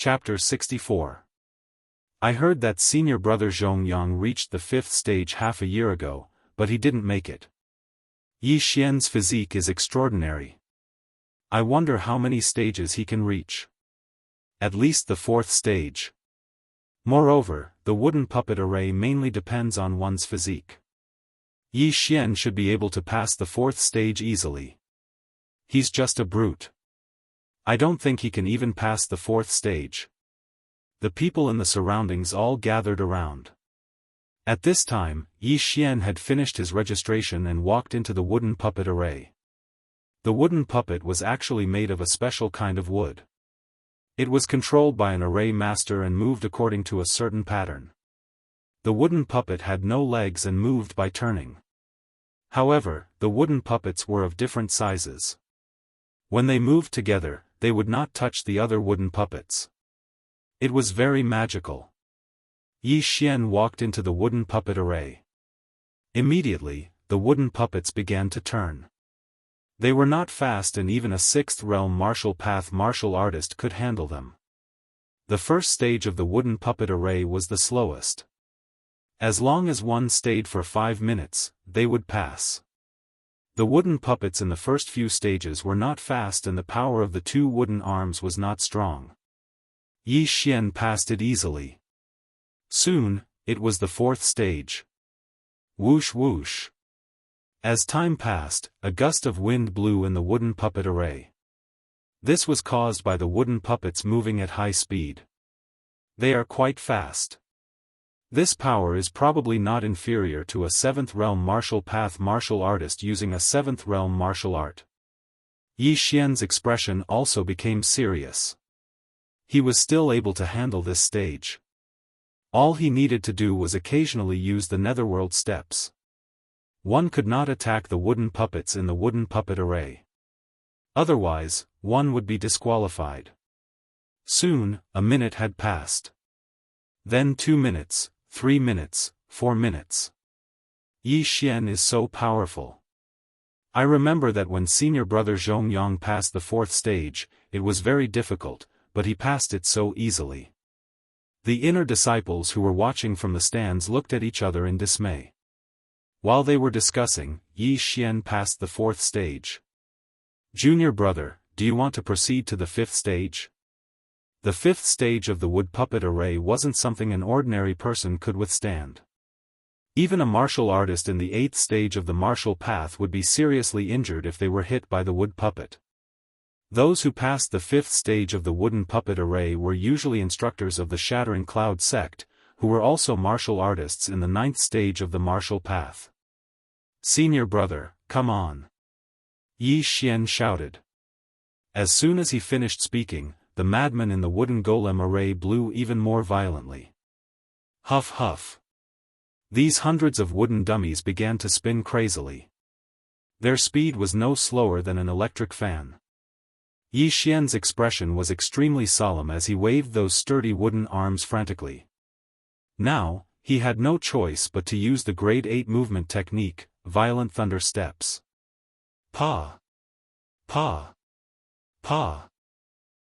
Chapter 64. I heard that senior brother Zhongyang reached the 5th stage half a year ago, but he didn't make it. Yi Xian's physique is extraordinary. I wonder how many stages he can reach. At least the 4th stage. Moreover, the wooden puppet array mainly depends on one's physique. Yi Xian should be able to pass the 4th stage easily. He's just a brute. I don't think he can even pass the 4th stage. The people in the surroundings all gathered around. At this time, Yi Xian had finished his registration and walked into the wooden puppet array. The wooden puppet was actually made of a special kind of wood. It was controlled by an array master and moved according to a certain pattern. The wooden puppet had no legs and moved by turning. However, the wooden puppets were of different sizes. When they moved together, they would not touch the other wooden puppets. It was very magical. Yi Xian walked into the wooden puppet array. Immediately, the wooden puppets began to turn. They were not fast and even a 6th realm martial path martial artist could handle them. The first stage of the wooden puppet array was the slowest. As long as one stayed for 5 minutes, they would pass. The wooden puppets in the first few stages were not fast and the power of the 2 wooden arms was not strong. Yi Xian passed it easily. Soon, it was the 4th stage. Whoosh whoosh. As time passed, a gust of wind blew in the wooden puppet array. This was caused by the wooden puppets moving at high speed. They are quite fast. This power is probably not inferior to a 7th realm martial path martial artist using a 7th realm martial art. Yi Xian's expression also became serious. He was still able to handle this stage. All he needed to do was occasionally use the netherworld steps. One could not attack the wooden puppets in the wooden puppet array. Otherwise, one would be disqualified. Soon, a minute had passed. Then 2 minutes, 3 minutes, 4 minutes. Yi Xian is so powerful. I remember that when senior brother Zhongyang passed the 4th stage, it was very difficult, but he passed it so easily. The inner disciples who were watching from the stands looked at each other in dismay. While they were discussing, Yi Xian passed the 4th stage. Junior brother, do you want to proceed to the 5th stage? The 5th stage of the wood puppet array wasn't something an ordinary person could withstand. Even a martial artist in the 8th stage of the martial path would be seriously injured if they were hit by the wood puppet. Those who passed the 5th stage of the wooden puppet array were usually instructors of the Shattering Cloud sect, who were also martial artists in the 9th stage of the martial path. Senior brother, come on. Yi Xian shouted. As soon as he finished speaking, the madman in the wooden golem array blew even more violently. Huff huff. These hundreds of wooden dummies began to spin crazily. Their speed was no slower than an electric fan. Yi Xian's expression was extremely solemn as he waved those sturdy wooden arms frantically. Now, he had no choice but to use the grade 8 movement technique, violent thunder steps. Pa! Pa! Pa!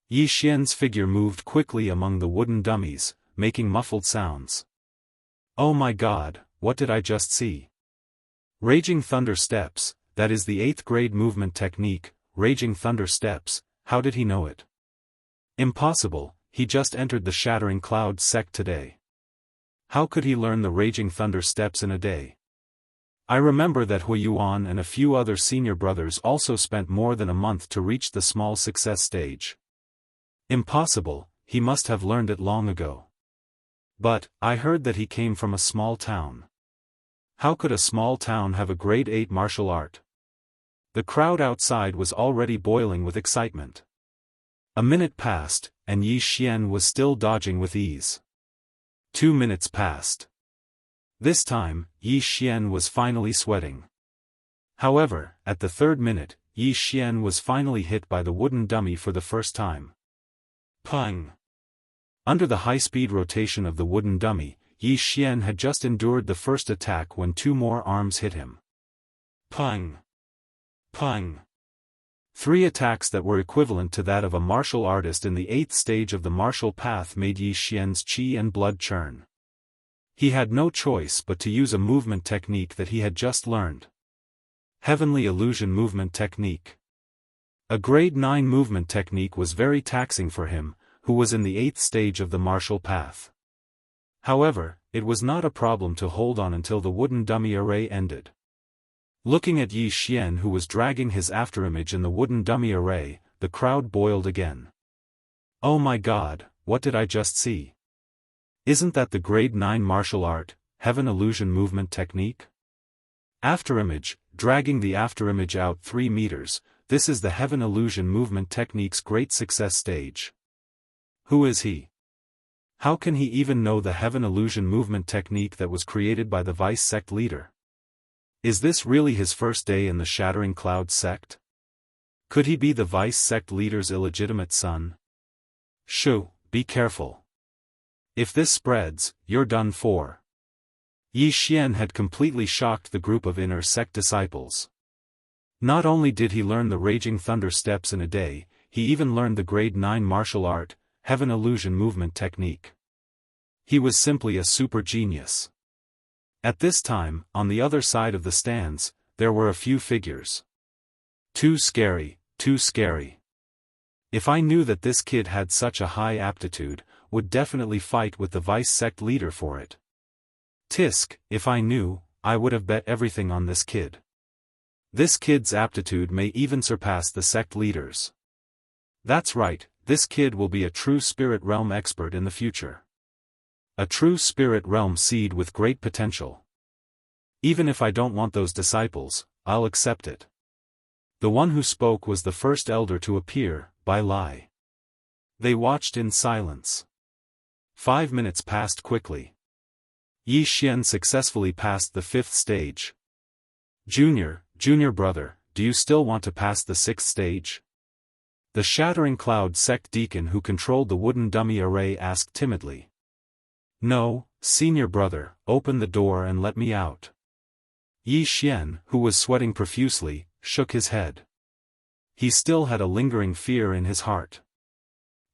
Yi Xian's figure moved quickly among the wooden dummies, making muffled sounds. Oh my God, what did I just see? Raging thunder steps, that is the 8th grade movement technique, raging thunder steps, how did he know it? Impossible, he just entered the Shattering Cloud sect today. How could he learn the raging thunder steps in a day? I remember that Hui Yuan and a few other senior brothers also spent more than a month to reach the small success stage. Impossible, he must have learned it long ago. But, I heard that he came from a small town. How could a small town have a grade 8 martial art? The crowd outside was already boiling with excitement. A minute passed, and Yi Xian was still dodging with ease. 2 minutes passed. This time, Yi Xian was finally sweating. However, at the 3rd minute, Yi Xian was finally hit by the wooden dummy for the first time. Pang! Under the high-speed rotation of the wooden dummy, Yi Xian had just endured the first attack when 2 more arms hit him. Pang! Pang! 3 attacks that were equivalent to that of a martial artist in the 8th stage of the martial path made Yi Xian's qi and blood churn. He had no choice but to use a movement technique that he had just learned. Heavenly Illusion Movement Technique. A grade 9 movement technique was very taxing for him, who was in the 8th stage of the martial path. However, it was not a problem to hold on until the wooden dummy array ended. Looking at Yi Xian, who was dragging his afterimage in the wooden dummy array, the crowd boiled again. Oh my god, what did I just see? Isn't that the grade 9 martial art, Heaven Illusion Movement Technique? Afterimage, dragging the afterimage out 3 meters, this is the Heaven Illusion Movement Technique's great success stage. Who is he? How can he even know the Heaven Illusion Movement Technique that was created by the Vice Sect leader? Is this really his first day in the Shattering Cloud sect? Could he be the Vice Sect leader's illegitimate son? Shoo, be careful. If this spreads, you're done for. Yi Xian had completely shocked the group of inner sect disciples. Not only did he learn the Raging Thunder steps in a day, he even learned the grade 9 martial art, Heaven Illusion Movement Technique. He was simply a super genius. At this time, on the other side of the stands, there were a few figures. Too scary, too scary. If I knew that this kid had such a high aptitude, would definitely fight with the Vice Sect leader for it. Tisk, if I knew, I would have bet everything on this kid. This kid's aptitude may even surpass the sect leaders. That's right, this kid will be a true spirit realm expert in the future. A true spirit realm seed with great potential. Even if I don't want those disciples, I'll accept it. The one who spoke was the first elder to appear, by Lai. They watched in silence. 5 minutes passed quickly. Yi Xian successfully passed the 5th stage. Junior brother, do you still want to pass the 6th stage? The Shattering Cloud sect deacon who controlled the wooden dummy array asked timidly. No, senior brother, open the door and let me out. Yi Xian, who was sweating profusely, shook his head. He still had a lingering fear in his heart.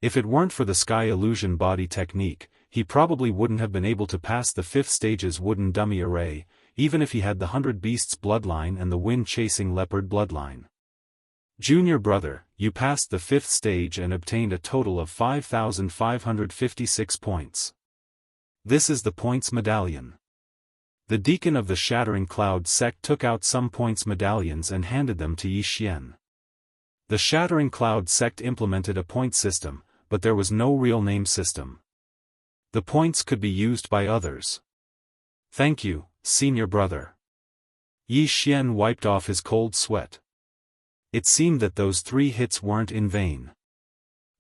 If it weren't for the Sky Illusion Body Technique, he probably wouldn't have been able to pass the 5th stage's wooden dummy array, even if he had the 100 Beasts bloodline and the wind-chasing leopard bloodline. Junior brother, you passed the 5th stage and obtained a total of 5,556 points. This is the points medallion. The deacon of the Shattering Cloud sect took out some points medallions and handed them to Yi Xian. The Shattering Cloud sect implemented a point system, but there was no real name system. The points could be used by others. Thank you, senior brother. Yi Xian wiped off his cold sweat. It seemed that those 3 hits weren't in vain.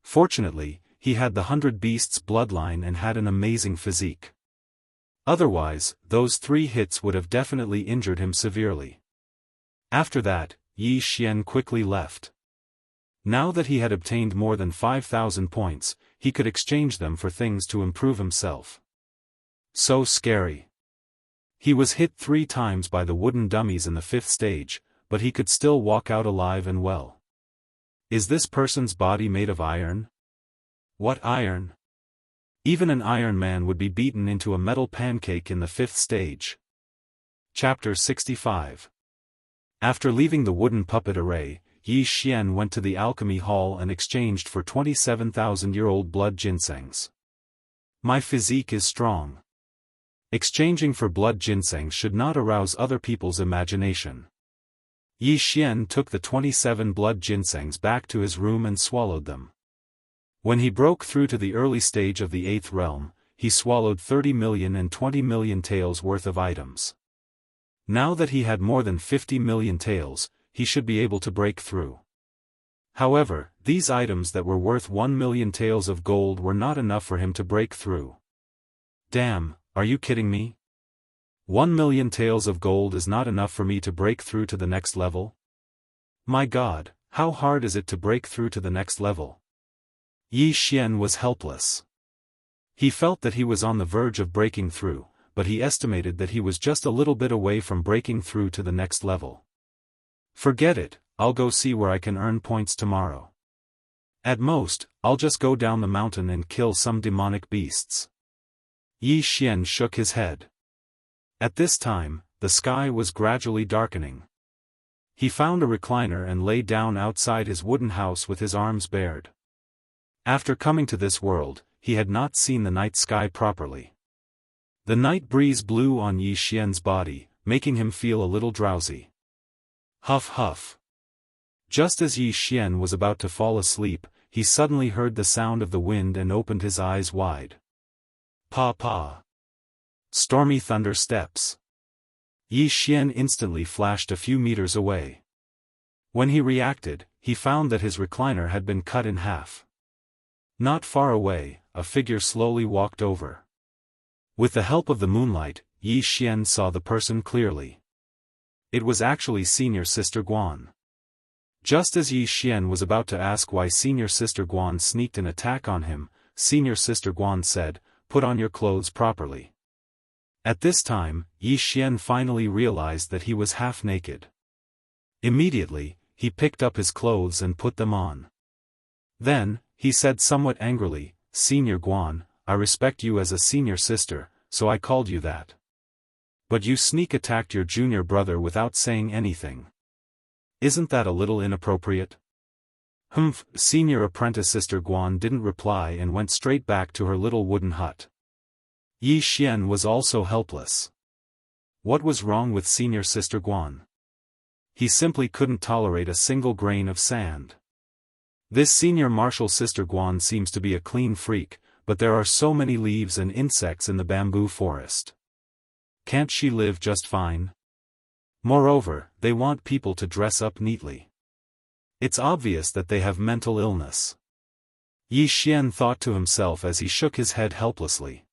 Fortunately, he had the 100 Beasts bloodline and had an amazing physique. Otherwise, those 3 hits would have definitely injured him severely. After that, Yi Xian quickly left. Now that he had obtained more than 5,000 points, he could exchange them for things to improve himself. So scary. He was hit 3 times by the wooden dummies in the 5th stage, but he could still walk out alive and well. Is this person's body made of iron? What iron? Even an Iron Man would be beaten into a metal pancake in the 5th stage. Chapter 65. After leaving the wooden puppet array, Yi Xian went to the alchemy hall and exchanged for 27,000-year-old blood ginsengs. My physique is strong. Exchanging for blood ginsengs should not arouse other people's imagination. Yi Xian took the 27 blood ginsengs back to his room and swallowed them. When he broke through to the early stage of the 8th realm, he swallowed 30 million and 20 million taels worth of items. Now that he had more than 50 million taels, he should be able to break through. However, these items that were worth 1 million taels of gold were not enough for him to break through. Damn, are you kidding me? 1 million taels of gold is not enough for me to break through to the next level? My god, how hard is it to break through to the next level? Yi Xian was helpless. He felt that he was on the verge of breaking through, but he estimated that he was just a little bit away from breaking through to the next level. Forget it, I'll go see where I can earn points tomorrow. At most, I'll just go down the mountain and kill some demonic beasts. Yi Xian shook his head. At this time, the sky was gradually darkening. He found a recliner and lay down outside his wooden house with his arms bared. After coming to this world, he had not seen the night sky properly. The night breeze blew on Yi Xian's body, making him feel a little drowsy. Huff huff. Just as Yi Xian was about to fall asleep, he suddenly heard the sound of the wind and opened his eyes wide. Pa pa. Stormy thunder steps. Yi Xian instantly flashed a few meters away. When he reacted, he found that his recliner had been cut in half. Not far away, a figure slowly walked over. With the help of the moonlight, Yi Xian saw the person clearly. It was actually Senior Sister Guan. Just as Yi Xian was about to ask why Senior Sister Guan sneaked an attack on him, Senior Sister Guan said, "Put on your clothes properly." At this time, Yi Xian finally realized that he was half naked. Immediately, he picked up his clothes and put them on. Then, he said somewhat angrily, "Senior Guan, I respect you as a senior sister, so I called you that. But you sneak attacked your junior brother without saying anything. Isn't that a little inappropriate?" Humph. Senior apprentice Sister Guan didn't reply and went straight back to her little wooden hut. Yi Xian was also helpless. What was wrong with Senior Sister Guan? He simply couldn't tolerate a single grain of sand. This Senior Martial Sister Guan seems to be a clean freak, but there are so many leaves and insects in the bamboo forest. Can't she live just fine? Moreover, they want people to dress up neatly. It's obvious that they have mental illness. Yi Xian thought to himself as he shook his head helplessly.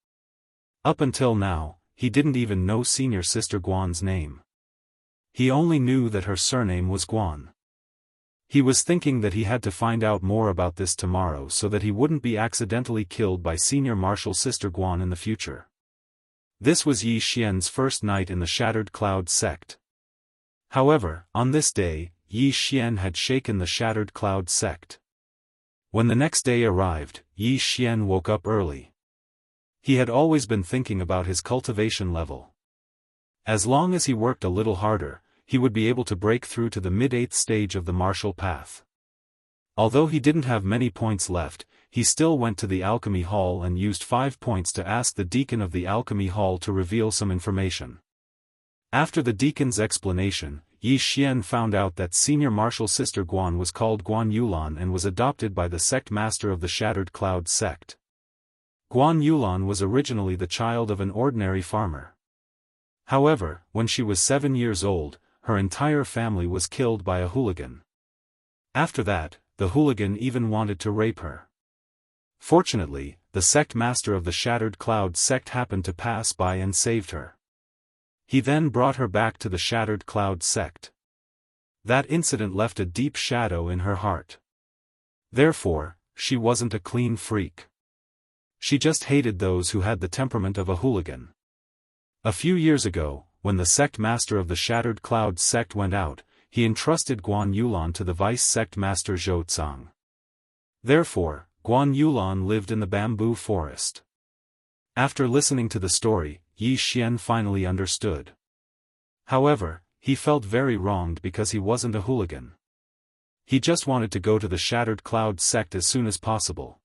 Up until now, he didn't even know Senior Sister Guan's name. He only knew that her surname was Guan. He was thinking that he had to find out more about this tomorrow so that he wouldn't be accidentally killed by Senior Martial Sister Guan in the future. This was Yi Xian's first night in the Shattered Cloud sect. However, on this day, Yi Xian had shaken the Shattered Cloud sect. When the next day arrived, Yi Xian woke up early. He had always been thinking about his cultivation level. As long as he worked a little harder, he would be able to break through to the mid-8th stage of the martial path. Although he didn't have many points left, he still went to the alchemy hall and used 5 points to ask the deacon of the alchemy hall to reveal some information. After the deacon's explanation, Yi Xian found out that Senior Martial Sister Guan was called Guan Yulan and was adopted by the sect master of the Shattered Cloud sect. Guan Yulan was originally the child of an ordinary farmer. However, when she was 7 years old, her entire family was killed by a hooligan. After that, the hooligan even wanted to rape her. Fortunately, the sect master of the Shattered Cloud sect happened to pass by and saved her. He then brought her back to the Shattered Cloud sect. That incident left a deep shadow in her heart. Therefore, she wasn't a clean freak. She just hated those who had the temperament of a hooligan. A few years ago, when the sect master of the Shattered Cloud sect went out, he entrusted Guan Yulan to the vice sect master Zhou Tsang. Therefore, Guan Yulan lived in the bamboo forest. After listening to the story, Yi Xian finally understood. However, he felt very wronged because he wasn't a hooligan. He just wanted to go to the Shattered Cloud sect as soon as possible.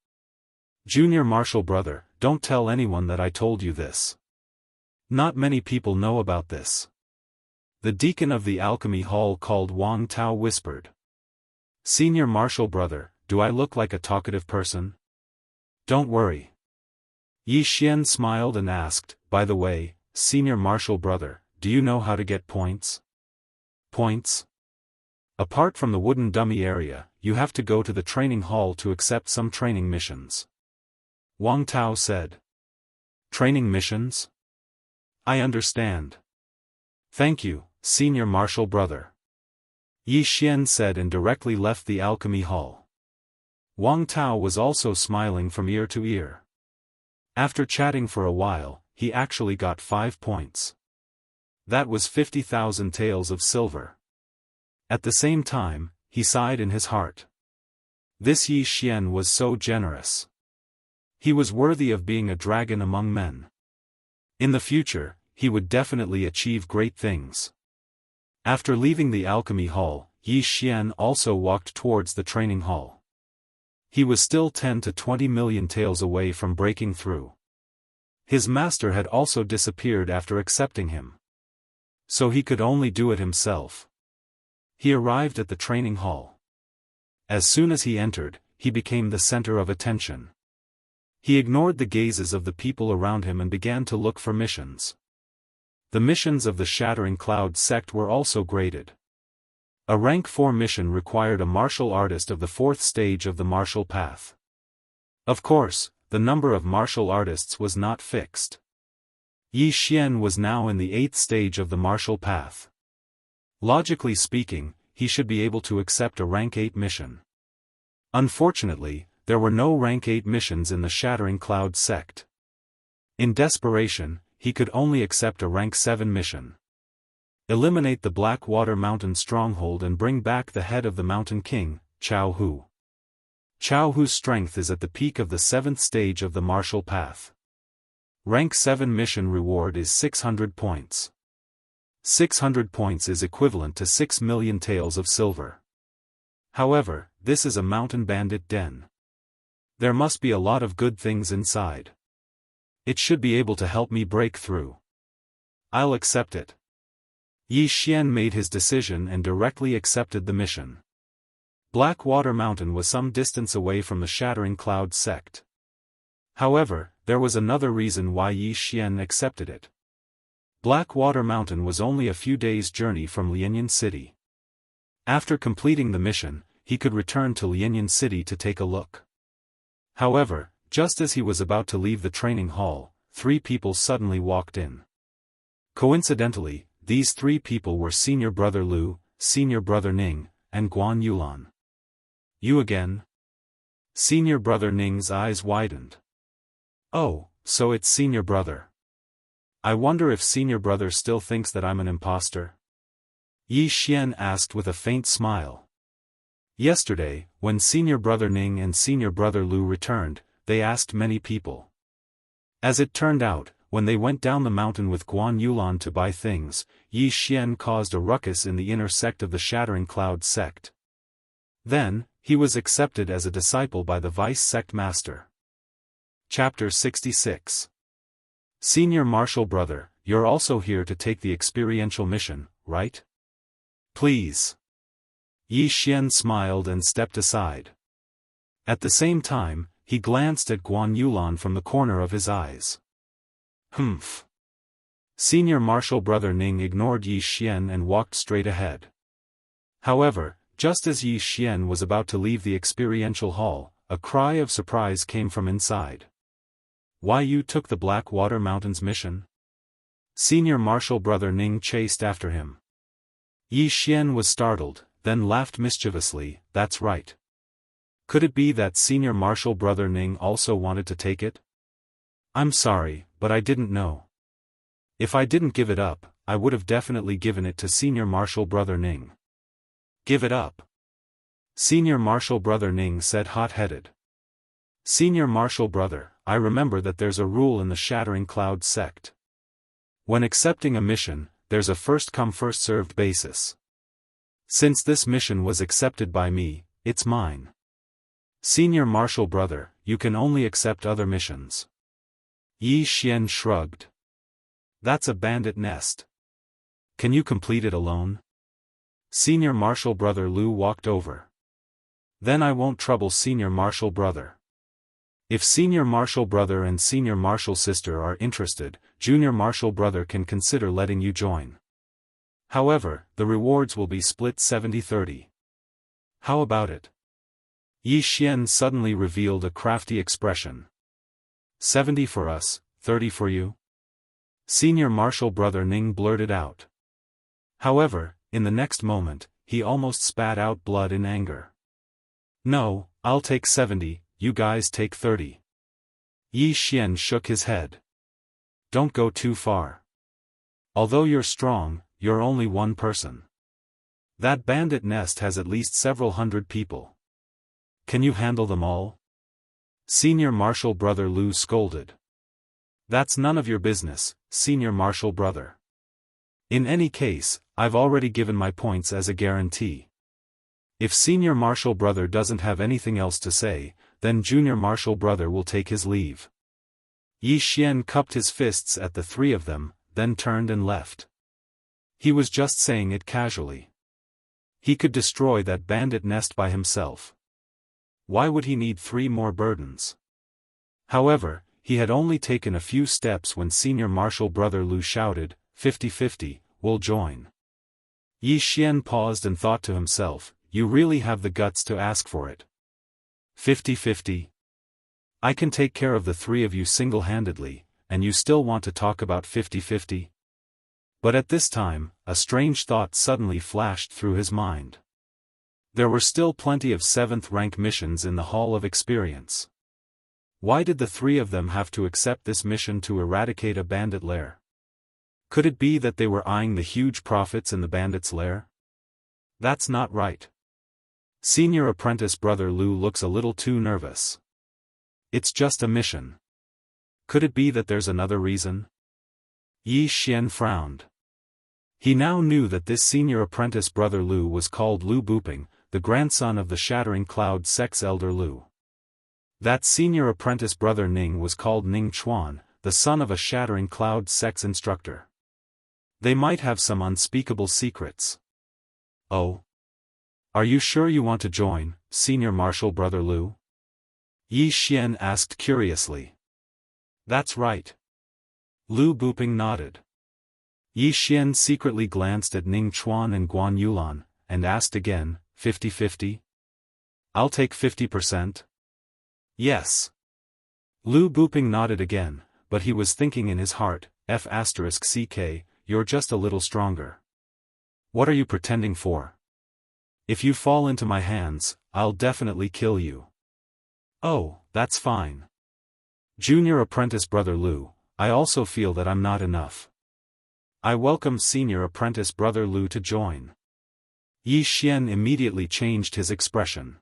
Junior Martial Brother, don't tell anyone that I told you this. Not many people know about this. The deacon of the alchemy hall called Wang Tao whispered. Senior Martial Brother, do I look like a talkative person? Don't worry. Yi Xian smiled and asked, by the way, Senior Martial Brother, do you know how to get points? Points? Apart from the wooden dummy area, you have to go to the training hall to accept some training missions. Wang Tao said. Training missions? I understand. Thank you, Senior Martial Brother. Yi Xian said and directly left the alchemy hall. Wang Tao was also smiling from ear to ear. After chatting for a while, he actually got 5 points. That was 50,000 taels of silver. At the same time, he sighed in his heart. This Yi Xian was so generous. He was worthy of being a dragon among men. In the future, he would definitely achieve great things. After leaving the alchemy hall, Yi Xian also walked towards the training hall. He was still 10 to 20 million taels away from breaking through. His master had also disappeared after accepting him. So he could only do it himself. He arrived at the training hall. As soon as he entered, he became the center of attention. He ignored the gazes of the people around him and began to look for missions. The missions of the Shattering Cloud sect were also graded. A rank 4 mission required a martial artist of the 4th stage of the martial path. Of course, the number of martial artists was not fixed. Yi Xian was now in the 8th stage of the martial path. Logically speaking, he should be able to accept a rank 8 mission. Unfortunately, there were no rank 8 missions in the Shattering Cloud sect. In desperation, he could only accept a rank 7 mission. Eliminate the Blackwater Mountain stronghold and bring back the head of the Mountain King, Jianghu. Jianghu's strength is at the peak of the 7th stage of the martial path. Rank 7 mission reward is 600 points. 600 points is equivalent to 6 million taels of silver. However, this is a mountain bandit den. There must be a lot of good things inside. It should be able to help me break through. I'll accept it. Yi Xian made his decision and directly accepted the mission. Blackwater Mountain was some distance away from the Shattering Cloud sect. However, there was another reason why Yi Xian accepted it. Blackwater Mountain was only a few days' journey from Lianyan City. After completing the mission, he could return to Lianyan City to take a look. However, just as he was about to leave the training hall, 3 people suddenly walked in. Coincidentally, these 3 people were Senior Brother Lu, Senior Brother Ning, and Guan Yulan. You again? Senior Brother Ning's eyes widened. Oh, so it's Senior Brother. I wonder if Senior Brother still thinks that I'm an imposter? Yi Xian asked with a faint smile. Yesterday, when Senior Brother Ning and Senior Brother Lu returned, they asked many people. As it turned out, when they went down the mountain with Guan Yulan to buy things, Yi Xian caused a ruckus in the inner sect of the Shattering Cloud sect. Then, he was accepted as a disciple by the Vice Sect Master. Chapter 66. Senior Martial Brother, you're also here to take the experiential mission, right? Please. Yi Xian smiled and stepped aside. At the same time, he glanced at Guan Yulan from the corner of his eyes. Humph. Senior Martial Brother Ning ignored Yi Xian and walked straight ahead. However, just as Yi Xian was about to leave the experiential hall, a cry of surprise came from inside. Why you took the Blackwater Mountains mission? Senior Martial Brother Ning chased after him. Yi Xian was startled, then laughed mischievously, that's right. Could it be that Senior Martial Brother Ning also wanted to take it? I'm sorry, but I didn't know. If I didn't give it up, I would have definitely given it to Senior Martial Brother Ning. Give it up. Senior Martial Brother Ning said hot-headed. Senior Martial Brother, I remember that there's a rule in the Shattering Cloud sect. When accepting a mission, there's a first-come first-served basis. Since this mission was accepted by me, it's mine. Senior Martial Brother, you can only accept other missions. Yi Xian shrugged. That's a bandit nest. Can you complete it alone? Senior Martial Brother Lu walked over. Then I won't trouble Senior Martial Brother. If Senior Martial Brother and Senior Martial Sister are interested, Junior Martial Brother can consider letting you join. However, the rewards will be split 70-30. How about it? Yi Xian suddenly revealed a crafty expression. 70 for us, 30 for you? Senior Martial Brother Ning blurted out. However, in the next moment, he almost spat out blood in anger. No, I'll take 70, you guys take 30. Yi Xian shook his head. Don't go too far. Although you're strong, you're only one person. That bandit nest has at least several hundred people. Can you handle them all? Senior Marshal Brother Lu scolded. That's none of your business, Senior Marshal Brother. In any case, I've already given my points as a guarantee. If Senior Marshal Brother doesn't have anything else to say, then Junior Marshal Brother will take his leave. Yi Xian cupped his fists at the three of them, then turned and left. He was just saying it casually. He could destroy that bandit nest by himself. Why would he need 3 more burdens? However, he had only taken a few steps when Senior Marshal Brother Lu shouted, 50-50, we'll join. Yi Xian paused and thought to himself, you really have the guts to ask for it. 50-50? I can take care of the 3 of you single-handedly, and you still want to talk about 50-50? But at this time, a strange thought suddenly flashed through his mind. There were still plenty of 7th rank missions in the Hall of Experience. Why did the 3 of them have to accept this mission to eradicate a bandit lair? Could it be that they were eyeing the huge profits in the bandit's lair? That's not right. Senior Apprentice Brother Lu looks a little too nervous. It's just a mission. Could it be that there's another reason? Yi Xian frowned. He now knew that this Senior Apprentice Brother Lu was called Lu Buping, the grandson of the Shattering Cloud sect's elder Lu. That Senior Apprentice Brother Ning was called Ning Chuan, the son of a Shattering Cloud sect's instructor. They might have some unspeakable secrets. Oh? Are you sure you want to join, Senior Marshal Brother Lu? Yi Xian asked curiously. That's right. Lu Buping nodded. Yi Xian secretly glanced at Ning Chuan and Guan Yulan, and asked again, 50-50? I'll take 50%. Yes. Lu Buping nodded again, but he was thinking in his heart, F***ck, you're just a little stronger. What are you pretending for? If you fall into my hands, I'll definitely kill you. Oh, that's fine. Junior Apprentice Brother Lu, I also feel that I'm not enough. I welcome Senior Apprentice Brother Lu to join. Yi Xian immediately changed his expression.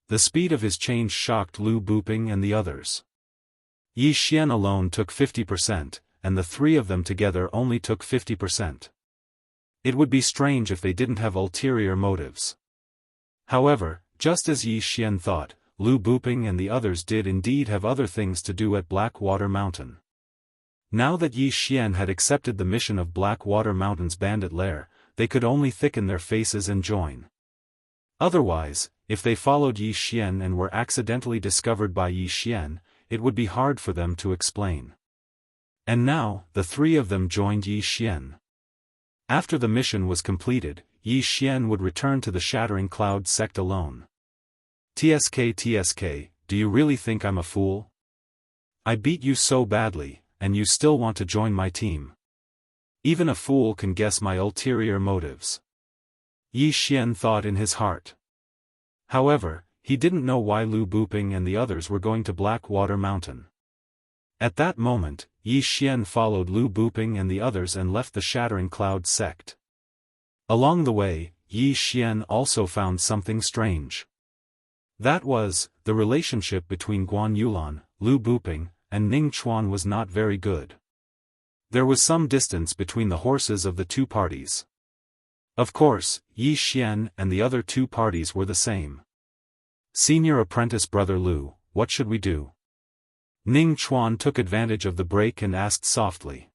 The speed of his change shocked Lu Buping and the others. Yi Xian alone took 50%, and the 3 of them together only took 50%. It would be strange if they didn't have ulterior motives. However, just as Yi Xian thought, Lu Buping and the others did indeed have other things to do at Blackwater Mountain. Now that Yi Xian had accepted the mission of Blackwater Mountain's bandit lair, they could only thicken their faces and join. Otherwise, if they followed Yi Xian and were accidentally discovered by Yi Xian, it would be hard for them to explain. And now, the 3 of them joined Yi Xian. After the mission was completed, Yi Xian would return to the Shattering Cloud sect alone. TSK, do you really think I'm a fool? I beat you so badly, and you still want to join my team. Even a fool can guess my ulterior motives. Yi Xian thought in his heart. However, he didn't know why Lu Buping and the others were going to Blackwater Mountain. At that moment, Yi Xian followed Lu Buping and the others and left the Shattering Cloud sect. Along the way, Yi Xian also found something strange. That was, the relationship between Guan Yulan, Lu Buping, and Ning Chuan was not very good. There was some distance between the horses of the 2 parties. Of course, Yi Xian and the other 2 parties were the same. Senior Apprentice Brother Lu, what should we do? Ning Chuan took advantage of the break and asked softly.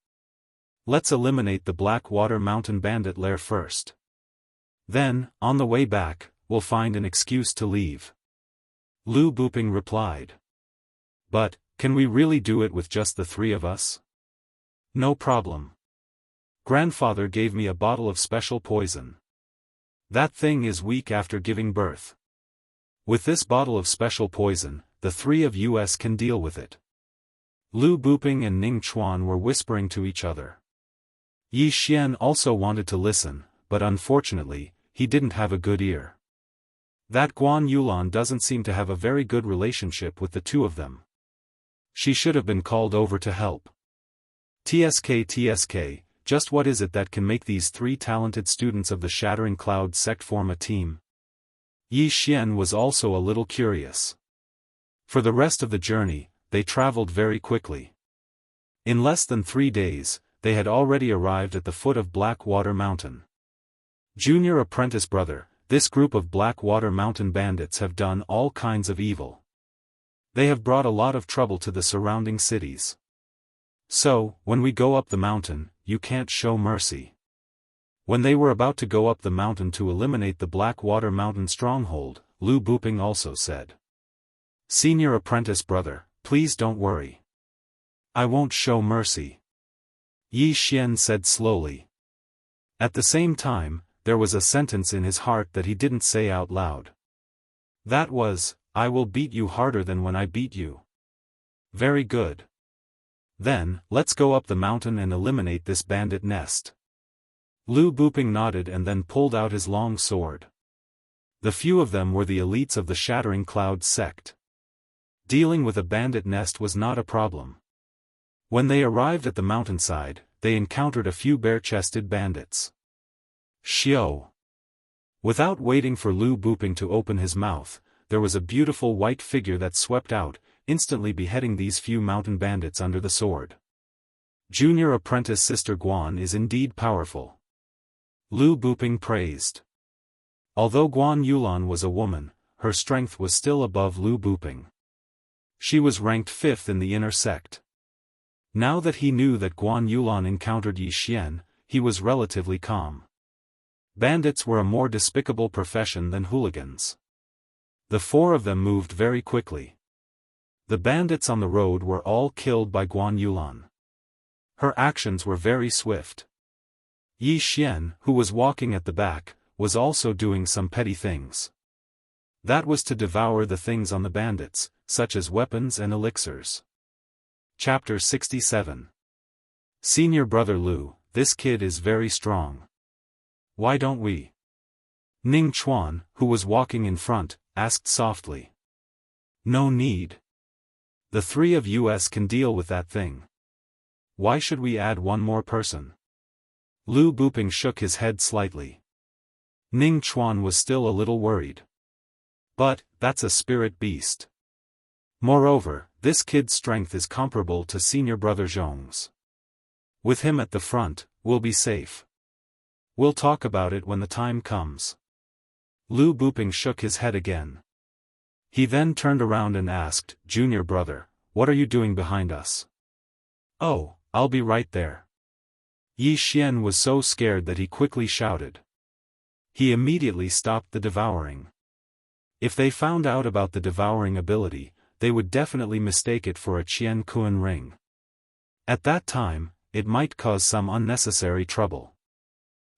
Let's eliminate the Blackwater Mountain bandit lair first. Then, on the way back, we'll find an excuse to leave. Lu Buping replied. But, can we really do it with just the 3 of us? No problem. Grandfather gave me a bottle of special poison. That thing is weak after giving birth. With this bottle of special poison, the 3 of us can deal with it. Lu Buping and Ning Chuan were whispering to each other. Yi Xian also wanted to listen, but unfortunately, he didn't have a good ear. That Guan Yulan doesn't seem to have a very good relationship with the 2 of them. She should have been called over to help. TSK, just what is it that can make these three talented students of the Shattering Cloud sect form a team? Yi Xian was also a little curious. For the rest of the journey, they traveled very quickly. In less than 3 days, they had already arrived at the foot of Blackwater Mountain. Junior apprentice brother, this group of Blackwater Mountain bandits have done all kinds of evil. They have brought a lot of trouble to the surrounding cities. So, when we go up the mountain, you can't show mercy. When they were about to go up the mountain to eliminate the Blackwater Mountain stronghold, Lu Buping also said. Senior apprentice brother, please don't worry. I won't show mercy. Yi Xian said slowly. At the same time, there was a sentence in his heart that he didn't say out loud. That was, I will beat you harder than when I beat you. Very good. Then, let's go up the mountain and eliminate this bandit nest. Lu Buping nodded and then pulled out his long sword. The few of them were the elites of the Shattering Cloud sect. Dealing with a bandit nest was not a problem. When they arrived at the mountainside, they encountered a few bare-chested bandits. Xiao. Without waiting for Lu Buping to open his mouth, there was a beautiful white figure that swept out, instantly beheading these few mountain bandits under the sword. Junior apprentice Sister Guan is indeed powerful. Lu Buping praised. Although Guan Yulan was a woman, her strength was still above Lu Buping. She was ranked 5th in the inner sect. Now that he knew that Guan Yulan encountered Yi Xian, he was relatively calm. Bandits were a more despicable profession than hooligans. The 4 of them moved very quickly. The bandits on the road were all killed by Guan Yulan. Her actions were very swift. Yi Xian, who was walking at the back, was also doing some petty things. That was to devour the things on the bandits, such as weapons and elixirs. Chapter 67. Senior brother Lu, this kid is very strong. Why don't we? Ning Chuan, who was walking in front, asked softly. No need. The 3 of us can deal with that thing. Why should we add one more person? Lu Buping shook his head slightly. Ning Chuan was still a little worried. But, that's a spirit beast. Moreover, this kid's strength is comparable to senior brother Zhong's. With him at the front, we'll be safe. We'll talk about it when the time comes. Lu Buping shook his head again. He then turned around and asked, Junior brother, what are you doing behind us? Oh, I'll be right there. Yi Xian was so scared that he quickly shouted. He immediately stopped the devouring. If they found out about the devouring ability, they would definitely mistake it for a Qian Kuan ring. At that time, it might cause some unnecessary trouble.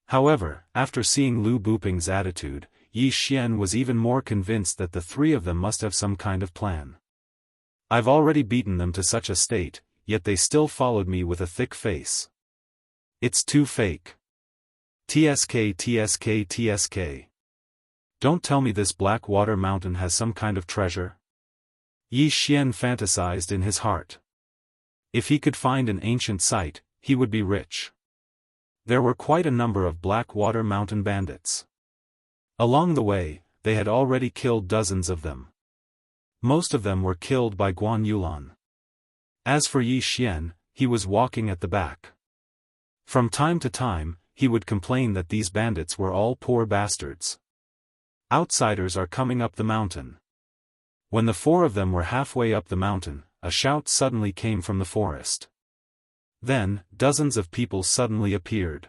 However, after seeing Lu Buping's attitude, Yi Xian was even more convinced that the 3 of them must have some kind of plan. I've already beaten them to such a state, yet they still followed me with a thick face. It's too fake. TSK TSK TSK. Don't tell me this Blackwater Mountain has some kind of treasure. Yi Xian fantasized in his heart. If he could find an ancient site, he would be rich. There were quite a number of Blackwater Mountain bandits. Along the way, they had already killed dozens of them. Most of them were killed by Guan Yulan. As for Yi Xian, he was walking at the back. From time to time, he would complain that these bandits were all poor bastards. Outsiders are coming up the mountain. When the 4 of them were halfway up the mountain, a shout suddenly came from the forest. Then, dozens of people suddenly appeared.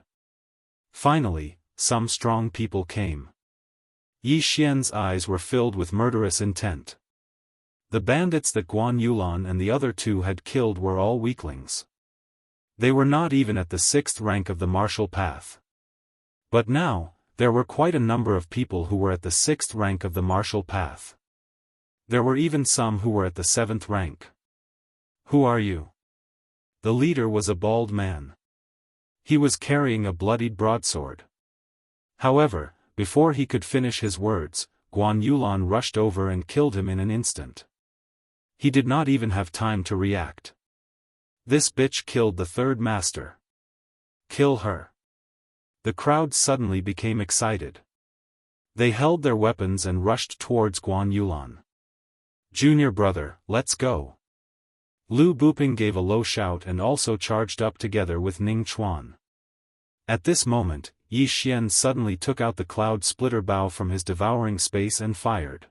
Finally, some strong people came. Yi Xian's eyes were filled with murderous intent. The bandits that Guan Yulan and the other 2 had killed were all weaklings. They were not even at the 6th rank of the martial path. But now, there were quite a number of people who were at the 6th rank of the martial path. There were even some who were at the 7th rank. Who are you? The leader was a bald man. He was carrying a bloodied broadsword. However, before he could finish his words, Guan Yulan rushed over and killed him in an instant. He did not even have time to react. This bitch killed the 3rd master. Kill her. The crowd suddenly became excited. They held their weapons and rushed towards Guan Yulan. Junior brother, let's go. Lu Buping gave a low shout and also charged up together with Ning Chuan. At this moment, Yi Xian suddenly took out the cloud splitter bow from his devouring space and fired.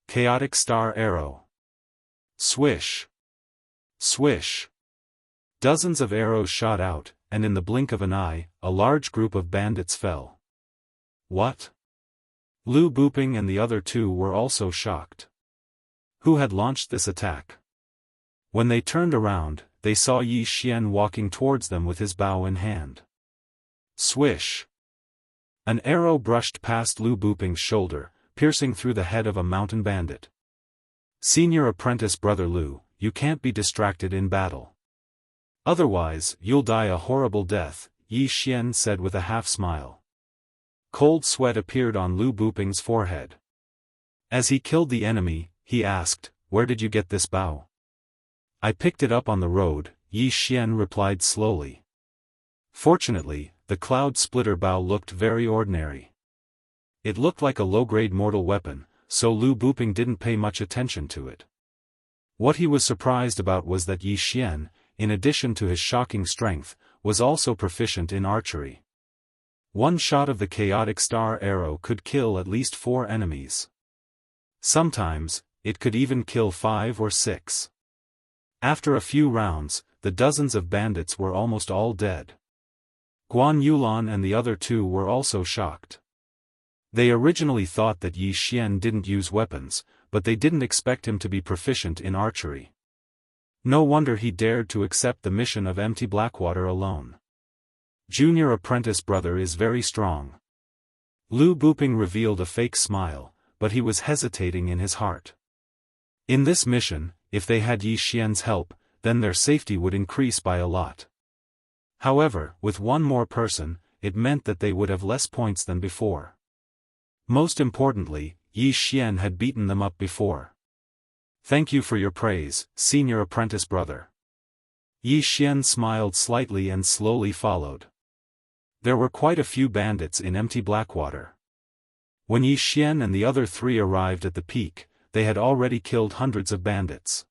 Chaotic Star Arrow. Swish. Swish. Dozens of arrows shot out, and in the blink of an eye, a large group of bandits fell. What? Lu Buping and the other two were also shocked. Who had launched this attack? When they turned around, they saw Yi Xian walking towards them with his bow in hand. Swish! An arrow brushed past Lu Buping's shoulder, piercing through the head of a mountain bandit. Senior apprentice brother Lu, you can't be distracted in battle. Otherwise, you'll die a horrible death, Yi Xian said with a half-smile. Cold sweat appeared on Lu Buping's forehead. As he killed the enemy, he asked, "Where did you get this bow?" "I picked it up on the road," Yi Xian replied slowly. Fortunately, the cloud splitter bow looked very ordinary. It looked like a low-grade mortal weapon, so Lu Buping didn't pay much attention to it. What he was surprised about was that Yi Xian, in addition to his shocking strength, was also proficient in archery. One shot of the chaotic star arrow could kill at least 4 enemies. Sometimes, it could even kill 5 or 6. After a few rounds, the dozens of bandits were almost all dead. Guan Yulan and the other two were also shocked. They originally thought that Yi Xian didn't use weapons, but they didn't expect him to be proficient in archery. No wonder he dared to accept the mission of Empty Blackwater alone. Junior apprentice brother is very strong. Lu Buping revealed a fake smile, but he was hesitating in his heart. In this mission, if they had Yi Xian's help, then their safety would increase by a lot. However, with one more person, it meant that they would have less points than before. Most importantly, Yi Xian had beaten them up before. Thank you for your praise, senior apprentice brother. Yi Xian smiled slightly and slowly followed. There were quite a few bandits in Empty Blackwater. When Yi Xian and the other 3 arrived at the peak, they had already killed hundreds of bandits.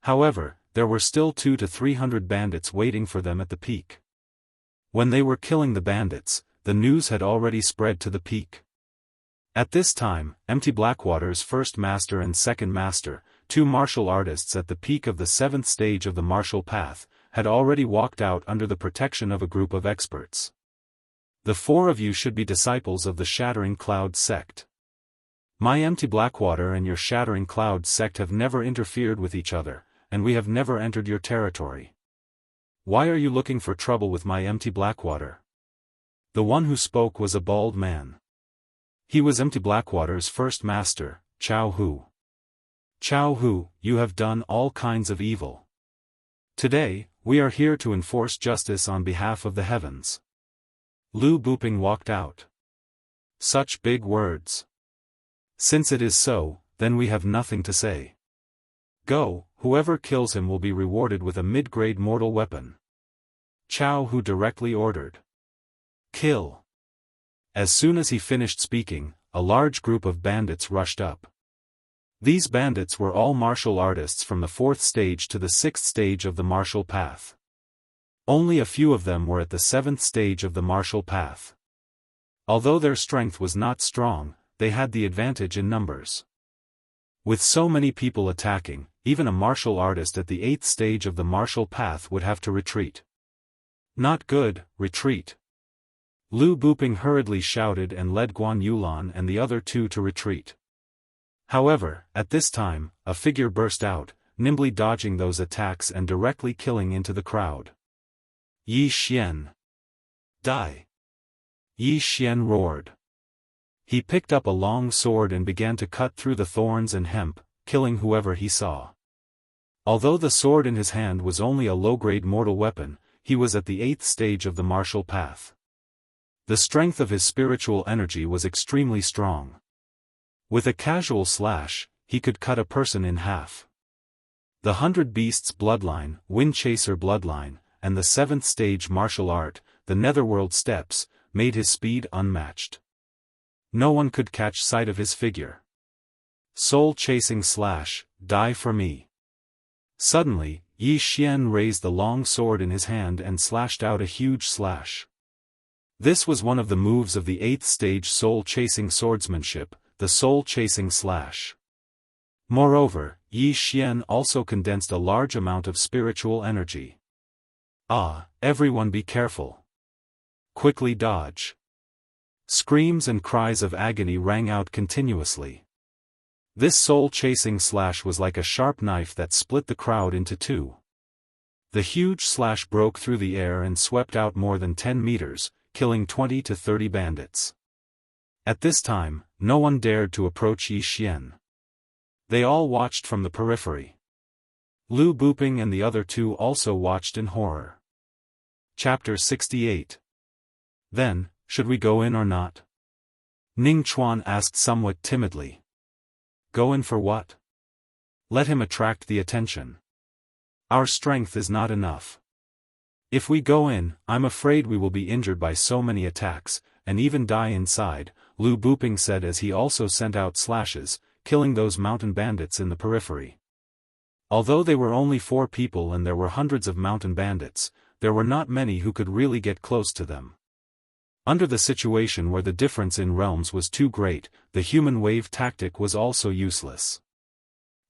However, there were still 200 to 300 bandits waiting for them at the peak. When they were killing the bandits, the news had already spread to the peak. At this time, Empty Blackwater's first master and second master, 2 martial artists at the peak of the 7th stage of the martial path, had already walked out under the protection of a group of experts. The 4 of you should be disciples of the Shattering Cloud sect. My Empty Blackwater and your Shattering Cloud sect have never interfered with each other, and we have never entered your territory. Why are you looking for trouble with my Empty Blackwater? The one who spoke was a bald man. He was Empty Blackwater's first master, Chao Hu. Chao Hu, you have done all kinds of evil. Today, we are here to enforce justice on behalf of the heavens. Lu Buping walked out. Such big words. Since it is so, then we have nothing to say. Go, whoever kills him will be rewarded with a mid-grade mortal weapon. Chao Hu directly ordered. Kill. As soon as he finished speaking, a large group of bandits rushed up. These bandits were all martial artists from the 4th stage to the 6th stage of the martial path. Only a few of them were at the 7th stage of the martial path. Although their strength was not strong, they had the advantage in numbers. With so many people attacking, even a martial artist at the 8th stage of the martial path would have to retreat. Not good, retreat. Lu Buping hurriedly shouted and led Guan Yulan and the other 2 to retreat. However, at this time, a figure burst out, nimbly dodging those attacks and directly killing into the crowd. Yi Xian. Die! Yi Xian roared. He picked up a long sword and began to cut through the thorns and hemp, killing whoever he saw. Although the sword in his hand was only a low-grade mortal weapon, he was at the 8th stage of the martial path. The strength of his spiritual energy was extremely strong. With a casual slash, he could cut a person in half. The 100 Beasts bloodline, Wind Chaser bloodline, and the 7th stage martial art, the netherworld steps, made his speed unmatched. No one could catch sight of his figure. Soul-chasing slash, die for me. Suddenly, Yi Xian raised the long sword in his hand and slashed out a huge slash. This was one of the moves of the 8th stage soul-chasing swordsmanship, the soul-chasing slash. Moreover, Yi Xian also condensed a large amount of spiritual energy. Ah, everyone be careful. Quickly dodge. Screams and cries of agony rang out continuously. This soul-chasing slash was like a sharp knife that split the crowd into two. The huge slash broke through the air and swept out more than 10 meters, killing 20 to 30 bandits. At this time, no one dared to approach Yi Xian. They all watched from the periphery. Lu Buping and the other two also watched in horror. Chapter 68. Then, should we go in or not? Ning Chuan asked somewhat timidly. Go in for what? Let him attract the attention. Our strength is not enough. If we go in, I'm afraid we will be injured by so many attacks, and even die inside, Lu Buping said as he also sent out slashes, killing those mountain bandits in the periphery. Although they were only 4 people and there were hundreds of mountain bandits, there were not many who could really get close to them. Under the situation where the difference in realms was too great, the human wave tactic was also useless.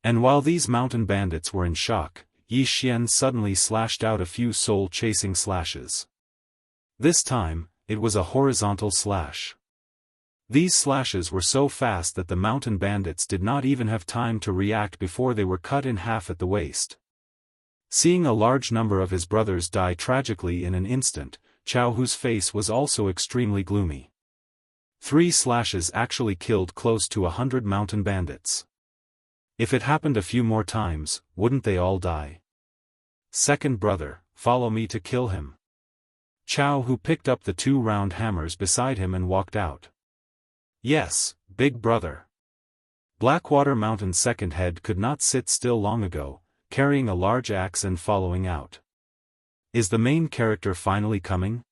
And while these mountain bandits were in shock, Yi Xian suddenly slashed out a few soul-chasing slashes. This time, it was a horizontal slash. These slashes were so fast that the mountain bandits did not even have time to react before they were cut in half at the waist. Seeing a large number of his brothers die tragically in an instant, Jianghu's face was also extremely gloomy. 3 slashes actually killed close to 100 mountain bandits. If it happened a few more times, wouldn't they all die? Second brother, follow me to kill him. Jianghu picked up the 2 round hammers beside him and walked out. Yes, big brother. Blackwater Mountain's second head could not sit still long ago, carrying a large axe and following out. Is the main character finally coming?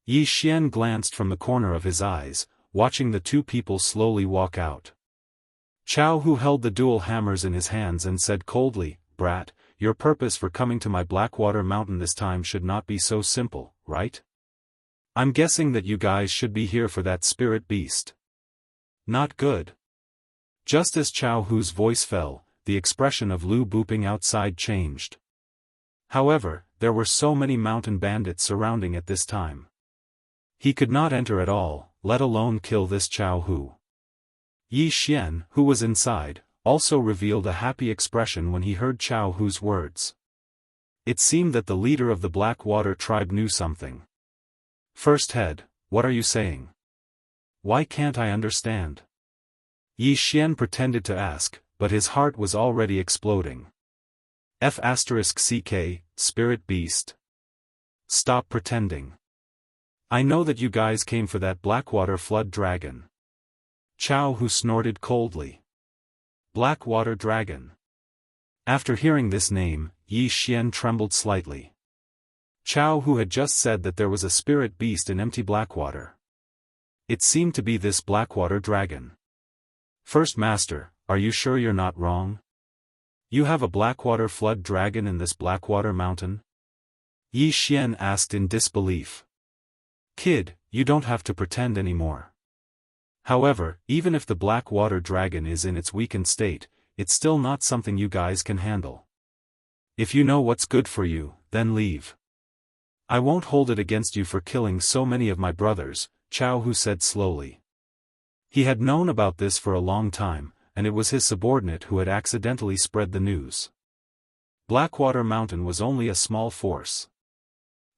Yi Xian glanced from the corner of his eyes, watching the 2 people slowly walk out. Jianghu held the dual hammers in his hands and said coldly, Brat, your purpose for coming to my Blackwater Mountain this time should not be so simple, right? I'm guessing that you guys should be here for that spirit beast. Not good. Just as Jianghu's voice fell, the expression of Lu Buping outside changed. However, there were so many mountain bandits surrounding at this time. He could not enter at all, let alone kill this Jianghu. Yi Xian, who was inside, also revealed a happy expression when he heard Jianghu's words. It seemed that the leader of the Blackwater tribe knew something. First head, what are you saying? Why can't I understand? Yi Xian pretended to ask, but his heart was already exploding. F***ck, spirit beast. Stop pretending. I know that you guys came for that Blackwater flood dragon. Jianghu snorted coldly. Blackwater dragon. After hearing this name, Yi Xian trembled slightly. Jianghu had just said that there was a spirit beast in empty Blackwater. It seemed to be this Blackwater dragon. First Master, are you sure you're not wrong? You have a Blackwater flood dragon in this Blackwater Mountain? Yi Xian asked in disbelief. Kid, you don't have to pretend anymore. However, even if the Blackwater dragon is in its weakened state, it's still not something you guys can handle. If you know what's good for you, then leave. I won't hold it against you for killing so many of my brothers, Jianghu said slowly. He had known about this for a long time, and it was his subordinate who had accidentally spread the news. Blackwater Mountain was only a small force.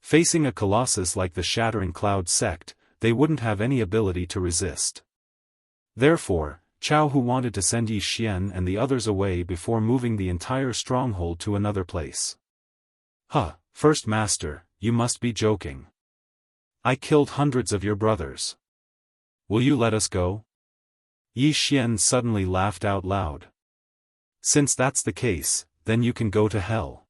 Facing a colossus like the Shattering Cloud sect, they wouldn't have any ability to resist. Therefore, Jianghu wanted to send Yi Xian and the others away before moving the entire stronghold to another place. Huh, First Master, you must be joking. I killed hundreds of your brothers. Will you let us go? Yi Xian suddenly laughed out loud. Since that's the case, then you can go to hell.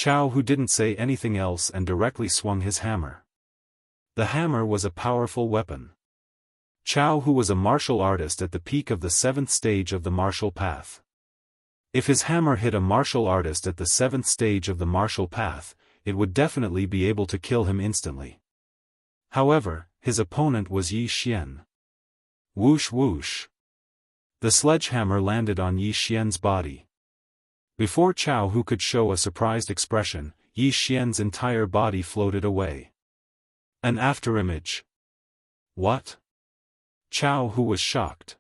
Jianghu didn't say anything else and directly swung his hammer. The hammer was a powerful weapon. Jianghu was a martial artist at the peak of the 7th stage of the martial path. If his hammer hit a martial artist at the 7th stage of the martial path, it would definitely be able to kill him instantly. However, his opponent was Yi Xian. Whoosh whoosh. The sledgehammer landed on Yi Xian's body. Before Jianghu could show a surprised expression, Yi Xian's entire body floated away. An afterimage. What? Jianghu was shocked.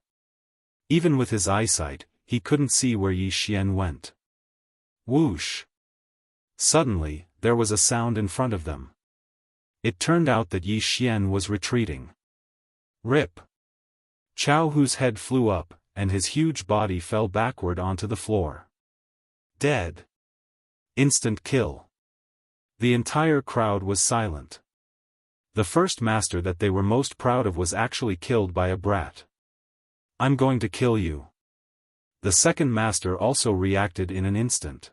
Even with his eyesight, he couldn't see where Yi Xian went. Whoosh. Suddenly, there was a sound in front of them. It turned out that Yi Xian was retreating. Rip. Jianghu's head flew up, and his huge body fell backward onto the floor. Dead. Instant kill. The entire crowd was silent. The first master that they were most proud of was actually killed by a brat. I'm going to kill you. The second master also reacted in an instant.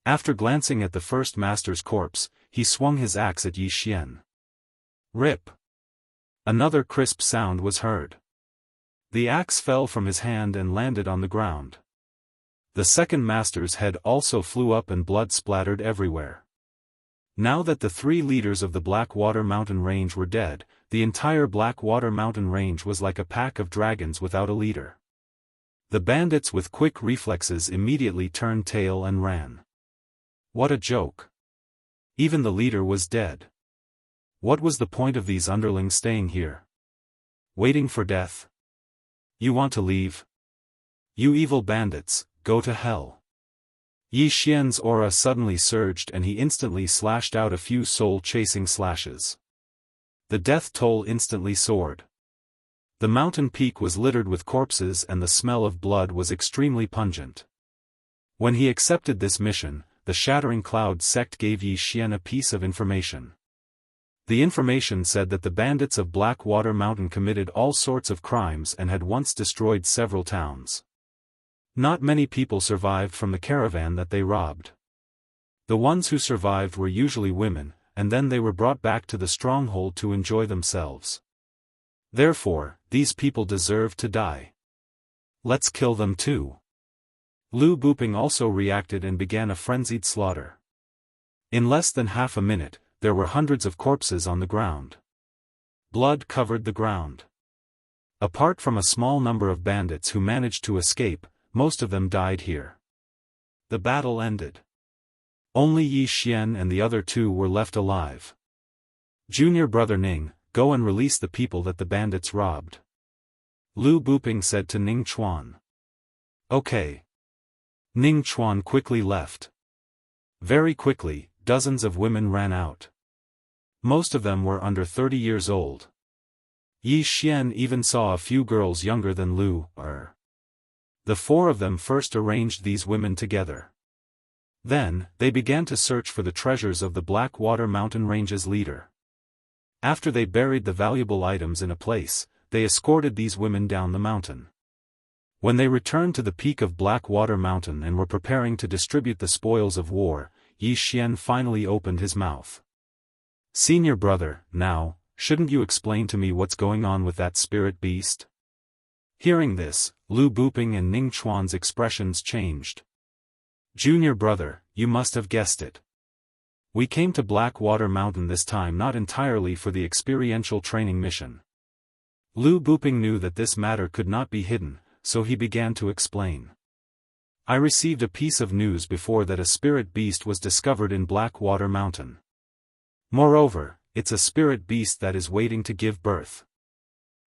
After glancing at the first master's corpse, he swung his axe at Yi Xian. Rip. Another crisp sound was heard. The axe fell from his hand and landed on the ground. The second master's head also flew up and blood splattered everywhere. Now that the 3 leaders of the Blackwater Mountain Range were dead, the entire Blackwater Mountain Range was like a pack of dragons without a leader. The bandits with quick reflexes immediately turned tail and ran. What a joke. Even the leader was dead. What was the point of these underlings staying here? Waiting for death? You want to leave? You evil bandits, go to hell. Yi Xian's aura suddenly surged and he instantly slashed out a few soul-chasing slashes. The death toll instantly soared. The mountain peak was littered with corpses and the smell of blood was extremely pungent. When he accepted this mission, the Shattering Cloud sect gave Yi Xian a piece of information. The information said that the bandits of Blackwater Mountain committed all sorts of crimes and had once destroyed several towns. Not many people survived from the caravan that they robbed. The ones who survived were usually women, and then they were brought back to the stronghold to enjoy themselves. Therefore, these people deserve to die. Let's kill them too. Lu Buping also reacted and began a frenzied slaughter. In less than half a minute, there were hundreds of corpses on the ground. Blood covered the ground. Apart from a small number of bandits who managed to escape, most of them died here. The battle ended. Only Yi Xian and the other 2 were left alive. Junior brother Ning, go and release the people that the bandits robbed. Lu Buping said to Ning Chuan. Okay. Ning Chuan quickly left. Very quickly, dozens of women ran out. Most of them were under 30 years old. Yi Xian even saw a few girls younger than Lu. The 4 of them first arranged these women together. Then, they began to search for the treasures of the Blackwater Mountain Range's leader. After they buried the valuable items in a place, they escorted these women down the mountain. When they returned to the peak of Blackwater Mountain and were preparing to distribute the spoils of war, Yi Xian finally opened his mouth. Senior brother, now, shouldn't you explain to me what's going on with that spirit beast? Hearing this, Lu Buping and Ning Chuan's expressions changed. Junior brother, you must have guessed it. We came to Blackwater Mountain this time not entirely for the experiential training mission. Lu Buping knew that this matter could not be hidden, so he began to explain. I received a piece of news before that a spirit beast was discovered in Blackwater Mountain. Moreover, it's a spirit beast that is waiting to give birth.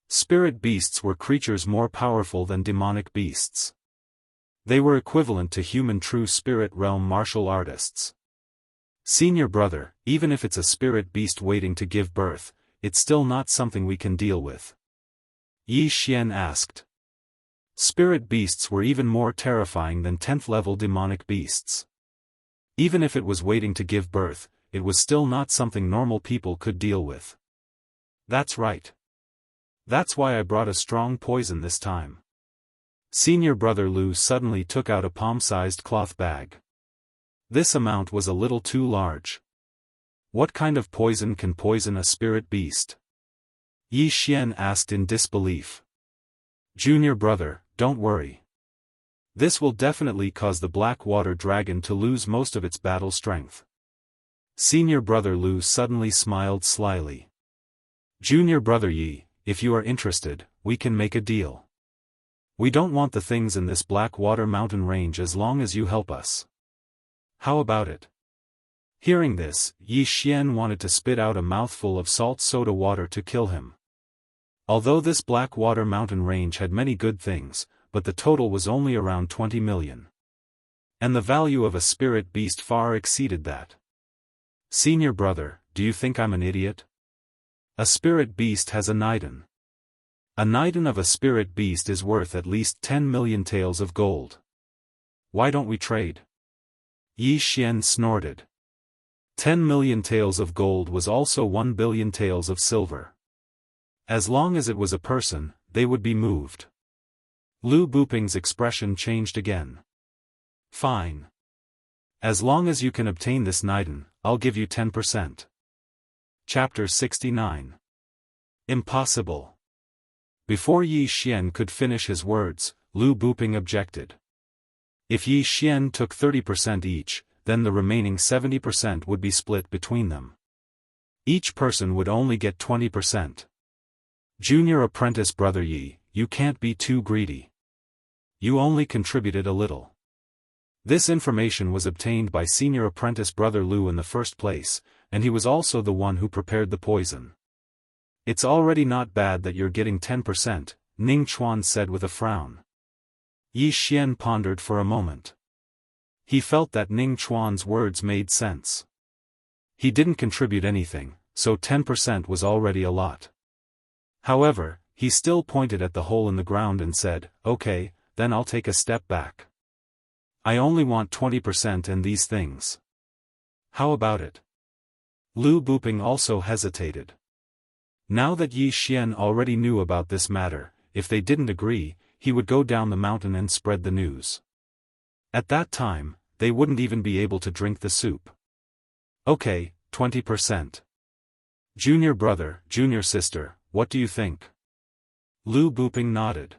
Spirit beasts were creatures more powerful than demonic beasts. They were equivalent to human true spirit realm martial artists. Senior brother, even if it's a spirit beast waiting to give birth, it's still not something we can deal with. Yi Xian asked. Spirit beasts were even more terrifying than 10th level demonic beasts. Even if it was waiting to give birth, it was still not something normal people could deal with. That's right. That's why I brought a strong poison this time. Senior brother Lu suddenly took out a palm-sized cloth bag. This amount was a little too large. What kind of poison can poison a spirit beast? Yi Xian asked in disbelief. Junior brother, don't worry. This will definitely cause the black water dragon to lose most of its battle strength. Senior brother Lu suddenly smiled slyly. Junior brother Yi, if you are interested, we can make a deal. We don't want the things in this black water mountain range as long as you help us. How about it? Hearing this, Yi Xian wanted to spit out a mouthful of salt soda water to kill him. Although this black water mountain range had many good things, but the total was only around 20 million. And the value of a spirit beast far exceeded that. Senior brother, do you think I'm an idiot? A spirit beast has a nidon. A nidon of a spirit beast is worth at least 10 million taels of gold. Why don't we trade? Yi Xian snorted. 10 million taels of gold was also 1 billion taels of silver. As long as it was a person, they would be moved. Lu Buping's expression changed again. Fine. As long as you can obtain this nidon, I'll give you 10%. Chapter 69. Impossible. Before Yi Xian could finish his words, Lu Buping objected. If Yi Xian took 30% each, then the remaining 70% would be split between them. Each person would only get 20%. Junior apprentice brother Yi, you can't be too greedy. You only contributed a little. This information was obtained by senior apprentice brother Lu in the first place, and he was also the one who prepared the poison. It's already not bad that you're getting 10%, Ning Chuan said with a frown. Yi Xian pondered for a moment. He felt that Ning Chuan's words made sense. He didn't contribute anything, so 10% was already a lot. However, he still pointed at the hole in the ground and said, okay, then I'll take a step back. I only want 20% and these things. How about it? Lu Buping also hesitated. Now that Yi Xian already knew about this matter, if they didn't agree, he would go down the mountain and spread the news. At that time, they wouldn't even be able to drink the soup. Okay, 20%. Junior brother, junior sister, what do you think? Lu Buping nodded.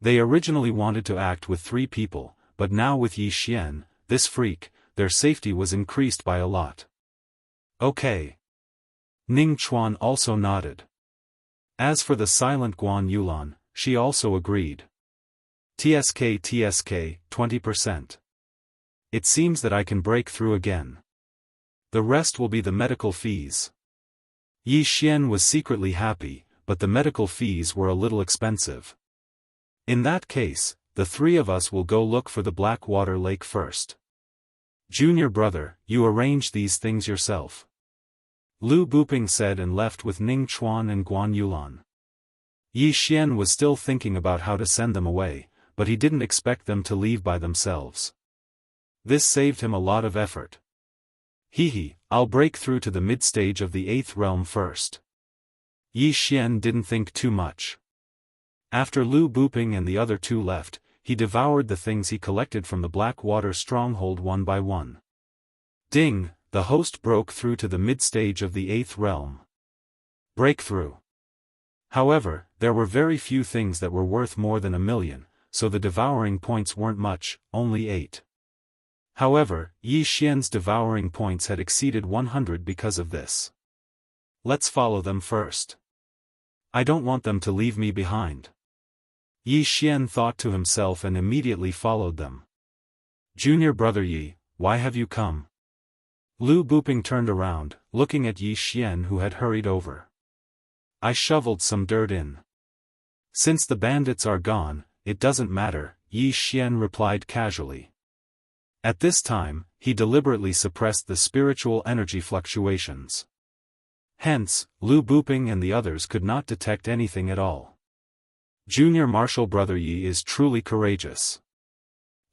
They originally wanted to act with 3 people, but now with Yi Xian, this freak, their safety was increased by a lot. Okay. Ning Chuan also nodded. As for the silent Guan Yulan, she also agreed. TSK, 20%. It seems that I can break through again. The rest will be the medical fees. Yi Xian was secretly happy, but the medical fees were a little expensive. In that case, the 3 of us will go look for the Blackwater Lake first. Junior brother, you arrange these things yourself. Lu Buping said and left with Ning Chuan and Guan Yulan. Yi Xian was still thinking about how to send them away, but he didn't expect them to leave by themselves. This saved him a lot of effort. I'll break through to the mid-stage of the 8th realm first. Yi Xian didn't think too much. After Lu Buping and the other 2 left, he devoured the things he collected from the Blackwater stronghold one by one. Ding, the host broke through to the mid-stage of the 8th realm. Breakthrough. However, there were very few things that were worth more than 1 million, so the devouring points weren't much, only 8. However, Yi Xian's devouring points had exceeded 100 because of this. Let's follow them first. I don't want them to leave me behind. Yi Xian thought to himself and immediately followed them. Junior brother Yi, why have you come? Lu Buping turned around, looking at Yi Xian who had hurried over. I shoveled some dirt in. Since the bandits are gone, it doesn't matter, Yi Xian replied casually. At this time, he deliberately suppressed the spiritual energy fluctuations. Hence, Lu Buping and the others could not detect anything at all. Junior martial brother Yi is truly courageous.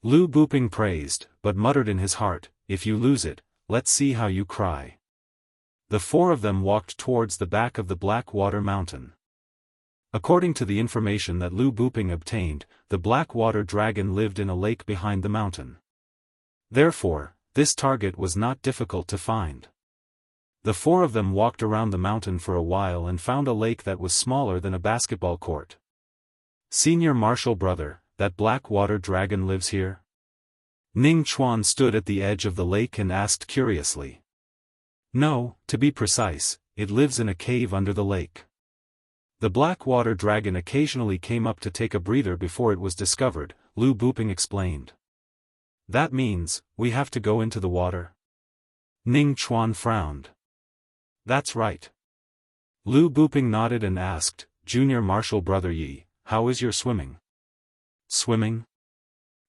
Lu Buping praised, but muttered in his heart, if you lose it, let's see how you cry. The 4 of them walked towards the back of the Blackwater Mountain. According to the information that Lu Buping obtained, the Blackwater dragon lived in a lake behind the mountain. Therefore, This target was not difficult to find. The four of them walked around the mountain for a while and found a lake that was smaller than a basketball court. Senior Marshal Brother, that black water dragon lives here? Ning Chuan stood at the edge of the lake and asked curiously. No, to be precise, it lives in a cave under the lake. The black water dragon occasionally came up to take a breather before it was discovered, Lu Buping explained. That means, we have to go into the water? Ning Chuan frowned. That's right. Lu Buping nodded and asked, Junior Marshal Brother Yi, how is your swimming? Swimming?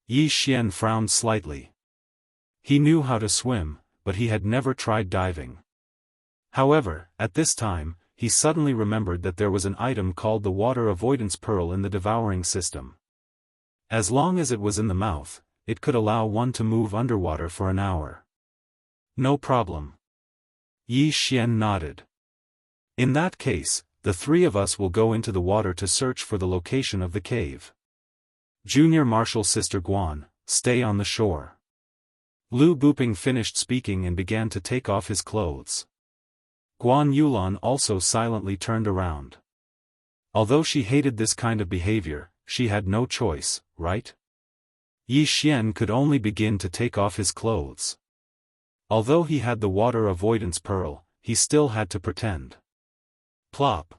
Yi Xian frowned slightly. He knew how to swim, but he had never tried diving. However, at this time, he suddenly remembered that there was an item called the Water Avoidance Pearl in the Devouring system. As long as it was in the mouth, it could allow one to move underwater for an hour. No problem. Yi Xian nodded. In that case, the three of us will go into the water to search for the location of the cave. Junior Marshal Sister Guan, stay on the shore. Lu Buping finished speaking and began to take off his clothes. Guan Yulan also silently turned around. Although she hated this kind of behavior, she had no choice, right? Yi Xian could only begin to take off his clothes. Although he had the water avoidance pearl, he still had to pretend. Plop.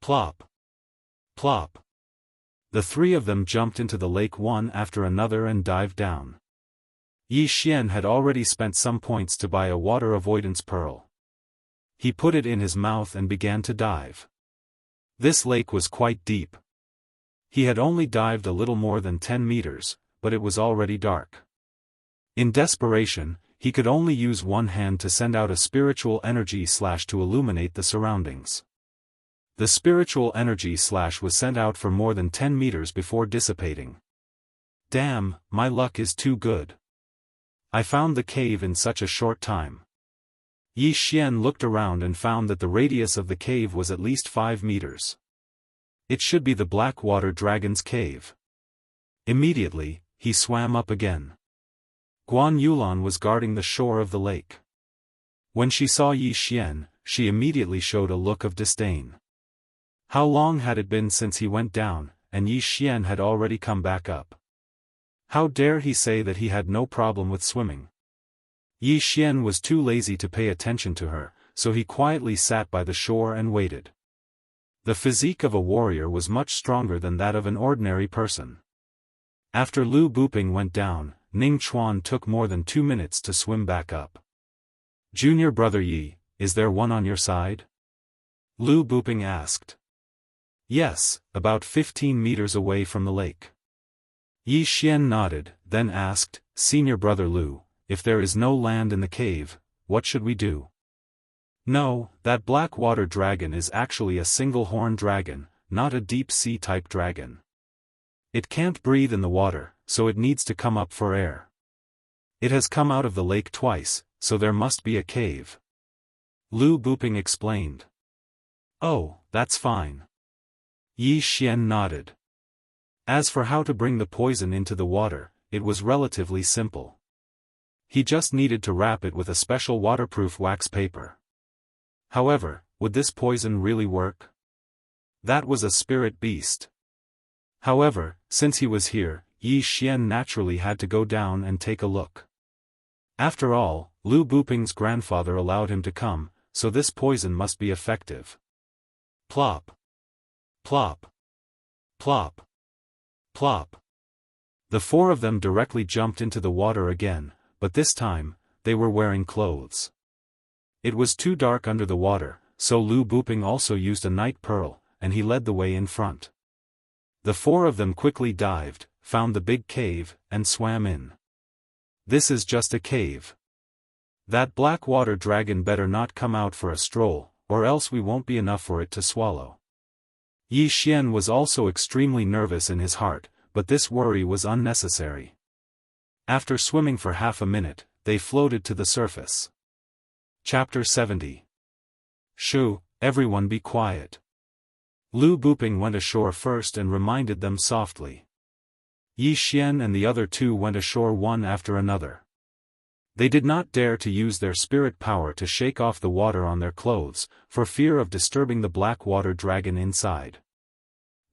Plop. Plop. The three of them jumped into the lake one after another and dived down. Yi Xian had already spent some points to buy a water avoidance pearl. He put it in his mouth and began to dive. This lake was quite deep. He had only dived a little more than 10 meters, but it was already dark. In desperation, he could only use one hand to send out a spiritual energy slash to illuminate the surroundings. The spiritual energy slash was sent out for more than 10 meters before dissipating. Damn, my luck is too good. I found the cave in such a short time. Yi Xian looked around and found that the radius of the cave was at least 5 meters. It should be the black water dragon's cave. Immediately, he swam up again. Guan Yulan was guarding the shore of the lake. When she saw Yi Xian, she immediately showed a look of disdain. How long had it been since he went down, and Yi Xian had already come back up? How dare he say that he had no problem with swimming? Yi Xian was too lazy to pay attention to her, so he quietly sat by the shore and waited. The physique of a warrior was much stronger than that of an ordinary person. After Lu Buping went down, Ning Chuan took more than 2 minutes to swim back up. Junior Brother Yi, is there one on your side? Lu Buping asked. Yes, about 15 meters away from the lake. Yi Xian nodded, then asked, Senior Brother Lu, if there is no land in the cave, what should we do? No, that black water dragon is actually a single-horned dragon, not a deep-sea type dragon. It can't breathe in the water, so it needs to come up for air. It has come out of the lake twice, so there must be a cave. Lu Buping explained. Oh, that's fine. Yi Xian nodded. As for how to bring the poison into the water, it was relatively simple. He just needed to wrap it with a special waterproof wax paper. However, would this poison really work? That was a spirit beast. However, since he was here, Yi Xian naturally had to go down and take a look. After all, Lu Buping's grandfather allowed him to come, so this poison must be effective. Plop. Plop. Plop. Plop. The four of them directly jumped into the water again, but this time, they were wearing clothes. It was too dark under the water, so Lu Buping also used a night pearl, and he led the way in front. The four of them quickly dived, found the big cave, and swam in. This is just a cave. That black water dragon better not come out for a stroll, or else we won't be enough for it to swallow. Yi Xian was also extremely nervous in his heart, but this worry was unnecessary. After swimming for half a minute, they floated to the surface. Chapter 70. Shoo, everyone be quiet. Lu Buping went ashore first and reminded them softly. Yi Xian and the other two went ashore one after another. They did not dare to use their spirit power to shake off the water on their clothes, for fear of disturbing the black water dragon inside.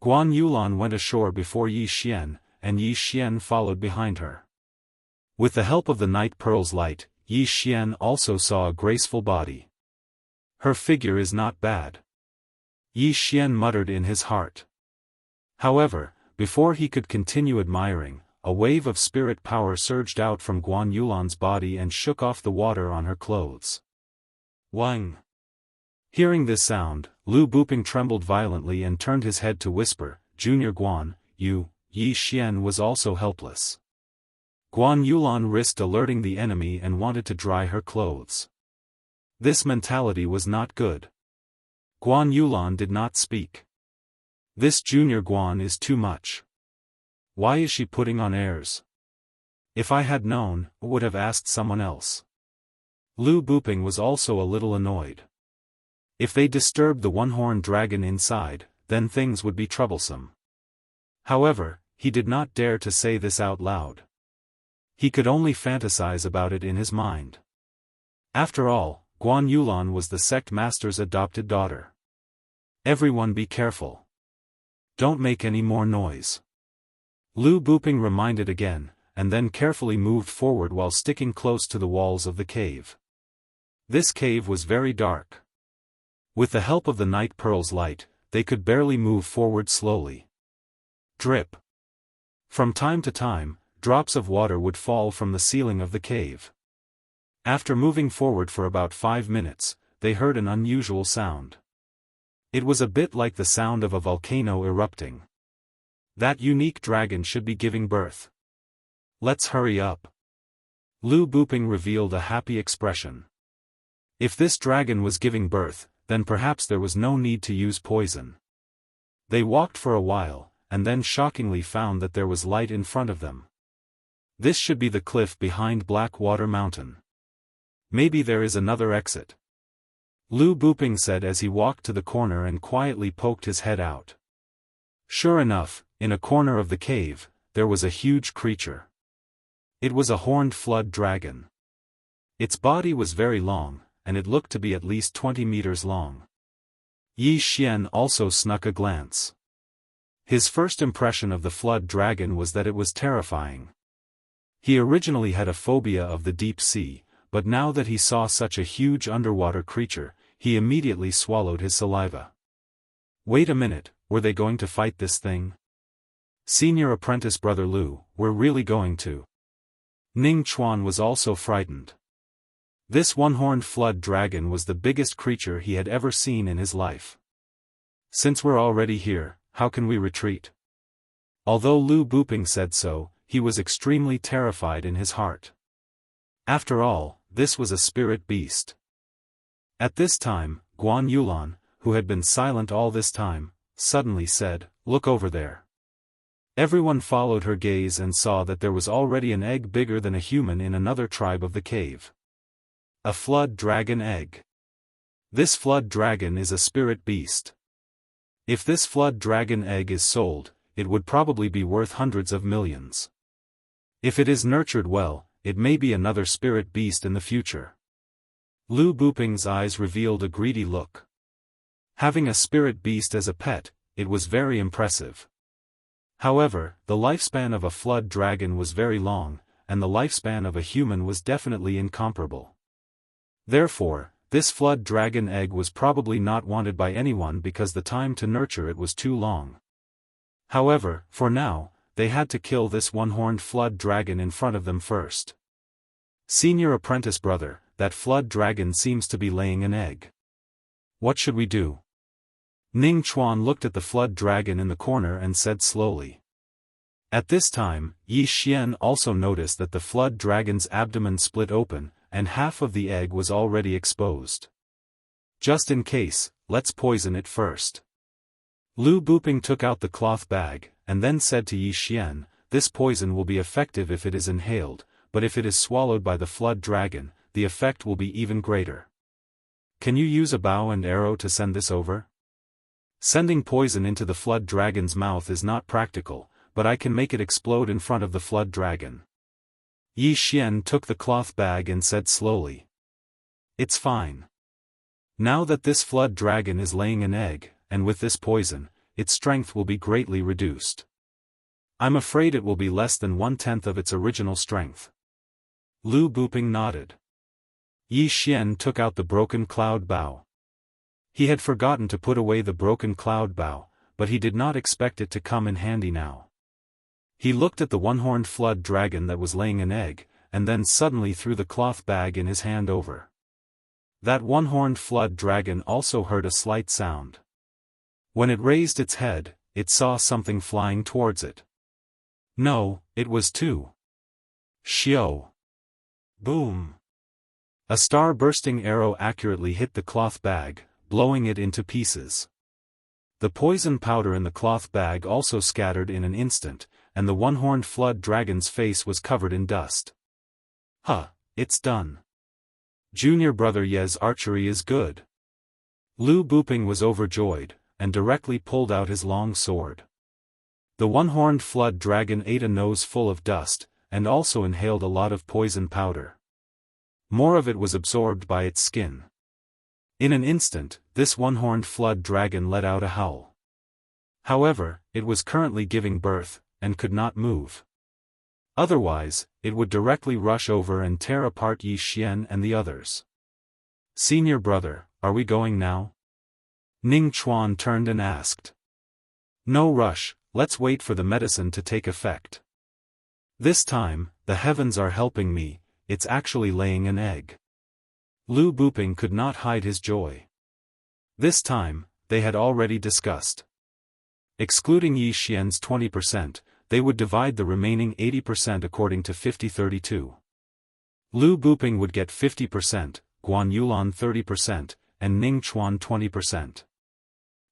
Guan Yulan went ashore before Yi Xian, and Yi Xian followed behind her. With the help of the night pearl's light, Yi Xian also saw a graceful body. Her figure is not bad. Yi Xian muttered in his heart. However, before he could continue admiring, a wave of spirit power surged out from Guan Yulan's body and shook off the water on her clothes. Wang! Hearing this sound, Lu Buping trembled violently and turned his head to whisper, "Junior Guan, you." Yi Xian was also helpless. Guan Yulan risked alerting the enemy and wanted to dry her clothes. This mentality was not good. Guan Yulan did not speak. This Junior Guan is too much. Why is she putting on airs? If I had known, I would have asked someone else. Lu Buping was also a little annoyed. If they disturbed the one-horned dragon inside, then things would be troublesome. However, he did not dare to say this out loud. He could only fantasize about it in his mind. After all, Guan Yulan was the sect master's adopted daughter. Everyone be careful. Don't make any more noise. Lu Buping reminded again, and then carefully moved forward while sticking close to the walls of the cave. This cave was very dark. With the help of the night pearl's light, they could barely move forward slowly. Drip. From time to time, drops of water would fall from the ceiling of the cave. After moving forward for about 5 minutes, they heard an unusual sound. It was a bit like the sound of a volcano erupting. That unique dragon should be giving birth. Let's hurry up. Lu Buping revealed a happy expression. If this dragon was giving birth, then perhaps there was no need to use poison. They walked for a while, and then shockingly found that there was light in front of them. This should be the cliff behind Blackwater Mountain. Maybe there is another exit. Lu Buping said as he walked to the corner and quietly poked his head out. Sure enough, in a corner of the cave, there was a huge creature. It was a horned flood dragon. Its body was very long, and it looked to be at least 20 meters long. Yi Xian also snuck a glance. His first impression of the flood dragon was that it was terrifying. He originally had a phobia of the deep sea, but now that he saw such a huge underwater creature, he immediately swallowed his saliva. Wait a minute, were they going to fight this thing? Senior apprentice brother Lu, we're really going to. Ning Chuan was also frightened. This one-horned flood dragon was the biggest creature he had ever seen in his life. Since we're already here, how can we retreat? Although Lu Buping said so, he was extremely terrified in his heart. After all, this was a spirit beast. At this time, Guan Yulan, who had been silent all this time, suddenly said, "Look over there." Everyone followed her gaze and saw that there was already an egg bigger than a human in another tribe of the cave. A flood dragon egg. This flood dragon is a spirit beast. If this flood dragon egg is sold, it would probably be worth hundreds of millions. If it is nurtured well, it may be another spirit beast in the future. Lu Buping's eyes revealed a greedy look. Having a spirit beast as a pet, it was very impressive. However, the lifespan of a flood dragon was very long, and the lifespan of a human was definitely incomparable. Therefore, this flood dragon egg was probably not wanted by anyone because the time to nurture it was too long. However, for now, they had to kill this one-horned flood dragon in front of them first. Senior apprentice brother, that flood dragon seems to be laying an egg. What should we do? Ning Chuan looked at the flood dragon in the corner and said slowly. At this time, Yi Xian also noticed that the flood dragon's abdomen split open, and half of the egg was already exposed. Just in case, let's poison it first. Lu Buping took out the cloth bag, and then said to Yi Xian, "This poison will be effective if it is inhaled, but if it is swallowed by the flood dragon, the effect will be even greater. Can you use a bow and arrow to send this over?" Sending poison into the flood dragon's mouth is not practical, but I can make it explode in front of the flood dragon. Yi Xian took the cloth bag and said slowly. It's fine. Now that this flood dragon is laying an egg, and with this poison, its strength will be greatly reduced. I'm afraid it will be less than 1/10 of its original strength. Lu Buping nodded. Yi Xian took out the broken cloud bow. He had forgotten to put away the broken cloud bow, but he did not expect it to come in handy now. He looked at the one-horned flood dragon that was laying an egg, and then suddenly threw the cloth bag in his hand over. That one-horned flood dragon also heard a slight sound. When it raised its head, it saw something flying towards it. No, it was two. Xiao. Boom. A star-bursting arrow accurately hit the cloth bag, blowing it into pieces. The poison powder in the cloth bag also scattered in an instant, and the one-horned flood dragon's face was covered in dust. Huh, it's done. Junior brother Ye's archery is good. Lu Buping was overjoyed, and directly pulled out his long sword. The one-horned flood dragon ate a nose full of dust, and also inhaled a lot of poison powder. More of it was absorbed by its skin. In an instant, this one-horned flood dragon let out a howl. However, it was currently giving birth, and could not move. Otherwise, it would directly rush over and tear apart Yi Xian and the others. Senior brother, are we going now? Ning Chuan turned and asked. No rush, let's wait for the medicine to take effect. This time, the heavens are helping me, it's actually laying an egg. Lu Buping could not hide his joy. This time, they had already discussed. Excluding Yi Xian's 20%, they would divide the remaining 80% according to 50-32. Lu Buping would get 50%, Guan Yulan 30%, and Ning Chuan 20%.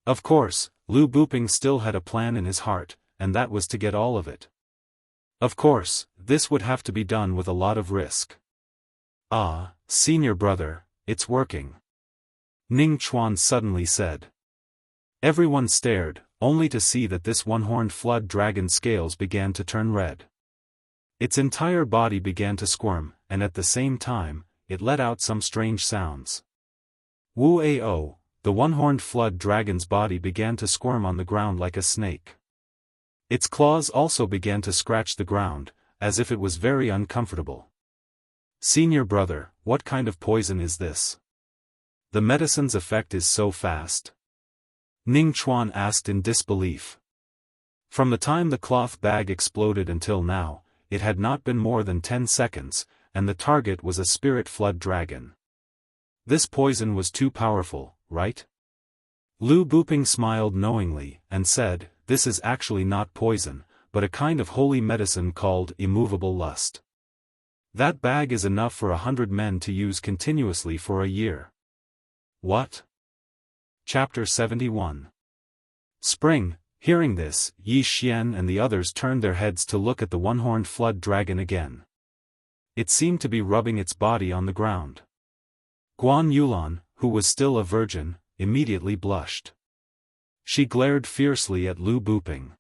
Of course, Lu Buping still had a plan in his heart, and that was to get all of it. Of course, this would have to be done with a lot of risk. Ah, senior brother, it's working. Ning Chuan suddenly said. Everyone stared, only to see that this one-horned flood dragon's scales began to turn red. Its entire body began to squirm, and at the same time, it let out some strange sounds. Wu-ao, the one-horned flood dragon's body began to squirm on the ground like a snake. Its claws also began to scratch the ground, as if it was very uncomfortable. Senior brother, what kind of poison is this? The medicine's effect is so fast. Ning Chuan asked in disbelief. From the time the cloth bag exploded until now, it had not been more than 10 seconds, and the target was a spirit flood dragon. This poison was too powerful, right? Lu Buping smiled knowingly, and said, this is actually not poison, but a kind of holy medicine called immovable lust. That bag is enough for 100 men to use continuously for a year. What? Chapter 71. Spring. Hearing this, Yi Xian and the others turned their heads to look at the one-horned flood dragon again. It seemed to be rubbing its body on the ground. Guan Yulan, who was still a virgin, immediately blushed. She glared fiercely at Lu Buping.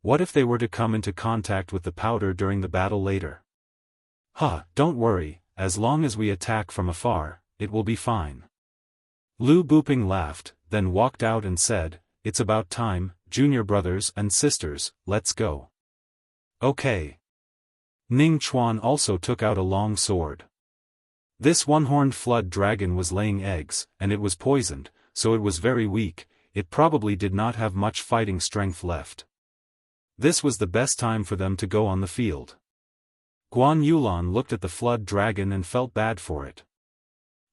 What if they were to come into contact with the powder during the battle later? Don't worry, as long as we attack from afar, it will be fine. Lu Buping laughed, then walked out and said, it's about time, junior brothers and sisters, let's go. Okay. Ning Chuan also took out a long sword. This one-horned flood dragon was laying eggs, and it was poisoned, so it was very weak, it probably did not have much fighting strength left. This was the best time for them to go on the field. Guan Yulan looked at the flood dragon and felt bad for it.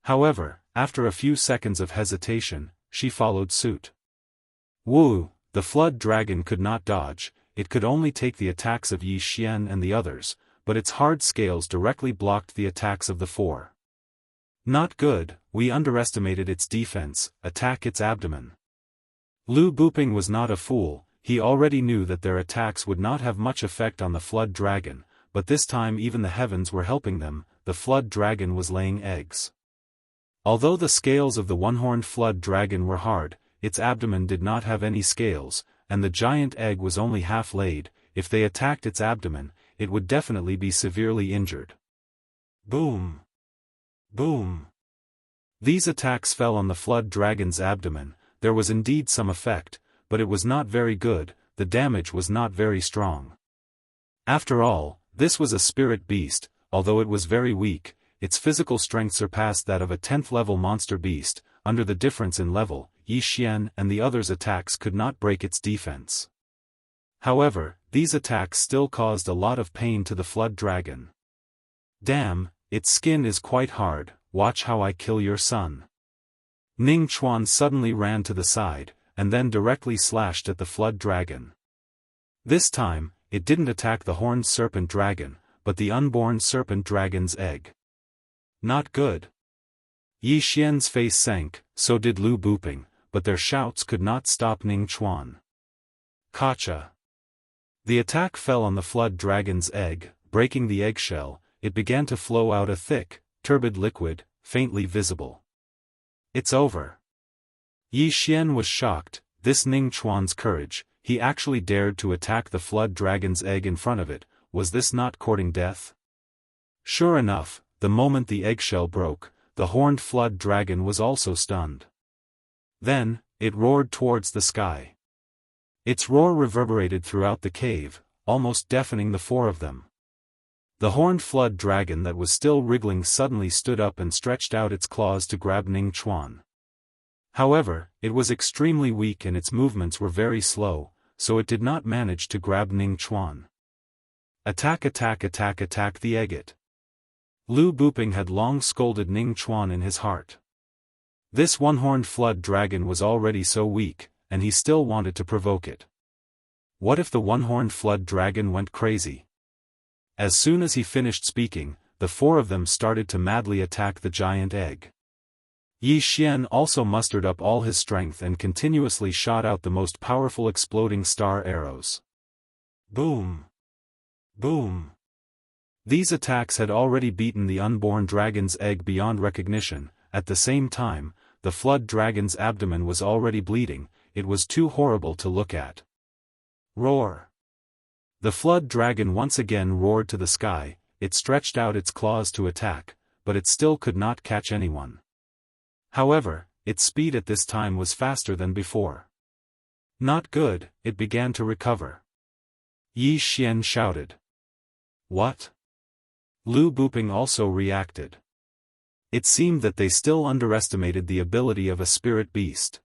However, after a few seconds of hesitation, she followed suit. Wu, the flood dragon could not dodge, it could only take the attacks of Yi Xian and the others, but its hard scales directly blocked the attacks of the four. Not good, we underestimated its defense, attack its abdomen. Lu Buping was not a fool, he already knew that their attacks would not have much effect on the flood dragon, but this time even the heavens were helping them, the flood dragon was laying eggs. Although the scales of the one-horned flood dragon were hard, its abdomen did not have any scales, and the giant egg was only half laid. If they attacked its abdomen, it would definitely be severely injured. Boom! Boom! These attacks fell on the flood dragon's abdomen. There was indeed some effect, but it was not very good, the damage was not very strong. After all, this was a spirit beast, although it was very weak, its physical strength surpassed that of a 10th level monster beast. Under the difference in level, Yi Xian and the others' attacks could not break its defense. However, these attacks still caused a lot of pain to the flood dragon. Damn, its skin is quite hard, watch how I kill your son. Ning Chuan suddenly ran to the side, and then directly slashed at the flood dragon. This time, it didn't attack the horned serpent dragon, but the unborn serpent dragon's egg. Not good. Yi Xian's face sank, so did Lu Buping, but their shouts could not stop Ning Chuan. Gotcha! The attack fell on the flood dragon's egg, breaking the eggshell. It began to flow out a thick, turbid liquid, faintly visible. It's over. Yi Xian was shocked, this Ning Chuan's courage, he actually dared to attack the flood dragon's egg in front of it, was this not courting death? Sure enough, the moment the eggshell broke, the horned flood dragon was also stunned. Then, it roared towards the sky. Its roar reverberated throughout the cave, almost deafening the four of them. The horned flood dragon that was still wriggling suddenly stood up and stretched out its claws to grab Ning Chuan. However, it was extremely weak and its movements were very slow, so it did not manage to grab Ning Chuan. Attack, attack, attack, attack the agate. Lu Buping had long scolded Ning Chuan in his heart. This one-horned flood dragon was already so weak, and he still wanted to provoke it. What if the one-horned flood dragon went crazy? As soon as he finished speaking, the four of them started to madly attack the giant egg. Yi Xian also mustered up all his strength and continuously shot out the most powerful exploding star arrows. Boom! Boom! These attacks had already beaten the unborn dragon's egg beyond recognition. At the same time, the flood dragon's abdomen was already bleeding, it was too horrible to look at. Roar! The flood dragon once again roared to the sky, it stretched out its claws to attack, but it still could not catch anyone. However, its speed at this time was faster than before. Not good, it began to recover. Yi Xian shouted. What? Lu Buping also reacted. It seemed that they still underestimated the ability of a spirit beast.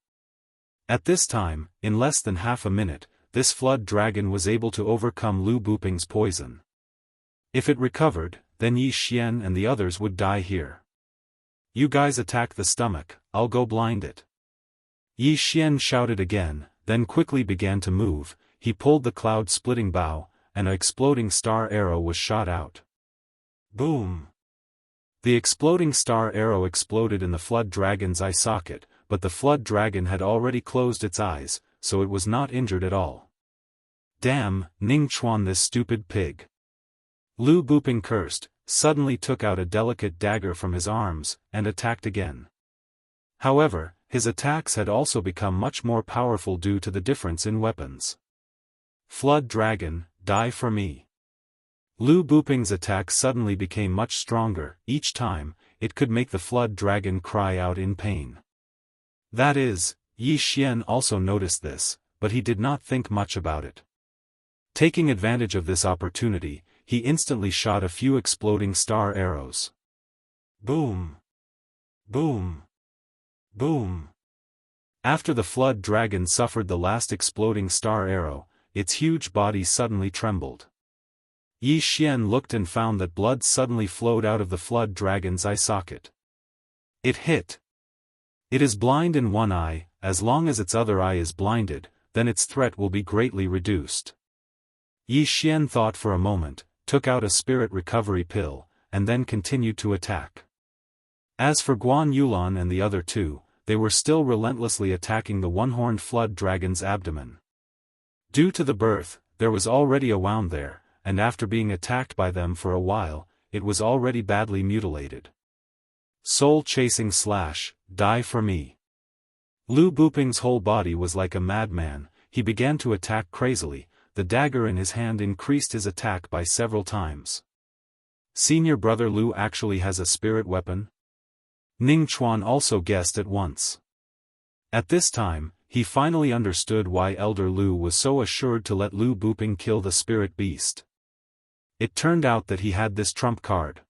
At this time, in less than half a minute, this flood dragon was able to overcome Lu Buping's poison. If it recovered, then Yi Xian and the others would die here. You guys attack the stomach, I'll go blind it. Yi Xian shouted again, then quickly began to move, he pulled the cloud-splitting bow, and an exploding star arrow was shot out. Boom! The exploding star arrow exploded in the flood dragon's eye socket, but the flood dragon had already closed its eyes, so it was not injured at all. Damn, Ning Chuan, this stupid pig. Lu Buping cursed, suddenly took out a delicate dagger from his arms, and attacked again. However, his attacks had also become much more powerful due to the difference in weapons. Flood dragon, die for me. Lu Buping's attack suddenly became much stronger, each time, it could make the flood dragon cry out in pain. That is, Yi Xian also noticed this, but he did not think much about it. Taking advantage of this opportunity, he instantly shot a few exploding star arrows. Boom! Boom! Boom! After the flood dragon suffered the last exploding star arrow, its huge body suddenly trembled. Yi Xian looked and found that blood suddenly flowed out of the flood dragon's eye socket. It hit. It is blind in one eye, as long as its other eye is blinded, then its threat will be greatly reduced. Yi Xian thought for a moment, took out a spirit recovery pill, and then continued to attack. As for Guan Yulan and the other two, they were still relentlessly attacking the one-horned flood dragon's abdomen. Due to the birth, there was already a wound there, and after being attacked by them for a while, it was already badly mutilated. Soul-chasing slash, die for me. Lu Buping's whole body was like a madman, he began to attack crazily, the dagger in his hand increased his attack by several times. Senior brother Lu actually has a spirit weapon? Ning Chuan also guessed at once. At this time, he finally understood why Elder Lu was so assured to let Lu Buping kill the spirit beast. It turned out that he had this trump card.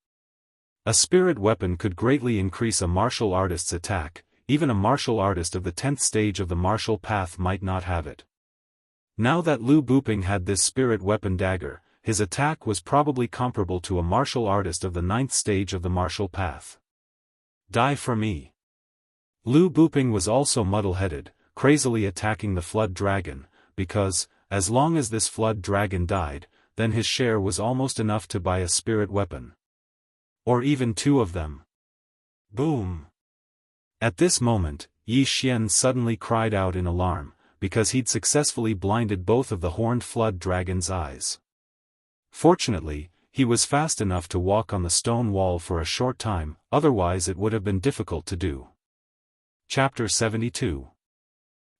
A spirit weapon could greatly increase a martial artist's attack. Even a martial artist of the 10th stage of the martial path might not have it. Now that Lu Buping had this spirit weapon dagger, his attack was probably comparable to a martial artist of the 9th stage of the martial path. Die for me. Lu Buping was also muddle-headed, crazily attacking the flood dragon, because, as long as this flood dragon died, then his share was almost enough to buy a spirit weapon. Or even 2 of them. Boom! At this moment, Yi Xian suddenly cried out in alarm, because he'd successfully blinded both of the horned flood dragon's eyes. Fortunately, he was fast enough to walk on the stone wall for a short time, otherwise it would have been difficult to do. Chapter 72.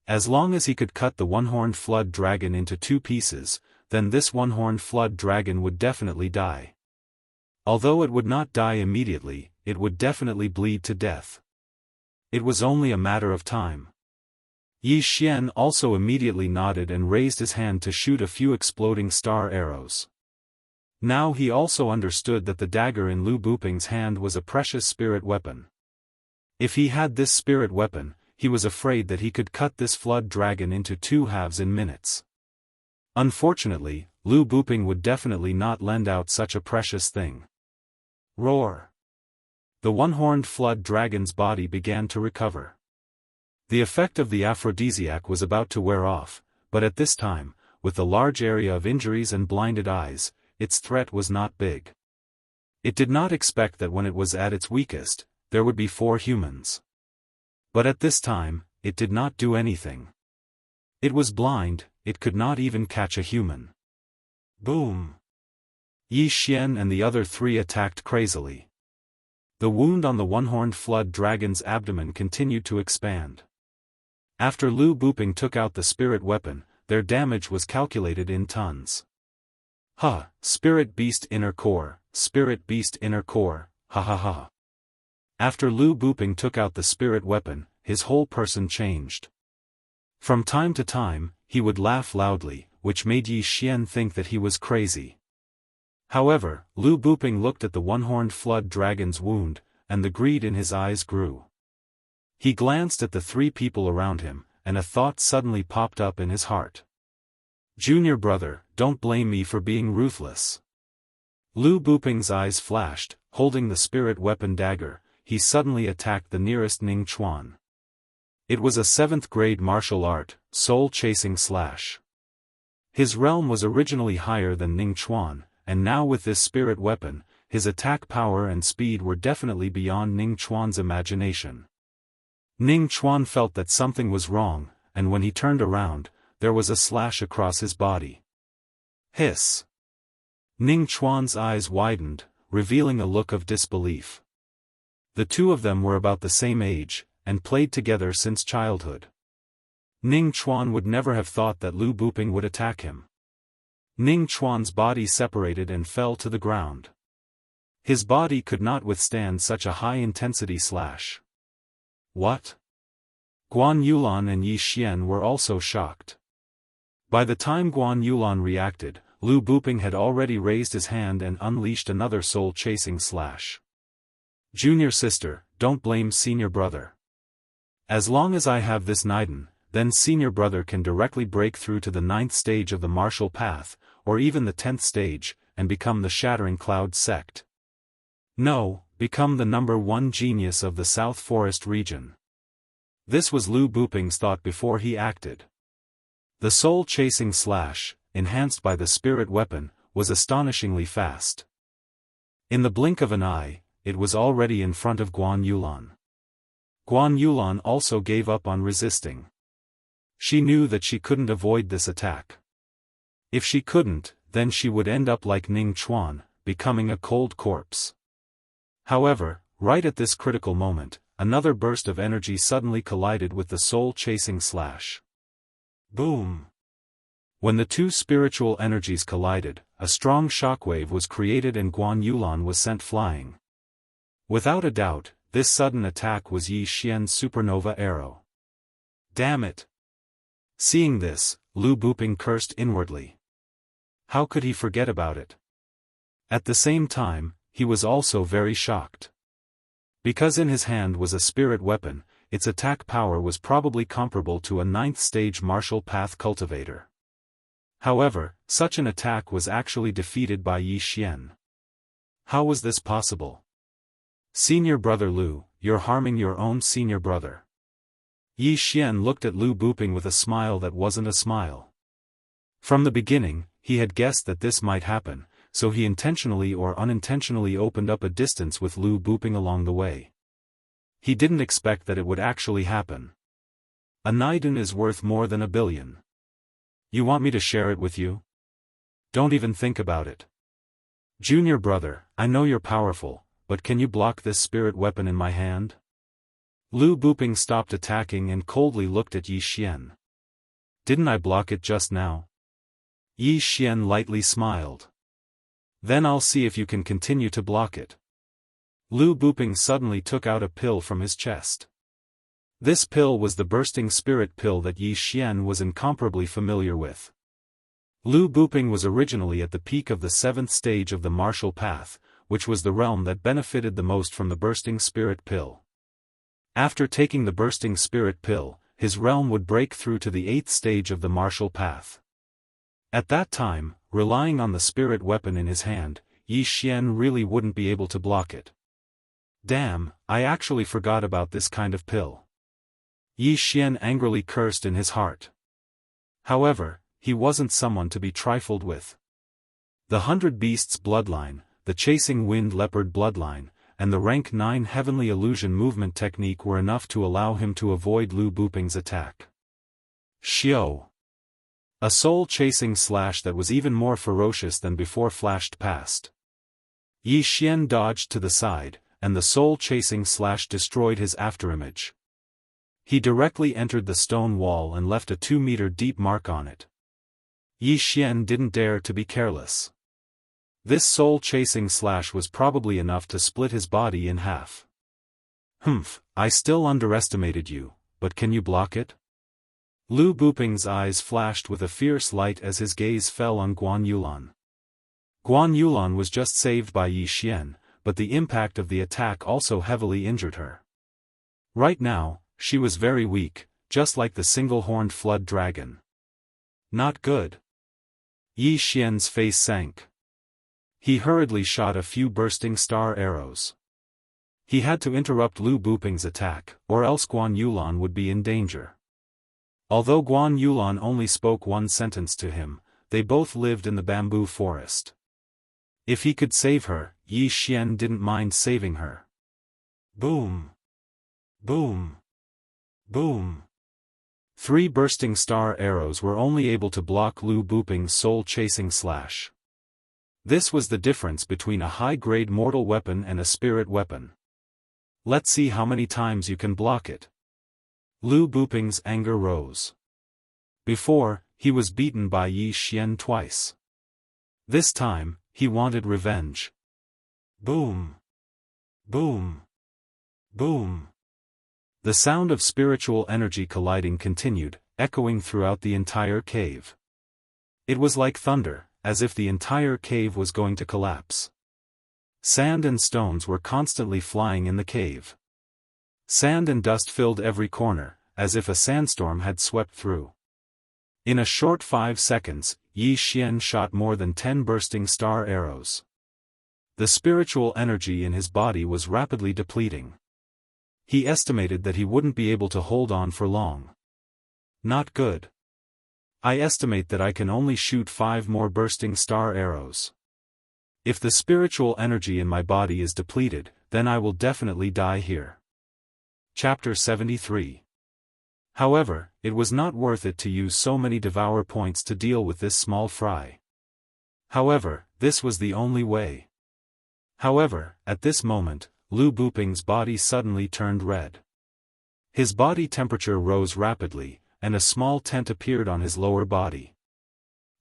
As long as he could cut the one-horned flood dragon into 2 pieces, then this one-horned flood dragon would definitely die. Although it would not die immediately, it would definitely bleed to death. It was only a matter of time. Yi Xian also immediately nodded and raised his hand to shoot a few exploding star arrows. Now he also understood that the dagger in Lu Buping's hand was a precious spirit weapon. If he had this spirit weapon, he was afraid that he could cut this flood dragon into 2 halves in minutes. Unfortunately, Lu Buping would definitely not lend out such a precious thing. Roar! The one-horned flood dragon's body began to recover. The effect of the aphrodisiac was about to wear off, but at this time, with the large area of injuries and blinded eyes, its threat was not big. It did not expect that when it was at its weakest, there would be 4 humans. But at this time, it did not do anything. It was blind, it could not even catch a human. Boom! Yi Xian and the other 3 attacked crazily. The wound on the one-horned flood dragon's abdomen continued to expand. After Lu Buping took out the spirit weapon, their damage was calculated in tons. Spirit beast inner core, spirit beast inner core, ha ha ha. After Lu Buping took out the spirit weapon, his whole person changed. From time to time, he would laugh loudly, which made Yi Xian think that he was crazy. However, Lu Buping looked at the one-horned flood dragon's wound, and the greed in his eyes grew. He glanced at the 3 people around him, and a thought suddenly popped up in his heart. Junior brother, don't blame me for being ruthless. Lu Buping's eyes flashed, holding the spirit weapon dagger, he suddenly attacked the nearest Ning Chuan. It was a 7th grade martial art, soul-chasing slash. His realm was originally higher than Ning Chuan, and now with this spirit weapon, his attack power and speed were definitely beyond Ning Chuan's imagination. Ning Chuan felt that something was wrong, and when he turned around, there was a slash across his body. Hiss! Ning Chuan's eyes widened, revealing a look of disbelief. The 2 of them were about the same age, and played together since childhood. Ning Chuan would never have thought that Lu Buping would attack him. Ning Chuan's body separated and fell to the ground. His body could not withstand such a high-intensity slash. What? Guan Yulan and Yi Xian were also shocked. By the time Guan Yulan reacted, Lu Buping had already raised his hand and unleashed another soul-chasing slash. Junior sister, don't blame senior brother. As long as I have this Naiden, then senior brother can directly break through to the 9th stage of the martial path, or even the 10th stage, and become the Shattering Cloud sect. No, become the number 1 genius of the South Forest region. This was Lu Buping's thought before he acted. The soul-chasing slash, enhanced by the spirit weapon, was astonishingly fast. In the blink of an eye, it was already in front of Guan Yulan. Guan Yulan also gave up on resisting. She knew that she couldn't avoid this attack. If she couldn't, then she would end up like Ning Chuan, becoming a cold corpse. However, right at this critical moment, another burst of energy suddenly collided with the soul-chasing slash. Boom! When the two spiritual energies collided, a strong shockwave was created and Guan Yulan was sent flying. Without a doubt, this sudden attack was Yi Xian's supernova arrow. Damn it! Seeing this, Lu Buping cursed inwardly. How could he forget about it? At the same time, he was also very shocked. Because in his hand was a spirit weapon, its attack power was probably comparable to a 9th-stage martial path cultivator. However, such an attack was actually defeated by Yi Xian. How was this possible? Senior brother Lu, you're harming your own senior brother. Yi Xian looked at Lu Buping with a smile that wasn't a smile. From the beginning, he had guessed that this might happen, so he intentionally or unintentionally opened up a distance with Lu Buping along the way. He didn't expect that it would actually happen. A Naidun is worth more than 1 billion. You want me to share it with you? Don't even think about it. Junior brother, I know you're powerful, but can you block this spirit weapon in my hand? Lu Buping stopped attacking and coldly looked at Yi Xian. Didn't I block it just now? Yi Xian lightly smiled. Then I'll see if you can continue to block it. Lu Buping suddenly took out a pill from his chest. This pill was the bursting spirit pill that Yi Xian was incomparably familiar with. Lu Buping was originally at the peak of the 7th stage of the martial path, which was the realm that benefited the most from the bursting spirit pill. After taking the bursting spirit pill, his realm would break through to the 8th stage of the martial path. At that time, relying on the spirit weapon in his hand, Yi Xian really wouldn't be able to block it. Damn, I actually forgot about this kind of pill. Yi Xian angrily cursed in his heart. However, he wasn't someone to be trifled with. The 100 Beasts bloodline, the Chasing Wind Leopard bloodline, and the rank 9 Heavenly Illusion movement technique were enough to allow him to avoid Lu Buping's attack. Xiao. A soul-chasing slash that was even more ferocious than before flashed past. Yi Xian dodged to the side, and the soul-chasing slash destroyed his afterimage. He directly entered the stone wall and left a 2-meter deep mark on it. Yi Xian didn't dare to be careless. This soul-chasing slash was probably enough to split his body in half. I still underestimated you, but can you block it? Lu Buping's eyes flashed with a fierce light as his gaze fell on Guan Yulan. Guan Yulan was just saved by Yi Xian, but the impact of the attack also heavily injured her. Right now, she was very weak, just like the single-horned flood dragon. Not good. Yi Xian's face sank. He hurriedly shot a few bursting star arrows. He had to interrupt Lu Buping's attack, or else Guan Yulan would be in danger. Although Guan Yulan only spoke one sentence to him, they both lived in the bamboo forest. If he could save her, Yi Xian didn't mind saving her. Boom! Boom! Boom! 3 bursting star arrows were only able to block Lu Buping's soul-chasing slash. This was the difference between a high-grade mortal weapon and a spirit weapon. Let's see how many times you can block it. Lu Buping's anger rose. Before, he was beaten by Yi Xian twice. This time, he wanted revenge. Boom! Boom! Boom! The sound of spiritual energy colliding continued, echoing throughout the entire cave. It was like thunder, as if the entire cave was going to collapse. Sand and stones were constantly flying in the cave. Sand and dust filled every corner, as if a sandstorm had swept through. In a short 5 seconds, Yi Xian shot more than 10 bursting star arrows. The spiritual energy in his body was rapidly depleting. He estimated that he wouldn't be able to hold on for long. Not good. I estimate that I can only shoot 5 more bursting star arrows. If the spiritual energy in my body is depleted, then I will definitely die here. Chapter 73. However, it was not worth it to use so many devour points to deal with this small fry. However, this was the only way. However, at this moment, Lu Buping's body suddenly turned red. His body temperature rose rapidly, and a small tent appeared on his lower body.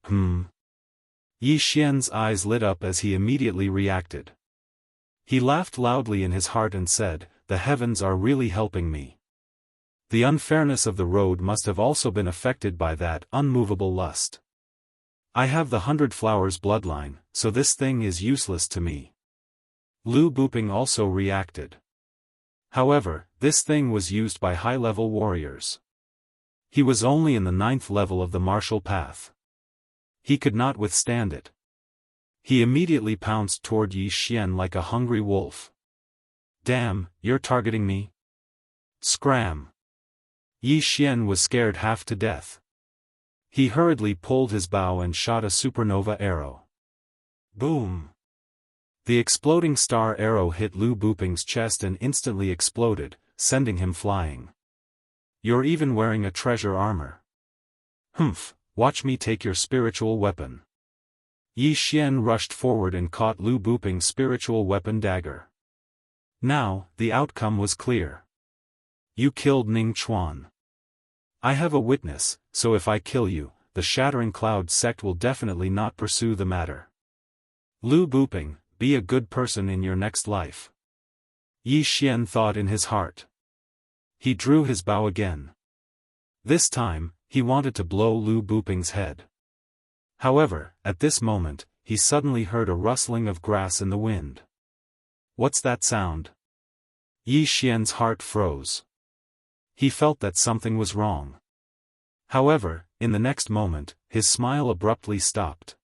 Yi Xian's eyes lit up as he immediately reacted. He laughed loudly in his heart and said, "The heavens are really helping me. The unfairness of the road must have also been affected by that unmovable lust. I have the 100 Flowers bloodline, so this thing is useless to me." Lu Buping also reacted. However, this thing was used by high-level warriors. He was only in the 9th level of the martial path. He could not withstand it. He immediately pounced toward Yi Xian like a hungry wolf. "Damn, you're targeting me?" Scram! Yi Xian was scared half to death. He hurriedly pulled his bow and shot a supernova arrow. Boom! The exploding star arrow hit Lu Buping's chest and instantly exploded, sending him flying. "You're even wearing a treasure armor. Humph, watch me take your spiritual weapon." Yi Xian rushed forward and caught Lu Buping's spiritual weapon dagger. Now, the outcome was clear. "You killed Ning Chuan. I have a witness, so if I kill you, the Shattering Cloud sect will definitely not pursue the matter. Lu Buping, be a good person in your next life." Yi Xian thought in his heart. He drew his bow again. This time, he wanted to blow Lu Buping's head. However, at this moment, he suddenly heard a rustling of grass in the wind. What's that sound? Yi Xian's heart froze. He felt that something was wrong. However, in the next moment, his smile abruptly stopped.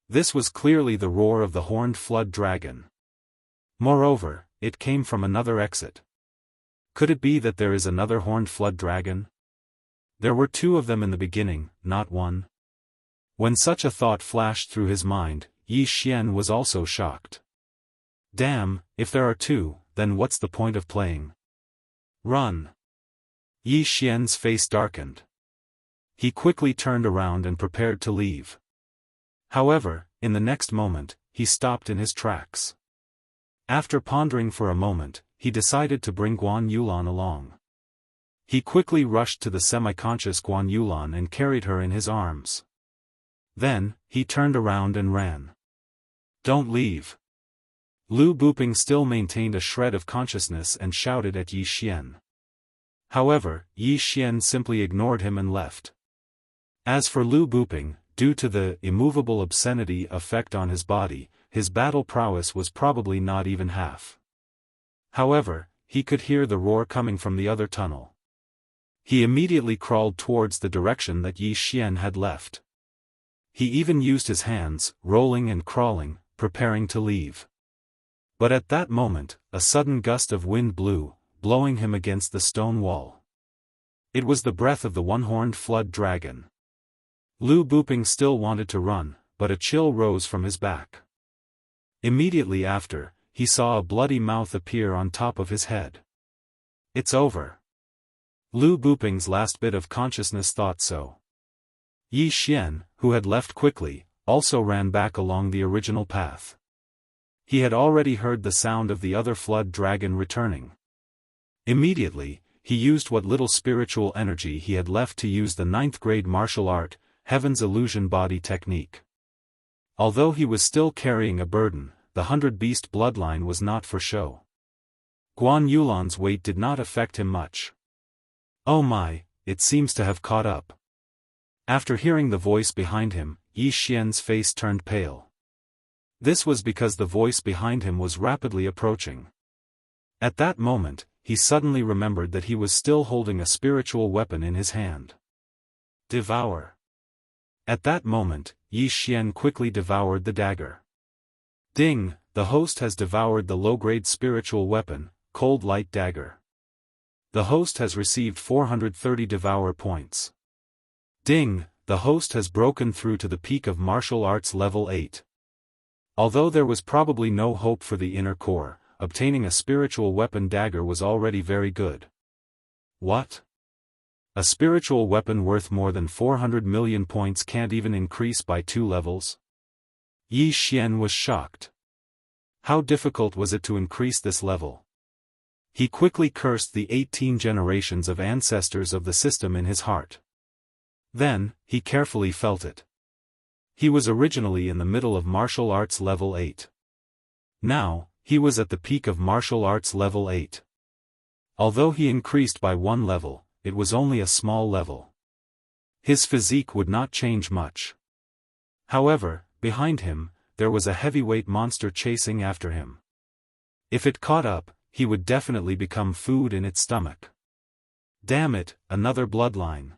This was clearly the roar of the horned flood dragon. Moreover, it came from another exit. Could it be that there is another horned flood dragon? There were 2 of them in the beginning, not 1. When such a thought flashed through his mind, Yi Xian was also shocked. Damn, if there are 2, then what's the point of playing? Run! Yi Xian's face darkened. He quickly turned around and prepared to leave. However, in the next moment, he stopped in his tracks. After pondering for a moment, he decided to bring Guan Yulan along. He quickly rushed to the semi-conscious Guan Yulan and carried her in his arms. Then, he turned around and ran. "Don't leave." Lu Buping still maintained a shred of consciousness and shouted at Yi Xian. However, Yi Xian simply ignored him and left. As for Lu Buping, due to the immovable obscenity effect on his body, his battle prowess was probably not even half. However, he could hear the roar coming from the other tunnel. He immediately crawled towards the direction that Yi Xian had left. He even used his hands, rolling and crawling, preparing to leave. But at that moment, a sudden gust of wind blew, blowing him against the stone wall. It was the breath of the one-horned flood dragon. Lu Buping still wanted to run, but a chill rose from his back. Immediately after, he saw a bloody mouth appear on top of his head. It's over. Lu Buping's last bit of consciousness thought so. Yi Xian, who had left quickly, also ran back along the original path. He had already heard the sound of the other flood dragon returning. Immediately, he used what little spiritual energy he had left to use the 9th grade martial art, Heaven's Illusion Body technique. Although he was still carrying a burden, the 100 Beast bloodline was not for show. Guan Yulan's weight did not affect him much. Oh my, it seems to have caught up. After hearing the voice behind him, Yi Xian's face turned pale. This was because the voice behind him was rapidly approaching. At that moment, he suddenly remembered that he was still holding a spiritual weapon in his hand. Devour. At that moment, Yi Xian quickly devoured the dagger. Ding, the host has devoured the low-grade spiritual weapon, Cold Light Dagger. The host has received 430 devour points. Ding, the host has broken through to the peak of martial arts level 8. Although there was probably no hope for the inner core, obtaining a spiritual weapon dagger was already very good. What? A spiritual weapon worth more than 400 million points can't even increase by 2 levels? Yi Xian was shocked. How difficult was it to increase this level? He quickly cursed the 18 generations of ancestors of the system in his heart. Then, he carefully felt it. He was originally in the middle of martial arts level 8. Now, he was at the peak of martial arts level 8. Although he increased by 1 level, it was only a small level. His physique would not change much. However, behind him, there was a heavyweight monster chasing after him. If it caught up, he would definitely become food in its stomach. Damn it, another bloodline.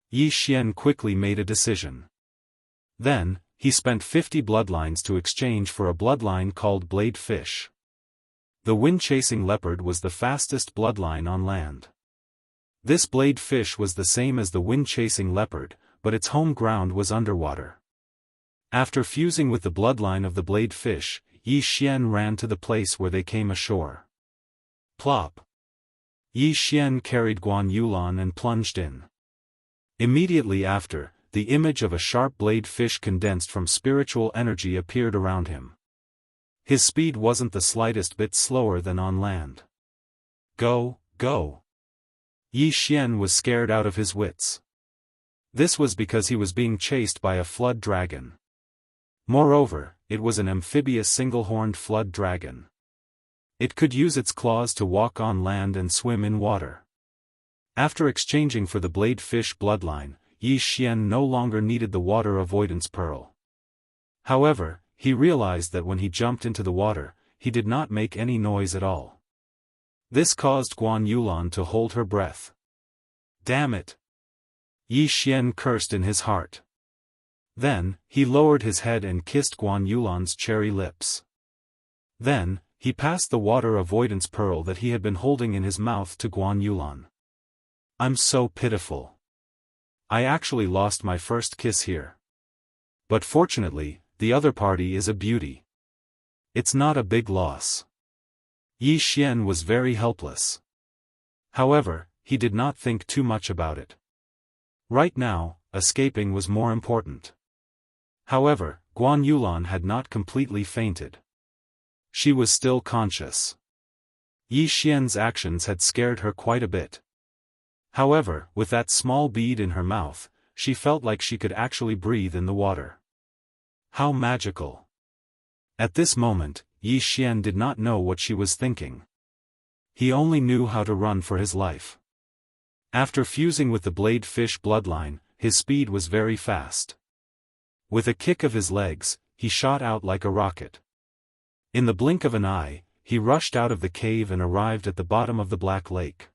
Yi Xian quickly made a decision. Then, he spent 50 bloodlines to exchange for a bloodline called Blade Fish. The wind-chasing leopard was the fastest bloodline on land. This blade fish was the same as the wind-chasing leopard, but its home ground was underwater. After fusing with the bloodline of the blade fish, Yi Xian ran to the place where they came ashore. Plop! Yi Xian carried Guan Yulan and plunged in. Immediately after, the image of a sharp blade fish condensed from spiritual energy appeared around him. His speed wasn't the slightest bit slower than on land. Go, go! Yi Xian was scared out of his wits. This was because he was being chased by a flood dragon. Moreover, it was an amphibious single-horned flood dragon. It could use its claws to walk on land and swim in water. After exchanging for the blade fish bloodline, Yi Xian no longer needed the water avoidance pearl. However, he realized that when he jumped into the water, he did not make any noise at all. This caused Guan Yulan to hold her breath. Damn it! Yi Xian cursed in his heart. Then, he lowered his head and kissed Guan Yulan's cherry lips. Then, he passed the water avoidance pearl that he had been holding in his mouth to Guan Yulan. I'm so pitiful. I actually lost my first kiss here. But fortunately, the other party is a beauty. It's not a big loss. Yi Xian was very helpless. However, he did not think too much about it. Right now, escaping was more important. However, Guan Yulan had not completely fainted. She was still conscious. Yi Xian's actions had scared her quite a bit. However, with that small bead in her mouth, she felt like she could actually breathe in the water. How magical! At this moment, Yi Xian did not know what she was thinking. He only knew how to run for his life. After fusing with the blade fish bloodline, his speed was very fast. With a kick of his legs, he shot out like a rocket. In the blink of an eye, he rushed out of the cave and arrived at the bottom of the Black Lake.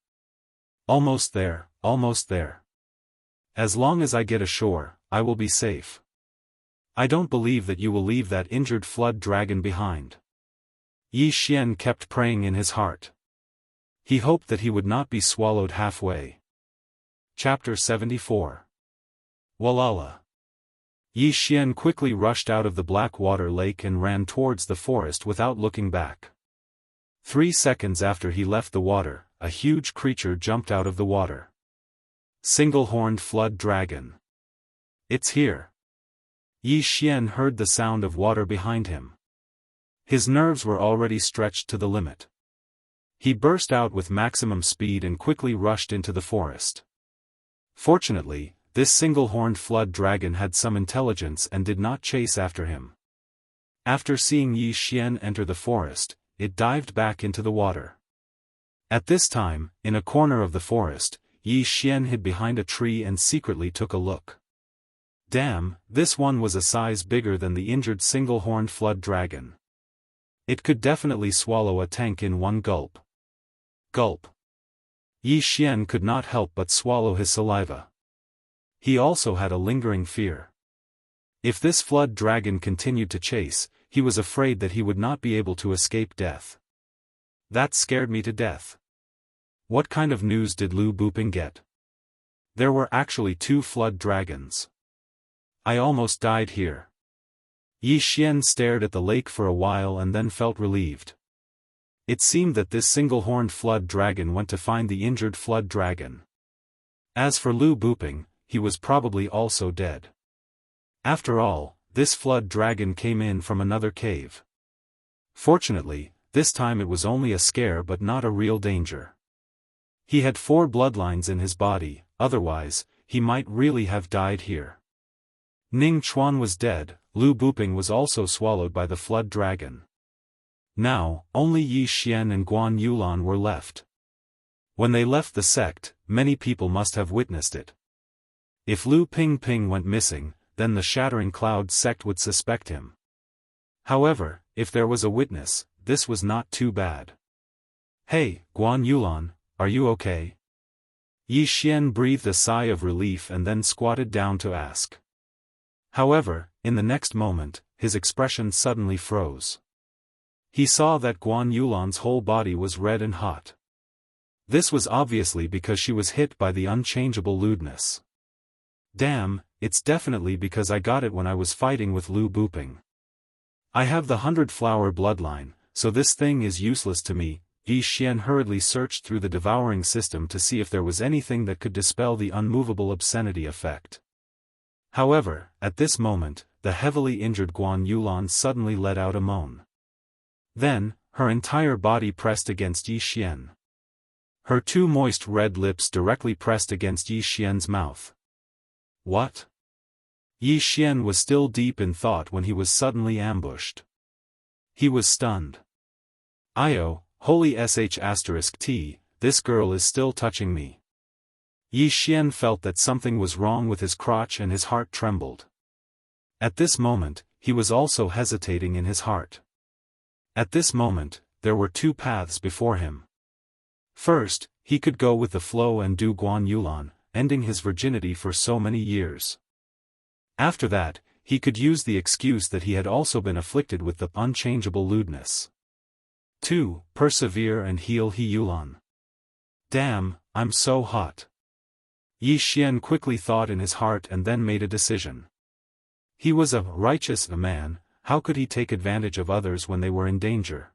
Almost there, almost there. As long as I get ashore, I will be safe. I don't believe that you will leave that injured flood dragon behind. Yi Xian kept praying in his heart. He hoped that he would not be swallowed halfway. Chapter 74. Walala. Yi Xian quickly rushed out of the black water lake and ran towards the forest without looking back. 3 seconds after he left the water, a huge creature jumped out of the water. Single-horned flood dragon. It's here. Yi Xian heard the sound of water behind him. His nerves were already stretched to the limit. He burst out with maximum speed and quickly rushed into the forest. Fortunately, this single-horned flood dragon had some intelligence and did not chase after him. After seeing Yi Xian enter the forest, it dived back into the water. At this time, in a corner of the forest, Yi Xian hid behind a tree and secretly took a look. Damn, this one was a size bigger than the injured single-horned flood dragon. It could definitely swallow a tank in one gulp. Gulp. Yi Xian could not help but swallow his saliva. He also had a lingering fear. If this flood dragon continued to chase, he was afraid that he would not be able to escape death. That scared me to death. What kind of news did Lu Buping get? There were actually 2 flood dragons. I almost died here. Yi Xian stared at the lake for a while and then felt relieved. It seemed that this single-horned flood dragon went to find the injured flood dragon. As for Lu Buping, he was probably also dead. After all, this flood dragon came in from another cave. Fortunately, this time it was only a scare but not a real danger. He had 4 bloodlines in his body, otherwise, he might really have died here. Ning Chuan was dead, Lu Buping was also swallowed by the flood dragon. Now, only Yi Xian and Guan Yulan were left. When they left the sect, many people must have witnessed it. If Lu Pingping went missing, then the Shattering Cloud sect would suspect him. However, if there was a witness, this was not too bad. "Hey, Guan Yulan, are you okay?" Yi Xian breathed a sigh of relief and then squatted down to ask. However, in the next moment, his expression suddenly froze. He saw that Guan Yulan's whole body was red and hot. This was obviously because she was hit by the unchangeable lewdness. "Damn, it's definitely because I got it when I was fighting with Lu Buping. I have the 100-flower bloodline, so this thing is useless to me." Yi Xian hurriedly searched through the devouring system to see if there was anything that could dispel the unmovable obscenity effect. However, at this moment, the heavily injured Guan Yulan suddenly let out a moan. Then, her entire body pressed against Yi Xian. Her two moist red lips directly pressed against Yi Xian's mouth. What? Yi Xian was still deep in thought when he was suddenly ambushed. He was stunned. "Io, holy sh*t, this girl is still touching me." Yi Xian felt that something was wrong with his crotch and his heart trembled. At this moment, he was also hesitating in his heart. At this moment, there were two paths before him. First, he could go with the flow and do Guan Yulan, ending his virginity for so many years. After that, he could use the excuse that he had also been afflicted with the unchangeable lewdness. 2. Persevere and heal He Yulan. "Damn, I'm so hot." Yi Xian quickly thought in his heart and then made a decision. He was a righteous man, how could he take advantage of others when they were in danger?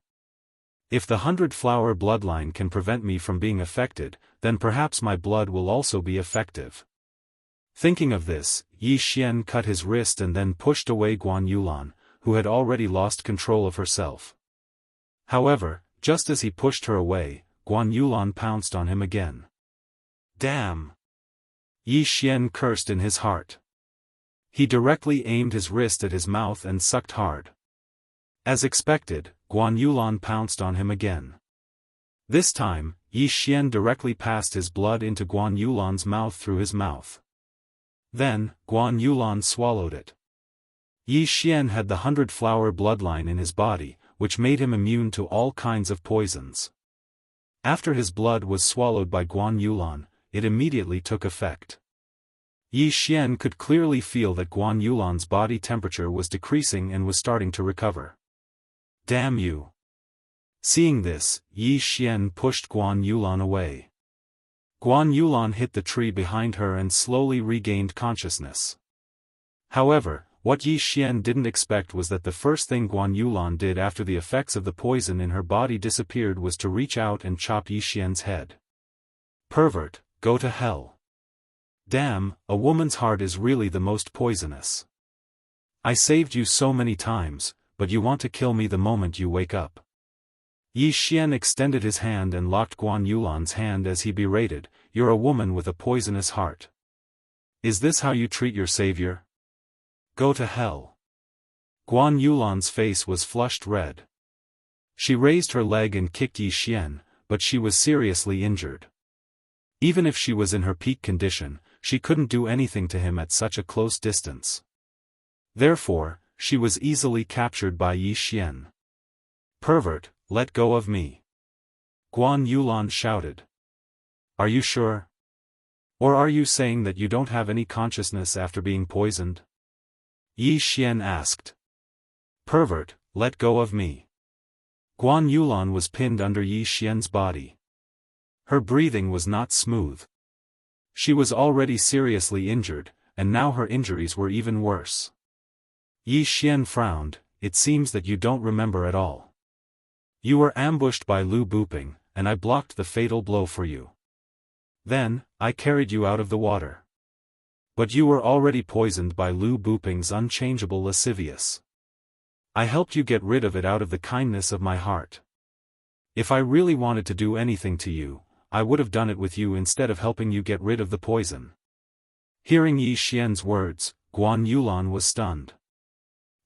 If the 100-flower bloodline can prevent me from being affected, then perhaps my blood will also be effective. Thinking of this, Yi Xian cut his wrist and then pushed away Guan Yulan, who had already lost control of herself. However, just as he pushed her away, Guan Yulan pounced on him again. "Damn!" Yi Xian cursed in his heart. He directly aimed his wrist at his mouth and sucked hard. As expected, Guan Yulan pounced on him again. This time, Yi Xian directly passed his blood into Guan Yulan's mouth through his mouth. Then, Guan Yulan swallowed it. Yi Xian had the 100-flower bloodline in his body, which made him immune to all kinds of poisons. After his blood was swallowed by Guan Yulan, it immediately took effect. Yi Xian could clearly feel that Guan Yulan's body temperature was decreasing and was starting to recover. "Damn you!" Seeing this, Yi Xian pushed Guan Yulan away. Guan Yulan hit the tree behind her and slowly regained consciousness. However, what Yi Xian didn't expect was that the first thing Guan Yulan did after the effects of the poison in her body disappeared was to reach out and chop Yi Xian's head. "Pervert, go to hell. Damn, a woman's heart is really the most poisonous. I saved you so many times, but you want to kill me the moment you wake up." Yi Xian extended his hand and locked Guan Yulan's hand as he berated, "You're a woman with a poisonous heart. Is this how you treat your savior? Go to hell." Guan Yulan's face was flushed red. She raised her leg and kicked Yi Xian, but she was seriously injured. Even if she was in her peak condition, she couldn't do anything to him at such a close distance. Therefore, she was easily captured by Yi Xian. "Pervert, let go of me!" Guan Yulan shouted. "Are you sure? Or are you saying that you don't have any consciousness after being poisoned?" Yi Xian asked. "Pervert, let go of me." Guan Yulan was pinned under Yi Xian's body. Her breathing was not smooth. She was already seriously injured, and now her injuries were even worse. Yi Xian frowned. "It seems that you don't remember at all. You were ambushed by Lu Buping, and I blocked the fatal blow for you. Then, I carried you out of the water. But you were already poisoned by Lu Buping's unchangeable lascivious. I helped you get rid of it out of the kindness of my heart. If I really wanted to do anything to you, I would have done it with you instead of helping you get rid of the poison." Hearing Yi Xian's words, Guan Yulan was stunned.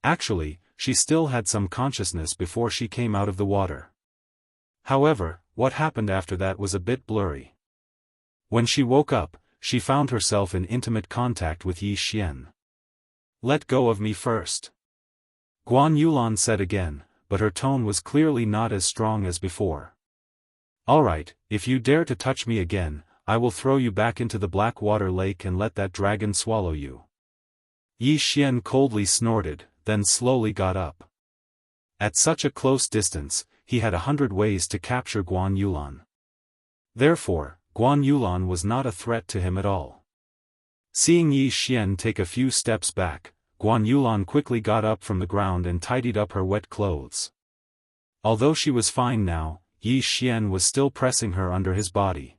Actually, she still had some consciousness before she came out of the water. However, what happened after that was a bit blurry. When she woke up, she found herself in intimate contact with Yi Xian. "Let go of me first," Guan Yulan said again, but her tone was clearly not as strong as before. "Alright, if you dare to touch me again, I will throw you back into the black water lake and let that dragon swallow you." Yi Xian coldly snorted, then slowly got up. At such a close distance, he had 100 ways to capture Guan Yulan. Therefore, Guan Yulan was not a threat to him at all. Seeing Yi Xian take a few steps back, Guan Yulan quickly got up from the ground and tidied up her wet clothes. Although she was fine now, Yi Xian was still pressing her under his body.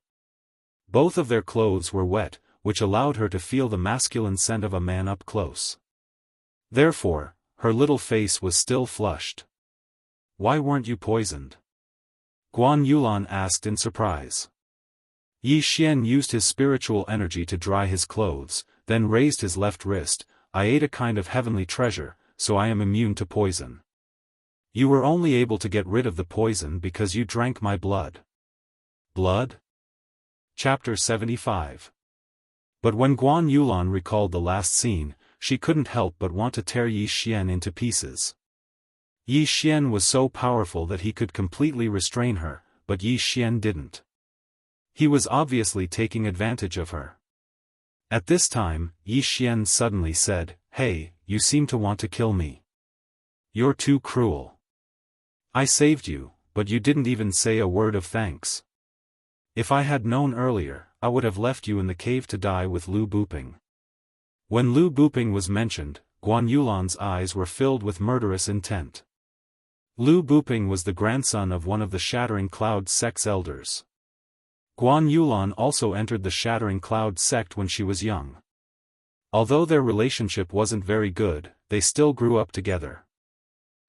Both of their clothes were wet, which allowed her to feel the masculine scent of a man up close. Therefore, her little face was still flushed. "Why weren't you poisoned?" Guan Yulan asked in surprise. Yi Xian used his spiritual energy to dry his clothes, then raised his left wrist. "I ate a kind of heavenly treasure, so I am immune to poison. You were only able to get rid of the poison because you drank my blood." Blood? Chapter 75. But when Guan Yulan recalled the last scene, she couldn't help but want to tear Yi Xian into pieces. Yi Xian was so powerful that he could completely restrain her, but Yi Xian didn't. He was obviously taking advantage of her. At this time, Yi Xian suddenly said, "Hey, you seem to want to kill me. You're too cruel. I saved you, but you didn't even say a word of thanks. If I had known earlier, I would have left you in the cave to die with Lu Buping." When Lu Buping was mentioned, Guan Yulan's eyes were filled with murderous intent. Lu Buping was the grandson of one of the Shattering Cloud sect's elders. Guan Yulan also entered the Shattering Cloud sect when she was young. Although their relationship wasn't very good, they still grew up together.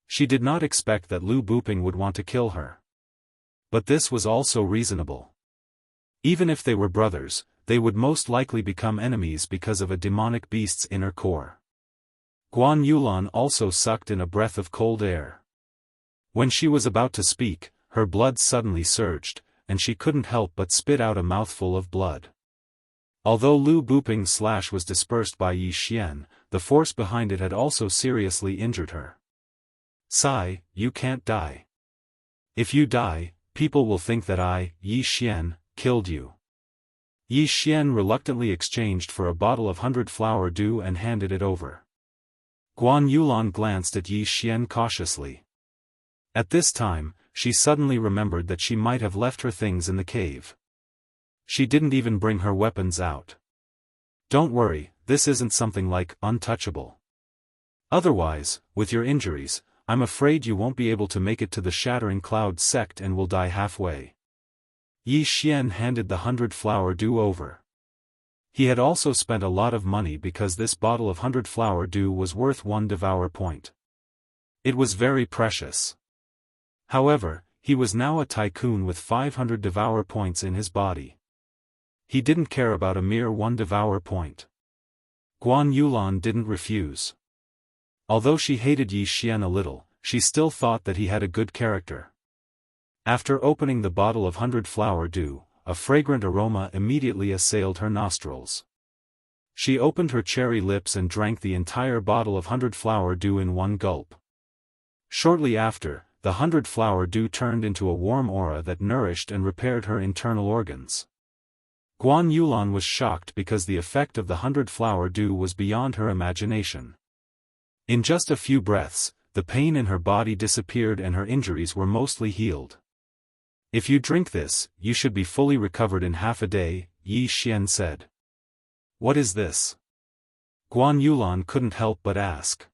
She did not expect that Lu Buping would want to kill her. But this was also reasonable. Even if they were brothers, they would most likely become enemies because of a demonic beast's inner core. Guan Yulan also sucked in a breath of cold air. When she was about to speak, her blood suddenly surged, and she couldn't help but spit out a mouthful of blood. Although Lu Buping's slash was dispersed by Yi Xian, the force behind it had also seriously injured her. "Sai, you can't die. If you die, people will think that I, Yi Xian, killed you." Yi Xian reluctantly exchanged for a bottle of 100 flower dew and handed it over. Guan Yulan glanced at Yi Xian cautiously. At this time, she suddenly remembered that she might have left her things in the cave. She didn't even bring her weapons out. "Don't worry, this isn't something like untouchable. Otherwise, with your injuries, I'm afraid you won't be able to make it to the Shattering Cloud sect and will die halfway." Yi Xian handed the 100 flower dew over. He had also spent a lot of money because this bottle of 100 flower dew was worth 1 devour point. It was very precious. However, he was now a tycoon with 500 devour points in his body. He didn't care about a mere 1 devour point. Guan Yulan didn't refuse. Although she hated Yi Xian a little, she still thought that he had a good character. After opening the bottle of 100 flower dew, a fragrant aroma immediately assailed her nostrils. She opened her cherry lips and drank the entire bottle of 100 flower dew in one gulp. Shortly after, the 100 flower dew turned into a warm aura that nourished and repaired her internal organs. Guan Yulan was shocked because the effect of the 100 flower dew was beyond her imagination. In just a few breaths, the pain in her body disappeared and her injuries were mostly healed. "If you drink this, you should be fully recovered in half a day," Yi Xian said. "What is this?" Guan Yulan couldn't help but ask.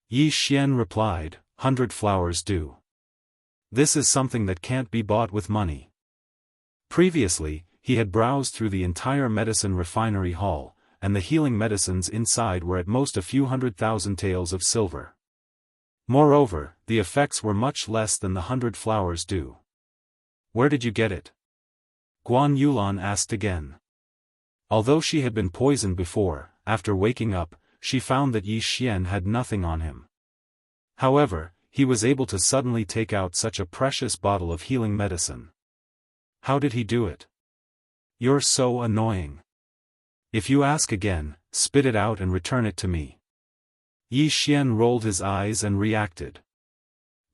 Yi Xian replied, "100 flowers dew. This is something that can't be bought with money." Previously, he had browsed through the entire medicine refinery hall, and the healing medicines inside were at most a few 100,000 taels of silver. Moreover, the effects were much less than the 100 flowers dew. "Where did you get it?" Guan Yulan asked again. Although she had been poisoned before, after waking up, she found that Yi Xian had nothing on him. However, he was able to suddenly take out such a precious bottle of healing medicine. How did he do it? You're so annoying. If you ask again, spit it out and return it to me. Yi Xian rolled his eyes and reacted.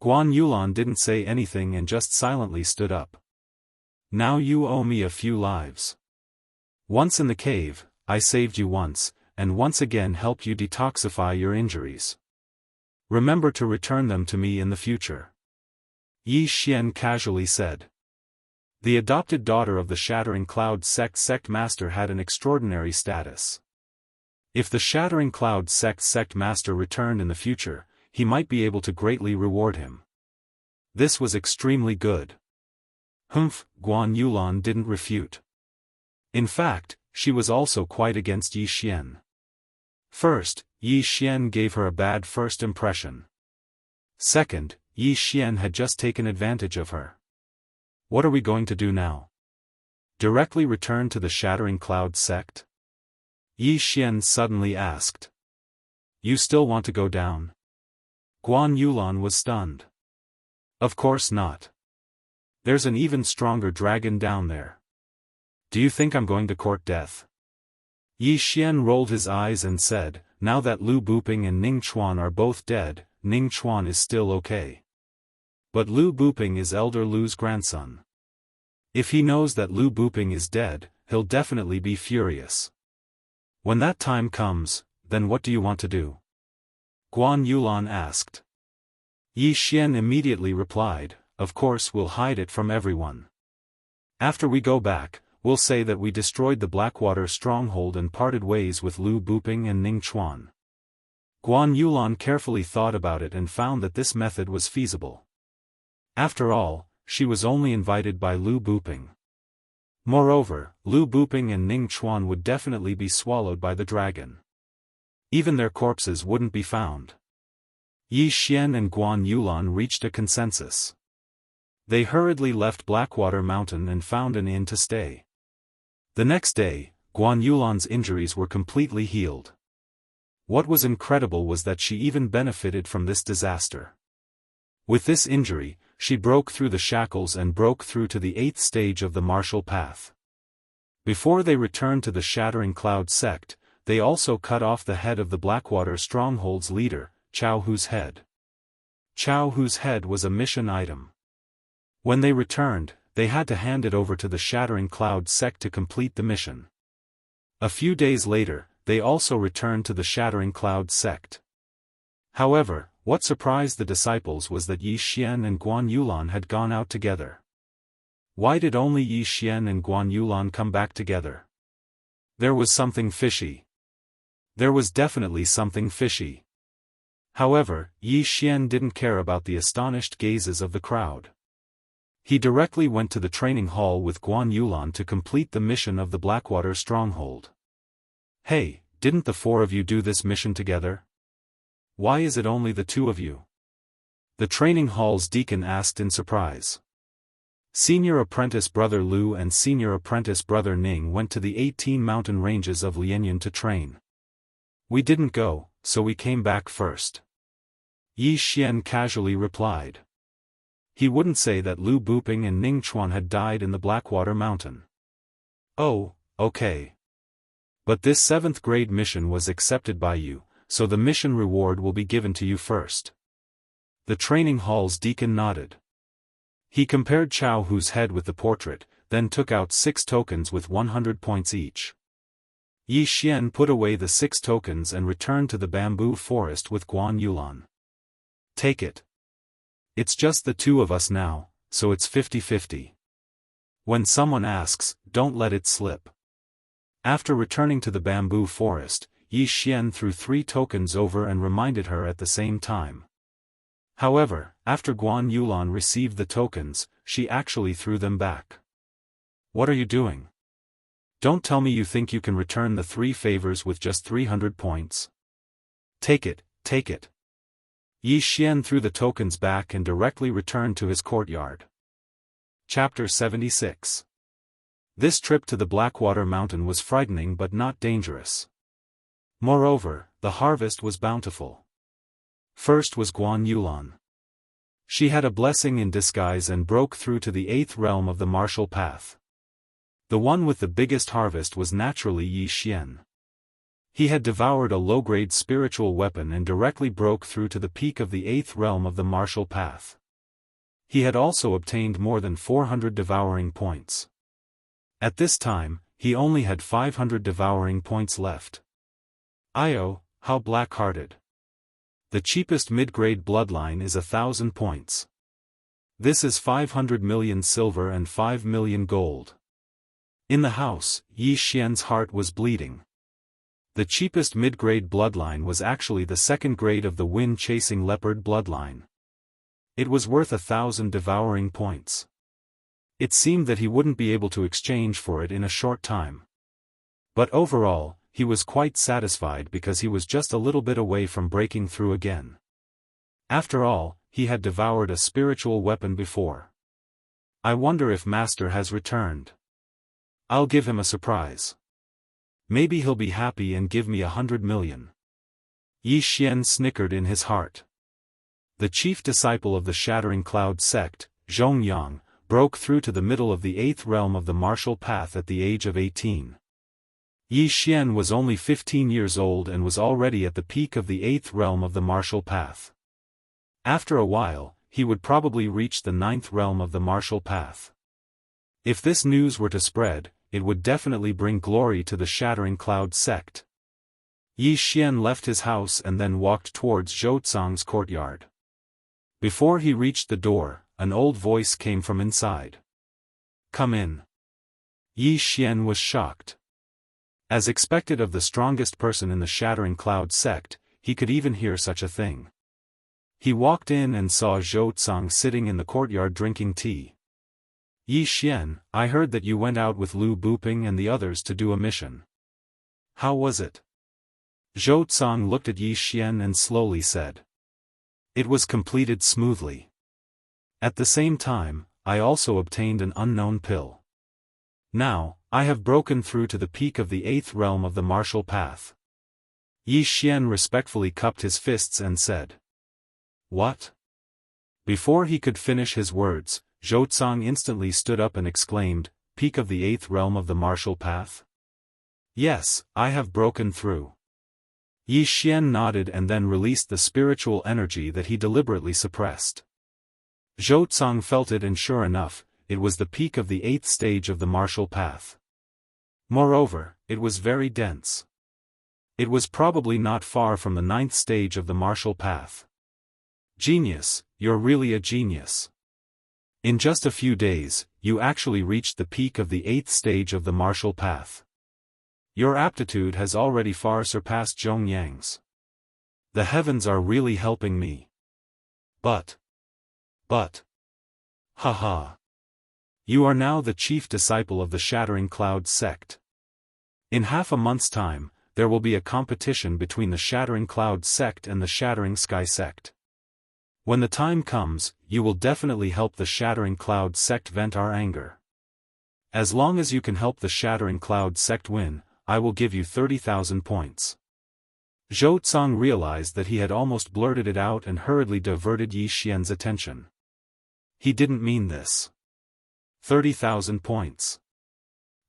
Guan Yulan didn't say anything and just silently stood up. Now you owe me a few lives. Once in the cave, I saved you once, and once again helped you detoxify your injuries. Remember to return them to me in the future. Yi Xian casually said. The adopted daughter of the Shattering Cloud sect master had an extraordinary status. If the Shattering Cloud sect master returned in the future, he might be able to greatly reward him. This was extremely good. Humph, Guan Yulan didn't refute. In fact, she was also quite against Yi Xian. First, Yi Xian gave her a bad first impression. Second, Yi Xian had just taken advantage of her. What are we going to do now? Directly return to the Shattering Cloud sect? Yi Xian suddenly asked. You still want to go down? Guan Yulan was stunned. Of course not. There's an even stronger dragon down there. Do you think I'm going to court death? Yi Xian rolled his eyes and said, now that Lu Buping and Ning Chuan are both dead, Ning Chuan is still okay. But Lu Buping is Elder Lu's grandson. If he knows that Lu Buping is dead, he'll definitely be furious. When that time comes, then what do you want to do? Guan Yulan asked. Yi Xian immediately replied, of course we'll hide it from everyone. After we go back, we'll say that we destroyed the Blackwater stronghold and parted ways with Lu Buping and Ning Chuan. Guan Yulan carefully thought about it and found that this method was feasible. After all, she was only invited by Lu Buping. Moreover, Lu Buping and Ning Chuan would definitely be swallowed by the dragon. Even their corpses wouldn't be found. Yi Xian and Guan Yulan reached a consensus. They hurriedly left Blackwater Mountain and found an inn to stay. The next day, Guan Yulan's injuries were completely healed. What was incredible was that she even benefited from this disaster. With this injury, she broke through the shackles and broke through to the 8th stage of the martial path. Before they returned to the Shattering Cloud sect, they also cut off the head of the Blackwater stronghold's leader, Chao Hu's head. Chao Hu's head was a mission item. When they returned, they had to hand it over to the Shattering Cloud sect to complete the mission. A few days later, they also returned to the Shattering Cloud sect. However, what surprised the disciples was that Yi Xian and Guan Yulan had gone out together. Why did only Yi Xian and Guan Yulan come back together? There was something fishy. There was definitely something fishy. However, Yi Xian didn't care about the astonished gazes of the crowd. He directly went to the training hall with Guan Yulan to complete the mission of the Blackwater stronghold. Hey, didn't the four of you do this mission together? Why is it only the two of you? The training hall's deacon asked in surprise. Senior apprentice brother Lu and senior apprentice brother Ning went to the 18 mountain ranges of Lianyan to train. We didn't go, so we came back first. Yi Xian casually replied. He wouldn't say that Lu Buping and Ning Chuan had died in the Blackwater Mountain. Oh, okay. But this 7th grade mission was accepted by you, so the mission reward will be given to you first. The training hall's deacon nodded. He compared Chao Hu's head with the portrait, then took out 6 tokens with 100 points each. Yi Xian put away the 6 tokens and returned to the bamboo forest with Guan Yulan. Take it. It's just the two of us now, so it's 50-50. When someone asks, don't let it slip. After returning to the bamboo forest, Yi Xian threw 3 tokens over and reminded her at the same time. However, after Guan Yulan received the tokens, she actually threw them back. What are you doing? Don't tell me you think you can return the 3 favors with just 300 points. Take it, take it. Yi Xian threw the tokens back and directly returned to his courtyard. Chapter 76. This trip to the Blackwater Mountain was frightening but not dangerous. Moreover, the harvest was bountiful. First was Guan Yulan. She had a blessing in disguise and broke through to the 8th realm of the martial path. The one with the biggest harvest was naturally Yi Xian. He had devoured a low-grade spiritual weapon and directly broke through to the peak of the 8th realm of the martial path. He had also obtained more than 400 devouring points. At this time, he only had 500 devouring points left. Io, how black-hearted. The cheapest mid-grade bloodline is 1,000 points. This is 500 million silver and 5 million gold. In the house, Yi Xian's heart was bleeding. The cheapest mid-grade bloodline was actually the second grade of the wind-chasing leopard bloodline. It was worth 1,000 devouring points. It seemed that he wouldn't be able to exchange for it in a short time. But overall, he was quite satisfied because he was just a little bit away from breaking through again. After all, he had devoured a spiritual weapon before. I wonder if Master has returned. I'll give him a surprise. Maybe he'll be happy and give me 100 million. Yi Xian snickered in his heart. The chief disciple of the Shattering Cloud sect, Zhongyang, broke through to the middle of the 8th realm of the martial path at the age of 18. Yi Xian was only 15 years old and was already at the peak of the 8th realm of the martial path. After a while, he would probably reach the 9th realm of the martial path. If this news were to spread, it would definitely bring glory to the Shattering Cloud sect. Yi Xian left his house and then walked towards Zhou Tsang's courtyard. Before he reached the door, an old voice came from inside. Come in. Yi Xian was shocked. As expected of the strongest person in the Shattering Cloud sect, he could even hear such a thing. He walked in and saw Zhou Tsang sitting in the courtyard drinking tea. Yi Xian, I heard that you went out with Lu Buping and the others to do a mission. How was it? Zhou Tsang looked at Yi Xian and slowly said. It was completed smoothly. At the same time, I also obtained an unknown pill. Now, I have broken through to the peak of the 8th realm of the martial path. Yi Xian respectfully cupped his fists and said. What? Before he could finish his words, Zhou Tsang instantly stood up and exclaimed, Peak of the 8th realm of the martial path? Yes, I have broken through. Yi Xian nodded and then released the spiritual energy that he deliberately suppressed. Zhou Tsang felt it and sure enough, it was the peak of the 8th stage of the martial path. Moreover, it was very dense. It was probably not far from the 9th stage of the martial path. Genius, you're really a genius. In just a few days, you actually reached the peak of the 8th stage of the martial path. Your aptitude has already far surpassed Zhongyang's. The heavens are really helping me. But. Haha. You are now the chief disciple of the Shattering Cloud sect. In half a month's time, there will be a competition between the Shattering Cloud sect and the Shattering Sky sect. When the time comes, you will definitely help the Shattering Cloud sect vent our anger. As long as you can help the Shattering Cloud sect win, I will give you 30,000 points. Zhou Tsang realized that he had almost blurted it out and hurriedly diverted Yi Xian's attention. He didn't mean this. 30,000 points.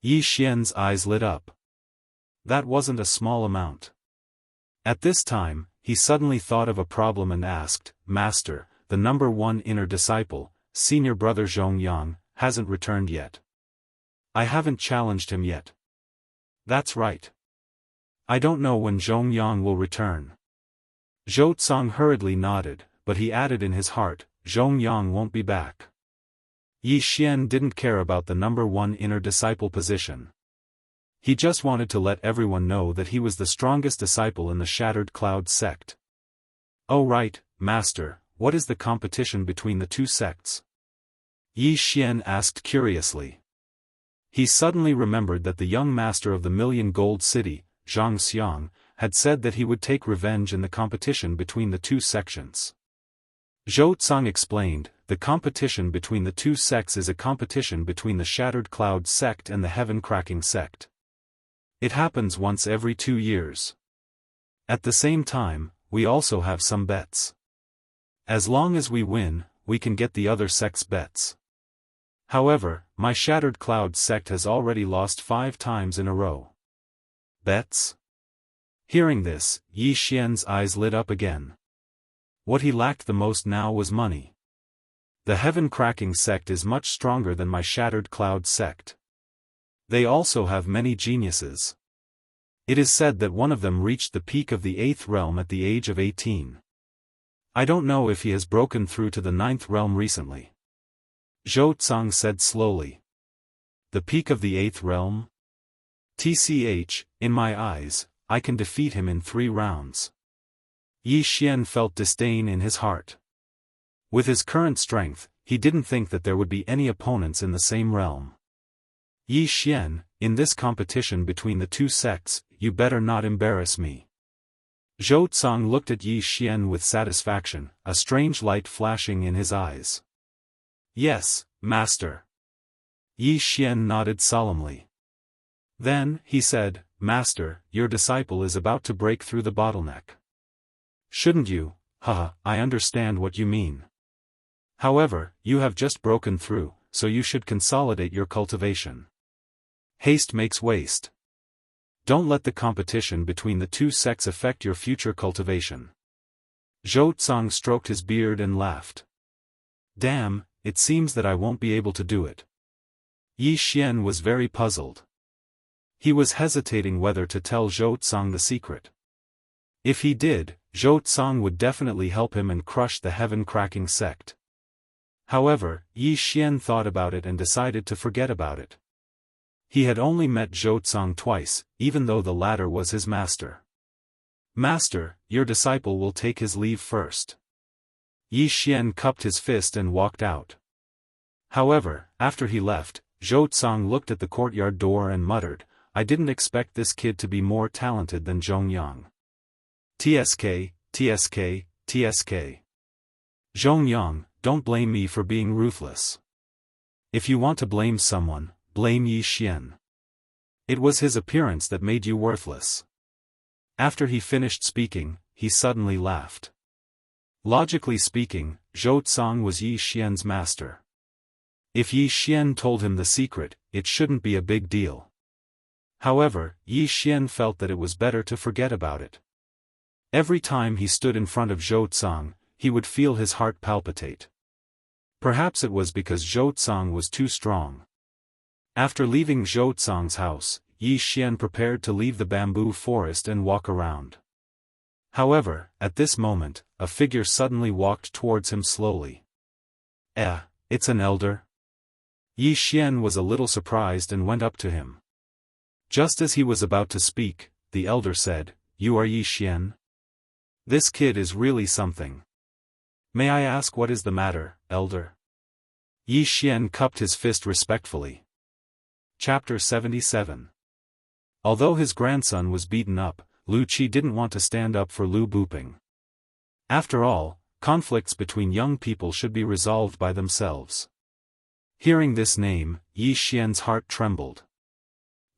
Yi Xian's eyes lit up. That wasn't a small amount. At this time, he suddenly thought of a problem and asked, Master, the number 1 inner disciple, senior brother Zhongyang, hasn't returned yet. I haven't challenged him yet. That's right. I don't know when Zhongyang will return. Zhou Tsang hurriedly nodded, but he added in his heart, Zhongyang won't be back. Yi Xian didn't care about the number 1 inner disciple position. He just wanted to let everyone know that he was the strongest disciple in the Shattered Cloud sect. Oh right, Master, what is the competition between the two sects? Yi Xian asked curiously. He suddenly remembered that the young master of the Million Gold City, Zhang Xiang, had said that he would take revenge in the competition between the two sections. Zhou Tsang explained, the competition between the two sects is a competition between the Shattered Cloud sect and the Heaven Cracking sect. It happens once every 2 years. At the same time, we also have some bets. As long as we win, we can get the other sect's bets. However, my Shattered Cloud sect has already lost 5 times in a row. Bets? Hearing this, Yi Xian's eyes lit up again. What he lacked the most now was money. The heaven-cracking sect is much stronger than my Shattered Cloud sect. They also have many geniuses. It is said that one of them reached the peak of the 8th realm at the age of 18. I don't know if he has broken through to the 9th realm recently. Zhou Tsang said slowly. The peak of the 8th realm? TCH, in my eyes, I can defeat him in 3 rounds. Yi Xian felt disdain in his heart. With his current strength, he didn't think that there would be any opponents in the same realm. Yi Xian, in this competition between the 2 sects, you better not embarrass me. Zhou Tsang looked at Yi Xian with satisfaction, a strange light flashing in his eyes. Yes, master. Yi Xian nodded solemnly. Then, he said, Master, your disciple is about to break through the bottleneck. Shouldn't you? Haha, I understand what you mean. However, you have just broken through, so you should consolidate your cultivation. Haste makes waste. Don't let the competition between the 2 sects affect your future cultivation. Zhou Tsang stroked his beard and laughed. Damn, it seems that I won't be able to do it. Yi Xian was very puzzled. He was hesitating whether to tell Zhou Tsang the secret. If he did, Zhou Tsang would definitely help him and crush the heaven-cracking sect. However, Yi Xian thought about it and decided to forget about it. He had only met Zhou Tsang twice, even though the latter was his master. Master, your disciple will take his leave first. Yi Xian cupped his fist and walked out. However, after he left, Zhou Tsang looked at the courtyard door and muttered, I didn't expect this kid to be more talented than Zhongyang. TSK, TSK, TSK. Zhongyang, don't blame me for being ruthless. If you want to blame someone, blame Yi Xian. It was his appearance that made you worthless. After he finished speaking, he suddenly laughed. Logically speaking, Zhou Tsang was Yi Xian's master. If Yi Xian told him the secret, it shouldn't be a big deal. However, Yi Xian felt that it was better to forget about it. Every time he stood in front of Zhou Tsang, he would feel his heart palpitate. Perhaps it was because Zhou Tsang was too strong. After leaving Zhou Tsang's house, Yi Xian prepared to leave the bamboo forest and walk around. However, at this moment, a figure suddenly walked towards him slowly. It's an elder? Yi Xian was a little surprised and went up to him. Just as he was about to speak, the elder said, You are Yi Xian? This kid is really something. May I ask what is the matter, elder? Yi Xian cupped his fist respectfully. Chapter 77. Although his grandson was beaten up, Lu Qi didn't want to stand up for Lu Buping. After all, conflicts between young people should be resolved by themselves. Hearing this name, Yi Xian's heart trembled.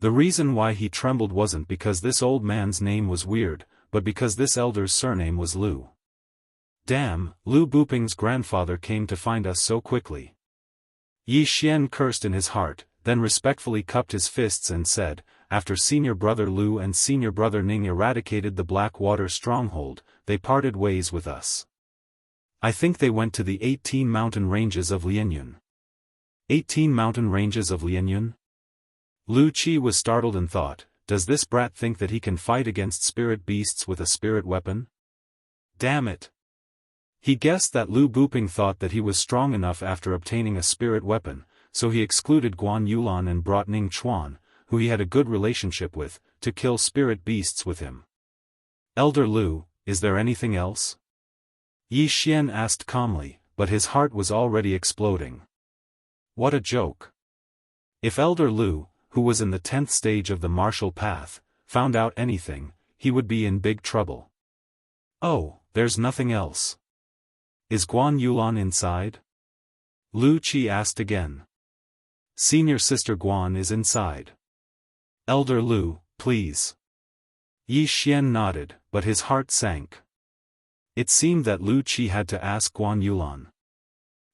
The reason why he trembled wasn't because this old man's name was weird, but because this elder's surname was Lu. Damn, Lu Buping's grandfather came to find us so quickly. Yi Xian cursed in his heart, then respectfully cupped his fists and said, After senior brother Lu and senior brother Ning eradicated the Blackwater stronghold, they parted ways with us. I think they went to the 18 mountain ranges of Lianyun. 18 mountain ranges of Lianyun? Lu Qi was startled and thought, does this brat think that he can fight against spirit beasts with a spirit weapon? Damn it! He guessed that Lu Buping thought that he was strong enough after obtaining a spirit weapon, so he excluded Guan Yulan and brought Ning Chuan, who he had a good relationship with, to kill spirit beasts with him. Elder Lu, is there anything else? Yi Xian asked calmly, but his heart was already exploding. What a joke! If Elder Lu, who was in the 10th stage of the martial path, found out anything, he would be in big trouble. Oh, there's nothing else. Is Guan Yulan inside? Lu Qi asked again. Senior sister Guan is inside. Elder Lu, please. Yi Xian nodded, but his heart sank. It seemed that Lu Qi had to ask Guan Yulan.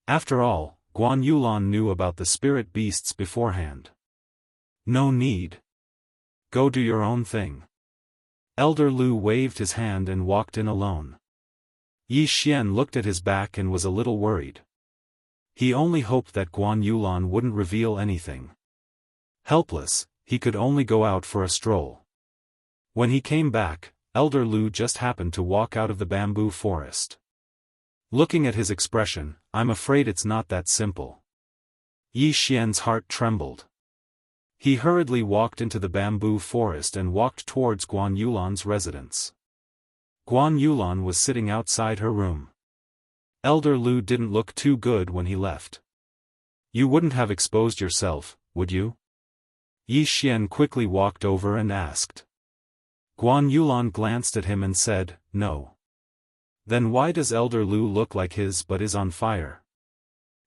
After all, Guan Yulan knew about the spirit beasts beforehand. No need. Go do your own thing. Elder Lu waved his hand and walked in alone. Yi Xian looked at his back and was a little worried. He only hoped that Guan Yulan wouldn't reveal anything. Helpless, he could only go out for a stroll. When he came back, Elder Lu just happened to walk out of the bamboo forest. Looking at his expression, I'm afraid it's not that simple. Yi Xian's heart trembled. He hurriedly walked into the bamboo forest and walked towards Guan Yulan's residence. Guan Yulan was sitting outside her room. Elder Lu didn't look too good when he left. You wouldn't have exposed yourself, would you? Yi Xian quickly walked over and asked. Guan Yulan glanced at him and said, no. Then why does Elder Lu look like his but is on fire?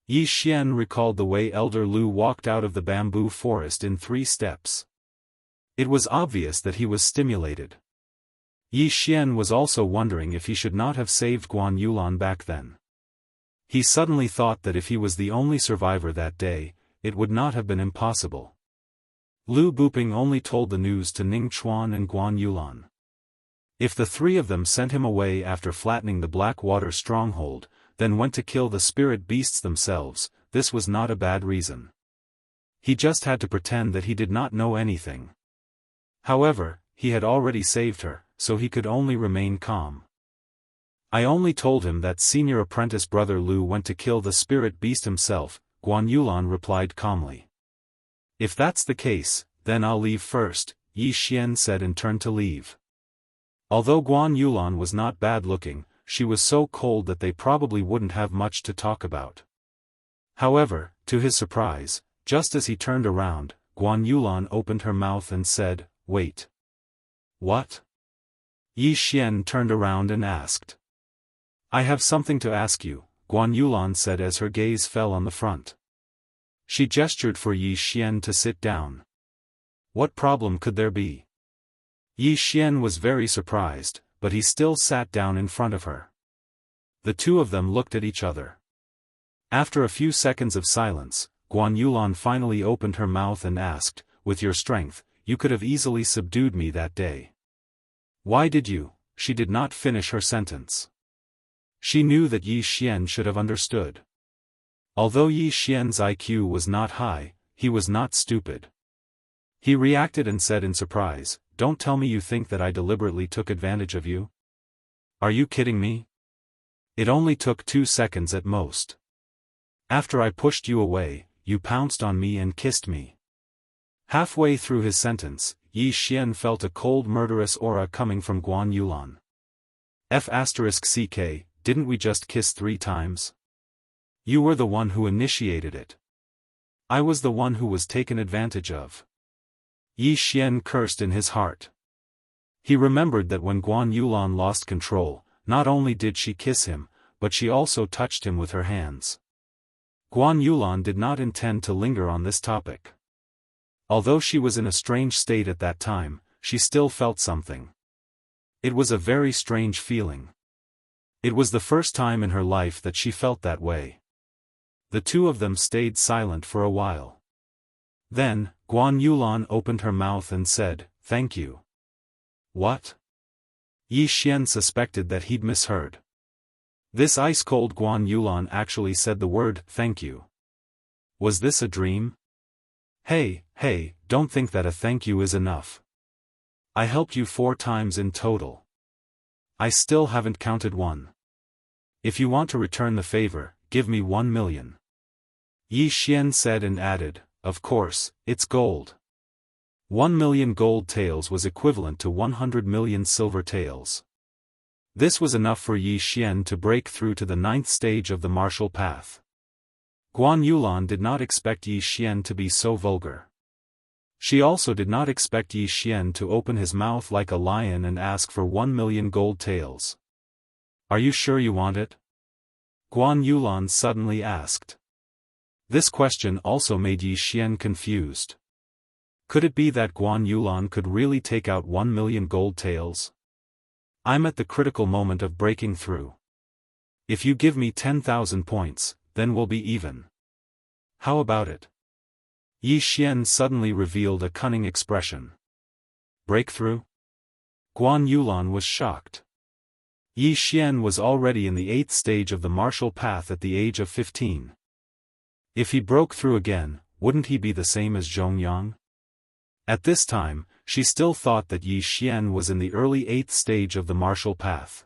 Yi Xian recalled the way Elder Lu walked out of the bamboo forest in 3 steps. It was obvious that he was stimulated. Yi Xian was also wondering if he should not have saved Guan Yulan back then. He suddenly thought that if he was the only survivor that day, it would not have been impossible. Lu Buping only told the news to Ning Chuan and Guan Yulan. If the 3 of them sent him away after flattening the Blackwater stronghold, then went to kill the spirit beasts themselves, this was not a bad reason. He just had to pretend that he did not know anything. However, he had already saved her, so he could only remain calm. I only told him that senior apprentice brother Lu went to kill the spirit beast himself, Guan Yulan replied calmly. If that's the case, then I'll leave first, Yi Xian said and turned to leave. Although Guan Yulan was not bad-looking, she was so cold that they probably wouldn't have much to talk about. However, to his surprise, just as he turned around, Guan Yulan opened her mouth and said, wait. What? Yi Xian turned around and asked. I have something to ask you, Guan Yulan said as her gaze fell on the front. She gestured for Yi Xian to sit down. What problem could there be? Yi Xian was very surprised, but he still sat down in front of her. The 2 of them looked at each other. After a few seconds of silence, Guan Yulan finally opened her mouth and asked, with your strength, you could have easily subdued me that day. Why did you? She did not finish her sentence. She knew that Yi Xian should have understood. Although Yi Xian's IQ was not high, he was not stupid. He reacted and said in surprise, don't tell me you think that I deliberately took advantage of you? Are you kidding me? It only took 2 seconds at most. After I pushed you away, you pounced on me and kissed me. Halfway through his sentence, Yi Xian felt a cold murderous aura coming from Guan Yulan. F***ck, didn't we just kiss 3 times? You were the one who initiated it. I was the one who was taken advantage of. Yi Xian cursed in his heart. He remembered that when Guan Yulan lost control, not only did she kiss him, but she also touched him with her hands. Guan Yulan did not intend to linger on this topic. Although she was in a strange state at that time, she still felt something. It was a very strange feeling. It was the first time in her life that she felt that way. The 2 of them stayed silent for a while. Then, Guan Yulan opened her mouth and said, thank you. What? Yi Xian suspected that he'd misheard. This ice-cold Guan Yulan actually said the word, thank you. Was this a dream? Hey, don't think that a thank you is enough. I helped you 4 times in total. I still haven't counted 1. If you want to return the favor, give me 1 million. Yi Xian said and added, of course, it's gold. 1 million gold taels was equivalent to 100 million silver taels. This was enough for Yi Xian to break through to the 9th stage of the martial path. Guan Yulan did not expect Yi Xian to be so vulgar. She also did not expect Yi Xian to open his mouth like a lion and ask for 1 million gold taels. Are you sure you want it? Guan Yulan suddenly asked. This question also made Yi Xian confused. Could it be that Guan Yulan could really take out 1 million gold taels? I'm at the critical moment of breaking through. If you give me 10,000 points, then we'll be even. How about it? Yi Xian suddenly revealed a cunning expression. Breakthrough? Guan Yulan was shocked. Yi Xian was already in the 8th stage of the martial path at the age of 15. If he broke through again, wouldn't he be the same as Zhongyang? At this time, she still thought that Yi Xian was in the early 8th stage of the martial path.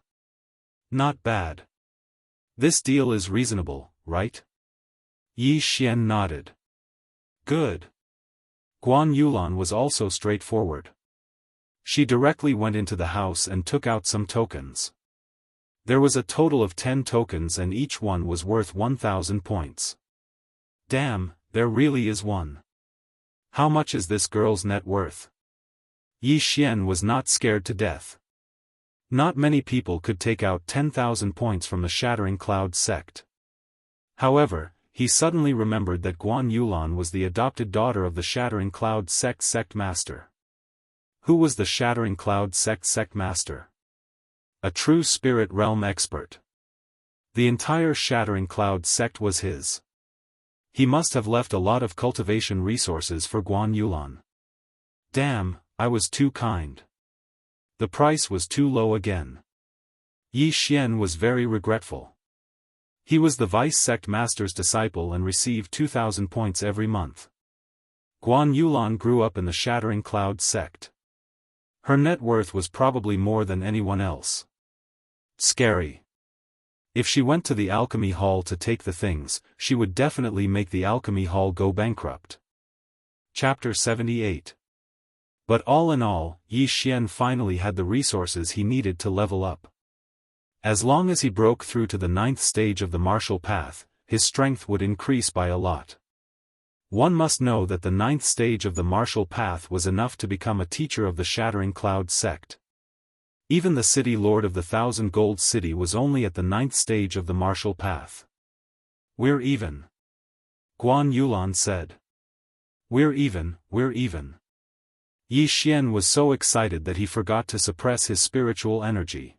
Not bad. This deal is reasonable, right? Yi Xian nodded. Good. Guan Yulan was also straightforward. She directly went into the house and took out some tokens. There was a total of 10 tokens and each one was worth 1,000 points. Damn, there really is one. How much is this girl's net worth? Yi Xian was not scared to death. Not many people could take out 10,000 points from the Shattering Cloud sect. However, he suddenly remembered that Guan Yulan was the adopted daughter of the Shattering Cloud sect master. Who was the Shattering Cloud sect master? A true spirit realm expert. The entire Shattering Cloud sect was his. He must have left a lot of cultivation resources for Guan Yulan. Damn, I was too kind. The price was too low again. Yi Xian was very regretful. He was the vice sect master's disciple and received 2,000 points every month. Guan Yulan grew up in the Shattering Cloud sect. Her net worth was probably more than anyone else. Scary. If she went to the alchemy hall to take the things, she would definitely make the alchemy hall go bankrupt. Chapter 78. But all in all, Yi Xian finally had the resources he needed to level up. As long as he broke through to the 9th stage of the martial path, his strength would increase by a lot. One must know that the 9th stage of the martial path was enough to become a teacher of the Shattering Cloud sect. Even the city lord of the 1,000 Gold City was only at the 9th stage of the martial path. We're even. Guan Yulan said. We're even, we're even. Yi Xian was so excited that he forgot to suppress his spiritual energy.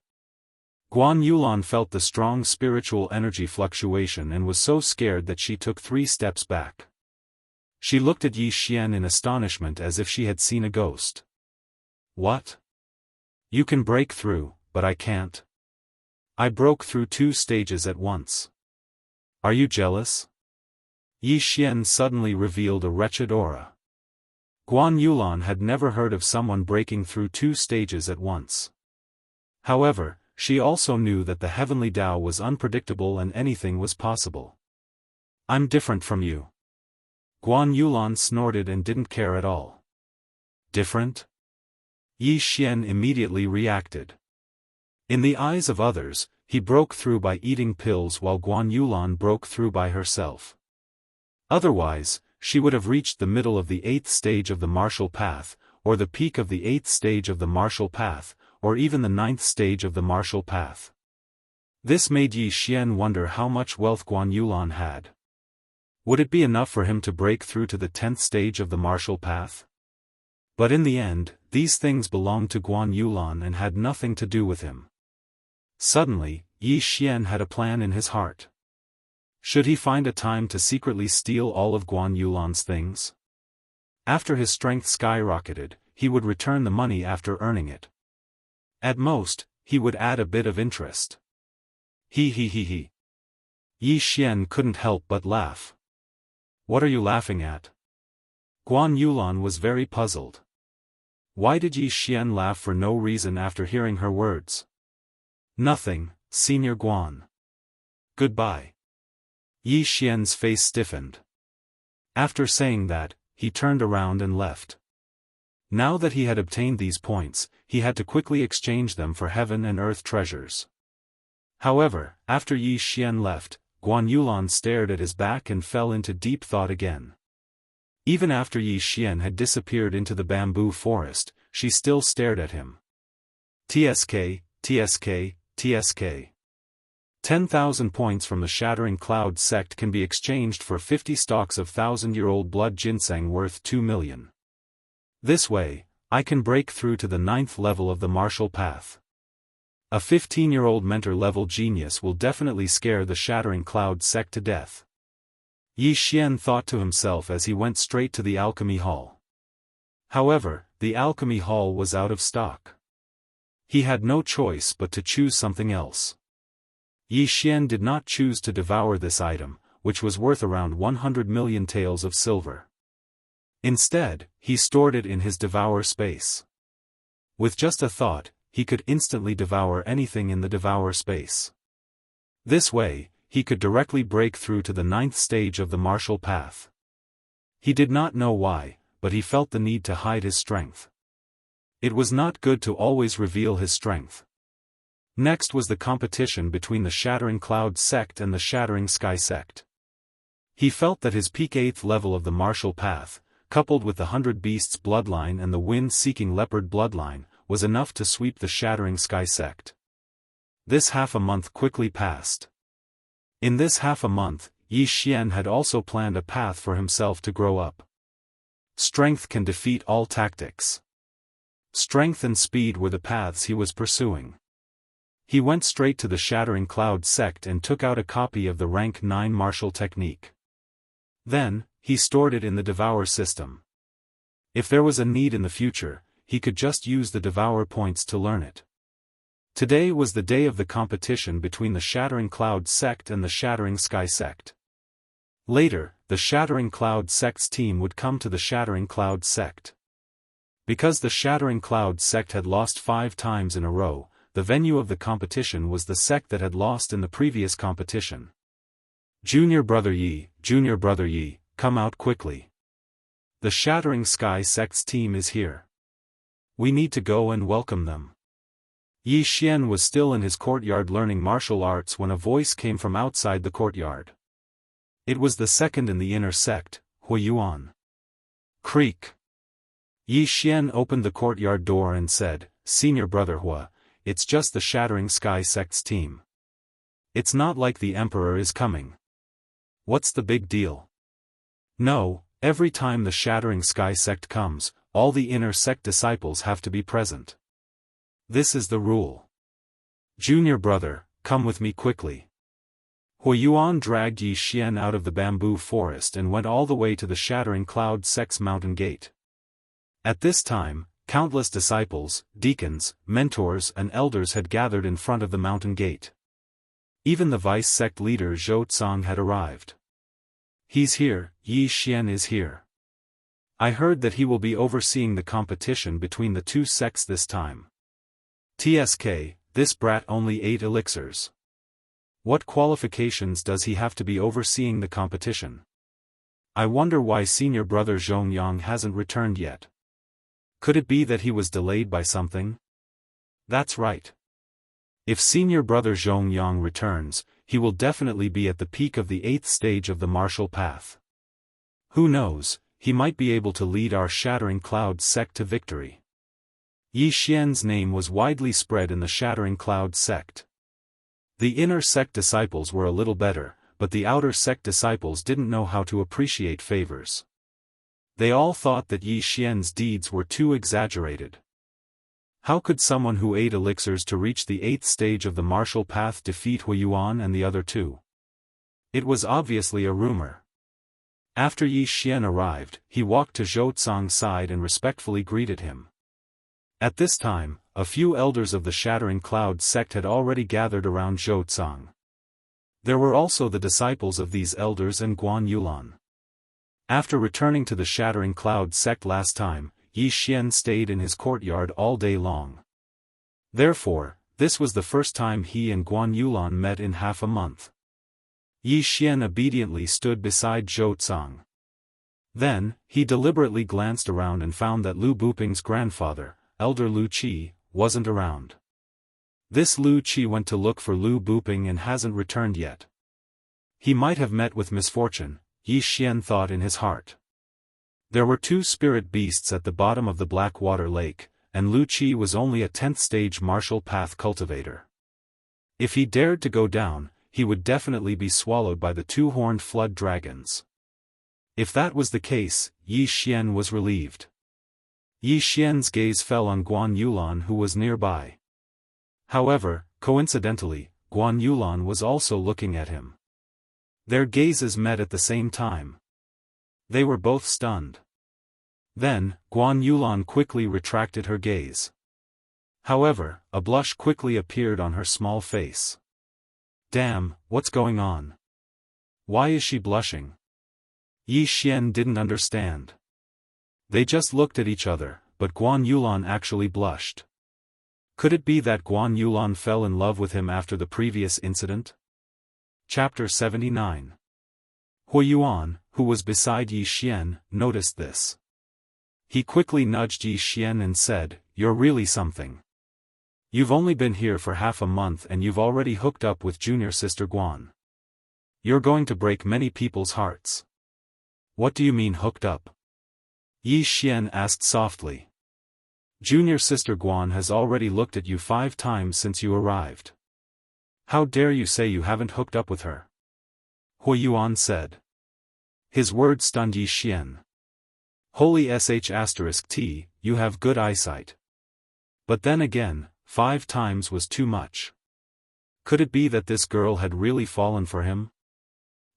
Guan Yulan felt the strong spiritual energy fluctuation and was so scared that she took 3 steps back. She looked at Yi Xian in astonishment as if she had seen a ghost. What? You can break through, but I can't. I broke through 2 stages at once. Are you jealous? Yi Xian suddenly revealed a wretched aura. Guan Yulan had never heard of someone breaking through 2 stages at once. However, she also knew that the heavenly Tao was unpredictable and anything was possible. I'm different from you. Guan Yulan snorted and didn't care at all. Different? Yi Xian immediately reacted. In the eyes of others, he broke through by eating pills while Guan Yulan broke through by herself. Otherwise, she would have reached the middle of the 8th stage of the martial path, or the peak of the 8th stage of the martial path, or even the 9th stage of the martial path. This made Yi Xian wonder how much wealth Guan Yulan had. Would it be enough for him to break through to the 10th stage of the martial path? But in the end, these things belonged to Guan Yulan and had nothing to do with him. Suddenly, Yi Xian had a plan in his heart. Should he find a time to secretly steal all of Guan Yulan's things? After his strength skyrocketed, he would return the money after earning it. At most, he would add a bit of interest. He. Yi Xian couldn't help but laugh. What are you laughing at? Guan Yulan was very puzzled. Why did Yi Xian laugh for no reason after hearing her words? Nothing, Senior Guan. Goodbye. Yi Xian's face stiffened. After saying that, he turned around and left. Now that he had obtained these points, he had to quickly exchange them for heaven and earth treasures. However, after Yi Xian left, Guan Yulan stared at his back and fell into deep thought again. Even after Yi Xian had disappeared into the bamboo forest, she still stared at him. TSK. 10,000 points from the Shattering Cloud sect can be exchanged for 50 stalks of 1,000-year-old blood ginseng worth 2 million. This way, I can break through to the 9th level of the martial path. A 15-year-old mentor-level genius will definitely scare the Shattering Cloud sect to death. Yi Xian thought to himself as he went straight to the alchemy hall. However, the alchemy hall was out of stock. He had no choice but to choose something else. Yi Xian did not choose to devour this item, which was worth around 100 million taels of silver. Instead, he stored it in his devour space. With just a thought, he could instantly devour anything in the devour space. This way, he could directly break through to the 9th stage of the martial path. He did not know why, but he felt the need to hide his strength. It was not good to always reveal his strength. Next was the competition between the Shattering Cloud sect and the Shattering Sky sect. He felt that his peak 8th level of the martial path, coupled with the 100 Beasts bloodline and the Wind-Seeking Leopard bloodline, was enough to sweep the Shattering Sky sect. This half a month quickly passed. In this half a month, Yi Xian had also planned a path for himself to grow up. Strength can defeat all tactics. Strength and speed were the paths he was pursuing. He went straight to the Shattering Cloud sect and took out a copy of the rank 9 martial technique. Then, he stored it in the Devour system. If there was a need in the future, he could just use the Devour points to learn it. Today was the day of the competition between the Shattering Cloud sect and the Shattering Sky sect. Later, the Shattering Cloud sect's team would come to the Shattering Cloud sect. Because the Shattering Cloud sect had lost 5 times in a row, the venue of the competition was the sect that had lost in the previous competition. Junior Brother Yi, come out quickly. The Shattering Sky sect's team is here. We need to go and welcome them. Yi Xian was still in his courtyard learning martial arts when a voice came from outside the courtyard. It was the second in the inner sect, Hui Yuan. Creak. Yi Xian opened the courtyard door and said, "Senior Brother Hua, it's just the Shattering Sky sect's team. It's not like the Emperor is coming. What's the big deal?" "No, every time the Shattering Sky sect comes, all the inner sect disciples have to be present. This is the rule. Junior brother, come with me quickly." Hui Yuan dragged Yi Xian out of the bamboo forest and went all the way to the Shattering Cloud sect's mountain gate. At this time, countless disciples, deacons, mentors and elders had gathered in front of the mountain gate. Even the vice sect leader Zhou Tsang had arrived. "He's here, Yi Xian is here. I heard that he will be overseeing the competition between the two sects this time. TSK, this brat only 8 elixirs. What qualifications does he have to be overseeing the competition? I wonder why senior brother Zhongyang hasn't returned yet. Could it be that he was delayed by something? That's right. If senior brother Zhongyang returns, he will definitely be at the peak of the 8th stage of the martial path. Who knows, he might be able to lead our Shattering Cloud sect to victory." Yi Xian's name was widely spread in the Shattering Cloud sect. The inner sect disciples were a little better, but the outer sect disciples didn't know how to appreciate favors. They all thought that Yi Xian's deeds were too exaggerated. How could someone who ate elixirs to reach the 8th stage of the martial path defeat Hui Yuan and the other two? It was obviously a rumor. After Yi Xian arrived, he walked to Zhou Tsang's side and respectfully greeted him. At this time, a few elders of the Shattering Cloud sect had already gathered around Zhou Tsang. There were also the disciples of these elders and Guan Yulan. After returning to the Shattering Cloud sect last time, Yi Xian stayed in his courtyard all day long. Therefore, this was the first time he and Guan Yulan met in half a month. Yi Xian obediently stood beside Zhou Tsang. Then, he deliberately glanced around and found that Lu Buping's grandfather, Elder Lu Qi, wasn't around. This Lu Qi went to look for Lu Buping and hasn't returned yet. He might have met with misfortune, Yi Xian thought in his heart. There were 2 spirit beasts at the bottom of the Blackwater Lake, and Lu Qi was only a 10th stage martial path cultivator. If he dared to go down, he would definitely be swallowed by the 2-horned flood dragons. If that was the case, Yi Xian was relieved. Yi Xian's gaze fell on Guan Yulan who was nearby. However, coincidentally, Guan Yulan was also looking at him. Their gazes met at the same time. They were both stunned. Then, Guan Yulan quickly retracted her gaze. However, a blush quickly appeared on her small face. Damn, what's going on? Why is she blushing? Yi Xian didn't understand. They just looked at each other, but Guan Yulan actually blushed. Could it be that Guan Yulan fell in love with him after the previous incident? Chapter 79. Hui Yuan, who was beside Yi Xian, noticed this. He quickly nudged Yi Xian and said, "You're really something. You've only been here for half a month and you've already hooked up with junior sister Guan. You're going to break many people's hearts." "What do you mean hooked up?" Yi Xian asked softly. "Junior sister Guan has already looked at you 5 times since you arrived. How dare you say you haven't hooked up with her?" Hui Yuan said. His words stunned Yi Xian. Holy sh*t, you have good eyesight. But then again, 5 times was too much. Could it be that this girl had really fallen for him?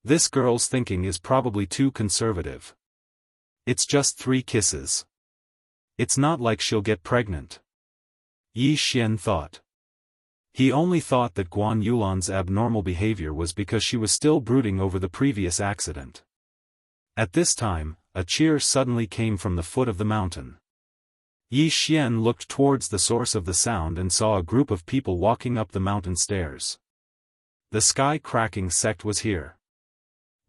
This girl's thinking is probably too conservative. It's just 3 kisses. It's not like she'll get pregnant. Yi Xian thought. He only thought that Guan Yulan's abnormal behavior was because she was still brooding over the previous accident. At this time, a cheer suddenly came from the foot of the mountain. Yi Xian looked towards the source of the sound and saw a group of people walking up the mountain stairs. The sky-cracking sect was here.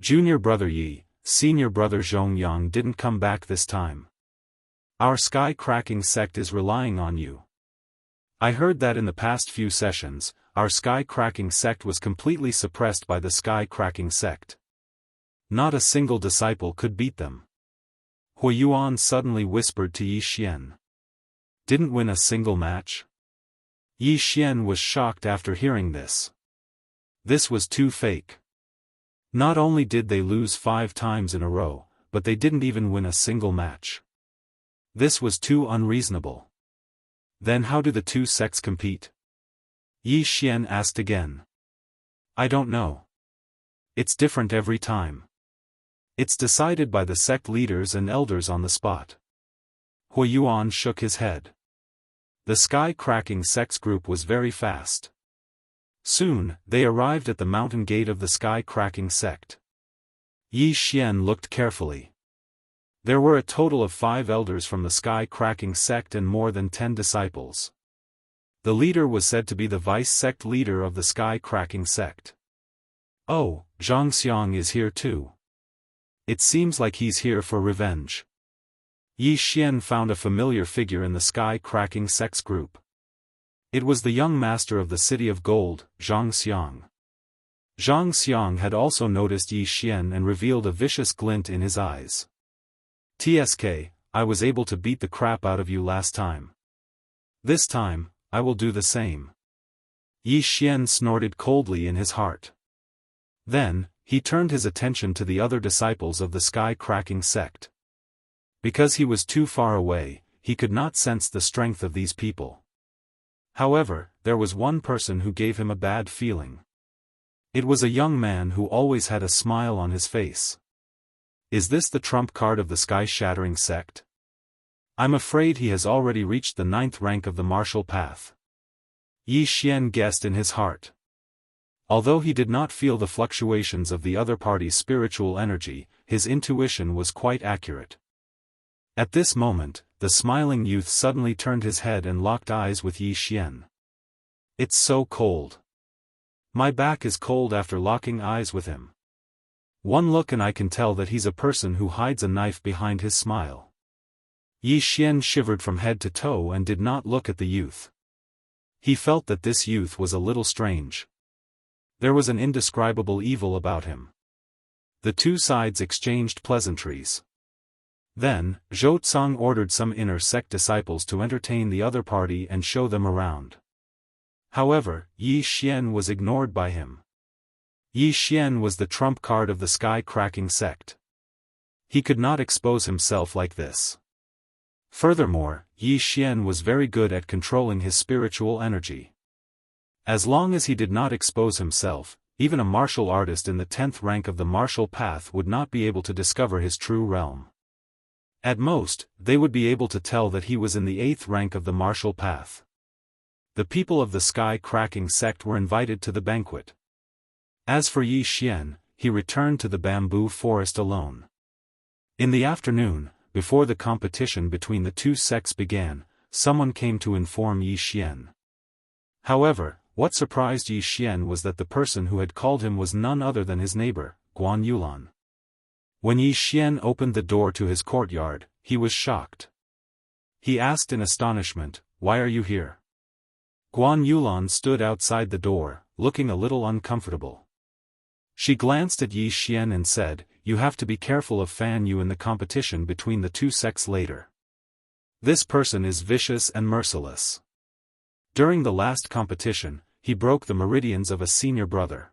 Junior brother Yi, senior brother Zhongyang didn't come back this time. Our sky-cracking sect is relying on you. I heard that in the past few sessions, our sky-cracking sect was completely suppressed by the sky-cracking sect. Not a single disciple could beat them. Hui Yuan suddenly whispered to Yi Xian. Didn't win a single match? Yi Xian was shocked after hearing this. This was too fake. Not only did they lose 5 times in a row, but they didn't even win a single match. This was too unreasonable. Then how do the 2 sects compete? Yi Xian asked again. I don't know. It's different every time. It's decided by the sect leaders and elders on the spot. Hui Yuan shook his head. The sky-cracking sects group was very fast. Soon, they arrived at the mountain gate of the sky-cracking sect. Yi Xian looked carefully. There were a total of 5 elders from the sky-cracking sect and more than 10 disciples. The leader was said to be the vice-sect leader of the sky-cracking sect. Oh, Zhangxiang is here too. It seems like he's here for revenge. Yi Xian found a familiar figure in the sky-cracking sects group. It was the young master of the City of Gold, Zhangxiang. Zhangxiang had also noticed Yi Xian and revealed a vicious glint in his eyes. TSK, I was able to beat the crap out of you last time. This time, I will do the same. Yi Xian snorted coldly in his heart. Then, he turned his attention to the other disciples of the sky-cracking sect. Because he was too far away, he could not sense the strength of these people. However, there was one person who gave him a bad feeling. It was a young man who always had a smile on his face. Is this the trump card of the sky-shattering sect? I'm afraid he has already reached the 9th rank of the martial path. Yi Xian guessed in his heart. Although he did not feel the fluctuations of the other party's spiritual energy, his intuition was quite accurate. At this moment, the smiling youth suddenly turned his head and locked eyes with Yi Xian. It's so cold. My back is cold after locking eyes with him. One look and I can tell that he's a person who hides a knife behind his smile. Yi Xian shivered from head to toe and did not look at the youth. He felt that this youth was a little strange. There was an indescribable evil about him. The 2 sides exchanged pleasantries. Then, Zhou Tsang ordered some inner sect disciples to entertain the other party and show them around. However, Yi Xian was ignored by him. Yi Xian was the trump card of the sky-cracking sect. He could not expose himself like this. Furthermore, Yi Xian was very good at controlling his spiritual energy. As long as he did not expose himself, even a martial artist in the 10th rank of the martial path would not be able to discover his true realm. At most, they would be able to tell that he was in the 8th rank of the martial path. The people of the sky-cracking sect were invited to the banquet. As for Yi Xian, he returned to the bamboo forest alone. In the afternoon, before the competition between the two sects began, someone came to inform Yi Xian. However, what surprised Yi Xian was that the person who had called him was none other than his neighbor, Guan Yulan. When Yi Xian opened the door to his courtyard, he was shocked. He asked in astonishment, "Why are you here?" Guan Yulan stood outside the door, looking a little uncomfortable. She glanced at Yi Xian and said, "You have to be careful of Fan Yu in the competition between the two sects later. This person is vicious and merciless. During the last competition, he broke the meridians of a senior brother."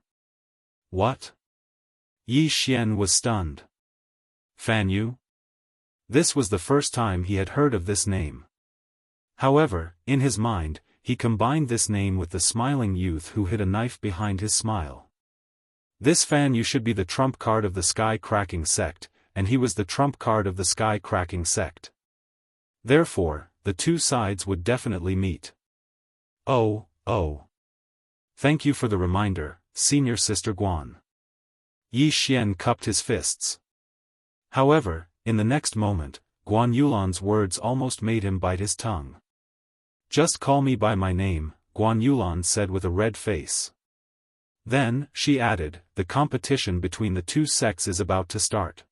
What? Yi Xian was stunned. Fan Yu? This was the first time he had heard of this name. However, in his mind, he combined this name with the smiling youth who hid a knife behind his smile. This Fan Yu should be the trump card of the sky-cracking sect, and he was the trump card of the sky-cracking sect. Therefore, the two sides would definitely meet. Oh. Thank you for the reminder, senior sister Guan. Yi Xian cupped his fists. However, in the next moment, Guan Yulan's words almost made him bite his tongue. "Just call me by my name," Guan Yulan said with a red face. Then, she added, "The competition between the two sects is about to start.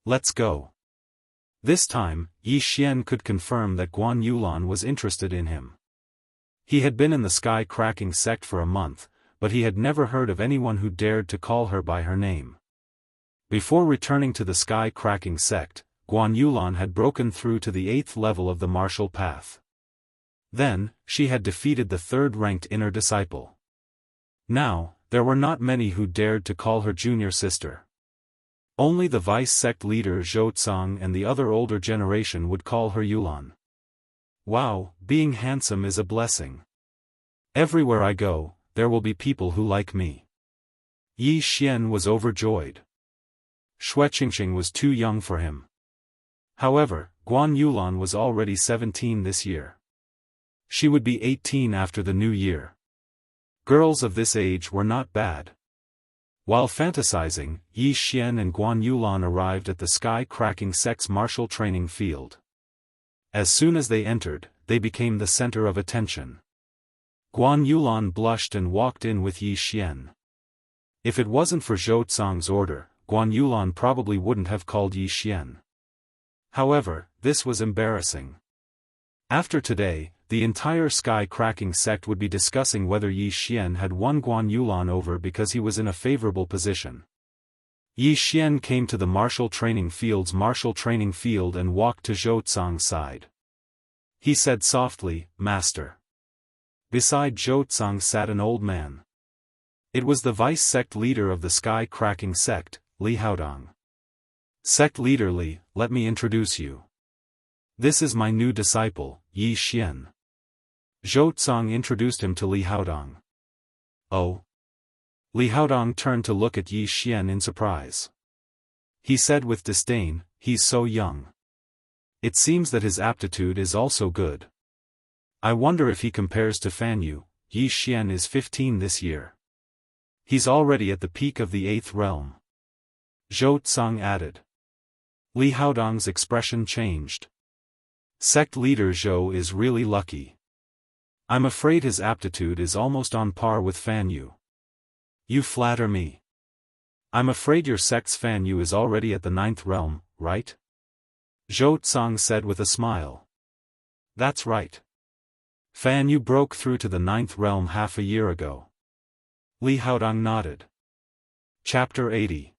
Let's go." This time, Yi Xian could confirm that Guan Yulan was interested in him. He had been in the sky-cracking sect for a month, but he had never heard of anyone who dared to call her by her name. Before returning to the sky-cracking sect, Guan Yulan had broken through to the 8th level of the martial path. Then, she had defeated the 3rd-ranked inner disciple. Now, there were not many who dared to call her junior sister. Only the vice-sect leader Zhou Tsang and the other older generation would call her Yulan. Wow, being handsome is a blessing. Everywhere I go, there will be people who like me. Yi Xian was overjoyed. Wuxia Xianxia was too young for him. However, Guan Yulan was already 17 this year. She would be 18 after the new year. Girls of this age were not bad. While fantasizing, Yi Xian and Guan Yulan arrived at the sky-cracking sect's martial training field. As soon as they entered, they became the center of attention. Guan Yulan blushed and walked in with Yi Xian. If it wasn't for Zhou Tsang's order, Guan Yulan probably wouldn't have called Yi Xian. However, this was embarrassing. After today, the entire sky-cracking sect would be discussing whether Yi Xian had won Guan Yulan over because he was in a favorable position. Yi Xian came to the martial training field and walked to Zhou Tsang's side. He said softly, "Master." Beside Zhou Tsang sat an old man. It was the vice-sect leader of the sky-cracking sect, Li Haodong. "Sect leader Li, let me introduce you. This is my new disciple, Yi Xian." Zhou Tsang introduced him to Li Haodong. "Oh." Li Haodong turned to look at Yi Xian in surprise. He said with disdain, "He's so young. It seems that his aptitude is also good. I wonder if he compares to Fan Yu. Yi Xian is 15 this year. He's already at the peak of the 8th realm." Zhou Tsang added. Li Haodong's expression changed. "Sect leader Zhou is really lucky. I'm afraid his aptitude is almost on par with Fan Yu." "You flatter me. I'm afraid your sect's Fan Yu is already at the 9th realm, right?" Zhou Tsang said with a smile. "That's right. Fan Yu broke through to the 9th realm half a year ago." Li Haodong nodded. Chapter 80.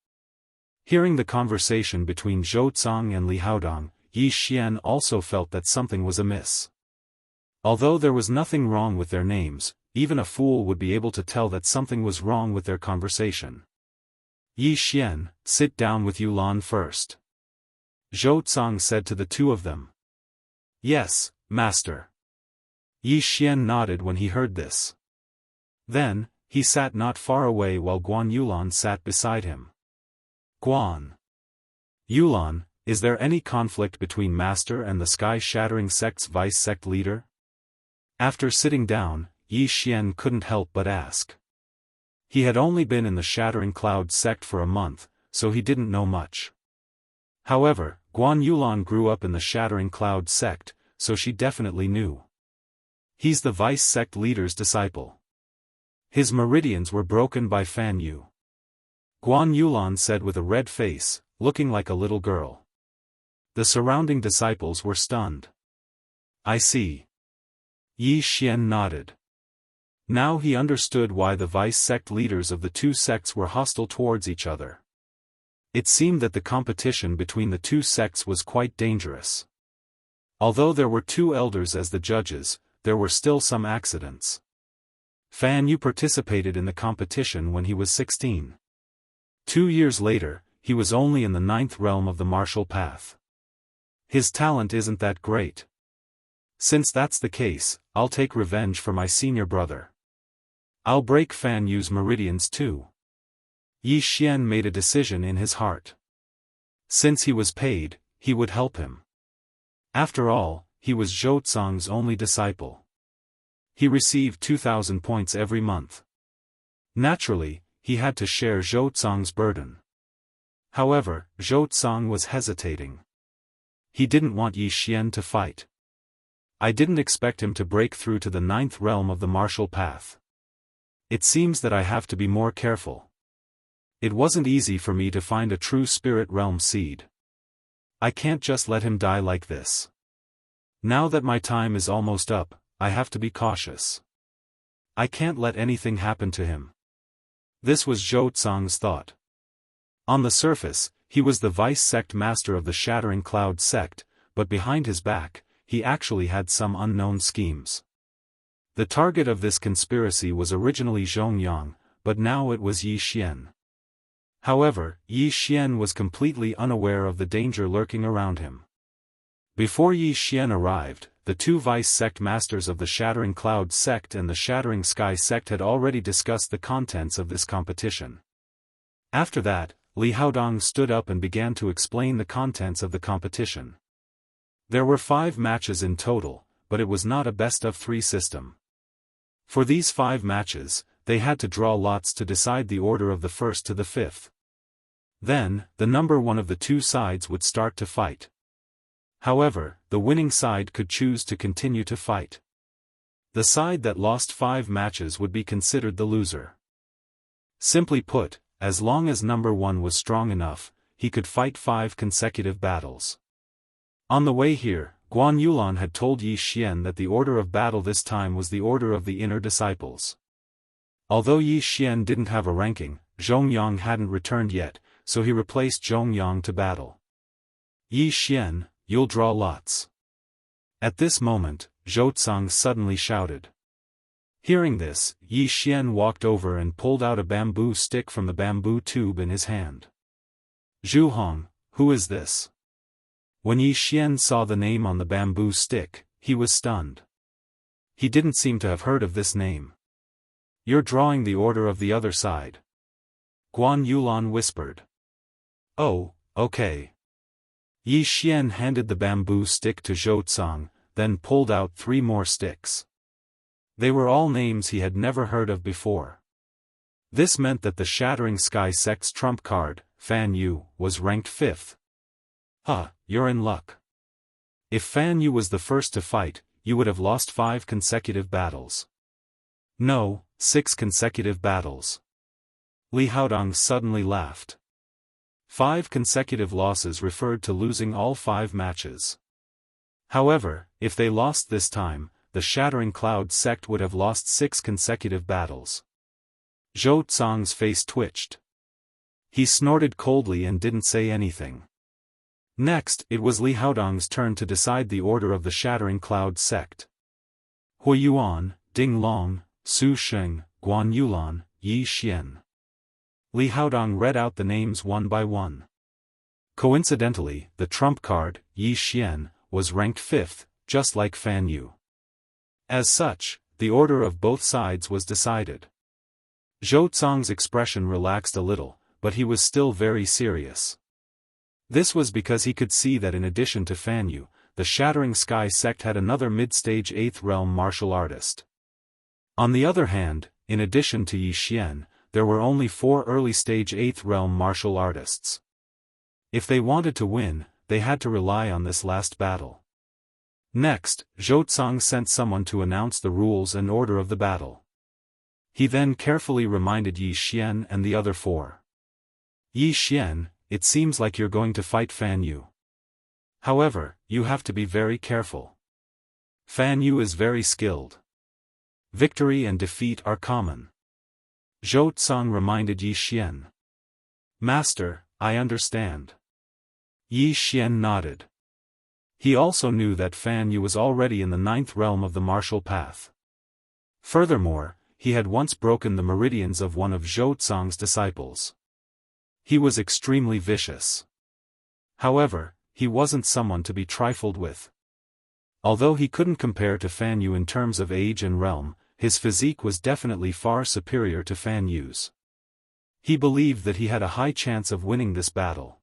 Hearing the conversation between Zhou Tsang and Li Haodong, Yi Xian also felt that something was amiss. Although there was nothing wrong with their names, even a fool would be able to tell that something was wrong with their conversation. "Yi Xian, sit down with Yulan first," Zhou Tsang said to the two of them. "Yes, master." Yi Xian nodded when he heard this. Then, he sat not far away while Guan Yulan sat beside him. Guan Yulan, is there any conflict between Master and the sky-shattering sect's vice-sect leader? After sitting down, Yi Xian couldn't help but ask. He had only been in the Shattering Cloud sect for a month, so he didn't know much. However, Guan Yulan grew up in the Shattering Cloud sect, so she definitely knew. He's the vice-sect leader's disciple. His meridians were broken by Fan Yu. Guan Yulan said with a red face, looking like a little girl. The surrounding disciples were stunned. I see. Yi Xian nodded. Now he understood why the vice-sect leaders of the two sects were hostile towards each other. It seemed that the competition between the two sects was quite dangerous. Although there were two elders as the judges, there were still some accidents. Fan Yu participated in the competition when he was 16. 2 years later, he was only in the 9th realm of the martial path. His talent isn't that great. Since that's the case, I'll take revenge for my senior brother. I'll break Fan Yu's meridians too. Yi Xian made a decision in his heart. Since he was paid, he would help him. After all, he was Zhou Tsang's only disciple. He received 2,000 points every month. Naturally, he had to share Zhou Tsang's burden. However, Zhou Tsang was hesitating. He didn't want Yi Xian to fight. I didn't expect him to break through to the 9th realm of the martial path. It seems that I have to be more careful. It wasn't easy for me to find a true spirit realm seed. I can't just let him die like this. Now that my time is almost up, I have to be cautious. I can't let anything happen to him. This was Zhou Tsang's thought. On the surface, he was the vice-sect master of the Shattering Cloud sect, but behind his back, he actually had some unknown schemes. The target of this conspiracy was originally Zhongyang, but now it was Yi Xian. However, Yi Xian was completely unaware of the danger lurking around him. Before Yi Xian arrived, the two vice-sect masters of the Shattering Cloud sect and the Shattering Sky sect had already discussed the contents of this competition. After that, Li Haodong stood up and began to explain the contents of the competition. There were 5 matches in total, but it was not a best-of-3 system. For these 5 matches, they had to draw lots to decide the order of the 1st to the 5th. Then, the number 1 of the two sides would start to fight. However, the winning side could choose to continue to fight. The side that lost 5 matches would be considered the loser. Simply put, as long as number 1 was strong enough, he could fight 5 consecutive battles. On the way here, Guan Yulan had told Yi Xian that the order of battle this time was the order of the inner disciples. Although Yi Xian didn't have a ranking, Zhongyang hadn't returned yet, so he replaced Zhongyang to battle. Yi Xian, you'll draw lots. At this moment, Zhou Tsang suddenly shouted. Hearing this, Yi Xian walked over and pulled out a bamboo stick from the bamboo tube in his hand. Zhu Hong, who is this? When Yi Xian saw the name on the bamboo stick, he was stunned. He didn't seem to have heard of this name. You're drawing the order of the other side. Guan Yulan whispered. Oh, okay. Yi Xian handed the bamboo stick to Zhou Tsang, then pulled out 3 more sticks. They were all names he had never heard of before. This meant that the Shattering Sky sect's trump card, Fan Yu, was ranked 5th. You're in luck. If Fan Yu was the first to fight, you would have lost 5 consecutive battles. No, 6 consecutive battles. Li Haodong suddenly laughed. 5 consecutive losses referred to losing all 5 matches. However, if they lost this time, the Shattering Cloud sect would have lost 6 consecutive battles. Zhou Tsang's face twitched. He snorted coldly and didn't say anything. Next, it was Li Haodong's turn to decide the order of the Shattering Cloud sect. Hui Yuan, Ding Long, Su Sheng, Guan Yulan, Yi Xian. Li Haodong read out the names one by one. Coincidentally, the trump card, Yi Xian, was ranked 5th, just like Fan Yu. As such, the order of both sides was decided. Zhou Cang's expression relaxed a little, but he was still very serious. This was because he could see that in addition to Fan Yu, the Shattering Sky sect had another mid-stage 8th realm martial artist. On the other hand, in addition to Yi Xian, there were only 4 early-stage 8th realm martial artists. If they wanted to win, they had to rely on this last battle. Next, Zhou Cang sent someone to announce the rules and order of the battle. He then carefully reminded Yi Xian and the other 4. Yi Xian, it seems like you're going to fight Fan Yu. However, you have to be very careful. Fan Yu is very skilled. Victory and defeat are common. Zhou Cang reminded Yi Xian. Master, I understand. Yi Xian nodded. He also knew that Fan Yu was already in the 9th realm of the martial path. Furthermore, he had once broken the meridians of one of Zhou Cang's disciples. He was extremely vicious. However, he wasn't someone to be trifled with. Although he couldn't compare to Fan Yu in terms of age and realm, his physique was definitely far superior to Fan Yu's. He believed that he had a high chance of winning this battle.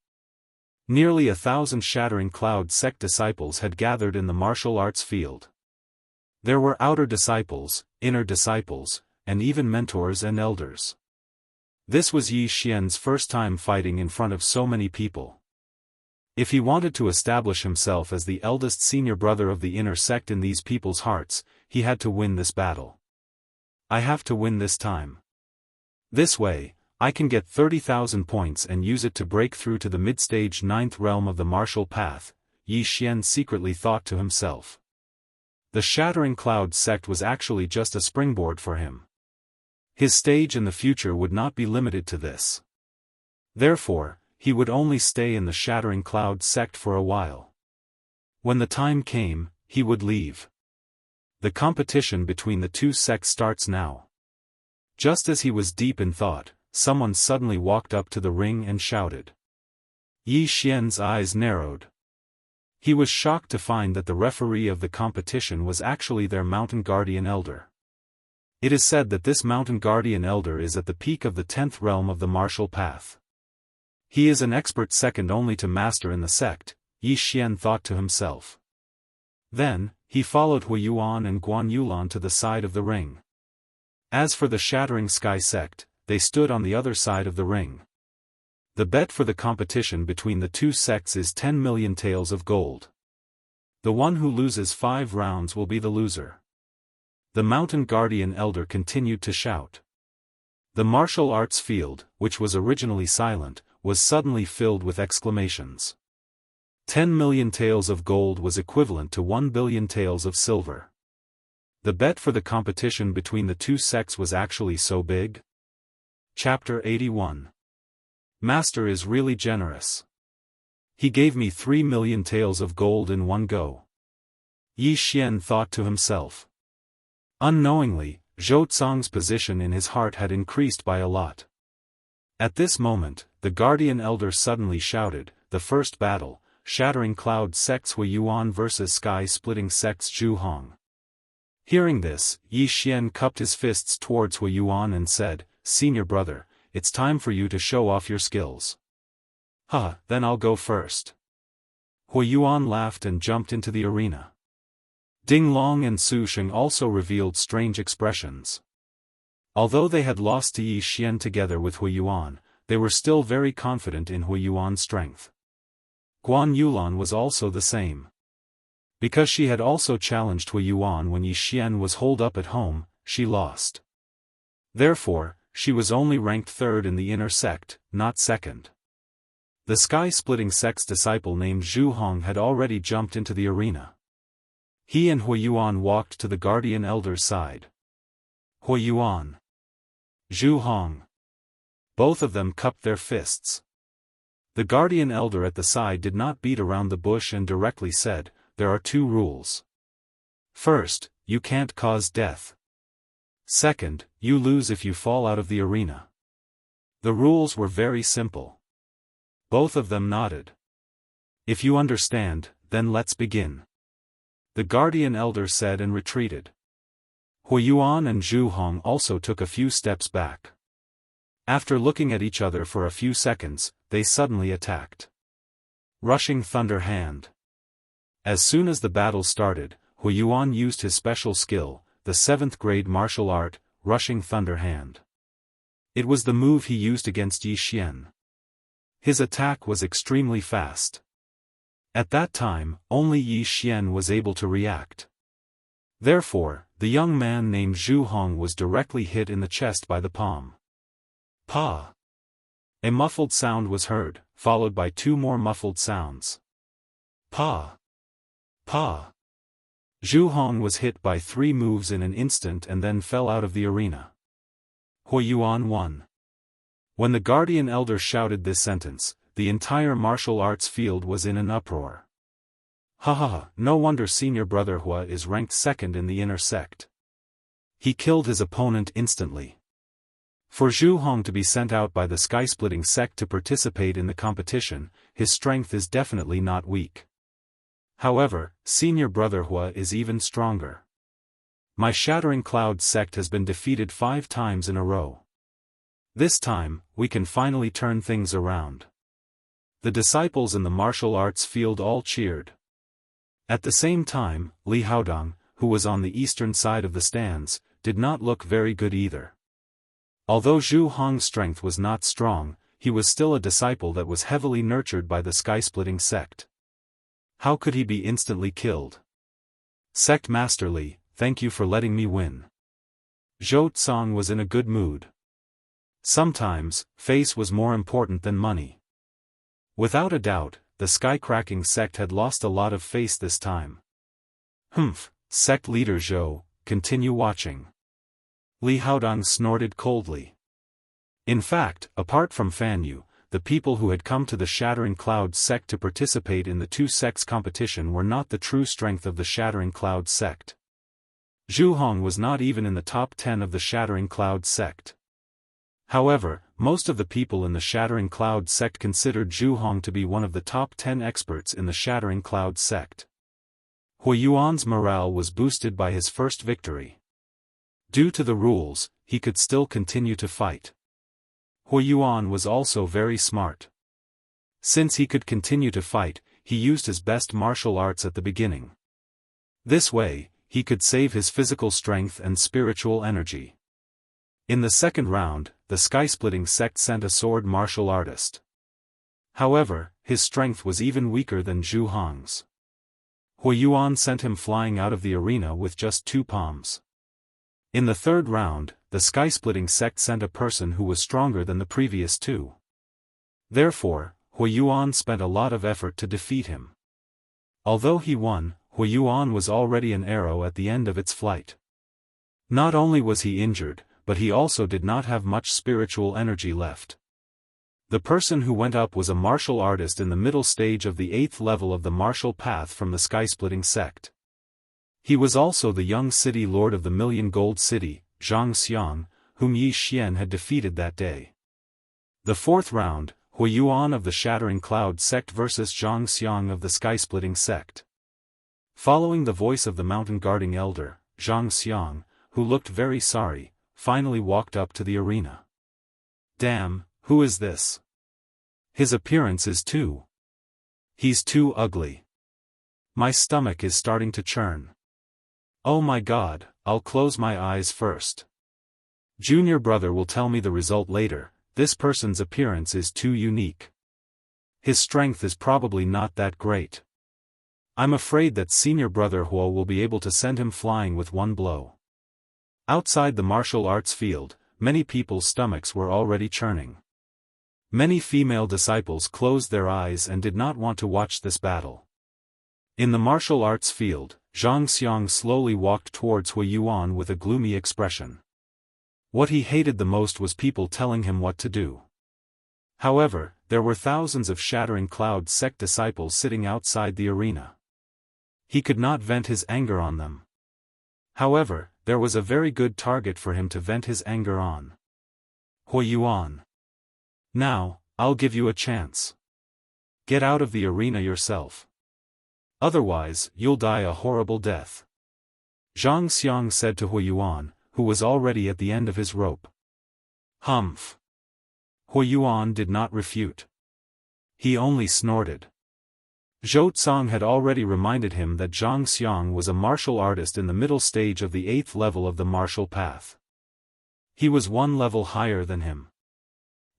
Nearly 1,000 Shattering Cloud sect disciples had gathered in the martial arts field. There were outer disciples, inner disciples, and even mentors and elders. This was Yi Xian's first time fighting in front of so many people. If he wanted to establish himself as the eldest senior brother of the inner sect in these people's hearts, he had to win this battle. I have to win this time. This way, I can get 30,000 points and use it to break through to the mid-stage 9th realm of the martial path, Yi Xian secretly thought to himself. The Shattering Cloud sect was actually just a springboard for him. His stage in the future would not be limited to this. Therefore, he would only stay in the Shattering Cloud sect for a while. When the time came, he would leave. The competition between the 2 sects starts now. Just as he was deep in thought, someone suddenly walked up to the ring and shouted. Yi Xian's eyes narrowed. He was shocked to find that the referee of the competition was actually their Mountain Guardian Elder. It is said that this Mountain Guardian Elder is at the peak of the 10th realm of the martial path. He is an expert second only to Master in the sect, Yi Xian thought to himself. Then, he followed Hui Yuan and Guan Yulan to the side of the ring. As for the Shattering Sky sect, they stood on the other side of the ring. The bet for the competition between the 2 sects is 10 million taels of gold. The one who loses 5 rounds will be the loser. The Mountain Guardian Elder continued to shout. The martial arts field, which was originally silent, was suddenly filled with exclamations. 10 million taels of gold was equivalent to 1 billion taels of silver. The bet for the competition between the 2 sects was actually so big. Chapter 81. Master is really generous. He gave me 3 million taels of gold in one go. Yi Xian thought to himself. Unknowingly, Zhou Cang's position in his heart had increased by a lot. At this moment, the Guardian Elder suddenly shouted, the first battle, Shattering Cloud sects Hui Yuan vs Sky-Splitting sects Zhu Hong. Hearing this, Yi Xian cupped his fists towards Hui Yuan and said, Senior brother, it's time for you to show off your skills. Then I'll go first. Hui Yuan laughed and jumped into the arena. Ding Long and Su Sheng also revealed strange expressions. Although they had lost to Yi Xian together with Hui Yuan, they were still very confident in Hui Yuan's strength. Guan Yulan was also the same. Because she had also challenged Hui Yuan when Yi Xian was holed up at home, she lost. Therefore, she was only ranked 3rd in the inner sect, not 2nd. The Sky-Splitting sect's disciple named Zhu Hong had already jumped into the arena. He and Hui Yuan walked to the Guardian Elder's side. Hui Yuan. Zhu Hong. Both of them cupped their fists. The Guardian Elder at the side did not beat around the bush and directly said, there are 2 rules. First, you can't cause death. Second, you lose if you fall out of the arena. The rules were very simple. Both of them nodded. If you understand, then let's begin. The Guardian Elder said and retreated. Hui Yuan and Zhu Hong also took a few steps back. After looking at each other for a few seconds, they suddenly attacked. Rushing Thunder Hand. As soon as the battle started, Hu Yuan used his special skill, the 7th grade martial art, Rushing Thunder Hand. It was the move he used against Yi Xian. His attack was extremely fast. At that time, only Yi Xian was able to react. Therefore, the young man named Zhu Hong was directly hit in the chest by the palm. Pa! A muffled sound was heard, followed by 2 more muffled sounds. Pa! Pa! Zhu Hong was hit by 3 moves in an instant and then fell out of the arena. Hu Yuan won. When the guardian elder shouted this sentence, the entire martial arts field was in an uproar. Ha ha ha, no wonder senior brother Hua is ranked 2nd in the inner sect. He killed his opponent instantly. For Zhu Hong to be sent out by the sky-splitting sect to participate in the competition, his strength is definitely not weak. However, senior brother Hua is even stronger. My Shattering Cloud sect has been defeated 5 times in a row. This time, we can finally turn things around. The disciples in the martial arts field all cheered. At the same time, Li Haodong, who was on the eastern side of the stands, did not look very good either. Although Zhu Hong's strength was not strong, he was still a disciple that was heavily nurtured by the sky-splitting sect. How could he be instantly killed? Sect Master Li, thank you for letting me win. Zhou Tsang was in a good mood. Sometimes, face was more important than money. Without a doubt, the sky-cracking sect had lost a lot of face this time. Humph, sect leader Zhou, continue watching. Li Haodong snorted coldly. In fact, apart from Fan Yu, the people who had come to the Shattering Cloud sect to participate in the 2 sects competition were not the true strength of the Shattering Cloud sect. Zhu Hong was not even in the top 10 of the Shattering Cloud sect. However, most of the people in the Shattering Cloud sect considered Zhu Hong to be one of the top 10 experts in the Shattering Cloud sect. Hu Yuan's morale was boosted by his first victory. Due to the rules, he could still continue to fight. Hu Yuan was also very smart. Since he could continue to fight, he used his best martial arts at the beginning. This way, he could save his physical strength and spiritual energy. In the second round, the sky-splitting sect sent a sword martial artist. However, his strength was even weaker than Zhu Hong's. Hu Yuan sent him flying out of the arena with just 2 palms. In the third round, the sky-splitting sect sent a person who was stronger than the previous 2. Therefore, Hu Yuan spent a lot of effort to defeat him. Although he won, Hu Yuan was already an arrow at the end of its flight. Not only was he injured, but he also did not have much spiritual energy left. The person who went up was a martial artist in the middle stage of the 8th level of the martial path from the sky-splitting sect. He was also the young city lord of the Million Gold City, Zhang Xiang, whom Yi Xian had defeated that day. The fourth round, Hu Yuan of the Shattering Cloud sect versus Zhang Xiang of the sky-splitting sect. Following the voice of the mountain guarding elder, Zhang Xiang, who looked very sorry, finally walked up to the arena. Damn, who is this? His appearance is too. He's too ugly. My stomach is starting to churn. Oh my god, I'll close my eyes first. Junior brother will tell me the result later. This person's appearance is too unique. His strength is probably not that great. I'm afraid that senior brother Huo will be able to send him flying with one blow. Outside the martial arts field, many people's stomachs were already churning. Many female disciples closed their eyes and did not want to watch this battle. In the martial arts field, Zhang Xiang slowly walked towards Hu Yuan with a gloomy expression. What he hated the most was people telling him what to do. However, there were thousands of Shattering Cloud sect disciples sitting outside the arena. He could not vent his anger on them. However, there was a very good target for him to vent his anger on. Hu Yuan. Now, I'll give you a chance. Get out of the arena yourself. Otherwise, you'll die a horrible death. Zhang Xiang said to Hu Yuan, who was already at the end of his rope. Humph. Huiyuan did not refute. He only snorted. Zhou Tsang had already reminded him that Zhang Xiang was a martial artist in the middle stage of the 8th level of the martial path. He was one level higher than him.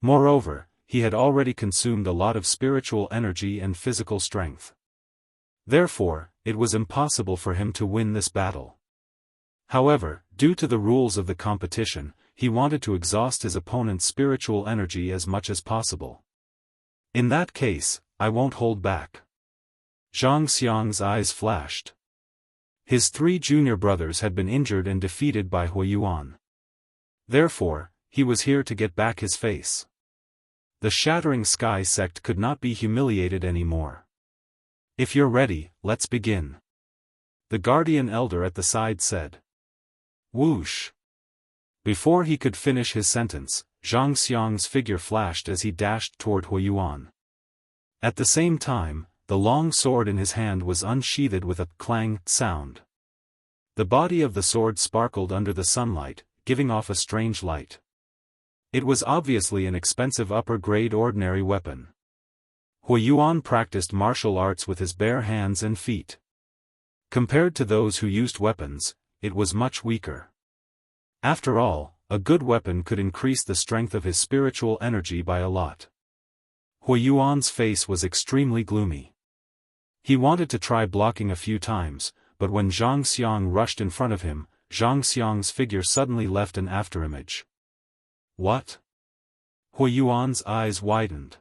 Moreover, he had already consumed a lot of spiritual energy and physical strength. Therefore, it was impossible for him to win this battle. However, due to the rules of the competition, he wanted to exhaust his opponent's spiritual energy as much as possible. In that case, I won't hold back. Zhang Xiang's eyes flashed. His 3 junior brothers had been injured and defeated by Huiyuan. Therefore, he was here to get back his face. The Shattering Sky sect could not be humiliated anymore. If you're ready, let's begin. The guardian elder at the side said. Whoosh! Before he could finish his sentence, Zhang Xiang's figure flashed as he dashed toward Huiyuan. At the same time, the long sword in his hand was unsheathed with a clang sound. The body of the sword sparkled under the sunlight, giving off a strange light. It was obviously an expensive upper-grade ordinary weapon. Huiyuan practiced martial arts with his bare hands and feet. Compared to those who used weapons, it was much weaker. After all, a good weapon could increase the strength of his spiritual energy by a lot. Huiyuan's face was extremely gloomy. He wanted to try blocking a few times, but when Zhang Xiang rushed in front of him, Zhang Xiang's figure suddenly left an afterimage. What? Huiyuan's eyes widened.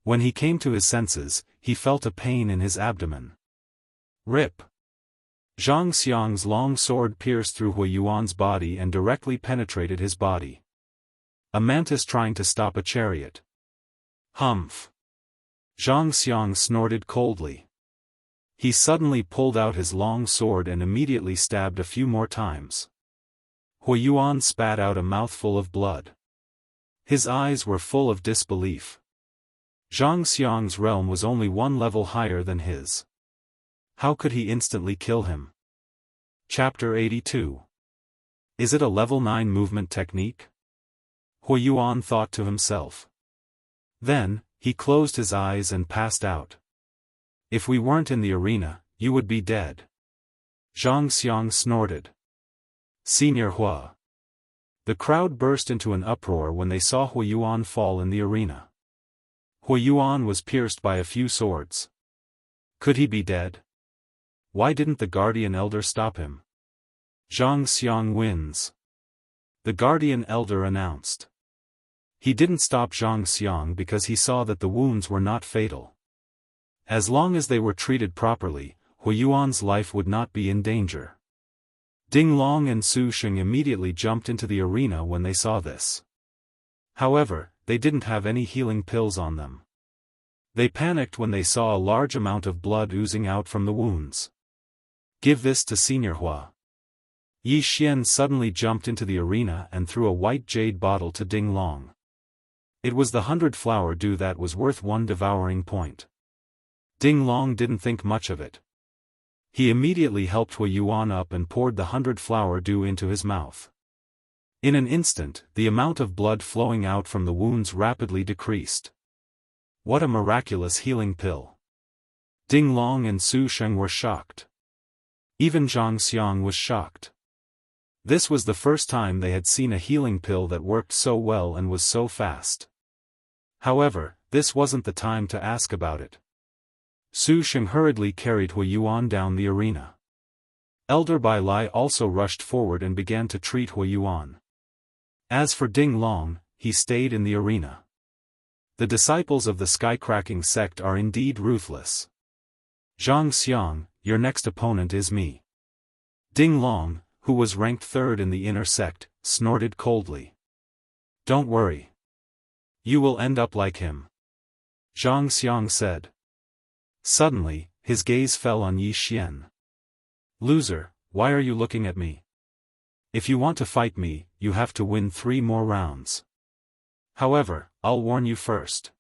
When he came to his senses, he felt a pain in his abdomen. Rip! Zhang Xiang's long sword pierced through Huiyuan's body and directly penetrated his body. A mantis trying to stop a chariot. Humph! Zhang Xiang snorted coldly. He suddenly pulled out his long sword and immediately stabbed a few more times. Huiyuan spat out a mouthful of blood. His eyes were full of disbelief. Zhang Xiang's realm was only 1 level higher than his. How could he instantly kill him? Chapter 82. Is it a level 9 movement technique? Huiyuan thought to himself. Then, he closed his eyes and passed out. If we weren't in the arena, you would be dead. Zhang Xiang snorted. Senior Hua. The crowd burst into an uproar when they saw Huiyuan fall in the arena. Huiyuan was pierced by a few swords. Could he be dead? Why didn't the guardian elder stop him? Zhang Xiang wins. The guardian elder announced. He didn't stop Zhang Xiang because he saw that the wounds were not fatal. As long as they were treated properly, Huiyuan's life would not be in danger. Ding Long and Su Sheng immediately jumped into the arena when they saw this. However, they didn't have any healing pills on them. They panicked when they saw a large amount of blood oozing out from the wounds. Give this to Senior Hua. Yi Xian suddenly jumped into the arena and threw a white jade bottle to Ding Long. It was the 100-flower dew that was worth 1 devouring point. Ding Long didn't think much of it. He immediately helped Huiyuan up and poured the 100-flower dew into his mouth. In an instant, the amount of blood flowing out from the wounds rapidly decreased. What a miraculous healing pill! Ding Long and Su Sheng were shocked. Even Zhang Xiang was shocked. This was the first time they had seen a healing pill that worked so well and was so fast. However, this wasn't the time to ask about it. Su Sheng hurriedly carried Huiyuan down the arena. Elder Bai Lai also rushed forward and began to treat Huiyuan. As for Ding Long, he stayed in the arena. The disciples of the Skycracking sect are indeed ruthless. Zhang Xiang, your next opponent is me. Ding Long, who was ranked 3rd in the inner sect, snorted coldly. Don't worry. You will end up like him. Zhang Xiang said. Suddenly, his gaze fell on Yi Xian. Loser, why are you looking at me? If you want to fight me, you have to win 3 more rounds. However, I'll warn you first.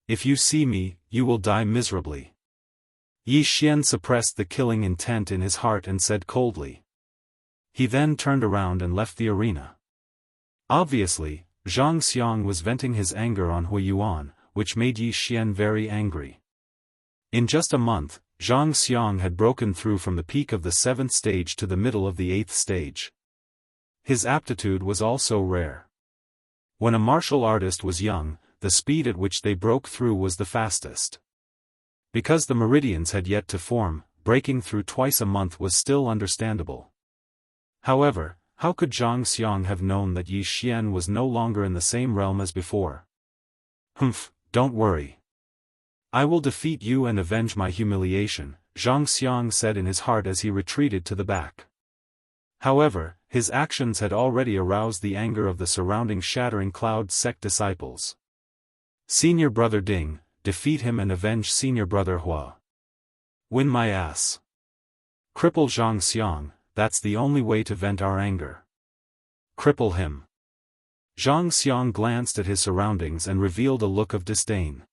If you see me, you will die miserably. Yi Xian suppressed the killing intent in his heart and said coldly. He then turned around and left the arena. Obviously, Zhang Xiang was venting his anger on Hui Yuan, which made Yi Xian very angry. In just a month, Zhang Xiang had broken through from the peak of the 7th stage to the middle of the 8th stage. His aptitude was also rare. When a martial artist was young, the speed at which they broke through was the fastest. Because the meridians had yet to form, breaking through twice a month was still understandable. However, how could Zhang Xiang have known that Yi Xian was no longer in the same realm as before? Humph, don't worry. I will defeat you and avenge my humiliation, Zhang Xiang said in his heart as he retreated to the back. However, his actions had already aroused the anger of the surrounding Shattering Cloud sect disciples. Senior Brother Ding, defeat him and avenge Senior Brother Hua. Win my ass. Cripple Zhang Xiang, that's the only way to vent our anger. Cripple him. Zhang Xiang glanced at his surroundings and revealed a look of disdain.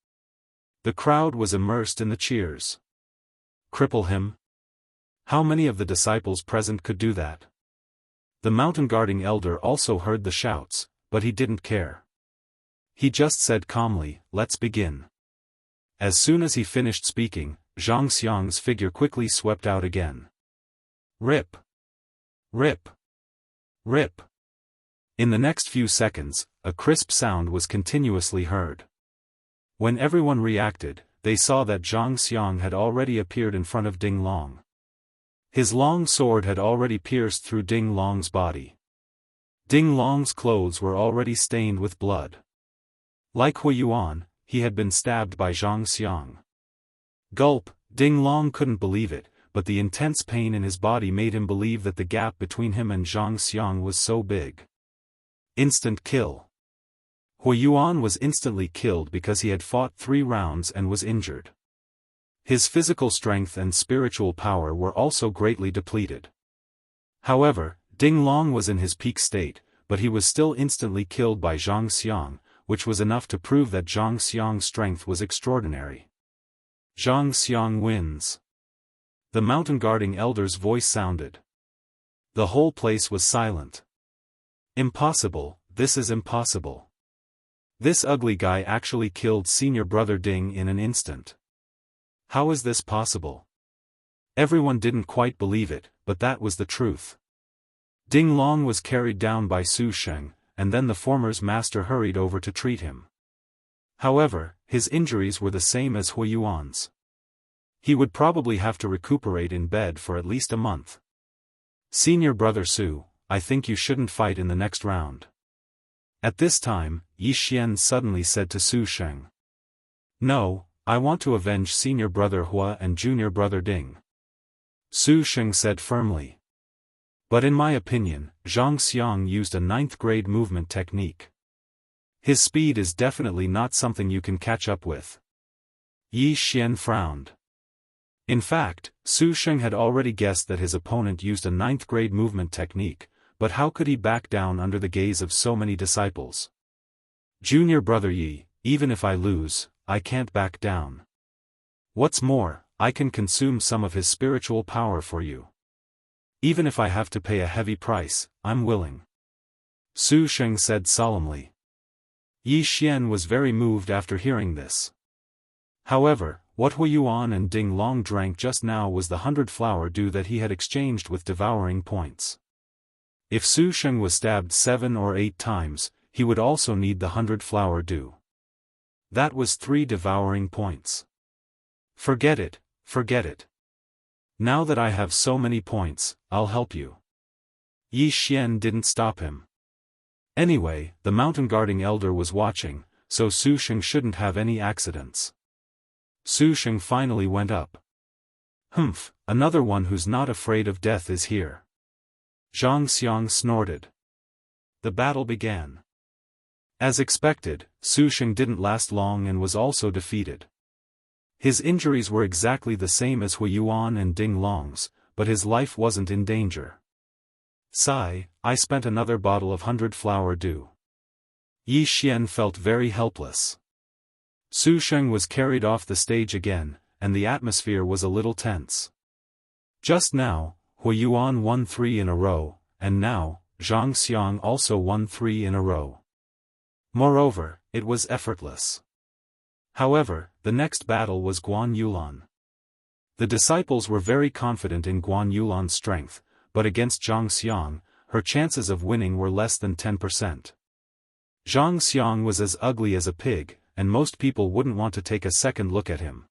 The crowd was immersed in the cheers. Cripple him? How many of the disciples present could do that? The mountain guarding elder also heard the shouts, but he didn't care. He just said calmly, let's begin. As soon as he finished speaking, Zhang Xiang's figure quickly swept out again. Rip! Rip! Rip! In the next few seconds, a crisp sound was continuously heard. When everyone reacted, they saw that Zhang Xiang had already appeared in front of Ding Long. His long sword had already pierced through Ding Long's body. Ding Long's clothes were already stained with blood. Like Hui Yuan, he had been stabbed by Zhang Xiang. Gulp, Ding Long couldn't believe it, but the intense pain in his body made him believe that the gap between him and Zhang Xiang was so big. Instant kill. Hui Yuan was instantly killed because he had fought 3 rounds and was injured. His physical strength and spiritual power were also greatly depleted. However, Ding Long was in his peak state, but he was still instantly killed by Zhang Xiang, which was enough to prove that Zhang Xiang's strength was extraordinary. Zhang Xiang wins. The mountain guarding elder's voice sounded. The whole place was silent. Impossible, this is impossible. This ugly guy actually killed Senior Brother Ding in an instant. How is this possible? Everyone didn't quite believe it, but that was the truth. Ding Long was carried down by Su Sheng, and then the former's master hurried over to treat him. However, his injuries were the same as Hui Yuan's. He would probably have to recuperate in bed for at least a month. Senior Brother Su, I think you shouldn't fight in the next round. At this time, Yi Xian suddenly said to Su Sheng. No, I want to avenge Senior Brother Hua and Junior Brother Ding. Su Sheng said firmly. But in my opinion, Zhang Xiang used a 9th grade movement technique. His speed is definitely not something you can catch up with. Yi Xian frowned. In fact, Su Sheng had already guessed that his opponent used a 9th grade movement technique, but how could he back down under the gaze of so many disciples? Junior Brother Yi, even if I lose, I can't back down. What's more, I can consume some of his spiritual power for you. Even if I have to pay a heavy price, I'm willing. Su Sheng said solemnly. Yi Xian was very moved after hearing this. However, what Hui Yuan and Ding Long drank just now was the 100 flower dew that he had exchanged with devouring points. If Su Sheng was stabbed 7 or 8 times, he would also need the 100 flower dew. That was 3 devouring points. Forget it, forget it. Now that I have so many points, I'll help you. Yi Xian didn't stop him. Anyway, the mountain guarding elder was watching, so Su Sheng shouldn't have any accidents. Su Sheng finally went up. Humph, another one who's not afraid of death is here. Zhang Xiang snorted. The battle began. As expected, Su Sheng didn't last long and was also defeated. His injuries were exactly the same as Hui Yuan and Ding Long's, but his life wasn't in danger. Sigh, I spent another bottle of 100 flower dew. Yi Xian felt very helpless. Su Sheng was carried off the stage again, and the atmosphere was a little tense. Just now, Hui Yuan won 3 in a row, and now, Zhang Xiang also won 3 in a row. Moreover, it was effortless. However, the next battle was Guan Yulan. The disciples were very confident in Guan Yulan's strength, but against Zhang Xiang, her chances of winning were less than 10%. Zhang Xiang was as ugly as a pig, and most people wouldn't want to take a second look at him.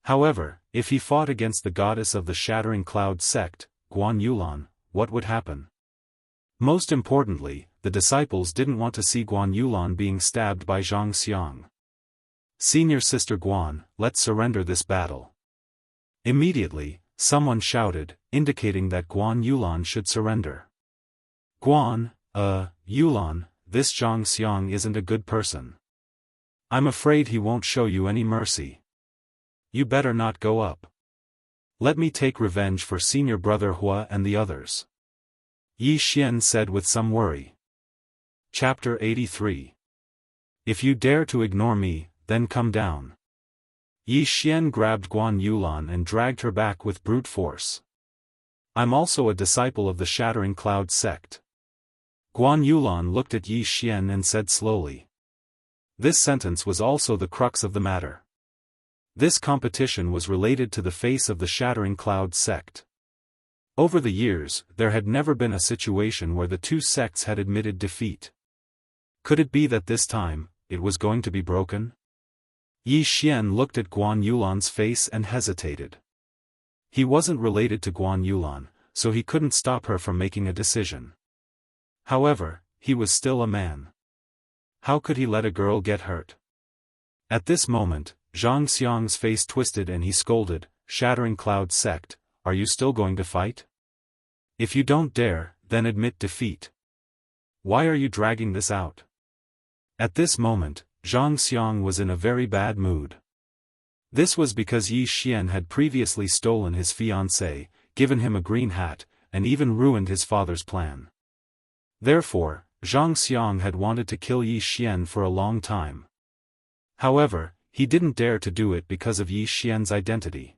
However, if he fought against the goddess of the Shattering Cloud sect, Guan Yulan, what would happen? Most importantly, the disciples didn't want to see Guan Yulan being stabbed by Zhang Xiang. Senior Sister Guan, let's surrender this battle. Immediately, someone shouted, indicating that Guan Yulan should surrender. Guan, Yulan, this Zhang Xiang isn't a good person. I'm afraid he won't show you any mercy. You better not go up. Let me take revenge for senior brother Hua and the others. Yi Xian said with some worry. Chapter 83. If you dare to ignore me, then come down. Yi Xian grabbed Guan Yulan and dragged her back with brute force. I'm also a disciple of the Shattering Cloud sect. Guan Yulan looked at Yi Xian and said slowly. This sentence was also the crux of the matter. This competition was related to the face of the Shattering Cloud sect. Over the years, there had never been a situation where the two sects had admitted defeat. Could it be that this time, it was going to be broken? Yi Xian looked at Guan Yulan's face and hesitated. He wasn't related to Guan Yulan, so he couldn't stop her from making a decision. However, he was still a man. How could he let a girl get hurt? At this moment, Zhang Xiang's face twisted and he scolded, Shattering Cloud sect, are you still going to fight? If you don't dare, then admit defeat. Why are you dragging this out? At this moment, Zhang Xiang was in a very bad mood. This was because Yi Xian had previously stolen his fiancée, given him a green hat, and even ruined his father's plan. Therefore, Zhang Xiang had wanted to kill Yi Xian for a long time. However, he didn't dare to do it because of Yi Xian's identity.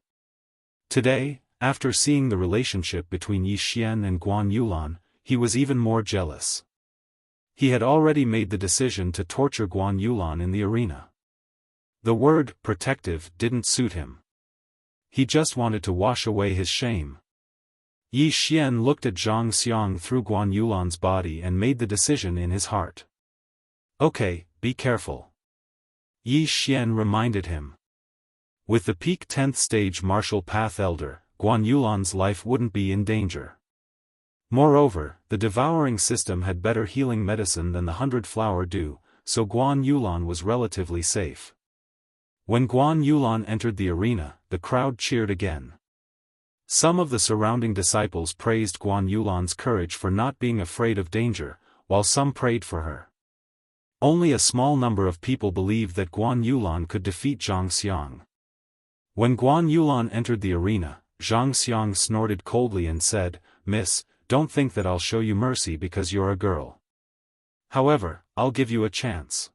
Today, after seeing the relationship between Yi Xian and Guan Yulan, he was even more jealous. He had already made the decision to torture Guan Yulan in the arena. The word protective didn't suit him. He just wanted to wash away his shame. Yi Xian looked at Zhang Xiang through Guan Yulan's body and made the decision in his heart. Okay, be careful. Yi Xian reminded him. With the peak 10th stage martial path elder, Guan Yulan's life wouldn't be in danger. Moreover, the devouring system had better healing medicine than the 100-flower dew, so Guan Yulan was relatively safe. When Guan Yulan entered the arena, the crowd cheered again. Some of the surrounding disciples praised Guan Yulan's courage for not being afraid of danger, while some prayed for her. Only a small number of people believed that Guan Yulan could defeat Zhang Xiang. When Guan Yulan entered the arena, Zhang Xiang snorted coldly and said, Miss, don't think that I'll show you mercy because you're a girl. However, I'll give you a chance.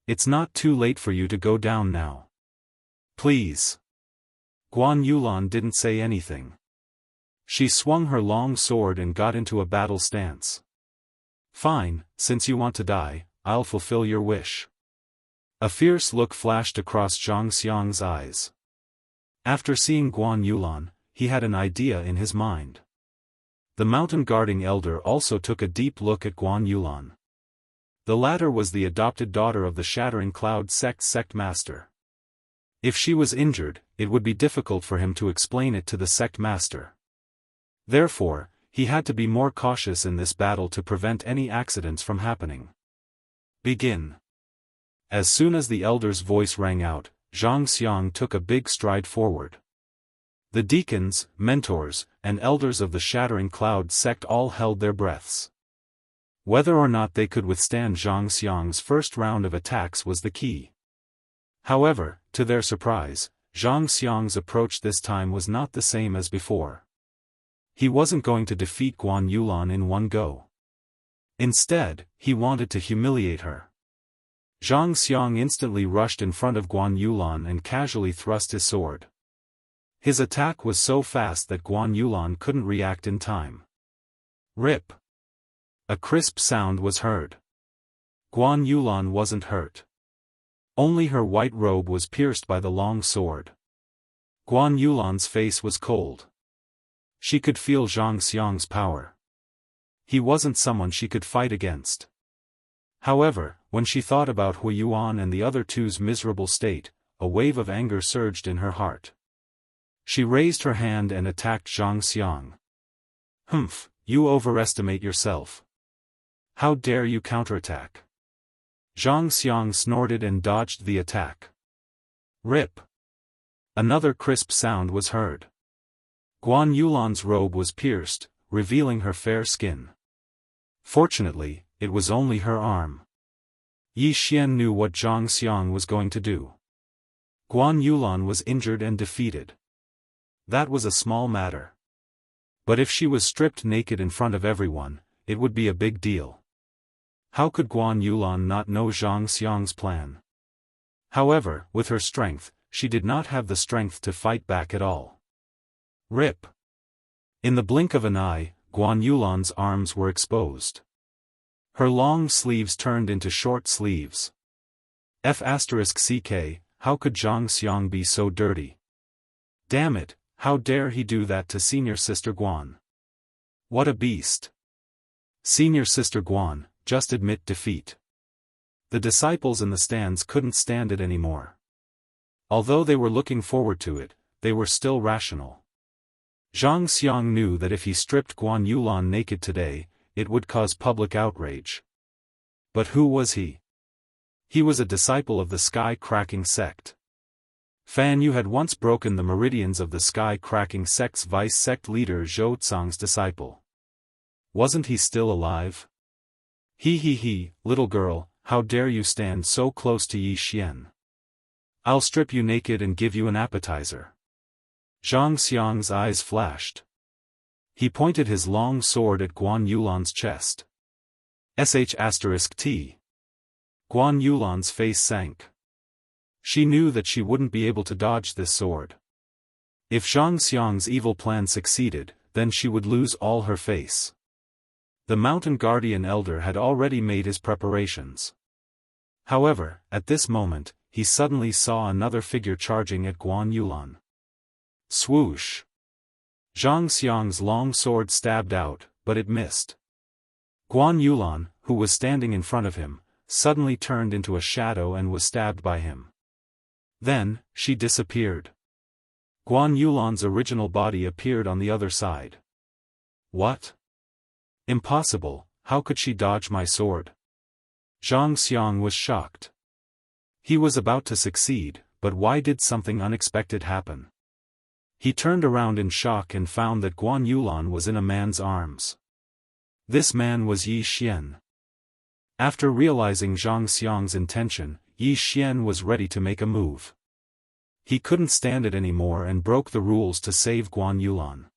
It's not too late for you to go down now. Please. Guan Yulan didn't say anything. She swung her long sword and got into a battle stance. Fine, since you want to die, I'll fulfill your wish. A fierce look flashed across Zhang Xiang's eyes. After seeing Guan Yulan, he had an idea in his mind. The mountain guarding elder also took a deep look at Guan Yulan. The latter was the adopted daughter of the Shattering Cloud sect master. If she was injured, it would be difficult for him to explain it to the sect master. Therefore, he had to be more cautious in this battle to prevent any accidents from happening. Begin. As soon as the elder's voice rang out, Zhang Xiang took a big stride forward. The deacons, mentors, and elders of the Shattering Cloud sect all held their breaths. Whether or not they could withstand Zhang Xiang's first round of attacks was the key. However, to their surprise, Zhang Xiang's approach this time was not the same as before. He wasn't going to defeat Guan Yulan in one go. Instead, he wanted to humiliate her. Zhang Xiang instantly rushed in front of Guan Yulan and casually thrust his sword. His attack was so fast that Guan Yulan couldn't react in time. Rip! A crisp sound was heard. Guan Yulan wasn't hurt. Only her white robe was pierced by the long sword. Guan Yulan's face was cold. She could feel Zhang Xiang's power. He wasn't someone she could fight against. However, when she thought about Hui Yuan and the other two's miserable state, a wave of anger surged in her heart. She raised her hand and attacked Zhang Xiang. Humph, you overestimate yourself. How dare you counterattack? Zhang Xiang snorted and dodged the attack. Rip! Another crisp sound was heard. Guan Yulan's robe was pierced, revealing her fair skin. Fortunately, it was only her arm. Yi Xian knew what Zhang Xiang was going to do. Guan Yulan was injured and defeated. That was a small matter. But if she was stripped naked in front of everyone, it would be a big deal. How could Guan Yulan not know Zhang Xiang's plan? However, with her strength, she did not have the strength to fight back at all. Rip! In the blink of an eye, Guan Yulan's arms were exposed. Her long sleeves turned into short sleeves. F***ck, how could Zhang Xiang be so dirty? Damn it, how dare he do that to Senior Sister Guan? What a beast! Senior Sister Guan, just admit defeat. The disciples in the stands couldn't stand it anymore. Although they were looking forward to it, they were still rational. Zhang Xiang knew that if he stripped Guan Yulan naked today, it would cause public outrage. But who was he? He was a disciple of the Sky-Cracking sect. Fan Yu had once broken the meridians of the Sky-Cracking sect's vice-sect leader Zhou Tsang's disciple. Wasn't he still alive? He, little girl, how dare you stand so close to Yi Xian? I'll strip you naked and give you an appetizer. Zhang Xiang's eyes flashed. He pointed his long sword at Guan Yulan's chest. **T. Guan Yulan's face sank. She knew that she wouldn't be able to dodge this sword. If Zhang Xiang's evil plan succeeded, then she would lose all her face. The mountain guardian elder had already made his preparations. However, at this moment, he suddenly saw another figure charging at Guan Yulan. Swoosh! Zhang Xiang's long sword stabbed out, but it missed. Guan Yulan, who was standing in front of him, suddenly turned into a shadow and was stabbed by him. Then, she disappeared. Guan Yulan's original body appeared on the other side. What? Impossible, how could she dodge my sword? Zhang Xiang was shocked. He was about to succeed, but why did something unexpected happen? He turned around in shock and found that Guan Yulan was in a man's arms. This man was Yi Xian. After realizing Zhang Xiang's intention, Yi Xian was ready to make a move. He couldn't stand it anymore and broke the rules to save Guan Yulan.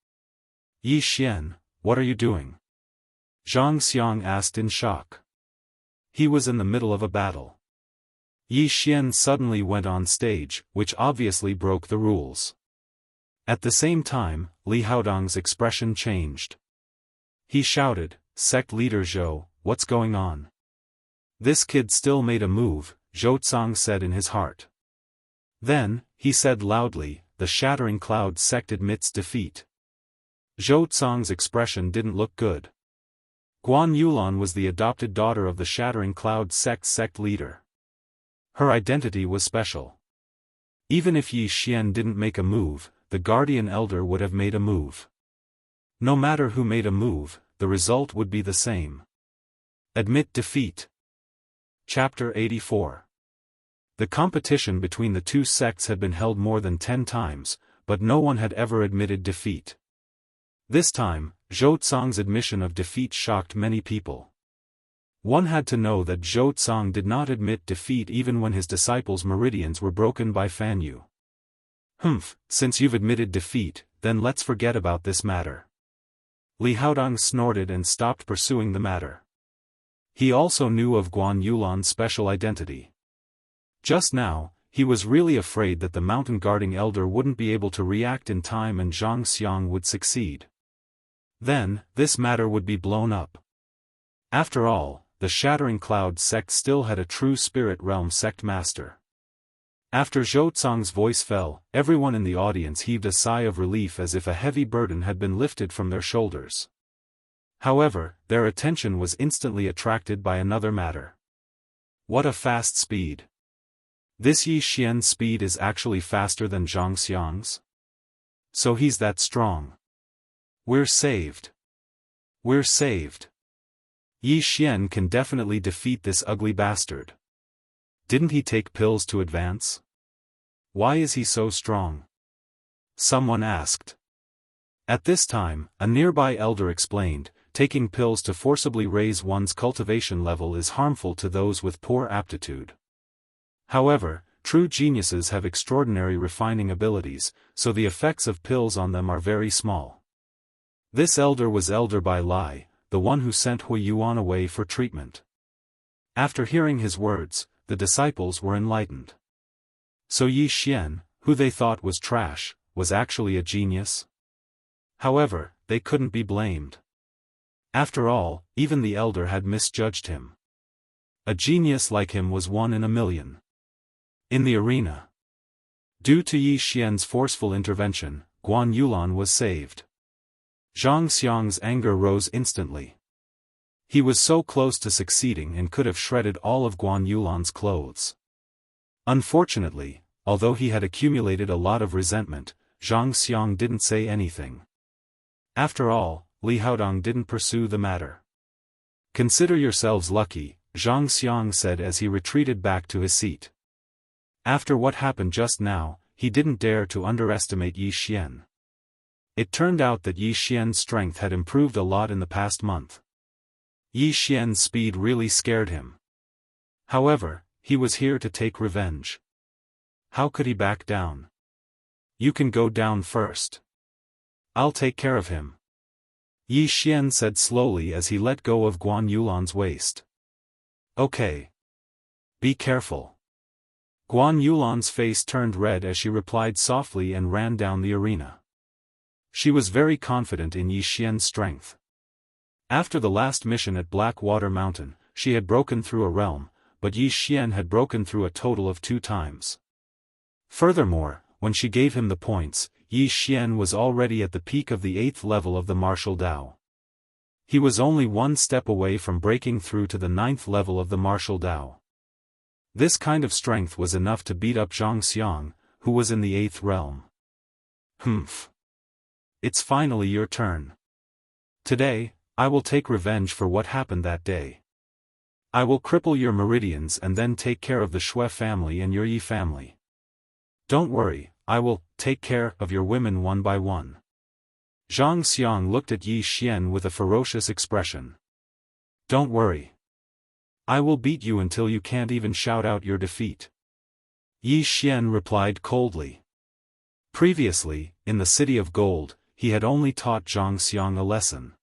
Yi Xian, what are you doing? Zhang Xiang asked in shock. He was in the middle of a battle. Yi Xian suddenly went on stage, which obviously broke the rules. At the same time, Li Haodong's expression changed. He shouted, "Sect leader Zhou, what's going on?" This kid still made a move, Zhou Tsang said in his heart. Then, he said loudly, "The Shattering Cloud sect admits defeat." Zhou Tsang's expression didn't look good. Guan Yulan was the adopted daughter of the Shattering Cloud sect leader. Her identity was special. Even if Yi Xian didn't make a move, the guardian elder would have made a move. No matter who made a move, the result would be the same. Admit defeat. Chapter 84. The competition between the two sects had been held more than 10 times, but no one had ever admitted defeat. This time, Zhou Tsang's admission of defeat shocked many people. One had to know that Zhou Tsang did not admit defeat even when his disciples' meridians were broken by Fan Yu. Since you've admitted defeat, then let's forget about this matter. Li Haodong snorted and stopped pursuing the matter. He also knew of Guan Yulan's special identity. Just now, he was really afraid that the mountain guarding elder wouldn't be able to react in time and Zhang Xiang would succeed. Then, this matter would be blown up. After all, the Shattering Cloud sect still had a true spirit realm sect master. After Zhou Cang's voice fell, everyone in the audience heaved a sigh of relief as if a heavy burden had been lifted from their shoulders. However, their attention was instantly attracted by another matter. What a fast speed! This Yi Xian's speed is actually faster than Zhang Xiang's? So he's that strong. We're saved. We're saved. Yi Xian can definitely defeat this ugly bastard. Didn't he take pills to advance? Why is he so strong? Someone asked. At this time, a nearby elder explained, taking pills to forcibly raise one's cultivation level is harmful to those with poor aptitude. However, true geniuses have extraordinary refining abilities, so the effects of pills on them are very small. This elder was Elder Bai Lai, the one who sent Hui Yuan away for treatment. After hearing his words, the disciples were enlightened. So Yi Xian, who they thought was trash, was actually a genius? However, they couldn't be blamed. After all, even the elder had misjudged him. A genius like him was 1 in a million. In the arena. Due to Yi Xian's forceful intervention, Guan Yulan was saved. Zhang Xiang's anger rose instantly. He was so close to succeeding and could have shredded all of Guan Yulan's clothes. Unfortunately, although he had accumulated a lot of resentment, Zhang Xiang didn't say anything. After all, Li Haodong didn't pursue the matter. Consider yourselves lucky, Zhang Xiang said as he retreated back to his seat. After what happened just now, he didn't dare to underestimate Yi Xian. It turned out that Yi Xian's strength had improved a lot in the past month. Yi Xian's speed really scared him. However, he was here to take revenge. How could he back down? You can go down first. I'll take care of him. Yi Xian said slowly as he let go of Guan Yulan's waist. Okay. Be careful. Guan Yulan's face turned red as she replied softly and ran down the arena. She was very confident in Yi Xian's strength. After the last mission at Blackwater Mountain, she had broken through a realm, but Yi Xian had broken through a total of 2 times. Furthermore, when she gave him the points, Yi Xian was already at the peak of the 8th level of the martial Dao. He was only 1 step away from breaking through to the 9th level of the martial Dao. This kind of strength was enough to beat up Zhang Xiang, who was in the 8th realm. Humph. It's finally your turn. Today, I will take revenge for what happened that day. I will cripple your meridians and then take care of the Shui family and your Yi family. Don't worry, I will take care of your women one by one. Zhang Xiang looked at Yi Xian with a ferocious expression. Don't worry. I will beat you until you can't even shout out your defeat. Yi Xian replied coldly. Previously, in the City of Gold, he had only taught Zhang Xiang a lesson.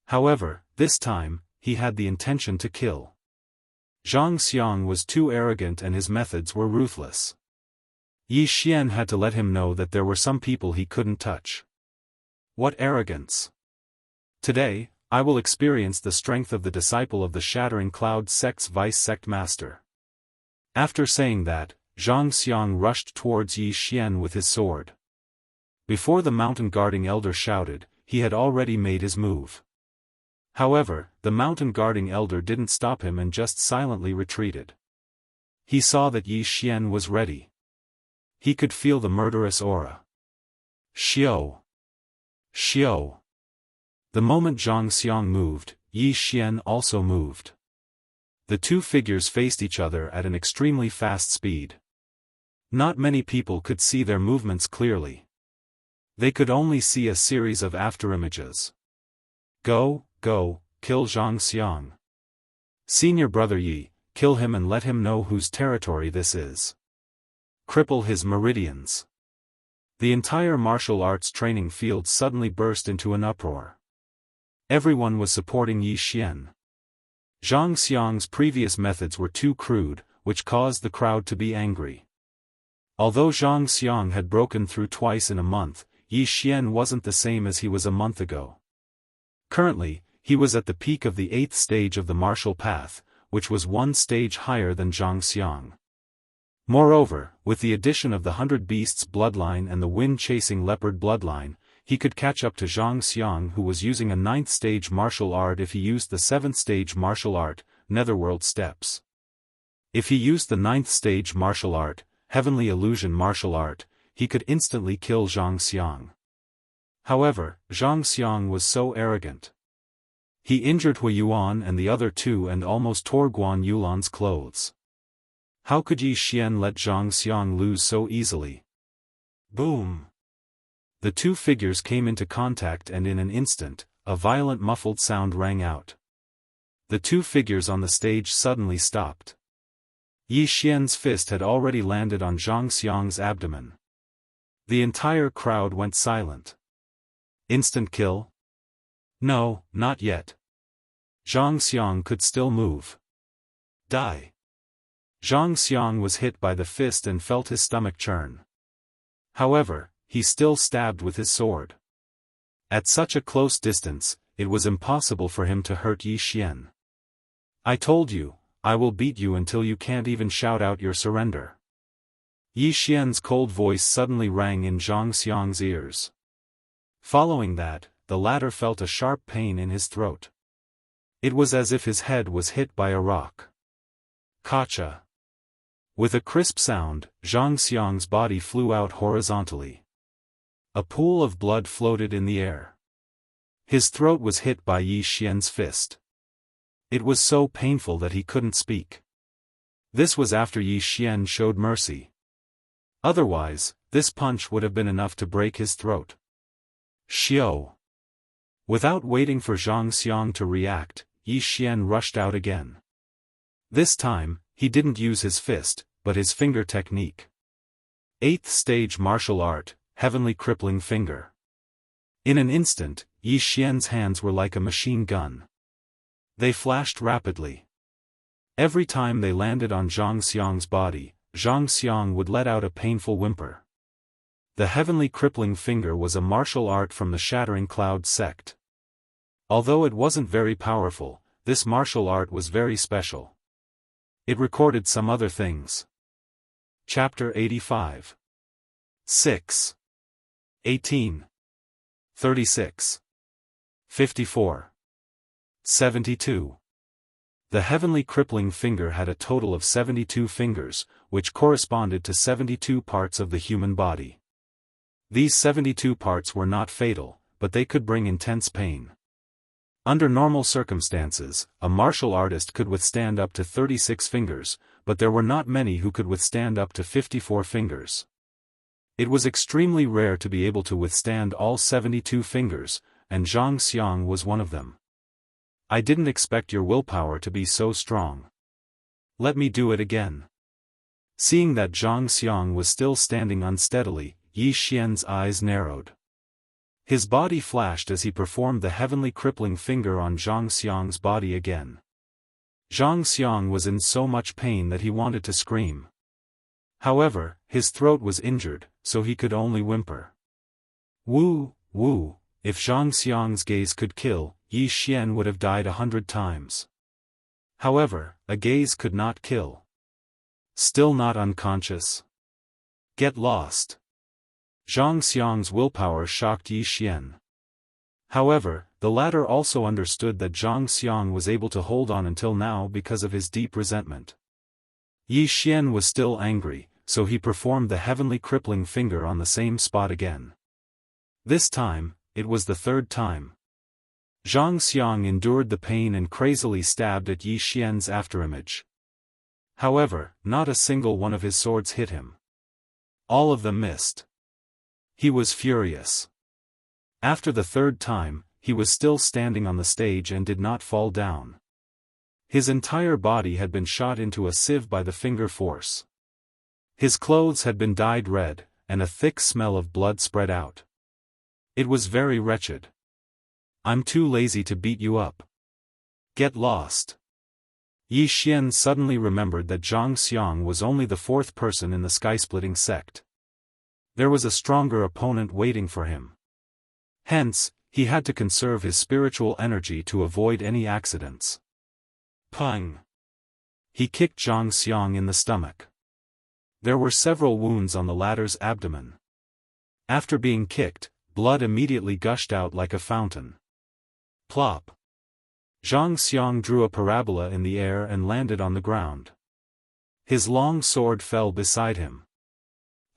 However, this time, he had the intention to kill. Zhang Xiang was too arrogant and his methods were ruthless. Yi Xian had to let him know that there were some people he couldn't touch. What arrogance! Today, I will experience the strength of the disciple of the Shattering Cloud sect's vice-sect master. After saying that, Zhang Xiang rushed towards Yi Xian with his sword. Before the mountain guarding elder shouted, he had already made his move. However, the mountain guarding elder didn't stop him and just silently retreated. He saw that Yi Xian was ready. He could feel the murderous aura. Xiao! Xiao! The moment Zhang Xiang moved, Yi Xian also moved. The 2 figures faced each other at an extremely fast speed. Not many people could see their movements clearly. They could only see a series of afterimages. Go, kill Zhang Xiang. Senior brother Yi, kill him and let him know whose territory this is. Cripple his meridians. The entire martial arts training field suddenly burst into an uproar. Everyone was supporting Yi Xian. Zhang Xiang's previous methods were too crude, which caused the crowd to be angry. Although Zhang Xiang had broken through twice in a month, Yi Xian wasn't the same as he was a month ago. Currently, He was at the peak of the 8th stage of the martial path, which was 1 stage higher than Zhang Xiang. Moreover, with the addition of the 100 Beasts bloodline and the wind-chasing leopard bloodline, he could catch up to Zhang Xiang, who was using a 9th stage martial art if he used the 7th stage martial art, Netherworld Steps. If he used the 9th stage martial art, Heavenly Illusion martial art, he could instantly kill Zhang Xiang. However, Zhang Xiang was so arrogant. He injured Hui Yuan and the other two and almost tore Guan Yulan's clothes. How could Yi Xian let Zhang Xiang lose so easily? Boom! The two figures came into contact and in an instant, a violent muffled sound rang out. The two figures on the stage suddenly stopped. Yi Xian's fist had already landed on Zhang Xiang's abdomen. The entire crowd went silent. Instant kill? No, not yet. Zhang Xiang could still move. Die. Zhang Xiang was hit by the fist and felt his stomach churn. However, he still stabbed with his sword. At such a close distance, it was impossible for him to hurt Yi Xian. I told you, I will beat you until you can't even shout out your surrender. Yi Xian's cold voice suddenly rang in Zhang Xiang's ears. Following that, the latter felt a sharp pain in his throat. It was as if his head was hit by a rock. Kacha. With a crisp sound, Zhang Xiang's body flew out horizontally. A pool of blood floated in the air. His throat was hit by Yi Xian's fist. It was so painful that he couldn't speak. This was after Yi Xian showed mercy. Otherwise, this punch would have been enough to break his throat. Xiao. Without waiting for Zhang Xiang to react, Yi Xian rushed out again. This time, he didn't use his fist, but his finger technique. 8th stage martial art, Heavenly Crippling Finger. In an instant, Yi Xian's hands were like a machine gun. They flashed rapidly. Every time they landed on Zhang Xiang's body, Zhang Xiang would let out a painful whimper. The Heavenly Crippling Finger was a martial art from the Shattering Cloud sect. Although it wasn't very powerful, this martial art was very special. It recorded some other things. Chapter 85. 6. 18. 36. 54. 72. The Heavenly Crippling Finger had a total of 72 fingers, which corresponded to 72 parts of the human body. These 72 parts were not fatal, but they could bring intense pain. Under normal circumstances, a martial artist could withstand up to 36 fingers, but there were not many who could withstand up to 54 fingers. It was extremely rare to be able to withstand all 72 fingers, and Zhang Xiang was one of them. I didn't expect your willpower to be so strong. Let me do it again. Seeing that Zhang Xiang was still standing unsteadily, Yi Xian's eyes narrowed. His body flashed as he performed the Heavenly Crippling Finger on Zhang Xiang's body again. Zhang Xiang was in so much pain that he wanted to scream. However, his throat was injured, so he could only whimper. Woo, woo, if Zhang Xiang's gaze could kill, Yi Xian would have died 100 times. However, a gaze could not kill. Still not unconscious? Get lost. Zhang Xiang's willpower shocked Yi Xian. However, the latter also understood that Zhang Xiang was able to hold on until now because of his deep resentment. Yi Xian was still angry, so he performed the Heavenly Crippling Finger on the same spot again. This time, it was the third time. Zhang Xiang endured the pain and crazily stabbed at Yi Xian's afterimage. However, not a single one of his swords hit him. All of them missed. He was furious. After the third time, he was still standing on the stage and did not fall down. His entire body had been shot into a sieve by the finger force. His clothes had been dyed red, and a thick smell of blood spread out. It was very wretched. I'm too lazy to beat you up. Get lost. Yi Xian suddenly remembered that Zhang Xiang was only the 4th person in the sky-splitting sect. There was a stronger opponent waiting for him. Hence, he had to conserve his spiritual energy to avoid any accidents. Pung! He kicked Zhang Xiang in the stomach. There were several wounds on the latter's abdomen. After being kicked, blood immediately gushed out like a fountain. Plop! Zhang Xiang drew a parabola in the air and landed on the ground. His long sword fell beside him.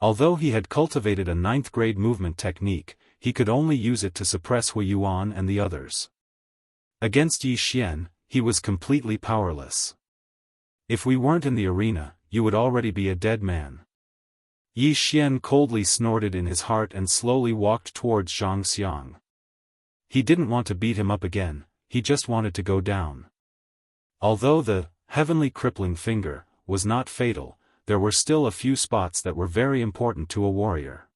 Although he had cultivated a 9th-grade movement technique, he could only use it to suppress Hui Yuan and the others. Against Yi Xian, he was completely powerless. If we weren't in the arena, you would already be a dead man. Yi Xian coldly snorted in his heart and slowly walked towards Zhang Xiang. He didn't want to beat him up again, he just wanted to go down. Although the heavenly crippling finger was not fatal, there were still a few spots that were very important to a warrior.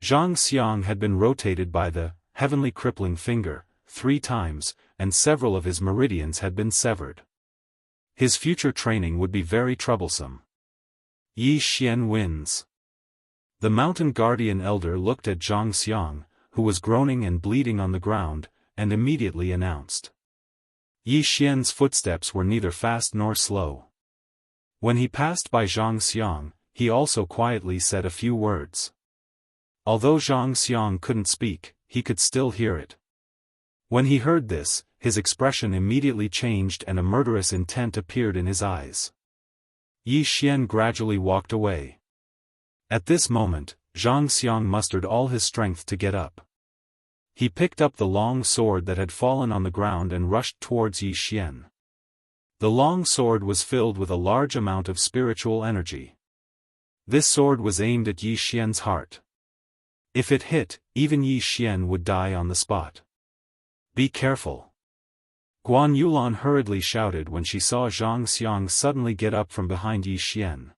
Zhang Xiang had been rotated by the heavenly crippling finger 3 times, and several of his meridians had been severed. His future training would be very troublesome. Yi Xian wins. The mountain guardian elder looked at Zhang Xiang, who was groaning and bleeding on the ground, and immediately announced. Yi Xian's footsteps were neither fast nor slow. When he passed by Zhang Xiang, he also quietly said a few words. Although Zhang Xiang couldn't speak, he could still hear it. When he heard this, his expression immediately changed and a murderous intent appeared in his eyes. Yi Xian gradually walked away. At this moment, Zhang Xiang mustered all his strength to get up. He picked up the long sword that had fallen on the ground and rushed towards Yi Xian. The long sword was filled with a large amount of spiritual energy. This sword was aimed at Yi Xian's heart. If it hit, even Yi Xian would die on the spot. Be careful! Guan Yulan hurriedly shouted when she saw Zhang Xiang suddenly get up from behind Yi Xian.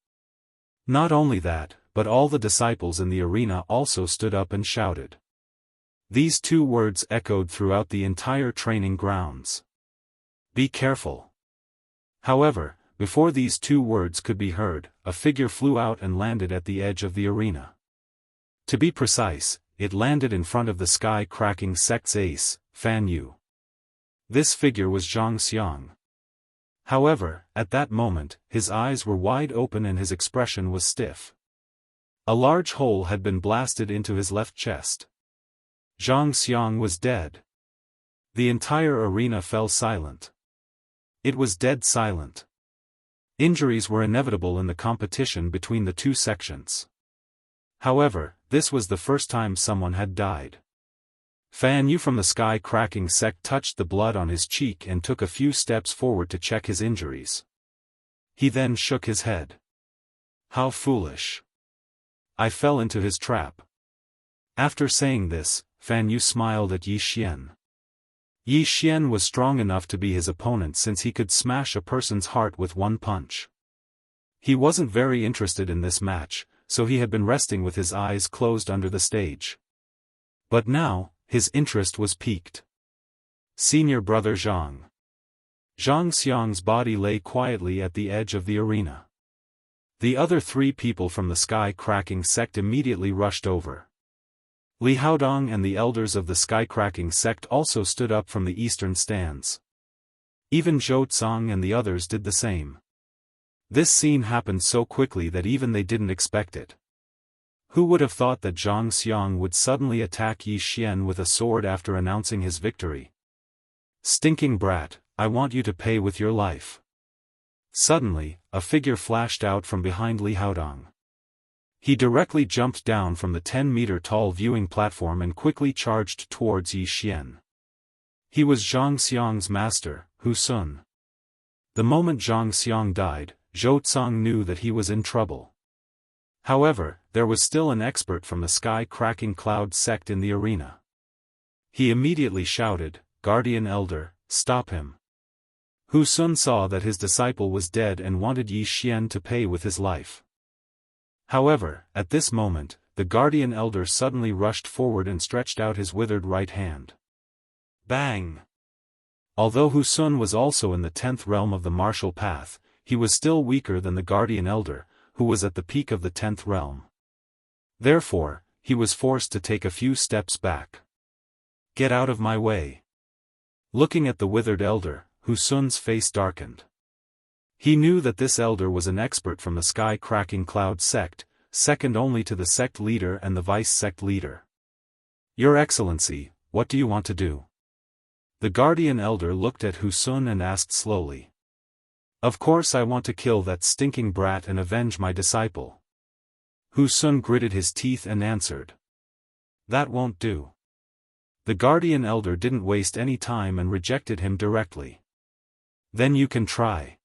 Not only that, but all the disciples in the arena also stood up and shouted. These 2 words echoed throughout the entire training grounds. Be careful! However, before these 2 words could be heard, a figure flew out and landed at the edge of the arena. To be precise, it landed in front of the sky-cracking sect's ace, Fan Yu. This figure was Zhang Xiang. However, at that moment, his eyes were wide open and his expression was stiff. A large hole had been blasted into his left chest. Zhang Xiang was dead. The entire arena fell silent. It was dead silent. Injuries were inevitable in the competition between the 2 sections. However, this was the first time someone had died. Fan Yu from the sky-cracking sect touched the blood on his cheek and took a few steps forward to check his injuries. He then shook his head. How foolish! I fell into his trap. After saying this, Fan Yu smiled at Yi Xian. Yi Xian was strong enough to be his opponent since he could smash a person's heart with 1 punch. He wasn't very interested in this match, so he had been resting with his eyes closed under the stage. But now, his interest was piqued. Senior brother Zhang. Zhang Xiang's body lay quietly at the edge of the arena. The other 3 people from the sky-cracking sect immediately rushed over. Li Haodong and the elders of the sky-cracking sect also stood up from the eastern stands. Even Zhou Tsang and the others did the same. This scene happened so quickly that even they didn't expect it. Who would have thought that Zhang Xiang would suddenly attack Yi Xian with a sword after announcing his victory? Stinking brat, I want you to pay with your life. Suddenly, a figure flashed out from behind Li Haodong. He directly jumped down from the 10-meter-tall viewing platform and quickly charged towards Yi Xian. He was Zhang Xiang's master, Hu Sun. The moment Zhang Xiang died, Zhou Tsang knew that he was in trouble. However, there was still an expert from the sky-cracking cloud sect in the arena. He immediately shouted, Guardian Elder, stop him. Hu Sun saw that his disciple was dead and wanted Yi Xian to pay with his life. However, at this moment, the Guardian Elder suddenly rushed forward and stretched out his withered right hand. Bang! Although Hu Sun was also in the 10th realm of the martial path, he was still weaker than the Guardian Elder, who was at the peak of the 10th realm. Therefore, he was forced to take a few steps back. Get out of my way. Looking at the withered elder, Hu Sun's face darkened. He knew that this elder was an expert from the sky-cracking cloud sect, second only to the sect leader and the vice-sect leader. Your Excellency, what do you want to do? The guardian elder looked at Hu Sun and asked slowly. Of course I want to kill that stinking brat and avenge my disciple. Hu Sun gritted his teeth and answered. That won't do. The guardian elder didn't waste any time and rejected him directly. Then you can try.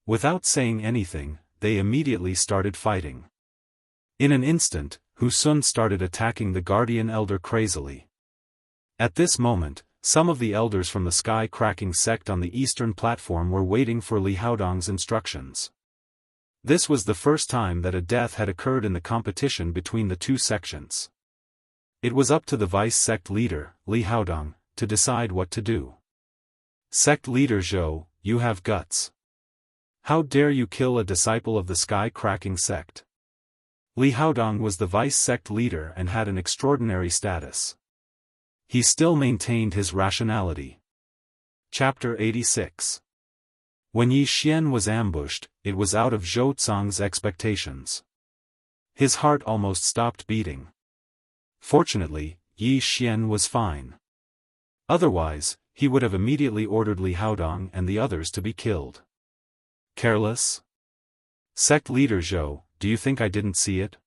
Without saying anything, they immediately started fighting. In an instant, Hu Sun started attacking the guardian elder crazily. At this moment, some of the elders from the sky-cracking sect on the eastern platform were waiting for Li Haodong's instructions. This was the first time that a death had occurred in the competition between the two sections. It was up to the vice-sect leader, Li Haodong, to decide what to do. Sect leader Zhou, you have guts. How dare you kill a disciple of the sky-cracking sect? Li Haodong was the vice-sect leader and had an extraordinary status. He still maintained his rationality. Chapter 86. When Yi Xian was ambushed, it was out of Zhou Cang's expectations. His heart almost stopped beating. Fortunately, Yi Xian was fine. Otherwise, he would have immediately ordered Li Haodong and the others to be killed. Careless? Sect leader Zhou, do you think I didn't see it?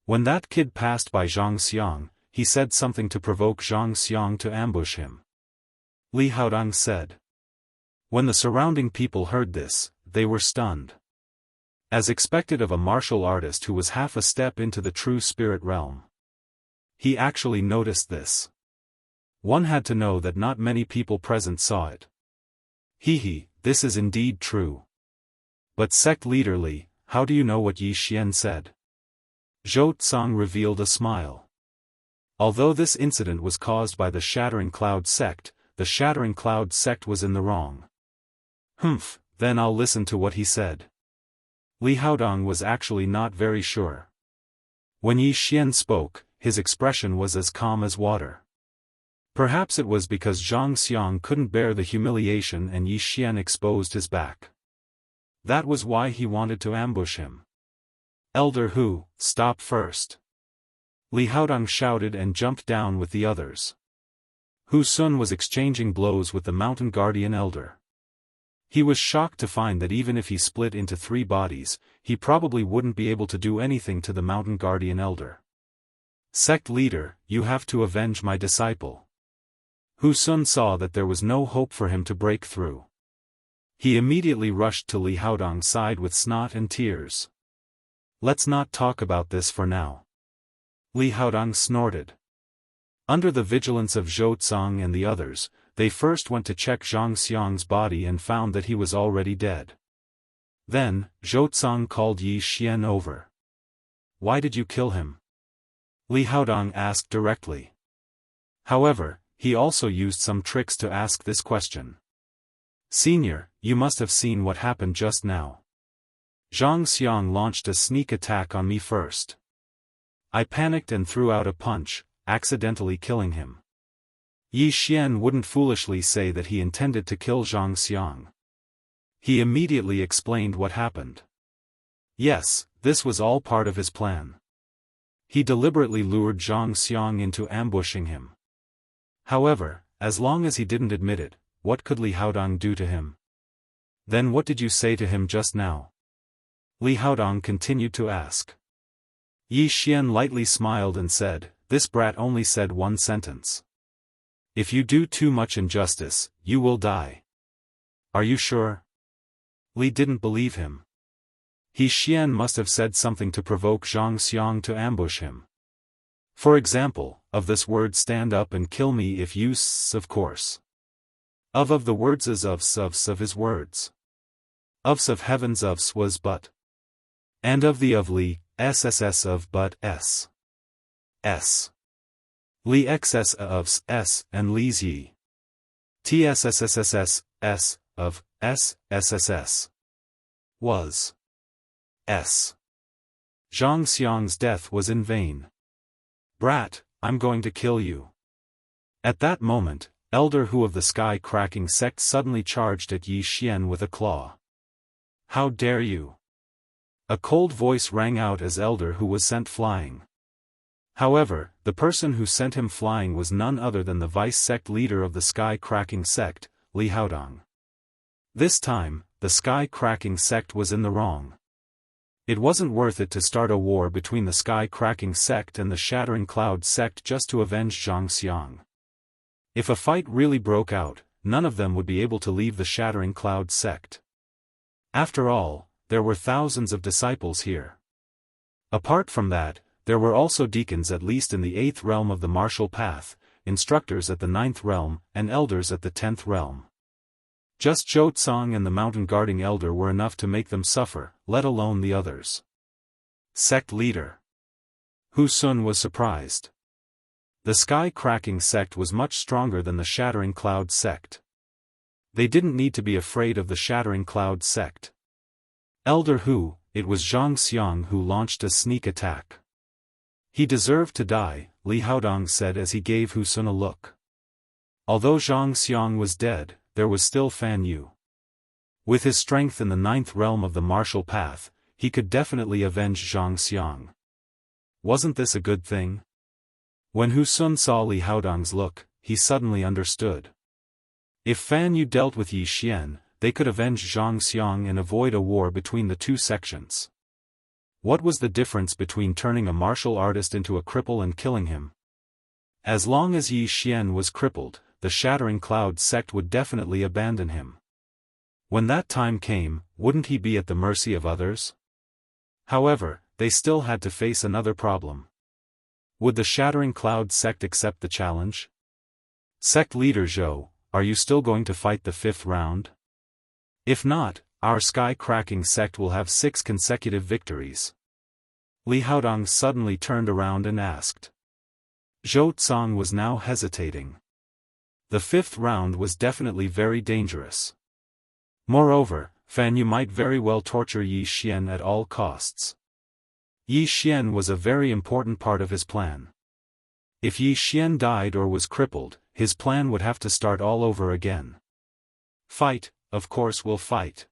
When that kid passed by Zhang Xiang, he said something to provoke Zhang Xiang to ambush him. Li Haodong said. When the surrounding people heard this, they were stunned. As expected of a martial artist who was half a step into the true spirit realm. He actually noticed this. One had to know that not many people present saw it. This is indeed true. But sect leader Li, how do you know what Yi Xian said? Zhou Cang revealed a smile. Although this incident was caused by the Shattering Cloud sect, the Shattering Cloud sect was in the wrong. Then I'll listen to what he said. Li Haodong was actually not very sure. When Yi Xian spoke, his expression was as calm as water. Perhaps it was because Zhang Xiang couldn't bear the humiliation and Yi Xian exposed his back. That was why he wanted to ambush him. Elder Hu, stop first. Li Haodong shouted and jumped down with the others. Hu Sun was exchanging blows with the mountain guardian elder. He was shocked to find that even if he split into 3 bodies, he probably wouldn't be able to do anything to the mountain guardian elder. Sect leader, you have to avenge my disciple. Hu Sun saw that there was no hope for him to break through. He immediately rushed to Li Haodong's side with snot and tears. Let's not talk about this for now. Li Haodong snorted. Under the vigilance of Zhou Cang and the others, they first went to check Zhang Xiang's body and found that he was already dead. Then, Zhou Cang called Yi Xian over. Why did you kill him? Li Haodong asked directly. However, he also used some tricks to ask this question. Senior, you must have seen what happened just now. Zhang Xiang launched a sneak attack on me first. I panicked and threw out a punch, accidentally killing him. Yi Xian wouldn't foolishly say that he intended to kill Zhang Xiang. He immediately explained what happened. Yes, this was all part of his plan. He deliberately lured Zhang Xiang into ambushing him. However, as long as he didn't admit it, what could Li Haodong do to him? Then what did you say to him just now? Li Haodong continued to ask. Yi Xian lightly smiled and said, this brat only said one sentence. If you do too much injustice, you will die. Are you sure? Li didn't believe him. Yi Xian must have said something to provoke Zhang Xiang to ambush him. For example, of this word stand up and kill me if you of course. Of the words is of his words. Of heavens was but. And of the of Li, sss of but s. Li xs of s and Li's Yi. Tsssss s of sss. Was. S. Zhang Xiang's death was in vain. Brat, I'm going to kill you. At that moment, Elder Hu of the Sky-Cracking Sect suddenly charged at Yi Xian with a claw. "How dare you!" A cold voice rang out as Elder Hu was sent flying. However, the person who sent him flying was none other than the vice-sect leader of the Sky-Cracking Sect, Li Haodong. This time, the Sky-Cracking Sect was in the wrong. It wasn't worth it to start a war between the Sky-Cracking Sect and the Shattering Cloud Sect just to avenge Zhang Xiang. If a fight really broke out, none of them would be able to leave the Shattering Cloud Sect. After all, there were thousands of disciples here. Apart from that, there were also deacons at least in the 8th realm of the martial path, instructors at the 9th realm, and elders at the 10th realm. Just Zhou Tsang and the mountain guarding elder were enough to make them suffer, let alone the others. Sect leader Hu Sun was surprised. The Sky-Cracking Sect was much stronger than the Shattering Cloud Sect. They didn't need to be afraid of the Shattering Cloud Sect. Elder Hu, it was Zhang Xiang who launched a sneak attack. He deserved to die, Li Haodong said as he gave Hu Sun a look. Although Zhang Xiang was dead, there was still Fan Yu. With his strength in the 9th realm of the martial path, he could definitely avenge Zhang Xiang. Wasn't this a good thing? When Hu Sun saw Li Haodong's look, he suddenly understood. If Fan Yu dealt with Yi Xian, they could avenge Zhang Xiang and avoid a war between the two sections. What was the difference between turning a martial artist into a cripple and killing him? As long as Yi Xian was crippled, the Shattering Cloud Sect would definitely abandon him. When that time came, wouldn't he be at the mercy of others? However, they still had to face another problem. Would the Shattering Cloud Sect accept the challenge? Sect leader Zhou, are you still going to fight the 5th round? If not, our Sky-Cracking Sect will have 6 consecutive victories. Li Haodong suddenly turned around and asked. Zhou Tsang was now hesitating. The 5th round was definitely very dangerous. Moreover, Fan Yu might very well torture Yi Xian at all costs. Yi Xian was a very important part of his plan. If Yi Xian died or was crippled, his plan would have to start all over again. Fight, of course we'll fight.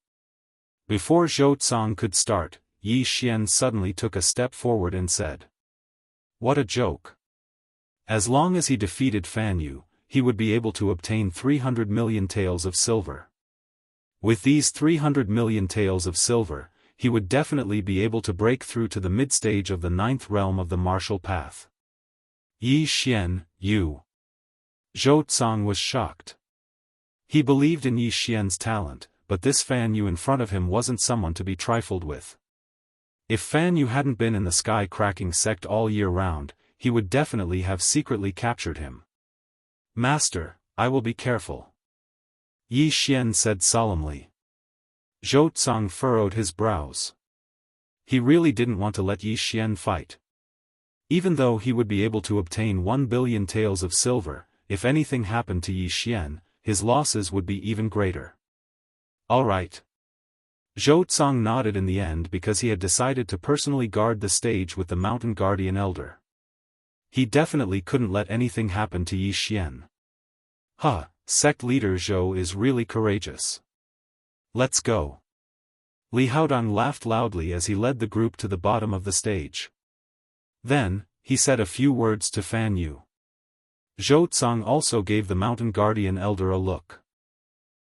Before Zhou Tsang could start, Yi Xian suddenly took a step forward and said. What a joke. As long as he defeated Fan Yu, he would be able to obtain 300 million taels of silver. With these 300 million taels of silver, he would definitely be able to break through to the mid-stage of the 9th realm of the martial path. Yi Xian, you. Zhou Tsang was shocked. He believed in Yi Xian's talent, but this Fan Yu in front of him wasn't someone to be trifled with. If Fan Yu hadn't been in the Sky-Cracking Sect all year round, he would definitely have secretly captured him. Master, I will be careful. Yi Xian said solemnly. Zhou Tsang furrowed his brows. He really didn't want to let Yi Xian fight. Even though he would be able to obtain 1 billion taels of silver, if anything happened to Yi Xian, his losses would be even greater. All right. Zhou Tsang nodded in the end because he had decided to personally guard the stage with the Mountain Guardian Elder. He definitely couldn't let anything happen to Yi Xian. Huh, sect leader Zhou is really courageous. Let's go. Li Haodong laughed loudly as he led the group to the bottom of the stage. Then, he said a few words to Fan Yu. Zhou Tsang also gave the Mountain Guardian Elder a look.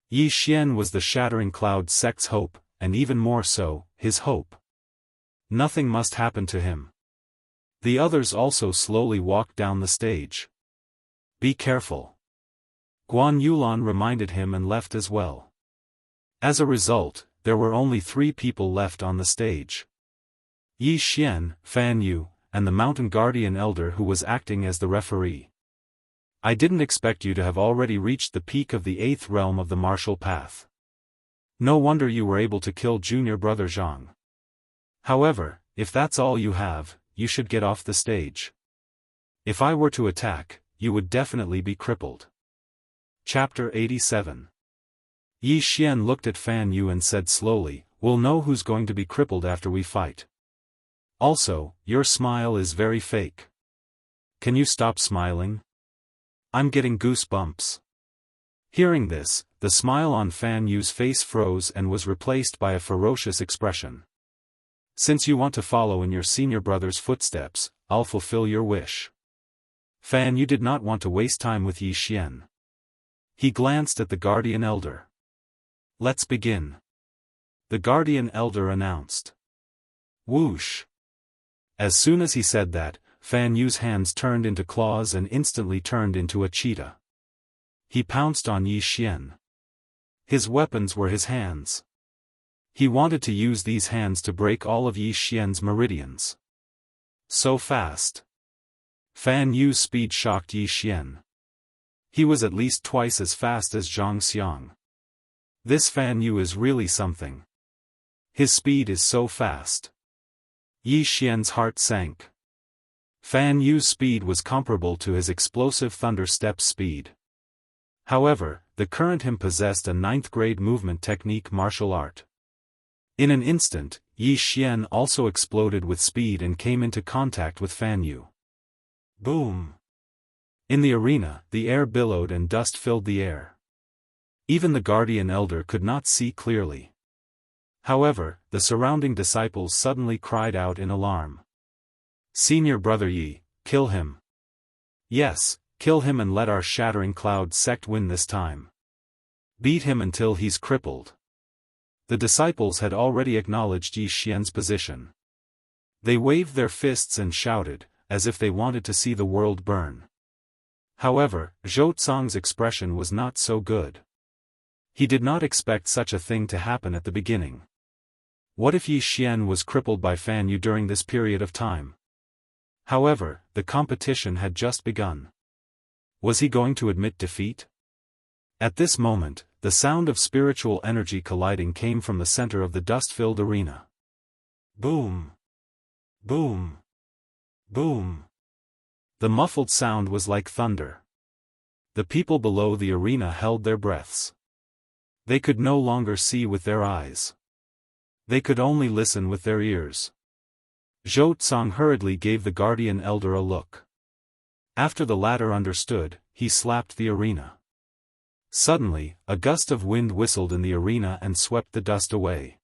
Yi Xian was the Shattering Cloud Sect's hope, and even more so, his hope. Nothing must happen to him. The others also slowly walked down the stage. Be careful. Guan Yulan reminded him and left as well. As a result, there were only 3 people left on the stage. Yi Xian, Fan Yu, and the Mountain Guardian Elder who was acting as the referee. I didn't expect you to have already reached the peak of the 8th realm of the martial path. No wonder you were able to kill junior brother Zhang. However, if that's all you have, you should get off the stage. If I were to attack, you would definitely be crippled. Chapter 87. Yi Xian looked at Fan Yu and said slowly, we'll know who's going to be crippled after we fight. Also, your smile is very fake. Can you stop smiling? I'm getting goosebumps. Hearing this, the smile on Fan Yu's face froze and was replaced by a ferocious expression. Since you want to follow in your senior brother's footsteps, I'll fulfill your wish. Fan Yu did not want to waste time with Yi Xian. He glanced at the guardian elder. Let's begin. The guardian elder announced. Whoosh. As soon as he said that, Fan Yu's hands turned into claws and instantly turned into a cheetah. He pounced on Yi Xian. His weapons were his hands. He wanted to use these hands to break all of Yi Xian's meridians. So fast. Fan Yu's speed shocked Yi Xian. He was at least twice as fast as Zhang Xiang. This Fan Yu is really something. His speed is so fast. Yi Xian's heart sank. Fan Yu's speed was comparable to his explosive thunder step speed. However, the current him possessed a 9th-grade movement technique martial art. In an instant, Yi Xian also exploded with speed and came into contact with Fan Yu. Boom! In the arena, the air billowed and dust filled the air. Even the guardian elder could not see clearly. However, the surrounding disciples suddenly cried out in alarm. Senior brother Yi, kill him. Yes, kill him and let our Shattering Cloud sect win this time. Beat him until he's crippled. The disciples had already acknowledged Yi Xian's position. They waved their fists and shouted, as if they wanted to see the world burn. However, Zhou Tsang's expression was not so good. He did not expect such a thing to happen at the beginning. What if Yi Xian was crippled by Fan Yu during this period of time? However, the competition had just begun. Was he going to admit defeat? At this moment, the sound of spiritual energy colliding came from the center of the dust-filled arena. Boom! Boom! Boom! The muffled sound was like thunder. The people below the arena held their breaths. They could no longer see with their eyes. They could only listen with their ears. Zhou Tsang hurriedly gave the guardian elder a look. After the latter understood, he slapped the arena. Suddenly, a gust of wind whistled in the arena and swept the dust away.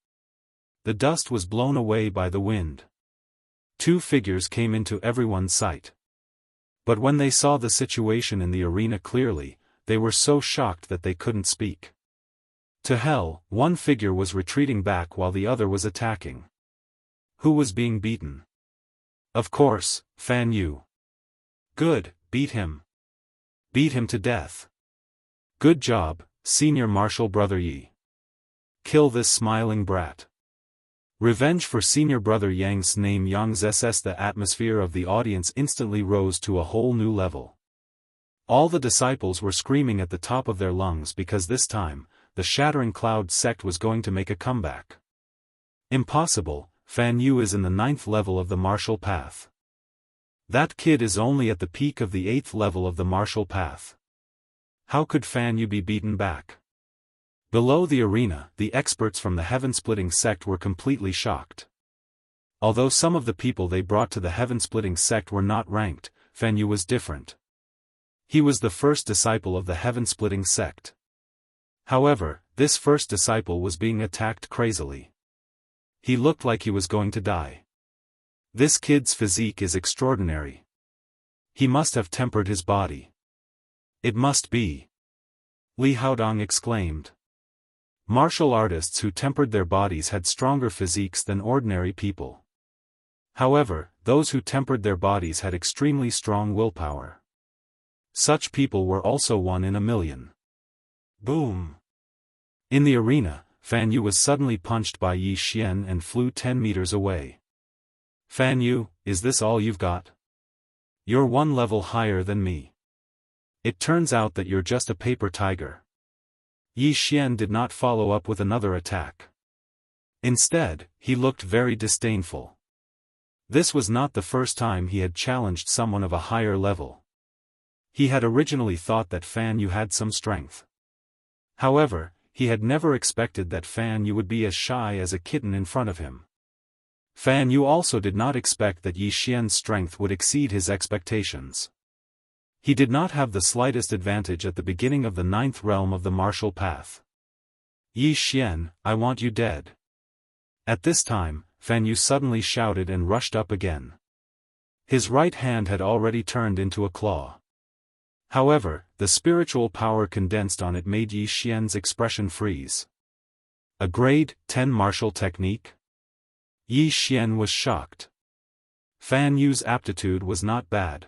The dust was blown away by the wind. 2 figures came into everyone's sight. But when they saw the situation in the arena clearly, they were so shocked that they couldn't speak. To hell, one figure was retreating back while the other was attacking. Who was being beaten? Of course, Fan Yu. Good, beat him. Beat him to death. Good job, senior martial brother Yi. Kill this smiling brat. Revenge for senior brother Yang's name Yang's SS. The atmosphere of the audience instantly rose to a whole new level. All the disciples were screaming at the top of their lungs because this time, the Shattering Cloud sect was going to make a comeback. Impossible, Fan Yu is in the 9th level of the martial path. That kid is only at the peak of the 8th level of the martial path. How could Fan Yu be beaten back? Below the arena, the experts from the Heaven-Splitting sect were completely shocked. Although some of the people they brought to the Heaven-Splitting sect were not ranked, Fan Yu was different. He was the first disciple of the Heaven-Splitting sect. However, this first disciple was being attacked crazily. He looked like he was going to die. This kid's physique is extraordinary. He must have tempered his body. It must be. Li Haodong exclaimed. Martial artists who tempered their bodies had stronger physiques than ordinary people. However, those who tempered their bodies had extremely strong willpower. Such people were also 1 in a million. Boom! In the arena, Fan Yu was suddenly punched by Yi Xian and flew 10 meters away. Fan Yu, is this all you've got? You're 1 level higher than me. It turns out that you're just a paper tiger. Yi Xian did not follow up with another attack. Instead, he looked very disdainful. This was not the first time he had challenged someone of a higher level. He had originally thought that Fan Yu had some strength. However, he had never expected that Fan Yu would be as shy as a kitten in front of him. Fan Yu also did not expect that Yi Xian's strength would exceed his expectations. He did not have the slightest advantage at the beginning of the 9th realm of the martial path. Yi Xian, I want you dead. At this time, Fan Yu suddenly shouted and rushed up again. His right hand had already turned into a claw. However, the spiritual power condensed on it made Yi Xian's expression freeze. A grade 10 martial technique? Yi Xian was shocked. Fan Yu's aptitude was not bad.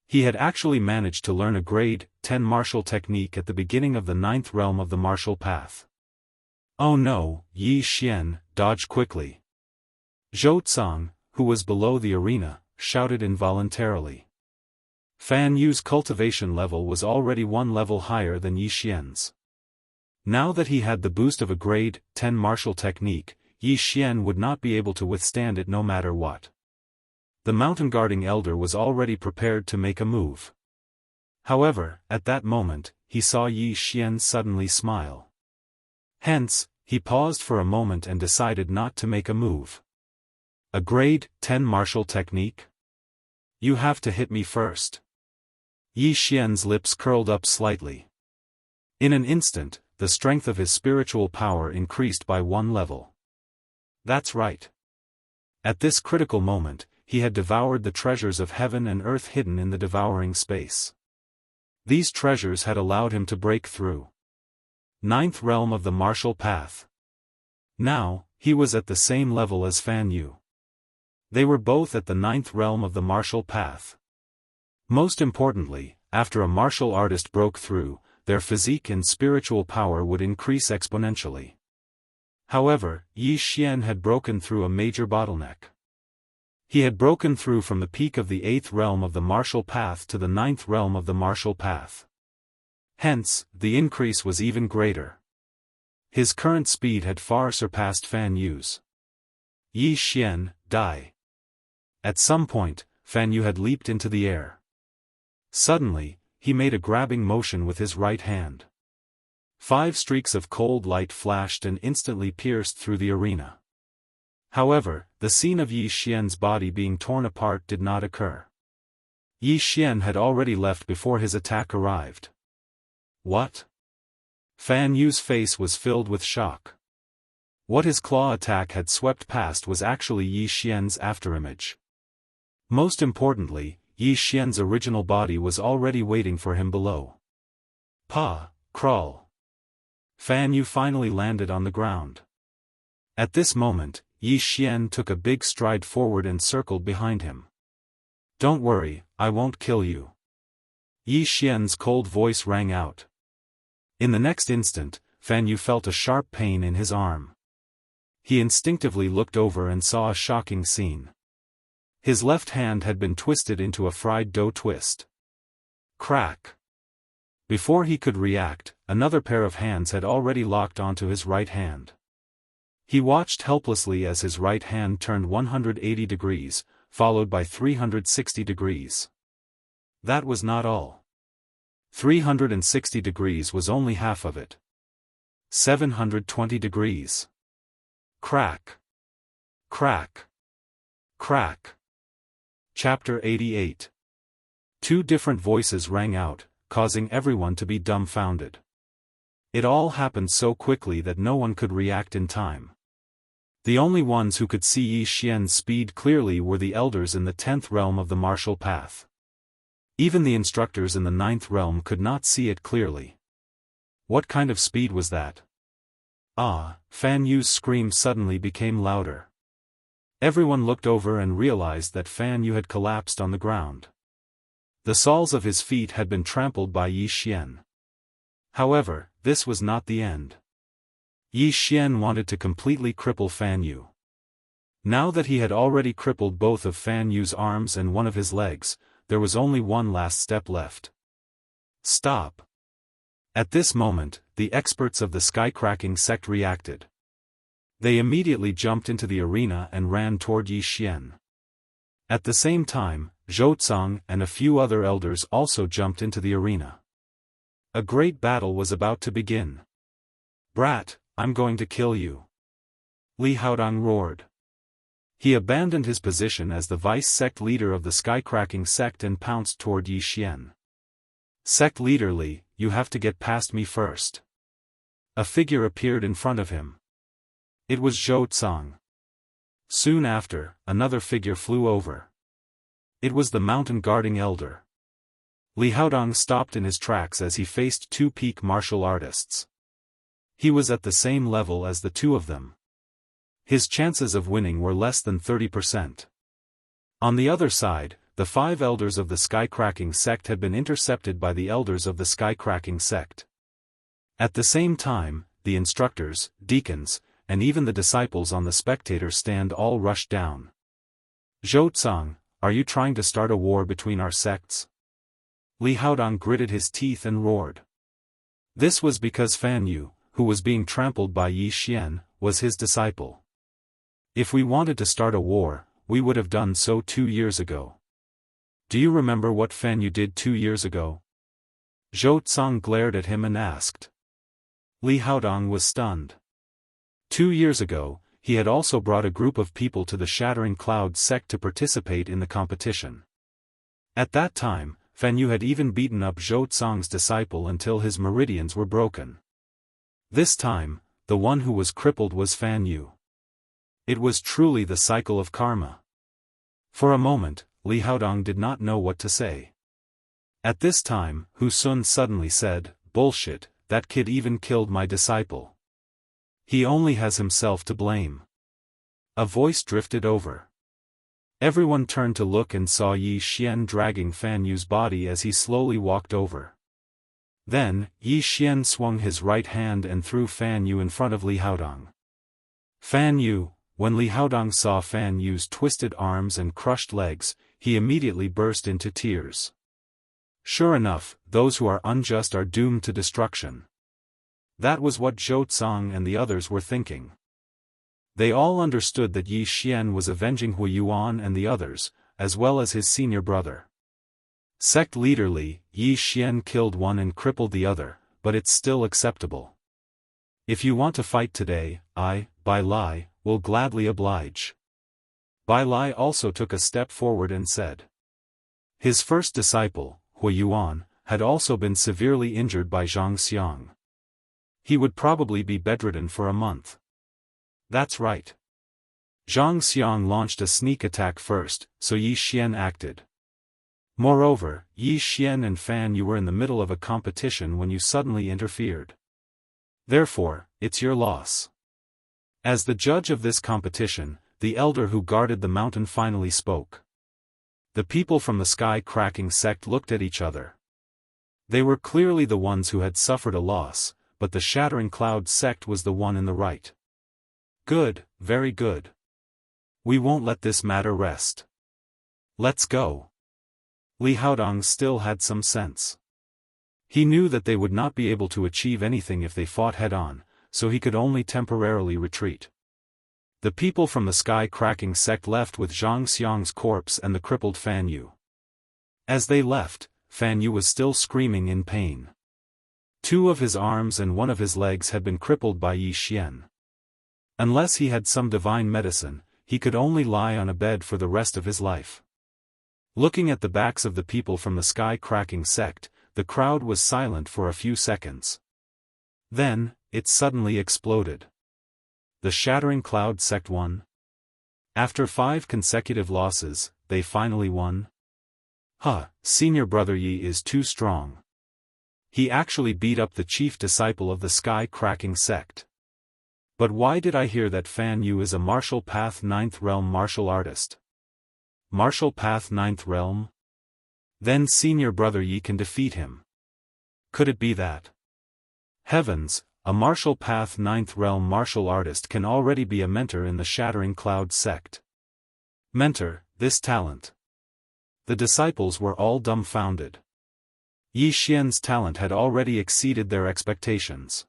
He had actually managed to learn a grade 10 martial technique at the beginning of the 9th realm of the martial path. Oh no, Yi Xian, dodge quickly. Zhou Tsang, who was below the arena, shouted involuntarily. Fan Yu's cultivation level was already one level higher than Yi Xian's. Now that he had the boost of a grade 10 martial technique, Yi Xian would not be able to withstand it no matter what. The mountain guarding elder was already prepared to make a move. However, at that moment, he saw Yi Xian suddenly smile. Hence, he paused for a moment and decided not to make a move. A grade 10 martial technique? You have to hit me first. Yi Xian's lips curled up slightly. In an instant, the strength of his spiritual power increased by one level. That's right. At this critical moment, he had devoured the treasures of heaven and earth hidden in the devouring space. These treasures had allowed him to break through 9th realm of the martial path. Now, he was at the same level as Fan Yu. They were both at the 9th realm of the martial path. Most importantly, after a martial artist broke through, their physique and spiritual power would increase exponentially. However, Yi Xian had broken through a major bottleneck. He had broken through from the peak of the 8th realm of the martial path to the 9th realm of the martial path. Hence, the increase was even greater. His current speed had far surpassed Fan Yu's. Yi Xian, die. At some point, Fan Yu had leaped into the air. Suddenly, he made a grabbing motion with his right hand. 5 streaks of cold light flashed and instantly pierced through the arena. However, the scene of Yi Xian's body being torn apart did not occur. Yi Xian had already left before his attack arrived. What? Fan Yu's face was filled with shock. What his claw attack had swept past was actually Yi Xian's afterimage. Most importantly, Yi Xian's original body was already waiting for him below. Crawl. Fan Yu finally landed on the ground. At this moment, Yi Xian took a big stride forward and circled behind him. Don't worry, I won't kill you. Yi Xian's cold voice rang out. In the next instant, Fan Yu felt a sharp pain in his arm. He instinctively looked over and saw a shocking scene. His left hand had been twisted into a fried dough twist. Crack! Before he could react, another pair of hands had already locked onto his right hand. He watched helplessly as his right hand turned 180 degrees, followed by 360 degrees. That was not all. 360 degrees was only half of it. 720 degrees. Crack. Crack. Crack. Chapter 88. 2 different voices rang out, causing everyone to be dumbfounded. It all happened so quickly that no one could react in time. The only ones who could see Yi Xian's speed clearly were the elders in the 10th realm of the martial path. Even the instructors in the 9th realm could not see it clearly. What kind of speed was that? Fan Yu's scream suddenly became louder. Everyone looked over and realized that Fan Yu had collapsed on the ground. The soles of his feet had been trampled by Yi Xian. However, this was not the end. Yi Xian wanted to completely cripple Fan Yu. Now that he had already crippled both of Fan Yu's arms and one of his legs, there was only one last step left. Stop! At this moment, the experts of the sky-cracking sect reacted. They immediately jumped into the arena and ran toward Yi Xian. At the same time, Zhou Tsang and a few other elders also jumped into the arena. A great battle was about to begin. Brat, I'm going to kill you. Li Haodong roared. He abandoned his position as the vice-sect leader of the sky-cracking sect and pounced toward Yi Xian. Sect leader Li, you have to get past me first. A figure appeared in front of him. It was Zhou Tsang. Soon after, another figure flew over. It was the mountain guarding elder. Li Haodong stopped in his tracks as he faced two peak martial artists. He was at the same level as the two of them. His chances of winning were less than 30%. On the other side, the 5 elders of the Sky-Cracking sect had been intercepted by the elders of the Sky-Cracking sect. At the same time, the instructors, deacons, and even the disciples on the spectator stand all rushed down. Zhou Tsang, are you trying to start a war between our sects? Li Haodong gritted his teeth and roared. This was because Fan Yu, who was being trampled by Yi Xian, was his disciple. If we wanted to start a war, we would have done so 2 years ago. Do you remember what Fan Yu did 2 years ago? Zhou Tsang glared at him and asked. Li Haodong was stunned. 2 years ago, he had also brought a group of people to the Shattering Cloud sect to participate in the competition. At that time, Fan Yu had even beaten up Zhou Tsang's disciple until his meridians were broken. This time, the one who was crippled was Fan Yu. It was truly the cycle of karma. For a moment, Li Haodong did not know what to say. At this time, Hu Sun suddenly said, "Bullshit, that kid even killed my disciple. He only has himself to blame." A voice drifted over. Everyone turned to look and saw Yi Xian dragging Fan Yu's body as he slowly walked over. Then, Yi Xian swung his right hand and threw Fan Yu in front of Li Haodong. Fan Yu, when Li Haodong saw Fan Yu's twisted arms and crushed legs, he immediately burst into tears. Sure enough, those who are unjust are doomed to destruction. That was what Zhou Tsang and the others were thinking. They all understood that Yi Xian was avenging Hu Yuan and the others, as well as his senior brother. Sect leader Li, Yi Xian killed one and crippled the other, but it's still acceptable. If you want to fight today, I, Bai Lai, will gladly oblige. Bai Lai also took a step forward and said. His first disciple, Hu Yuan, had also been severely injured by Zhang Xiang. He would probably be bedridden for a month. That's right. Zhang Xiang launched a sneak attack first, so Yi Xian acted. Moreover, Yi Xian and Fan Yu were in the middle of a competition when you suddenly interfered. Therefore, it's your loss. As the judge of this competition, the elder who guarded the mountain finally spoke. The people from the Sky-Cracking sect looked at each other. They were clearly the ones who had suffered a loss, but the Shattering Cloud sect was the one in the right. Good, very good. We won't let this matter rest. Let's go. Li Haodong still had some sense. He knew that they would not be able to achieve anything if they fought head-on, so he could only temporarily retreat. The people from the Sky-Cracking sect left with Zhang Xiang's corpse and the crippled Fan Yu. As they left, Fan Yu was still screaming in pain. 2 of his arms and 1 of his legs had been crippled by Yi Xian. Unless he had some divine medicine, he could only lie on a bed for the rest of his life. Looking at the backs of the people from the Sky-Cracking sect, the crowd was silent for a few seconds. Then, it suddenly exploded. The Shattering Cloud sect won. After 5 consecutive losses, they finally won. Senior brother Yi is too strong. He actually beat up the chief disciple of the Sky-Cracking sect. But why did I hear that Fan Yu is a martial path 9th realm martial artist? Martial path 9th realm? Then senior brother Yi can defeat him. Could it be that? Heavens, a martial path 9th realm martial artist can already be a mentor in the Shattering Cloud sect. Mentor, this talent. The disciples were all dumbfounded. Yi Xian's talent had already exceeded their expectations.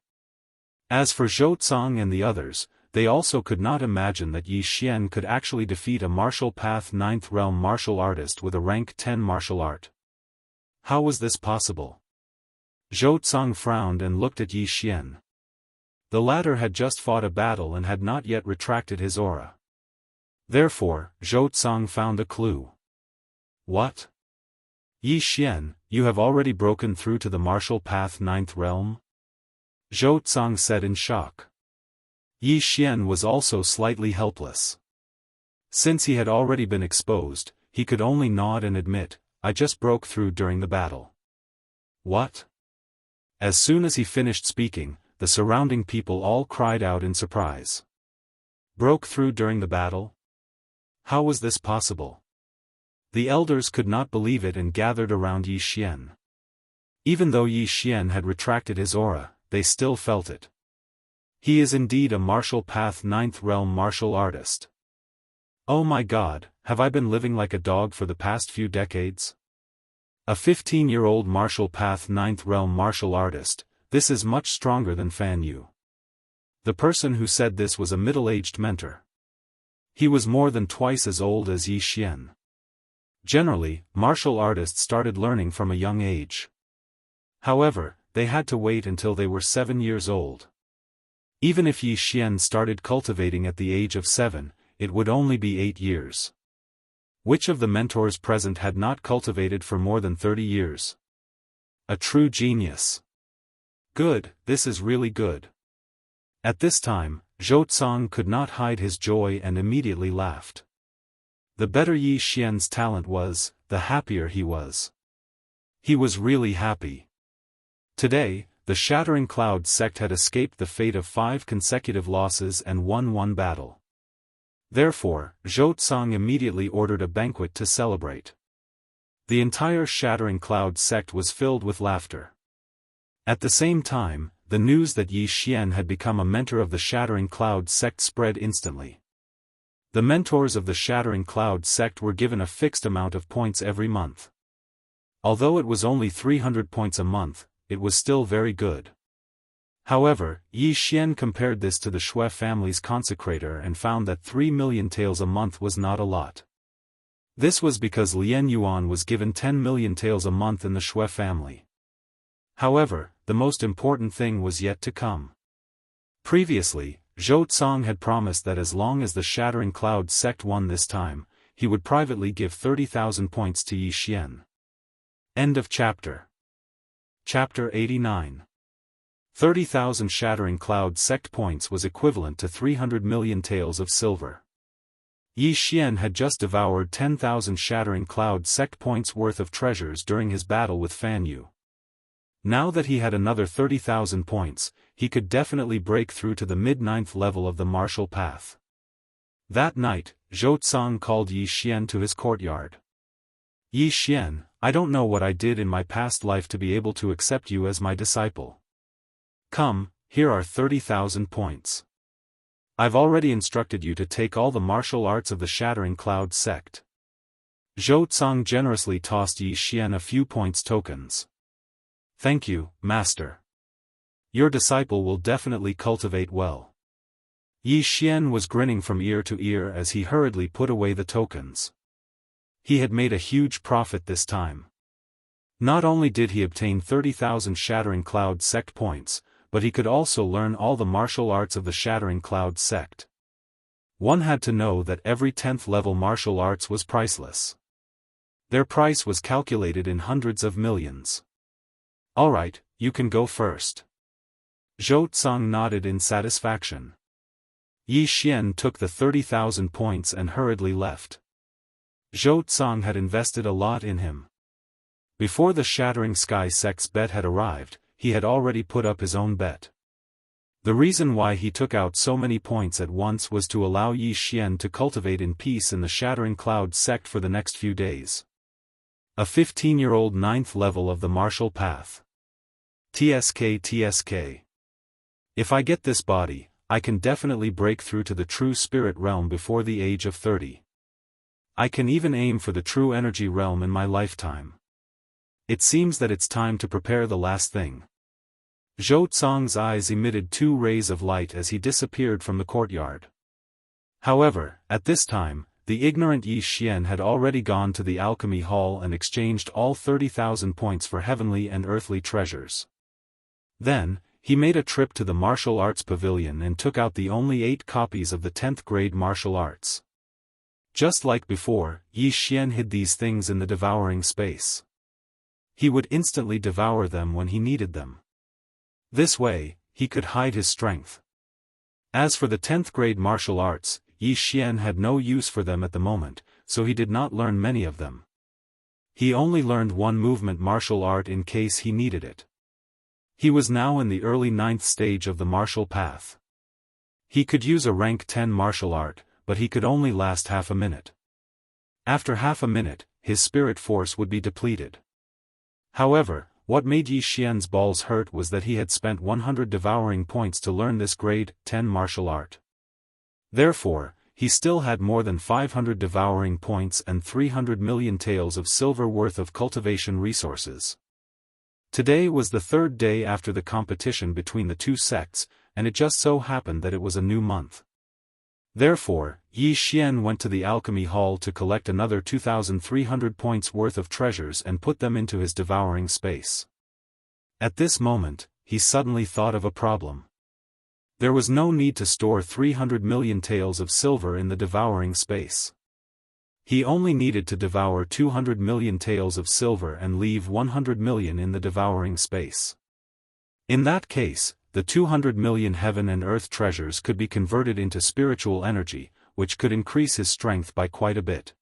As for Zhou Tsang and the others, they also could not imagine that Yi Xian could actually defeat a martial path 9th realm martial artist with a rank 10 martial art. How was this possible? Zhou Tsang frowned and looked at Yi Xian. The latter had just fought a battle and had not yet retracted his aura. Therefore, Zhou Tsang found a clue. What? Yi Xian, you have already broken through to the martial path 9th realm? Zhou Tsang said in shock. Yi Xian was also slightly helpless. Since he had already been exposed, he could only nod and admit, I just broke through during the battle. What? As soon as he finished speaking, the surrounding people all cried out in surprise. Broke through during the battle? How was this possible? The elders could not believe it and gathered around Yi Xian. Even though Yi Xian had retracted his aura, they still felt it. He is indeed a martial path 9th realm martial artist. Oh my god, have I been living like a dog for the past few decades? A 15-year-old martial path 9th realm martial artist, this is much stronger than Fan Yu. The person who said this was a middle-aged mentor. He was more than twice as old as Yi Xian. Generally, martial artists started learning from a young age. However, they had to wait until they were 7 years old. Even if Yi Xian started cultivating at the age of 7, it would only be 8 years. Which of the mentors present had not cultivated for more than 30 years? A true genius. Good, this is really good. At this time, Zhou Tsang could not hide his joy and immediately laughed. The better Yi Xian's talent was, the happier he was. He was really happy. Today, the Shattering Cloud sect had escaped the fate of 5 consecutive losses and won 1 battle. Therefore, Zhou Tsang immediately ordered a banquet to celebrate. The entire Shattering Cloud sect was filled with laughter. At the same time, the news that Yi Xian had become a mentor of the Shattering Cloud sect spread instantly. The mentors of the Shattering Cloud sect were given a fixed amount of points every month. Although it was only 300 points a month, it was still very good. However, Yi Xian compared this to the Shui family's consecrator and found that 3 million taels a month was not a lot. This was because Lien Yuan was given 10 million taels a month in the Shui family. However, the most important thing was yet to come. Previously, Zhou Tsang had promised that as long as the Shattering Cloud sect won this time, he would privately give 30,000 points to Yi Xian. End of chapter. Chapter 89. 30,000 Shattering Cloud sect points was equivalent to 300 million taels of silver. Yi Xian had just devoured 10,000 Shattering Cloud sect points worth of treasures during his battle with Fan Yu. Now that he had another 30,000 points, he could definitely break through to the mid-9th level of the martial path. That night, Zhou Tsang called Yi Xian to his courtyard. Yi Xian, I don't know what I did in my past life to be able to accept you as my disciple. Come, here are 30,000 points. I've already instructed you to take all the martial arts of the Shattering Cloud sect. Zhou Tsang generously tossed Yi Xian a few points tokens. Thank you, master. Your disciple will definitely cultivate well. Yi Xian was grinning from ear to ear as he hurriedly put away the tokens. He had made a huge profit this time. Not only did he obtain 30,000 Shattering Cloud sect points, but he could also learn all the martial arts of the Shattering Cloud sect. One had to know that every 10th level martial arts was priceless. Their price was calculated in hundreds of millions. Alright, you can go first. Zhou Tsang nodded in satisfaction. Yi Xian took the 30,000 points and hurriedly left. Zhou Tsang had invested a lot in him. Before the Shattering Sky sect's bet had arrived, he had already put up his own bet. The reason why he took out so many points at once was to allow Yi Xian to cultivate in peace in the Shattering Cloud sect for the next few days. A 15-year-old 9th level of the martial path. TSK. If I get this body, I can definitely break through to the true spirit realm before the age of 30. I can even aim for the true energy realm in my lifetime. It seems that it's time to prepare the last thing. Zhou Tsang's eyes emitted 2 rays of light as he disappeared from the courtyard. However, at this time, the ignorant Yi Xian had already gone to the alchemy hall and exchanged all 30,000 points for heavenly and earthly treasures. Then, he made a trip to the martial arts pavilion and took out the only 8 copies of the 10th grade martial arts. Just like before, Yi Xian hid these things in the devouring space. He would instantly devour them when he needed them. This way, he could hide his strength. As for the 10th grade martial arts, Yi Xian had no use for them at the moment, so he did not learn many of them. He only learned one movement martial art in case he needed it. He was now in the early 9th stage of the martial path. He could use a rank 10 martial art, but he could only last half a minute. After half a minute, his spirit force would be depleted. However, what made Yi Xian's balls hurt was that he had spent 100 devouring points to learn this grade 10 martial art. Therefore, he still had more than 500 devouring points and 300 million taels of silver worth of cultivation resources. Today was the 3rd day after the competition between the two sects, and it just so happened that it was a new month. Therefore, Yi Xian went to the alchemy hall to collect another 2,300 points worth of treasures and put them into his devouring space. At this moment, he suddenly thought of a problem. There was no need to store 300 million taels of silver in the devouring space. He only needed to devour 200 million taels of silver and leave 100 million in the devouring space. In that case, the 200 million heaven and earth treasures could be converted into spiritual energy, which could increase his strength by quite a bit.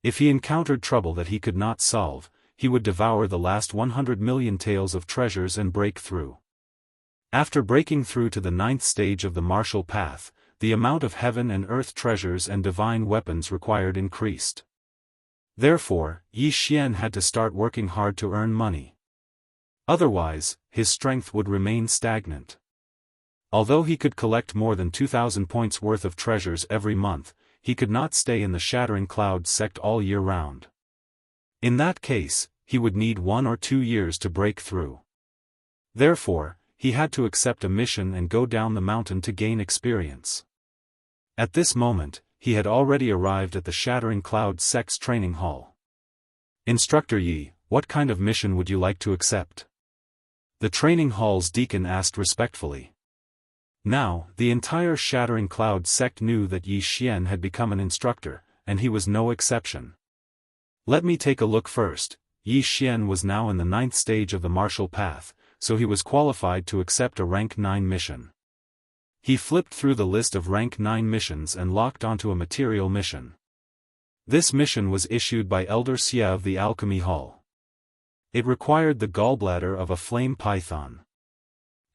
If he encountered trouble that he could not solve, he would devour the last 100 million taels of treasures and break through. After breaking through to the 9th stage of the martial path, the amount of heaven and earth treasures and divine weapons required increased. Therefore, Yi Xian had to start working hard to earn money. Otherwise, his strength would remain stagnant. Although he could collect more than 2,000 points worth of treasures every month, he could not stay in the Shattering Cloud sect all year round. In that case, he would need 1 or 2 years to break through. Therefore, he had to accept a mission and go down the mountain to gain experience. At this moment, he had already arrived at the Shattering Cloud sect's training hall. "Instructor Yi, what kind of mission would you like to accept?" The training hall's deacon asked respectfully. Now, the entire Shattering Cloud sect knew that Yi Xian had become an instructor, and he was no exception. Let me take a look first. Yi Xian was now in the 9th stage of the martial path, so he was qualified to accept a rank 9 mission. He flipped through the list of rank 9 missions and locked onto a material mission. This mission was issued by Elder Xia of the Alchemy Hall. It required the gallbladder of a flame python.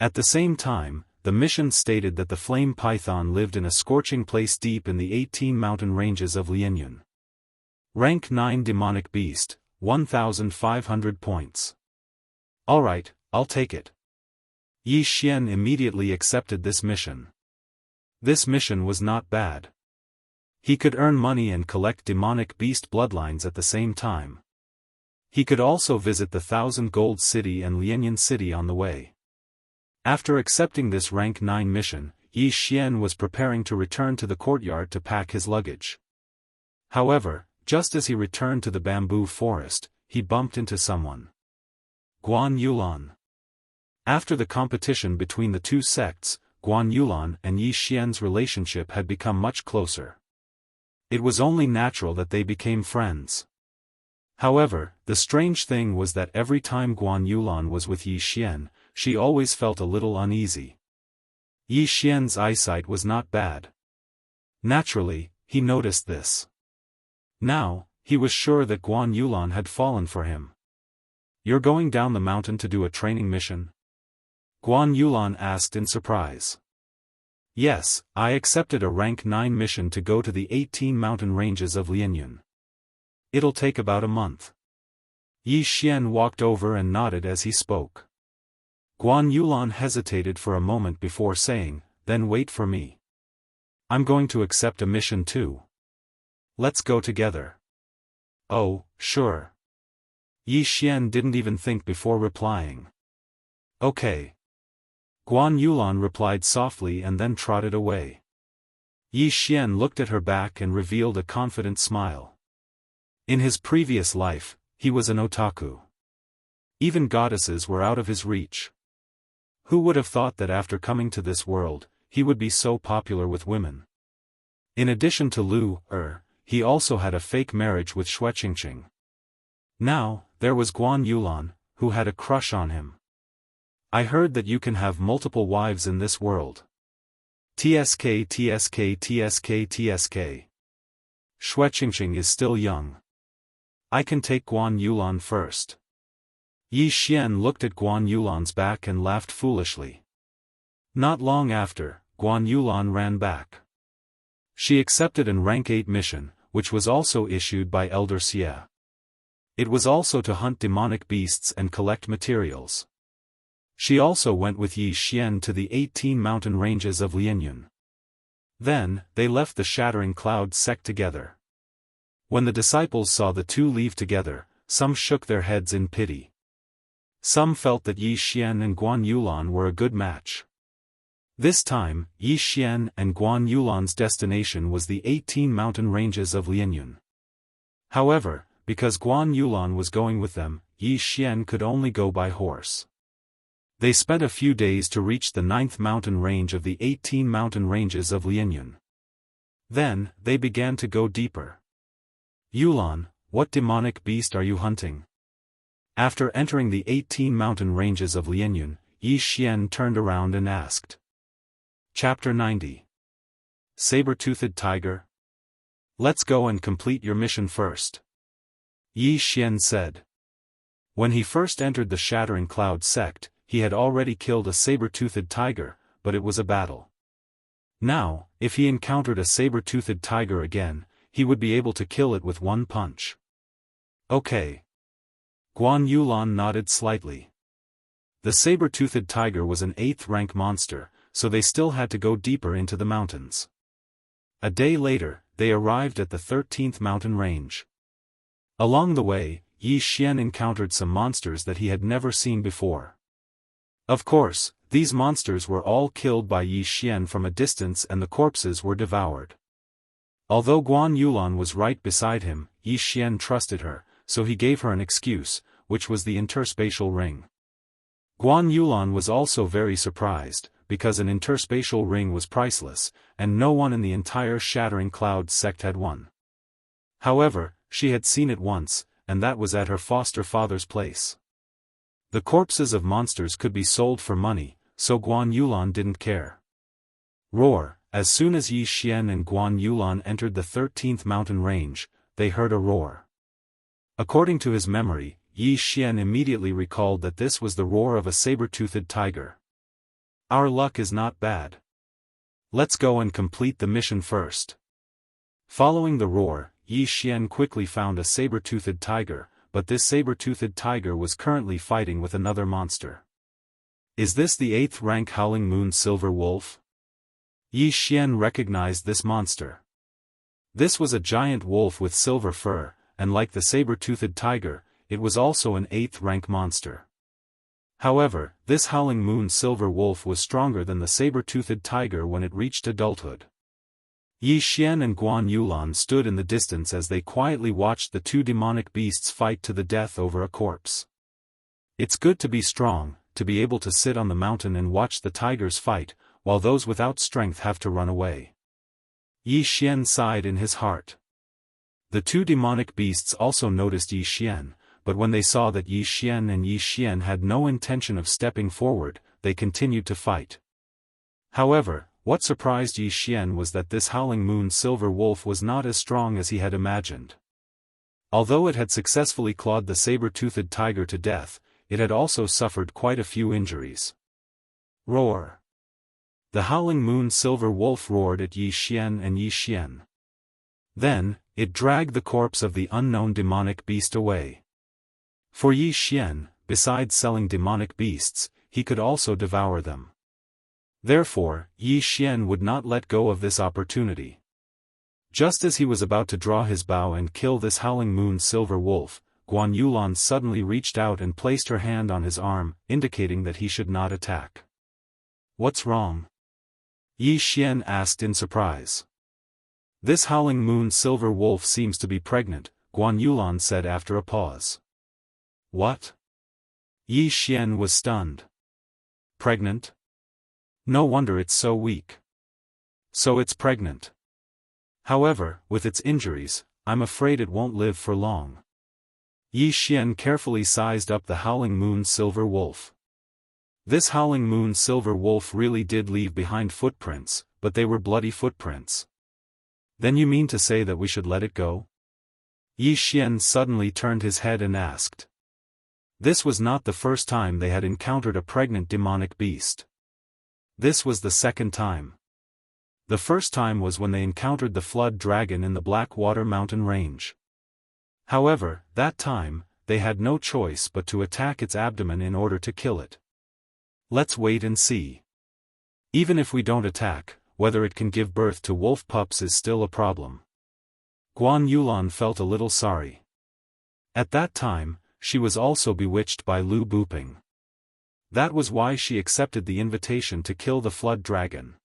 At the same time, the mission stated that the flame python lived in a scorching place deep in the 18 mountain ranges of Lianyun. Rank 9 demonic beast, 1,500 points. Alright, I'll take it. Yi Xian immediately accepted this mission. This mission was not bad. He could earn money and collect demonic beast bloodlines at the same time. He could also visit the 1,000 Gold City and Lianyun City on the way. After accepting this rank 9 mission, Yi Xian was preparing to return to the courtyard to pack his luggage. However, just as he returned to the bamboo forest, he bumped into someone. Guan Yulan. After the competition between the two sects, Guan Yulan and Yi Xian's relationship had become much closer. It was only natural that they became friends. However, the strange thing was that every time Guan Yulan was with Yi Xian, she always felt a little uneasy. Yi Xian's eyesight was not bad. Naturally, he noticed this. Now, he was sure that Guan Yulan had fallen for him. "You're going down the mountain to do a training mission?" Guan Yulan asked in surprise. "Yes, I accepted a rank 9 mission to go to the 18 mountain ranges of Lianyun. It'll take about a month." Yi Xian walked over and nodded as he spoke. Guan Yulan hesitated for a moment before saying, "Then wait for me. I'm going to accept a mission too. Let's go together." "Oh, sure." Yi Xian didn't even think before replying. "Okay." Guan Yulan replied softly and then trotted away. Yi Xian looked at her back and revealed a confident smile. In his previous life, he was an otaku. Even goddesses were out of his reach. Who would have thought that after coming to this world, he would be so popular with women? In addition to Lu, he also had a fake marriage with Shueqingqing. Now, there was Guan Yulan, who had a crush on him. I heard that you can have multiple wives in this world. TSK TSK TSK TSK. Xianxia is still young. I can take Guan Yulan first. Yi Xian looked at Guan Yulan's back and laughed foolishly. Not long after, Guan Yulan ran back. She accepted an rank 8 mission, which was also issued by Elder Xie. It was also to hunt demonic beasts and collect materials. She also went with Yi Xian to the 18 mountain ranges of Lianyun. Then, they left the Shattering Cloud sect together. When the disciples saw the two leave together, some shook their heads in pity. Some felt that Yi Xian and Guan Yulan were a good match. This time, Yi Xian and Guan Yulan's destination was the 18 mountain ranges of Lianyun. However, because Guan Yulan was going with them, Yi Xian could only go by horse. They spent a few days to reach the 9th mountain range of the 18 mountain ranges of Lianyun. Then, they began to go deeper. Yulan, what demonic beast are you hunting? After entering the 18 mountain ranges of Lianyun, Yi Xian turned around and asked. Chapter 90. Saber-toothed tiger? Let's go and complete your mission first. Yi Xian said. When he first entered the Shattering Cloud sect, he had already killed a saber-toothed tiger, but it was a battle. Now, if he encountered a saber-toothed tiger again, he would be able to kill it with one punch. Okay. Guan Yulan nodded slightly. The saber-toothed tiger was an 8th rank monster, so they still had to go deeper into the mountains. A day later, they arrived at the 13th mountain range. Along the way, Yi Xian encountered some monsters that he had never seen before. Of course, these monsters were all killed by Yi Xian from a distance and the corpses were devoured. Although Guan Yulan was right beside him, Yi Xian trusted her, so he gave her an excuse, which was the interspatial ring. Guan Yulan was also very surprised, because an interspatial ring was priceless, and no one in the entire Shattering Cloud sect had one. However, she had seen it once, and that was at her foster father's place. The corpses of monsters could be sold for money, so Guan Yulan didn't care. Roar. As soon as Yi Xian and Guan Yulan entered the 13th mountain range, they heard a roar. According to his memory, Yi Xian immediately recalled that this was the roar of a saber-toothed tiger. Our luck is not bad. Let's go and complete the mission first. Following the roar, Yi Xian quickly found a saber-toothed tiger, but this saber-toothed tiger was currently fighting with another monster. Is this the 8th rank Howling Moon Silver Wolf? Yi Xian recognized this monster. This was a giant wolf with silver fur, and like the saber-toothed tiger, it was also an 8th rank monster. However, this Howling Moon Silver Wolf was stronger than the saber-toothed tiger when it reached adulthood. Yi Xian and Guan Yulan stood in the distance as they quietly watched the two demonic beasts fight to the death over a corpse. It's good to be strong, to be able to sit on the mountain and watch the tigers fight, while those without strength have to run away. Yi Xian sighed in his heart. The two demonic beasts also noticed Yi Xian, but when they saw that Yi Xian and Yi Xian had no intention of stepping forward, they continued to fight. However, what surprised Yi Xian was that this Howling Moon Silver Wolf was not as strong as he had imagined. Although it had successfully clawed the saber-toothed tiger to death, it had also suffered quite a few injuries. Roar! The Howling Moon Silver Wolf roared at Yi Xian and Yi Xian. Then, it dragged the corpse of the unknown demonic beast away. For Yi Xian, besides selling demonic beasts, he could also devour them. Therefore, Yi Xian would not let go of this opportunity. Just as he was about to draw his bow and kill this Howling Moon Silver Wolf, Guan Yulan suddenly reached out and placed her hand on his arm, indicating that he should not attack. What's wrong? Yi Xian asked in surprise. This Howling Moon Silver Wolf seems to be pregnant, Guan Yulan said after a pause. What? Yi Xian was stunned. Pregnant? No wonder it's so weak. So it's pregnant. However, with its injuries, I'm afraid it won't live for long. Yi Xian carefully sized up the Howling Moon Silver Wolf. This Howling Moon Silver Wolf really did leave behind footprints, but they were bloody footprints. Then you mean to say that we should let it go? Yi Xian suddenly turned his head and asked. This was not the first time they had encountered a pregnant demonic beast. This was the second time. The first time was when they encountered the flood dragon in the Blackwater mountain range. However, that time, they had no choice but to attack its abdomen in order to kill it. Let's wait and see. Even if we don't attack, whether it can give birth to wolf pups is still a problem. Guan Yulan felt a little sorry. At that time, she was also bewitched by Lu Buping. That was why she accepted the invitation to kill the flood dragon.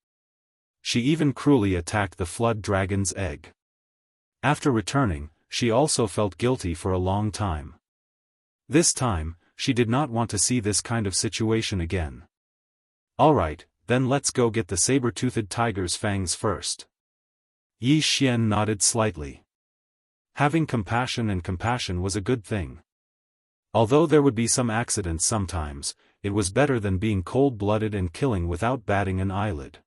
She even cruelly attacked the flood dragon's egg. After returning, she also felt guilty for a long time. This time, she did not want to see this kind of situation again. Alright, then let's go get the saber-toothed tiger's fangs first. Yi Xian nodded slightly. Having compassion was a good thing. Although there would be some accidents sometimes, it was better than being cold-blooded and killing without batting an eyelid.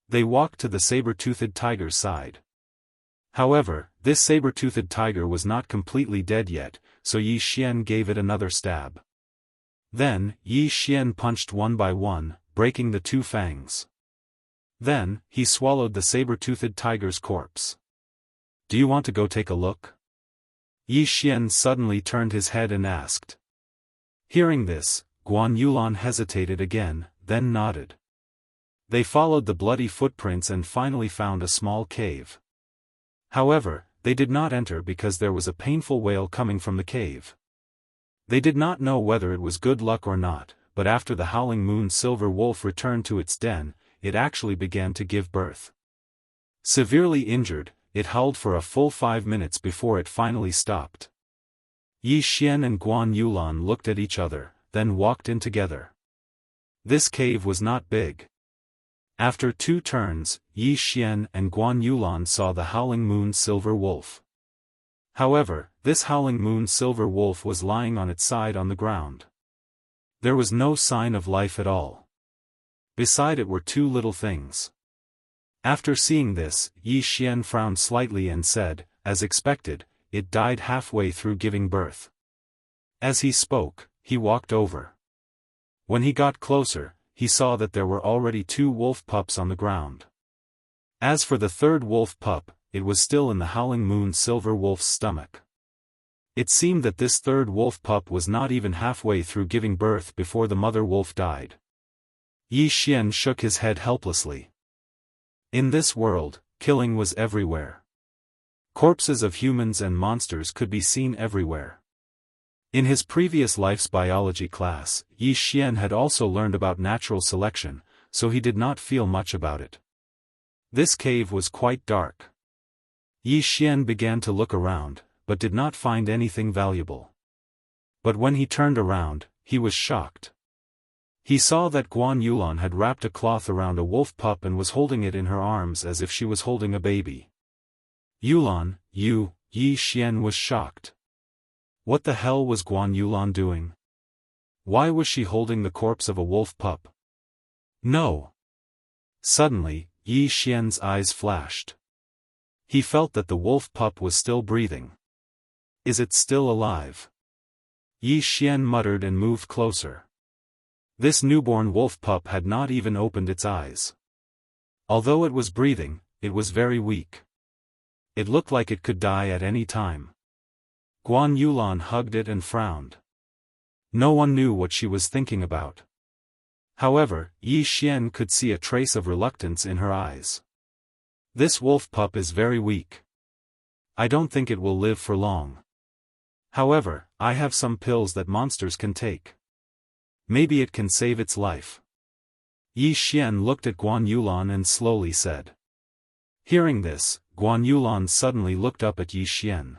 They walked to the saber-toothed tiger's side. However, this saber-toothed tiger was not completely dead yet, so Yi Xian gave it another stab. Then, Yi Xian punched one by one, breaking the two fangs. Then, he swallowed the saber-toothed tiger's corpse. Do you want to go take a look? Yi Xian suddenly turned his head and asked. Hearing this, Guan Yulan hesitated again, then nodded. They followed the bloody footprints and finally found a small cave. However, they did not enter because there was a painful wail coming from the cave. They did not know whether it was good luck or not, but after the Howling Moon Silver Wolf returned to its den, it actually began to give birth. Severely injured, it howled for a full 5 minutes before it finally stopped. Yi Xian and Guan Yulan looked at each other, then walked in together. This cave was not big. After 2 turns, Yi Xian and Guan Yulan saw the Howling Moon Silver Wolf. However, this Howling Moon Silver Wolf was lying on its side on the ground. There was no sign of life at all. Beside it were 2 little things. After seeing this, Yi Xian frowned slightly and said, as expected, it died halfway through giving birth. As he spoke, he walked over. When he got closer, he saw that there were already 2 wolf pups on the ground. As for the third wolf pup, it was still in the Howling Moon Silver Wolf's stomach. It seemed that this third wolf pup was not even halfway through giving birth before the mother wolf died. Yi Xian shook his head helplessly. In this world, killing was everywhere. Corpses of humans and monsters could be seen everywhere. In his previous life's biology class, Yi Xian had also learned about natural selection, so he did not feel much about it. This cave was quite dark. Yi Xian began to look around, but did not find anything valuable. But when he turned around, he was shocked. He saw that Guan Yulan had wrapped a cloth around a wolf pup and was holding it in her arms as if she was holding a baby. Yulan, Yi Xian was shocked. What the hell was Guan Yulan doing? Why was she holding the corpse of a wolf pup? No. Suddenly, Yi Xian's eyes flashed. He felt that the wolf pup was still breathing. Is it still alive? Yi Xian muttered and moved closer. This newborn wolf pup had not even opened its eyes. Although it was breathing, it was very weak. It looked like it could die at any time. Guan Yulan hugged it and frowned. No one knew what she was thinking about. However, Yi Xian could see a trace of reluctance in her eyes. This wolf pup is very weak. I don't think it will live for long. However, I have some pills that monsters can take. Maybe it can save its life. Yi Xian looked at Guan Yulan and slowly said. Hearing this, Guan Yulan suddenly looked up at Yi Xian.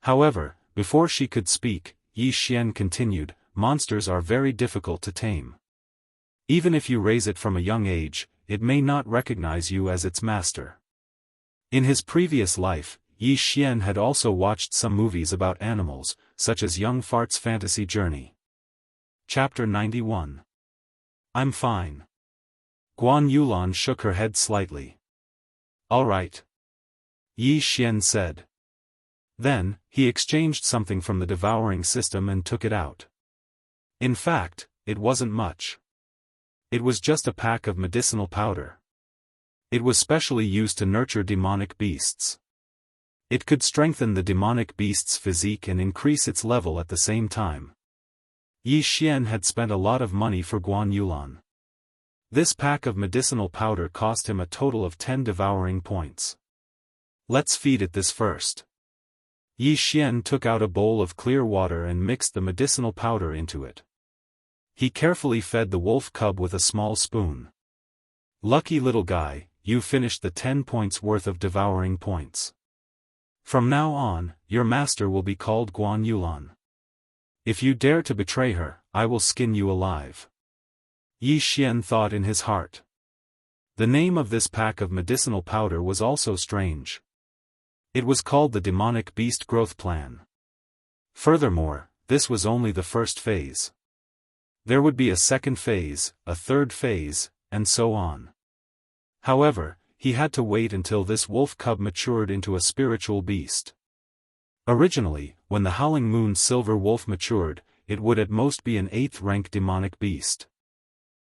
However, before she could speak, Yi Xian continued, monsters are very difficult to tame. Even if you raise it from a young age, it may not recognize you as its master. In his previous life, Yi Xian had also watched some movies about animals, such as Young Fart's Fantasy Journey. Chapter 91. I'm fine. Guan Yulan shook her head slightly. All right. Yi Xian said. Then, he exchanged something from the devouring system and took it out. In fact, it wasn't much. It was just a pack of medicinal powder. It was specially used to nurture demonic beasts. It could strengthen the demonic beast's physique and increase its level at the same time. Yi Xian had spent a lot of money for Guan Yulan. This pack of medicinal powder cost him a total of 10 devouring points. Let's feed it this first. Yi Xian took out a bowl of clear water and mixed the medicinal powder into it. He carefully fed the wolf cub with a small spoon. Lucky little guy, you finished the 10 points worth of devouring points. From now on, your master will be called Guan Yulan. If you dare to betray her, I will skin you alive. Yi Xian thought in his heart. The name of this pack of medicinal powder was also strange. It was called the Demonic Beast Growth Plan. Furthermore, this was only the first phase. There would be a second phase, a third phase, and so on. However, he had to wait until this wolf cub matured into a spiritual beast. Originally, when the Howling Moon Silver Wolf matured, it would at most be an 8th rank demonic beast.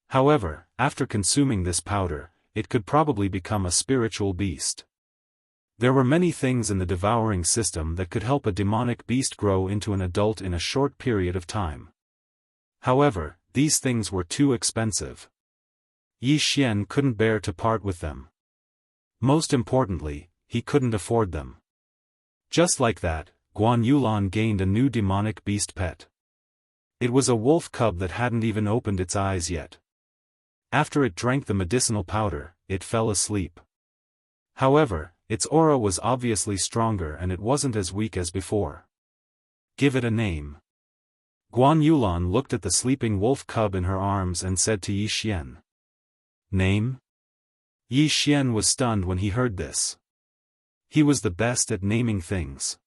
However, after consuming this powder, it could probably become a spiritual beast. There were many things in the devouring system that could help a demonic beast grow into an adult in a short period of time. However, these things were too expensive. Yi Xian couldn't bear to part with them. Most importantly, he couldn't afford them. Just like that, Guan Yulan gained a new demonic beast pet. It was a wolf cub that hadn't even opened its eyes yet. After it drank the medicinal powder, it fell asleep. However, its aura was obviously stronger and it wasn't as weak as before. Give it a name. Guan Yulan looked at the sleeping wolf cub in her arms and said to Yi Xian. Name? Yi Xian was stunned when he heard this. He was the best at naming things.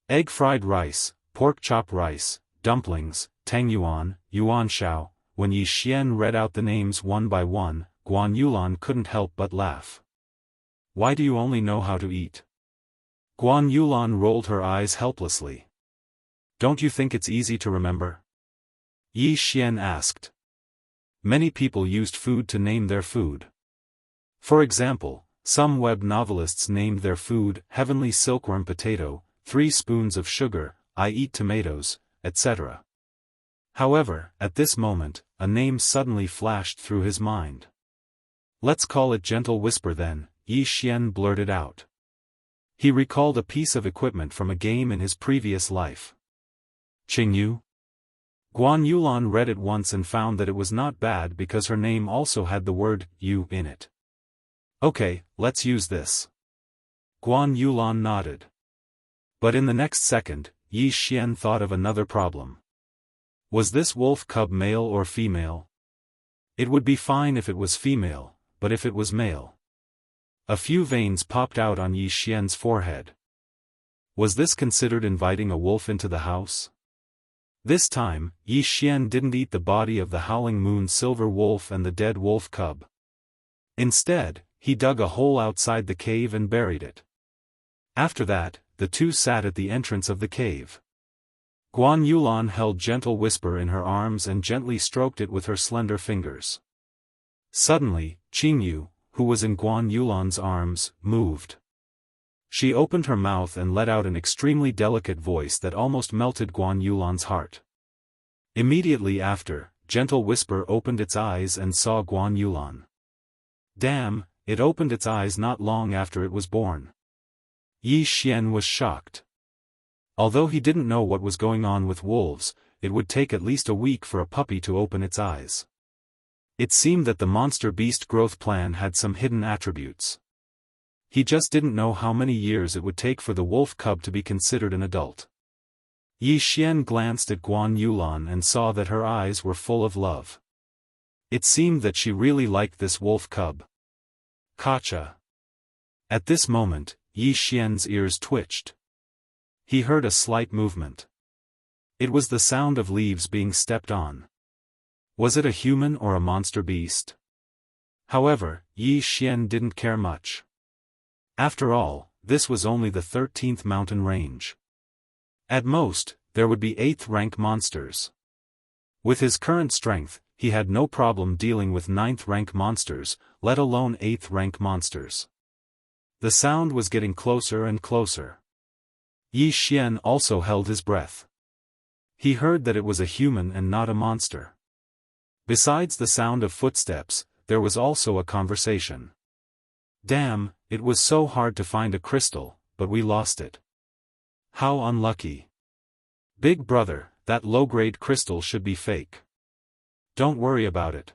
Egg fried rice, pork chop rice, dumplings, tang yuan, yuan shao. When Yi Xian read out the names one by one, Guan Yulan couldn't help but laugh. Why do you only know how to eat? Guan Yulan rolled her eyes helplessly. Don't you think it's easy to remember? Yi Xian asked. Many people used food to name their food. For example, some web novelists named their food Heavenly Silkworm Potato, 3 spoons of sugar, I eat tomatoes, etc. However, at this moment, a name suddenly flashed through his mind. Let's call it Gentle Whisper then, Yi Xian blurted out. He recalled a piece of equipment from a game in his previous life. Qingyu? Guan Yulan read it once and found that it was not bad because her name also had the word yu in it. Okay, let's use this. Guan Yulan nodded. But in the next second, Yi Xian thought of another problem. Was this wolf cub male or female? It would be fine if it was female, but if it was male. A few veins popped out on Yi Xian's forehead. Was this considered inviting a wolf into the house? This time, Yi Xian didn't eat the body of the Howling Moon Silver Wolf and the dead wolf cub. Instead, he dug a hole outside the cave and buried it. After that, the two sat at the entrance of the cave. Guan Yulan held Gentle Whisper in her arms and gently stroked it with her slender fingers. Suddenly, Qingyu, who was in Guan Yulan's arms, moved. She opened her mouth and let out an extremely delicate voice that almost melted Guan Yulan's heart. Immediately after, Gentle Whisper opened its eyes and saw Guan Yulan. Damn, it opened its eyes not long after it was born. Yi Xian was shocked. Although he didn't know what was going on with wolves, it would take at least a week for a puppy to open its eyes. It seemed that the monster beast growth plan had some hidden attributes. He just didn't know how many years it would take for the wolf cub to be considered an adult. Yi Xian glanced at Guan Yulan and saw that her eyes were full of love. It seemed that she really liked this wolf cub. Gotcha. At this moment, Yi Xian's ears twitched. He heard a slight movement. It was the sound of leaves being stepped on. Was it a human or a monster beast? However, Yi Xian didn't care much. After all, this was only the 13th mountain range. At most, there would be 8th rank monsters. With his current strength, he had no problem dealing with 9th rank monsters, let alone 8th rank monsters. The sound was getting closer and closer. Yi Xian also held his breath. He heard that it was a human and not a monster. Besides the sound of footsteps, there was also a conversation. Damn, it was so hard to find a crystal, but we lost it. How unlucky. Big brother, that low-grade crystal should be fake. Don't worry about it.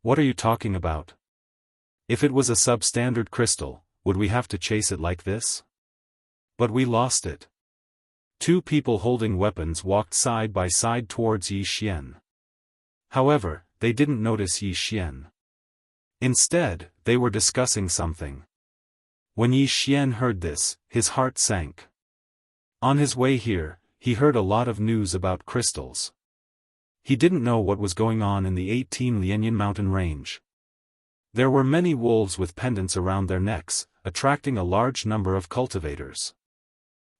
What are you talking about? If it was a substandard crystal, would we have to chase it like this? But we lost it. Two people holding weapons walked side by side towards Yi Xian. However, they didn't notice Yi Xian. Instead, they were discussing something. When Yi Xian heard this, his heart sank. On his way here, he heard a lot of news about crystals. He didn't know what was going on in the 18 Lianyan mountain range. There were many wolves with pendants around their necks, attracting a large number of cultivators.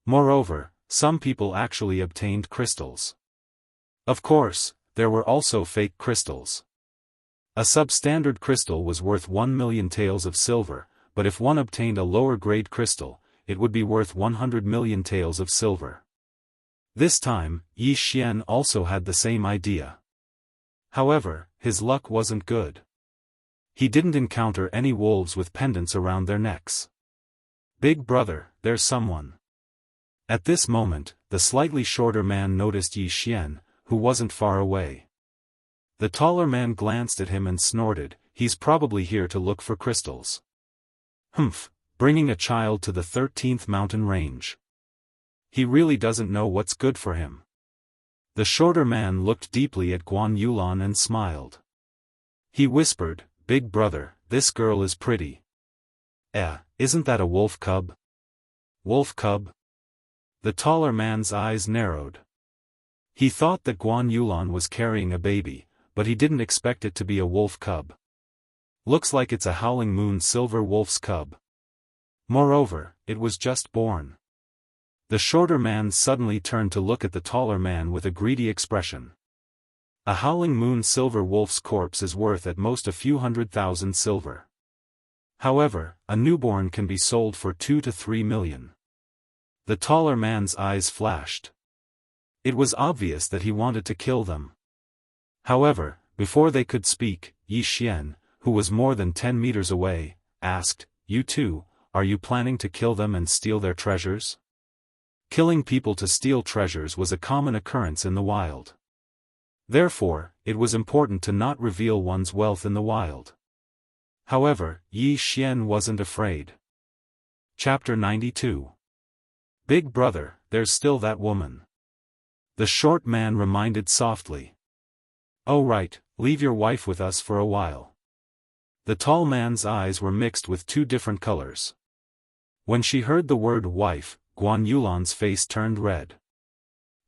Moreover, some people actually obtained crystals. Of course, there were also fake crystals. A substandard crystal was worth 1 million taels of silver, but if one obtained a lower-grade crystal, it would be worth 100 million taels of silver. This time, Yi Xian also had the same idea. However, his luck wasn't good. He didn't encounter any wolves with pendants around their necks. Big brother, there's someone. At this moment, the slightly shorter man noticed Yi Xian, who wasn't far away. The taller man glanced at him and snorted, he's probably here to look for crystals. Humph, bringing a child to the 13th mountain range. He really doesn't know what's good for him. The shorter man looked deeply at Guan Yulan and smiled. He whispered, Big brother, this girl is pretty. Isn't that a wolf cub? Wolf cub? The taller man's eyes narrowed. He thought that Guan Yulan was carrying a baby, but he didn't expect it to be a wolf cub. Looks like it's a howling moon silver wolf's cub. Moreover, it was just born. The shorter man suddenly turned to look at the taller man with a greedy expression. A howling moon silver wolf's corpse is worth at most a few 100,000 silver. However, a newborn can be sold for 2 to 3 million. The taller man's eyes flashed. It was obvious that he wanted to kill them. However, before they could speak, Yi Xian, who was more than 10 meters away, asked, You two, are you planning to kill them and steal their treasures? Killing people to steal treasures was a common occurrence in the wild. Therefore, it was important to not reveal one's wealth in the wild. However, Yi Xian wasn't afraid. Chapter 92. Big brother, there's still that woman. The short man reminded softly. Oh right, leave your wife with us for a while. The tall man's eyes were mixed with two different colors. When she heard the word wife, Guan Yulan's face turned red.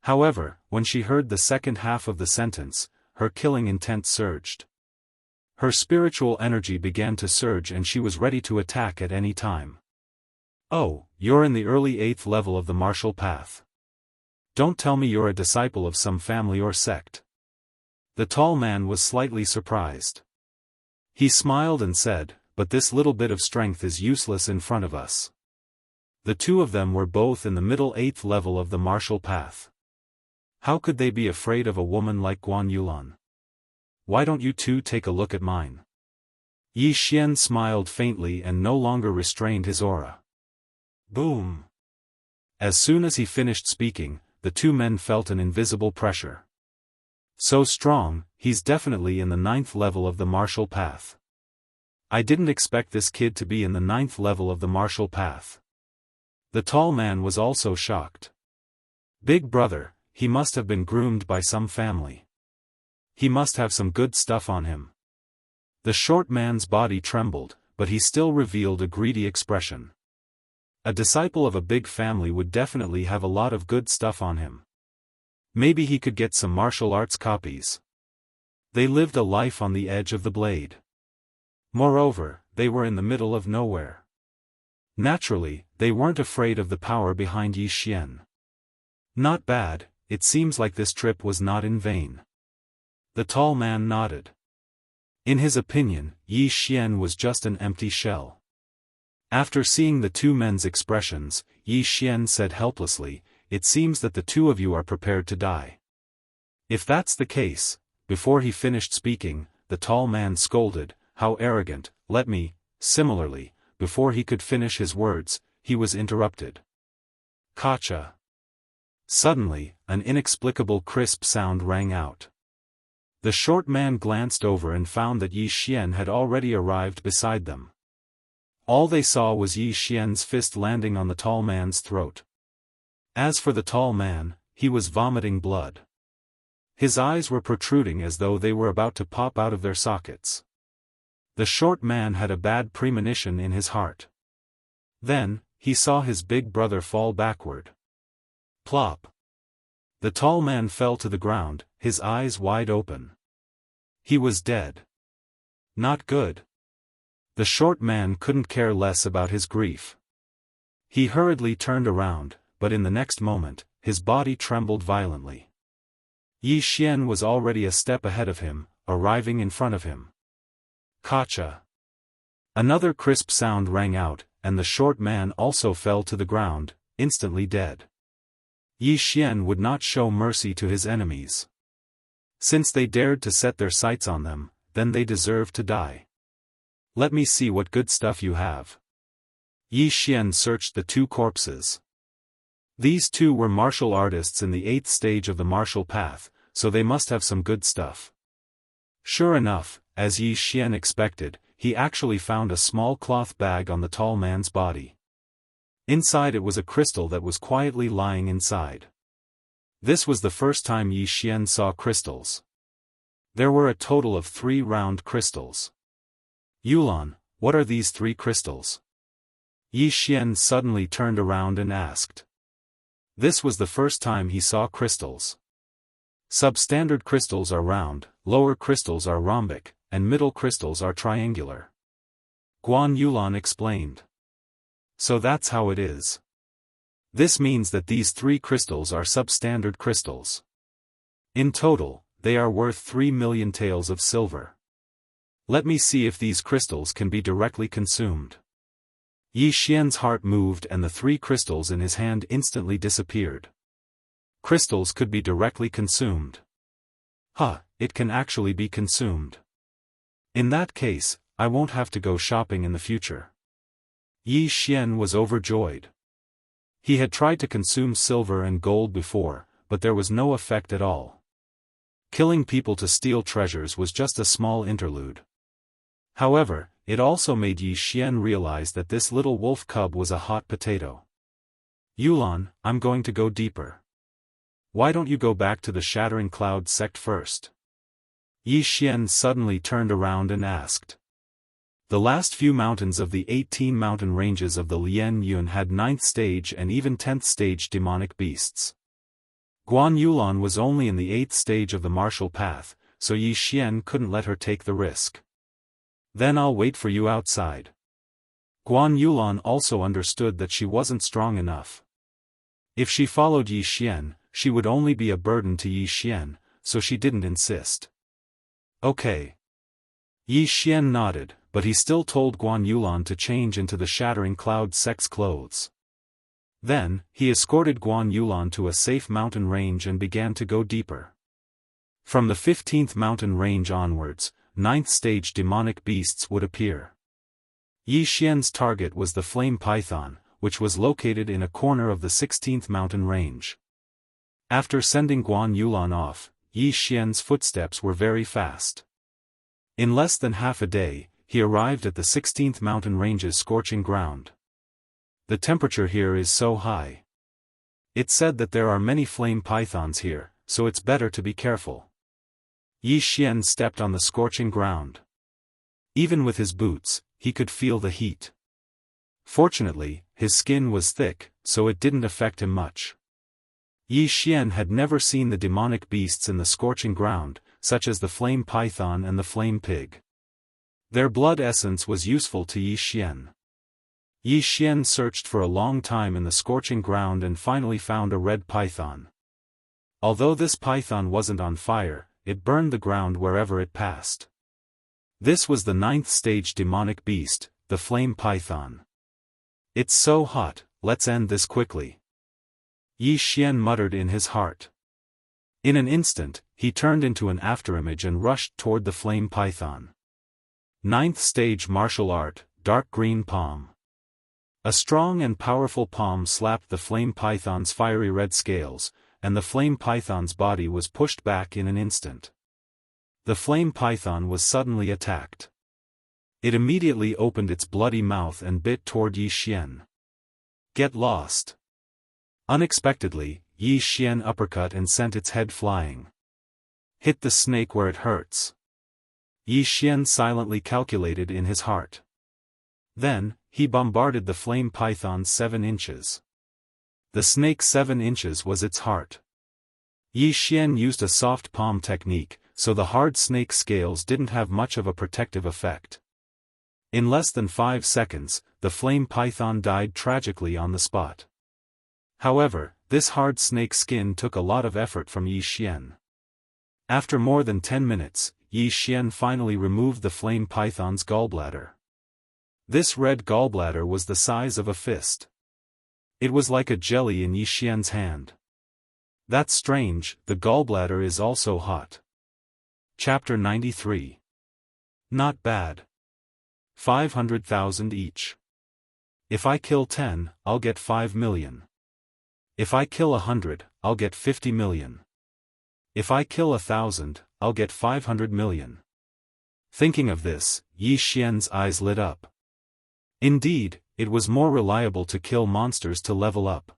However, when she heard the second half of the sentence, her killing intent surged. Her spiritual energy began to surge and she was ready to attack at any time. Oh, you're in the early 8th level of the martial path. Don't tell me you're a disciple of some family or sect. The tall man was slightly surprised. He smiled and said, But this little bit of strength is useless in front of us. The two of them were both in the middle 8th level of the martial path. How could they be afraid of a woman like Guan Yulan? Why don't you two take a look at mine? Yi Xian smiled faintly and no longer restrained his aura. Boom! As soon as he finished speaking, the two men felt an invisible pressure. So strong, he's definitely in the 9th level of the martial path. I didn't expect this kid to be in the 9th level of the martial path. The tall man was also shocked. Big brother, he must have been groomed by some family. He must have some good stuff on him. The short man's body trembled, but he still revealed a greedy expression. A disciple of a big family would definitely have a lot of good stuff on him. Maybe he could get some martial arts copies. They lived a life on the edge of the blade. Moreover, they were in the middle of nowhere. Naturally, they weren't afraid of the power behind Yi Xian. Not bad, it seems like this trip was not in vain. The tall man nodded. In his opinion, Yi Xian was just an empty shell. After seeing the two men's expressions, Yi Xian said helplessly, "It seems that the two of you are prepared to die." If that's the case, before he finished speaking, the tall man scolded, "How arrogant, let me," similarly, before he could finish his words, he was interrupted. Kacha. Suddenly, an inexplicable crisp sound rang out. The short man glanced over and found that Yi Xian had already arrived beside them. All they saw was Yi Xian's fist landing on the tall man's throat. As for the tall man, he was vomiting blood. His eyes were protruding as though they were about to pop out of their sockets. The short man had a bad premonition in his heart. Then, he saw his big brother fall backward. Plop. The tall man fell to the ground, his eyes wide open. He was dead. Not good. The short man couldn't care less about his grief. He hurriedly turned around, but in the next moment, his body trembled violently. Yi Xian was already a step ahead of him, arriving in front of him. Kacha. Another crisp sound rang out, and the short man also fell to the ground, instantly dead. Yi Xian would not show mercy to his enemies. Since they dared to set their sights on them, then they deserved to die. Let me see what good stuff you have. Yi Xian searched the two corpses. These two were martial artists in the 8th stage of the martial path, so they must have some good stuff. Sure enough, as Yi Xian expected, he actually found a small cloth bag on the tall man's body. Inside it was a crystal that was quietly lying inside. This was the first time Yi Xian saw crystals. There were a total of 3 round crystals. Yulan, what are these 3 crystals? Yi Xian suddenly turned around and asked. This was the first time he saw crystals. Substandard crystals are round, lower crystals are rhombic, and middle crystals are triangular. Guan Yulan explained. So that's how it is. This means that these 3 crystals are substandard crystals. In total, they are worth 3 million taels of silver. Let me see if these crystals can be directly consumed. Yi Xian's heart moved and the 3 crystals in his hand instantly disappeared. Crystals could be directly consumed. It can actually be consumed. In that case, I won't have to go shopping in the future. Yi Xian was overjoyed. He had tried to consume silver and gold before, but there was no effect at all. Killing people to steal treasures was just a small interlude. However, it also made Yi Xian realize that this little wolf cub was a hot potato. Yulan, I'm going to go deeper. Why don't you go back to the Shattering Cloud sect first? Yi Xian suddenly turned around and asked. The last few mountains of the 18 mountain ranges of the Lian Yun had 9th stage and even 10th stage demonic beasts. Guan Yulan was only in the 8th stage of the martial path, so Yi Xian couldn't let her take the risk. Then I'll wait for you outside. Guan Yulan also understood that she wasn't strong enough. If she followed Yi Xian, she would only be a burden to Yi Xian, so she didn't insist. Okay. Yi Xian nodded, but he still told Guan Yulan to change into the Shattering Cloud sect's clothes. Then, he escorted Guan Yulan to a safe mountain range and began to go deeper. From the 15th mountain range onwards, 9th stage demonic beasts would appear. Yi Xian's target was the flame python, which was located in a corner of the 16th mountain range. After sending Guan Yulan off, Yi Xian's footsteps were very fast. In less than half a day, he arrived at the 16th mountain range's scorching ground. The temperature here is so high. It's said that there are many flame pythons here, so it's better to be careful. Yi Xian stepped on the scorching ground. Even with his boots, he could feel the heat. Fortunately, his skin was thick, so it didn't affect him much. Yi Xian had never seen the demonic beasts in the scorching ground, such as the flame python and the flame pig. Their blood essence was useful to Yi Xian. Yi Xian searched for a long time in the scorching ground and finally found a red python. Although this python wasn't on fire, it burned the ground wherever it passed. This was the 9th stage demonic beast, the flame python. It's so hot, let's end this quickly. Yi Xian muttered in his heart. In an instant, he turned into an afterimage and rushed toward the flame python. 9th stage martial art, dark green palm. A strong and powerful palm slapped the flame python's fiery red scales, and the flame python's body was pushed back in an instant. The flame python was suddenly attacked. It immediately opened its bloody mouth and bit toward Yi Xian. Get lost. Unexpectedly, Yi Xian uppercut and sent its head flying. Hit the snake where it hurts. Yi Xian silently calculated in his heart. Then, he bombarded the flame python 7 inches. The snake 7 inches was its heart. Yi Xian used a soft palm technique, so the hard snake scales didn't have much of a protective effect. In less than 5 seconds, the flame python died tragically on the spot. However, this hard snake skin took a lot of effort from Yi Xian. After more than 10 minutes, Yi Xian finally removed the flame python's gallbladder. This red gallbladder was the size of a fist. It was like a jelly in Yi Xian's hand. That's strange, the gallbladder is also hot. Chapter 93. Not bad. 500,000 each. If I kill 10, I'll get 5 million. If I kill 100, I'll get 50 million. If I kill 1,000, I'll get 500 million. Thinking of this, Yi Xian's eyes lit up. Indeed, it was more reliable to kill monsters to level up.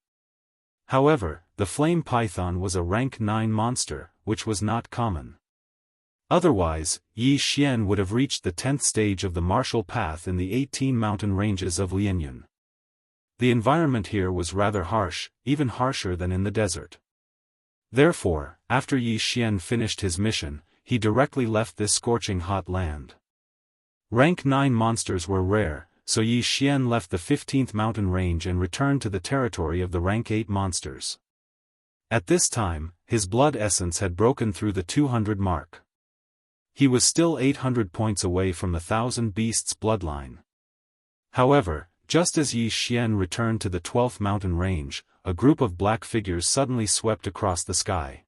However, the flame python was a rank 9 monster, which was not common. Otherwise, Yi Xian would have reached the 10th stage of the martial path in the 18 mountain ranges of Lianyun. The environment here was rather harsh, even harsher than in the desert. Therefore, after Yi Xian finished his mission, he directly left this scorching hot land. Rank 9 monsters were rare, so Yi Xian left the 15th mountain range and returned to the territory of the rank 8 monsters. At this time, his blood essence had broken through the 200 mark. He was still 800 points away from the 1,000 beasts bloodline. However, just as Yi Xian returned to the 12th mountain range, a group of black figures suddenly swept across the sky.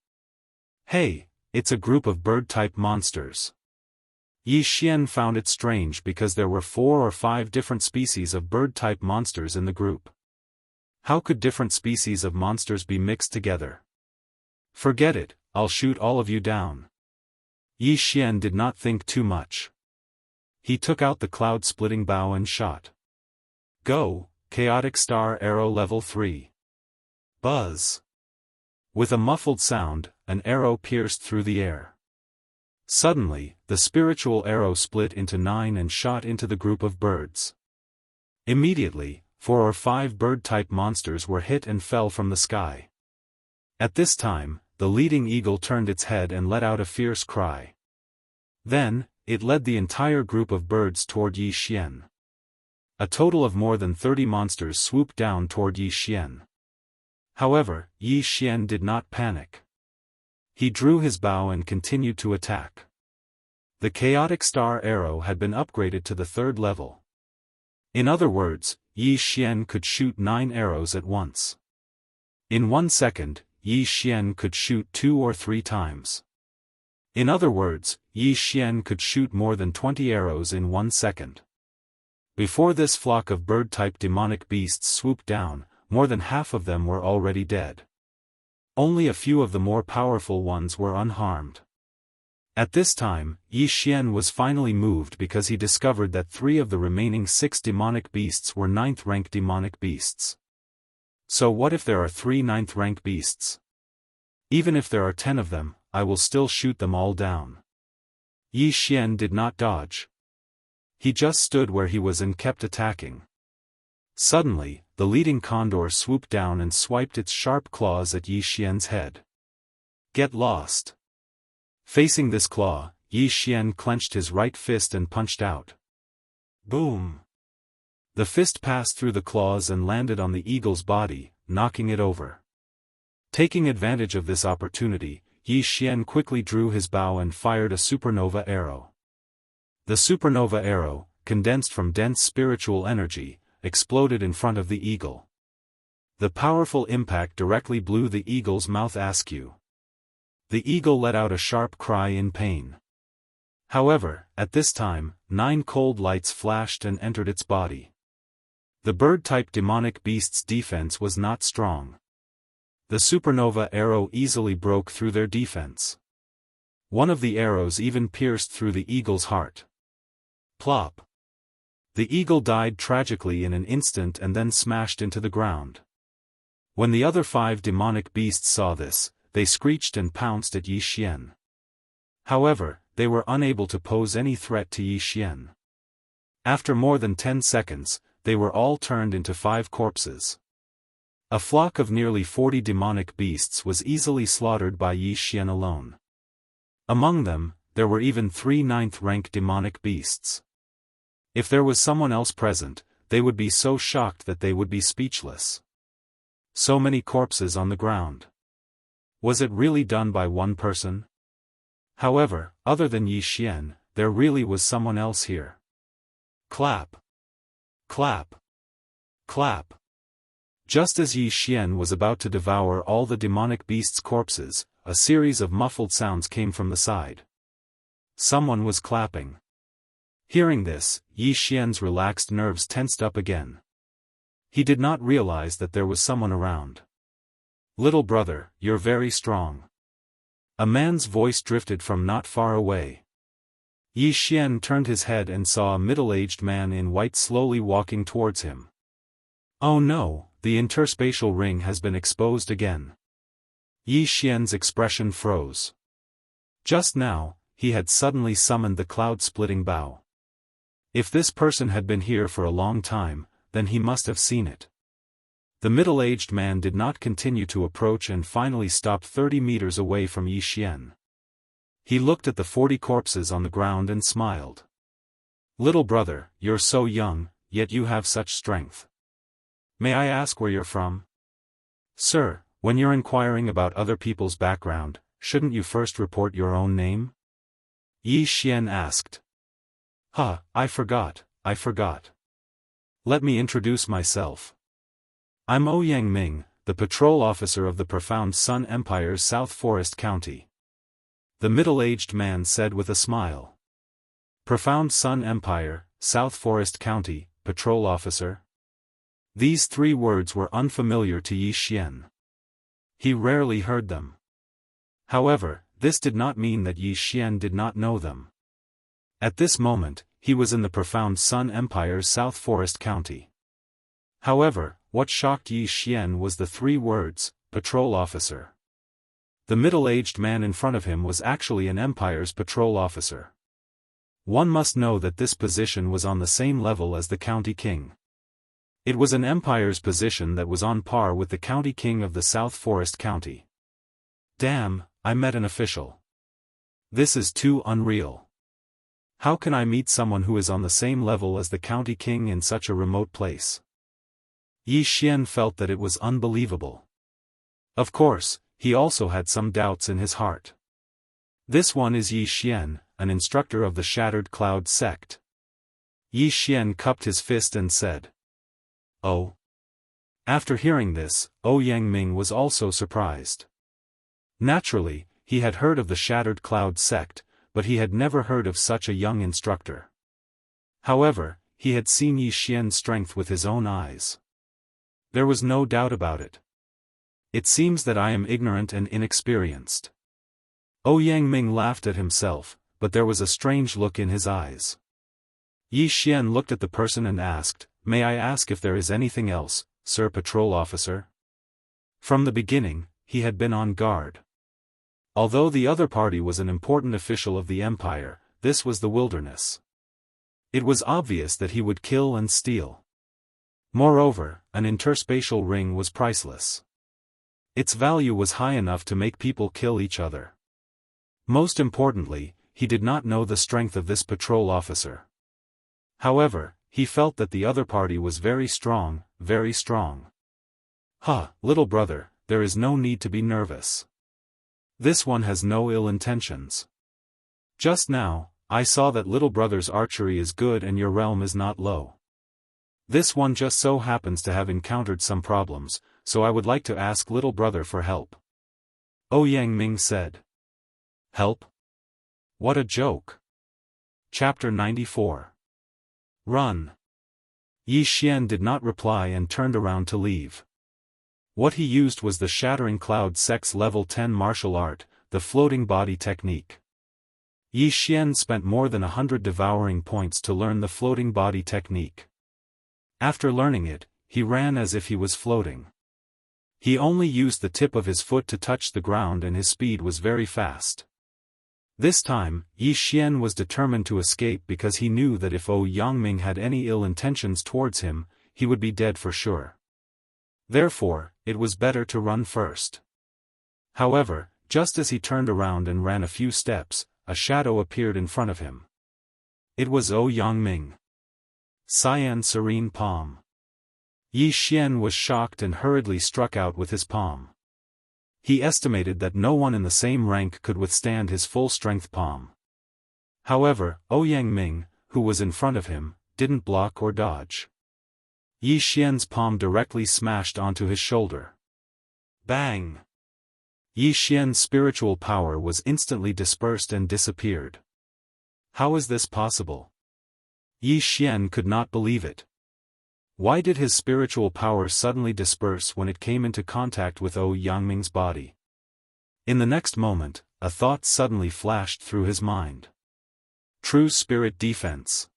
Hey, it's a group of bird-type monsters. Yi Xian found it strange because there were 4 or 5 different species of bird-type monsters in the group. How could different species of monsters be mixed together? Forget it, I'll shoot all of you down. Yi Xian did not think too much. He took out the cloud-splitting bow and shot. Go, Chaotic Star Arrow Level 3. Buzz. With a muffled sound, an arrow pierced through the air. Suddenly, the spiritual arrow split into 9 and shot into the group of birds. Immediately, 4 or 5 bird-type monsters were hit and fell from the sky. At this time, the leading eagle turned its head and let out a fierce cry. Then, it led the entire group of birds toward Yi Xian. A total of more than 30 monsters swooped down toward Yi Xian. However, Yi Xian did not panic. He drew his bow and continued to attack. The chaotic star arrow had been upgraded to the 3rd level. In other words, Yi Xian could shoot 9 arrows at once. In 1 second, Yi Xian could shoot 2 or 3 times. In other words, Yi Xian could shoot more than 20 arrows in 1 second. Before this flock of bird-type demonic beasts swooped down, more than half of them were already dead. Only a few of the more powerful ones were unharmed. At this time, Yi Xian was finally moved because he discovered that 3 of the remaining 6 demonic beasts were 9th rank demonic beasts. So what if there are 3 9th rank beasts? Even if there are 10 of them, I will still shoot them all down. Yi Xian did not dodge. He just stood where he was and kept attacking. Suddenly, the leading condor swooped down and swiped its sharp claws at Yi Xian's head. Get lost. Facing this claw, Yi Xian clenched his right fist and punched out. Boom! The fist passed through the claws and landed on the eagle's body, knocking it over. Taking advantage of this opportunity, Yi Xian quickly drew his bow and fired a supernova arrow. The supernova arrow, condensed from dense spiritual energy, exploded in front of the eagle. The powerful impact directly blew the eagle's mouth askew. The eagle let out a sharp cry in pain. However, at this time, 9 cold lights flashed and entered its body. The bird-type demonic beast's defense was not strong. The supernova arrow easily broke through their defense. One of the arrows even pierced through the eagle's heart. Plop! The eagle died tragically in an instant and then smashed into the ground. When the other 5 demonic beasts saw this, they screeched and pounced at Yi Xian. However, they were unable to pose any threat to Yi Xian. After more than 10 seconds, they were all turned into 5 corpses. A flock of nearly 40 demonic beasts was easily slaughtered by Yi Xian alone. Among them, there were even 3 9th-rank demonic beasts. If there was someone else present, they would be so shocked that they would be speechless. So many corpses on the ground. Was it really done by one person? However, other than Yi Xian, there really was someone else here. Clap! Clap! Clap! Just as Yi Xian was about to devour all the demonic beasts' corpses, a series of muffled sounds came from the side. Someone was clapping. Hearing this, Yi Xian's relaxed nerves tensed up again. He did not realize that there was someone around. Little brother, you're very strong. A man's voice drifted from not far away. Yi Xian turned his head and saw a middle-aged man in white slowly walking towards him. Oh no, the interspatial ring has been exposed again. Yi Xian's expression froze. Just now, he had suddenly summoned the cloud-splitting bow. If this person had been here for a long time, then he must have seen it. The middle-aged man did not continue to approach and finally stopped 30 meters away from Yi Xian. He looked at the 40 corpses on the ground and smiled. Little brother, you're so young, yet you have such strength. May I ask where you're from? Sir, when you're inquiring about other people's background, shouldn't you first report your own name? Yi Xian asked. I forgot. Let me introduce myself. I'm Ouyang Ming, the patrol officer of the Profound Sun Empire's South Forest County. The middle-aged man said with a smile. Profound Sun Empire, South Forest County, patrol officer? These 3 words were unfamiliar to Yi Xian. He rarely heard them. However, this did not mean that Yi Xian did not know them. At this moment, he was in the Profound Sun Empire's South Forest County. However, what shocked Yi Xian was the 3 words, patrol officer. The middle-aged man in front of him was actually an Empire's patrol officer. One must know that this position was on the same level as the county king. It was an Empire's position that was on par with the county king of the South Forest County. Damn, I met an official. This is too unreal. How can I meet someone who is on the same level as the county king in such a remote place? Yi Xian felt that it was unbelievable. Of course, he also had some doubts in his heart. This one is Yi Xian, an instructor of the Shattered Cloud sect. Yi Xian cupped his fist and said. Oh. After hearing this, Ouyang Ming was also surprised. Naturally, he had heard of the Shattered Cloud sect, but he had never heard of such a young instructor. However, he had seen Yi Xian's strength with his own eyes. There was no doubt about it. It seems that I am ignorant and inexperienced. Ouyang Ming laughed at himself, but there was a strange look in his eyes. Yi Xian looked at the person and asked, May I ask if there is anything else, Sir Patrol Officer? From the beginning, he had been on guard. Although the other party was an important official of the Empire, this was the wilderness. It was obvious that he would kill and steal. Moreover, an interspatial ring was priceless. Its value was high enough to make people kill each other. Most importantly, he did not know the strength of this patrol officer. However, he felt that the other party was very strong, very strong. Little brother, there is no need to be nervous. This one has no ill intentions. Just now, I saw that little brother's archery is good and your realm is not low. This one just so happens to have encountered some problems, so I would like to ask little brother for help. Yang Ming said. Help? What a joke. Chapter 94. Run. Yi Xian did not reply and turned around to leave. What he used was the Shattering Cloud Sects Level 10 martial art, the floating body technique. Yi Xian spent more than 100 devouring points to learn the floating body technique. After learning it, he ran as if he was floating. He only used the tip of his foot to touch the ground and his speed was very fast. This time, Yi Xian was determined to escape because he knew that if Yang Ming had any ill intentions towards him, he would be dead for sure. Therefore, it was better to run first. However, just as he turned around and ran a few steps, a shadow appeared in front of him. It was Yang Ming. Cyan serene palm. Yi Xian was shocked and hurriedly struck out with his palm. He estimated that no one in the same rank could withstand his full-strength palm. However, Yang Ming, who was in front of him, didn't block or dodge. Yi Xian's palm directly smashed onto his shoulder. Bang! Yi Xian's spiritual power was instantly dispersed and disappeared. How is this possible? Yi Xian could not believe it. Why did his spiritual power suddenly disperse when it came into contact with Yang Ming's body? In the next moment, a thought suddenly flashed through his mind. True spirit defense.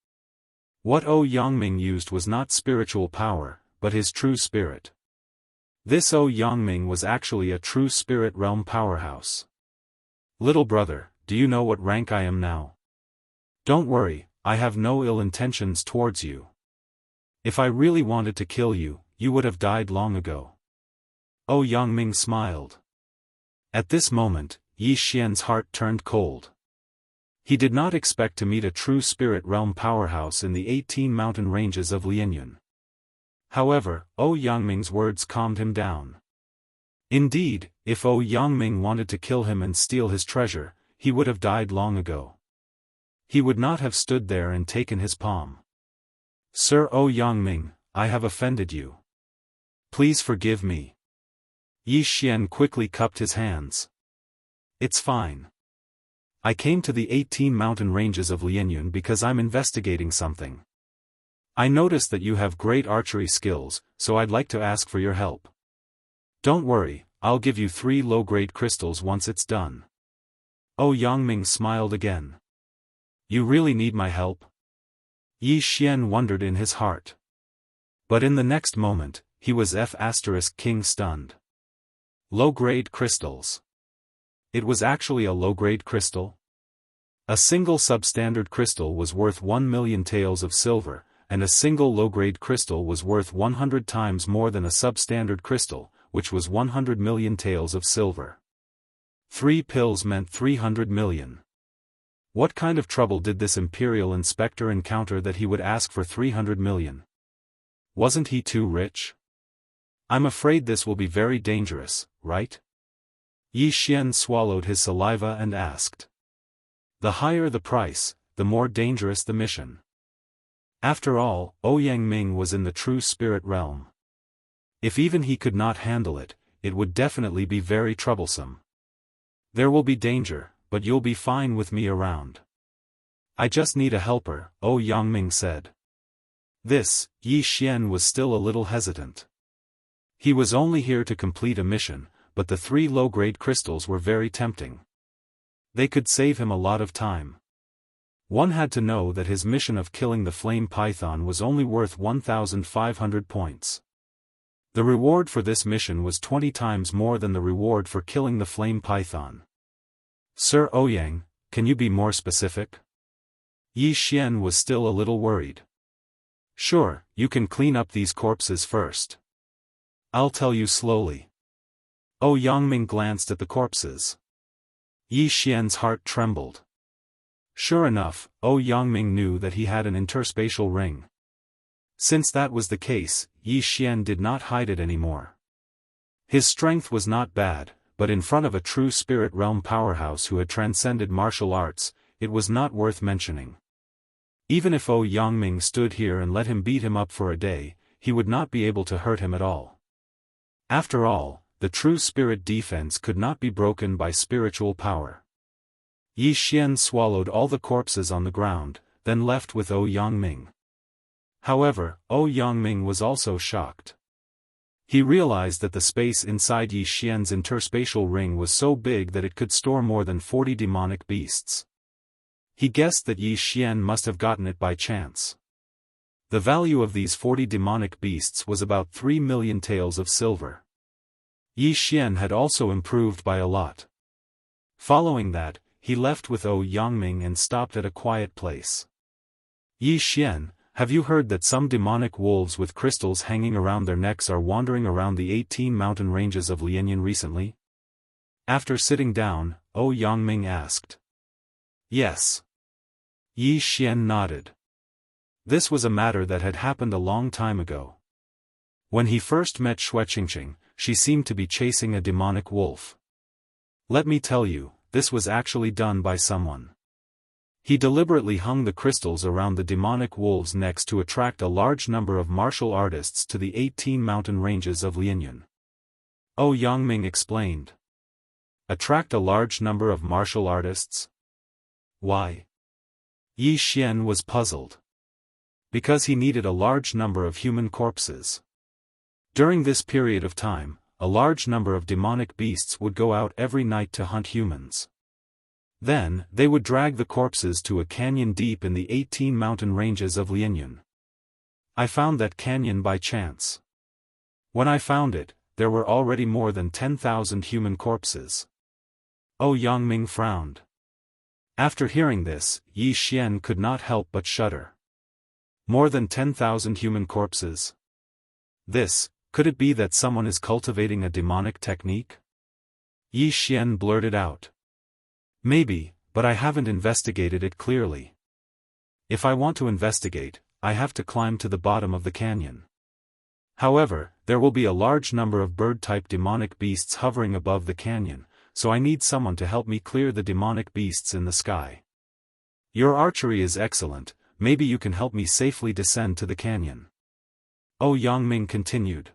What Yang Ming used was not spiritual power, but his true spirit. This Yang Ming was actually a true spirit realm powerhouse. Little brother, do you know what rank I am now? Don't worry, I have no ill intentions towards you. If I really wanted to kill you, you would have died long ago. Yang Ming smiled. At this moment, Yi Xian's heart turned cold. He did not expect to meet a true spirit realm powerhouse in the 18 mountain ranges of Lianyun. However, Yang Ming's words calmed him down. Indeed, if Yang Ming wanted to kill him and steal his treasure, he would have died long ago. He would not have stood there and taken his palm. Sir Yang Ming, I have offended you. Please forgive me. Yi Xian quickly cupped his hands. It's fine. I came to the 18 mountain ranges of Lianyun because I'm investigating something. I noticed that you have great archery skills, so I'd like to ask for your help. Don't worry, I'll give you 3 low-grade crystals once it's done. Yang Ming smiled again. You really need my help? Yi Xian wondered in his heart. But in the next moment, he was King stunned. Low-grade crystals. It was actually a low-grade crystal? A single substandard crystal was worth 1 million taels of silver, and a single low-grade crystal was worth 100 times more than a substandard crystal, which was 100 million taels of silver. 3 pills meant 300 million. What kind of trouble did this imperial inspector encounter that he would ask for 300 million? Wasn't he too rich? I'm afraid this will be very dangerous, right? Yi Xian swallowed his saliva and asked. The higher the price, the more dangerous the mission. After all, Yang Ming was in the true spirit realm. If even he could not handle it, it would definitely be very troublesome. There will be danger, but you'll be fine with me around. I just need a helper, Yang Ming said. This, Yi Xian was still a little hesitant. He was only here to complete a mission, but the 3 low-grade crystals were very tempting. They could save him a lot of time. One had to know that his mission of killing the flame python was only worth 1,500 points. The reward for this mission was 20 times more than the reward for killing the flame python. Sir Yang, can you be more specific? Yi Xian was still a little worried. Sure, you can clean up these corpses first. I'll tell you slowly. Yangming glanced at the corpses. Yi Xian's heart trembled. Sure enough, Yangming knew that he had an interspatial ring. Since that was the case, Yi Xian did not hide it anymore. His strength was not bad, but in front of a true spirit realm powerhouse who had transcended martial arts, it was not worth mentioning. Even if Yangming stood here and let him beat him up for a day, he would not be able to hurt him at all. After all, the true spirit defense could not be broken by spiritual power. Yi Xian swallowed all the corpses on the ground, then left with Yangming. However, Yangming was also shocked. He realized that the space inside Yi Xian's interspatial ring was so big that it could store more than 40 demonic beasts. He guessed that Yi Xian must have gotten it by chance. The value of these 40 demonic beasts was about 3 million taels of silver. Yi Xian had also improved by a lot. Following that, he left with Yangming and stopped at a quiet place. Yi Xian, have you heard that some demonic wolves with crystals hanging around their necks are wandering around the 18 mountain ranges of Lianyan recently? After sitting down, Yangming asked. Yes. Yi Xian nodded. This was a matter that had happened a long time ago. When he first met Xueqingqing, she seemed to be chasing a demonic wolf. Let me tell you, this was actually done by someone. He deliberately hung the crystals around the demonic wolves' necks to attract a large number of martial artists to the 18 mountain ranges of Lianyan. Yangming explained. Attract a large number of martial artists? Why? Yi Xian was puzzled. Because he needed a large number of human corpses. During this period of time, a large number of demonic beasts would go out every night to hunt humans. Then, they would drag the corpses to a canyon deep in the 18 mountain ranges of Lianyan. I found that canyon by chance. When I found it, there were already more than 10,000 human corpses. Yangming frowned. After hearing this, Yi Xian could not help but shudder. More than 10,000 human corpses? Could it be that someone is cultivating a demonic technique? Yi Xian blurted out. Maybe, but I haven't investigated it clearly. If I want to investigate, I have to climb to the bottom of the canyon. However, there will be a large number of bird-type demonic beasts hovering above the canyon, so I need someone to help me clear the demonic beasts in the sky. Your archery is excellent, maybe you can help me safely descend to the canyon. Yangming continued.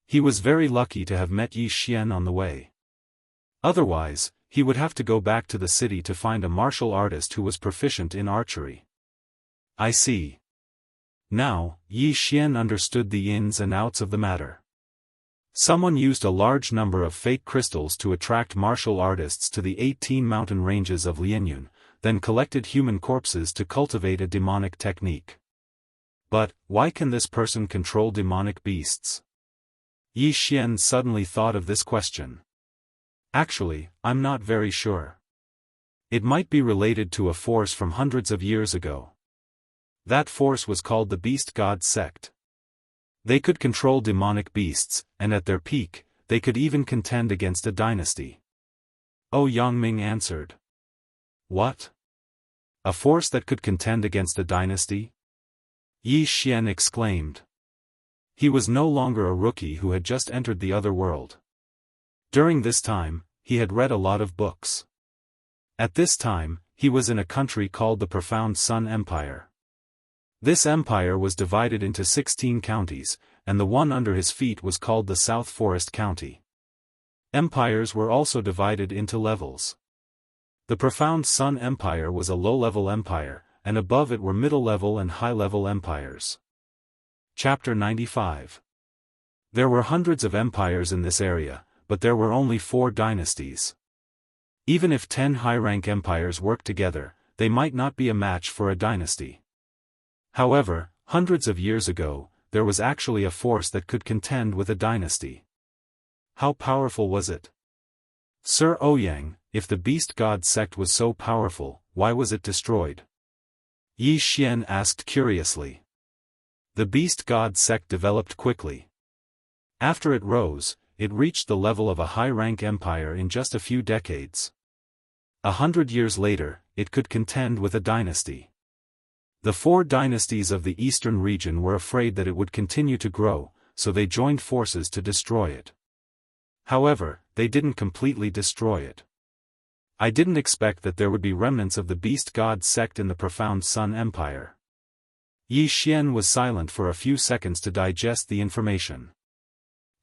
He was very lucky to have met Yi Xian on the way. Otherwise, he would have to go back to the city to find a martial artist who was proficient in archery. I see. Now, Yi Xian understood the ins and outs of the matter. Someone used a large number of fake crystals to attract martial artists to the 18 mountain ranges of Lianyan, then collected human corpses to cultivate a demonic technique. But, why can this person control demonic beasts? Yi Xian suddenly thought of this question. Actually, I'm not very sure. It might be related to a force from hundreds of years ago. That force was called the Beast God sect. They could control demonic beasts, and at their peak, they could even contend against a dynasty. Yangming answered. What? A force that could contend against a dynasty? Yi Xian exclaimed. He was no longer a rookie who had just entered the other world. During this time, he had read a lot of books. At this time, he was in a country called the Profound Sun Empire. This empire was divided into 16 counties, and the one under his feet was called the South Forest County. Empires were also divided into levels. The Profound Sun Empire was a low-level empire, and above it were middle-level and high-level empires. Chapter 95. There were hundreds of empires in this area, but there were only 4 dynasties. Even if 10 high-rank empires worked together, they might not be a match for a dynasty. However, hundreds of years ago, there was actually a force that could contend with a dynasty. How powerful was it? Sir Ouyang, if the Beast God sect was so powerful, why was it destroyed? Yi Xian asked curiously. The beast god sect developed quickly. After it rose, it reached the level of a high-rank empire in just a few decades. 100 years later, it could contend with a dynasty. The 4 dynasties of the eastern region were afraid that it would continue to grow, so they joined forces to destroy it. However, they didn't completely destroy it. I didn't expect that there would be remnants of the beast god sect in the profound Sun Empire. Yi Xian was silent for a few seconds to digest the information.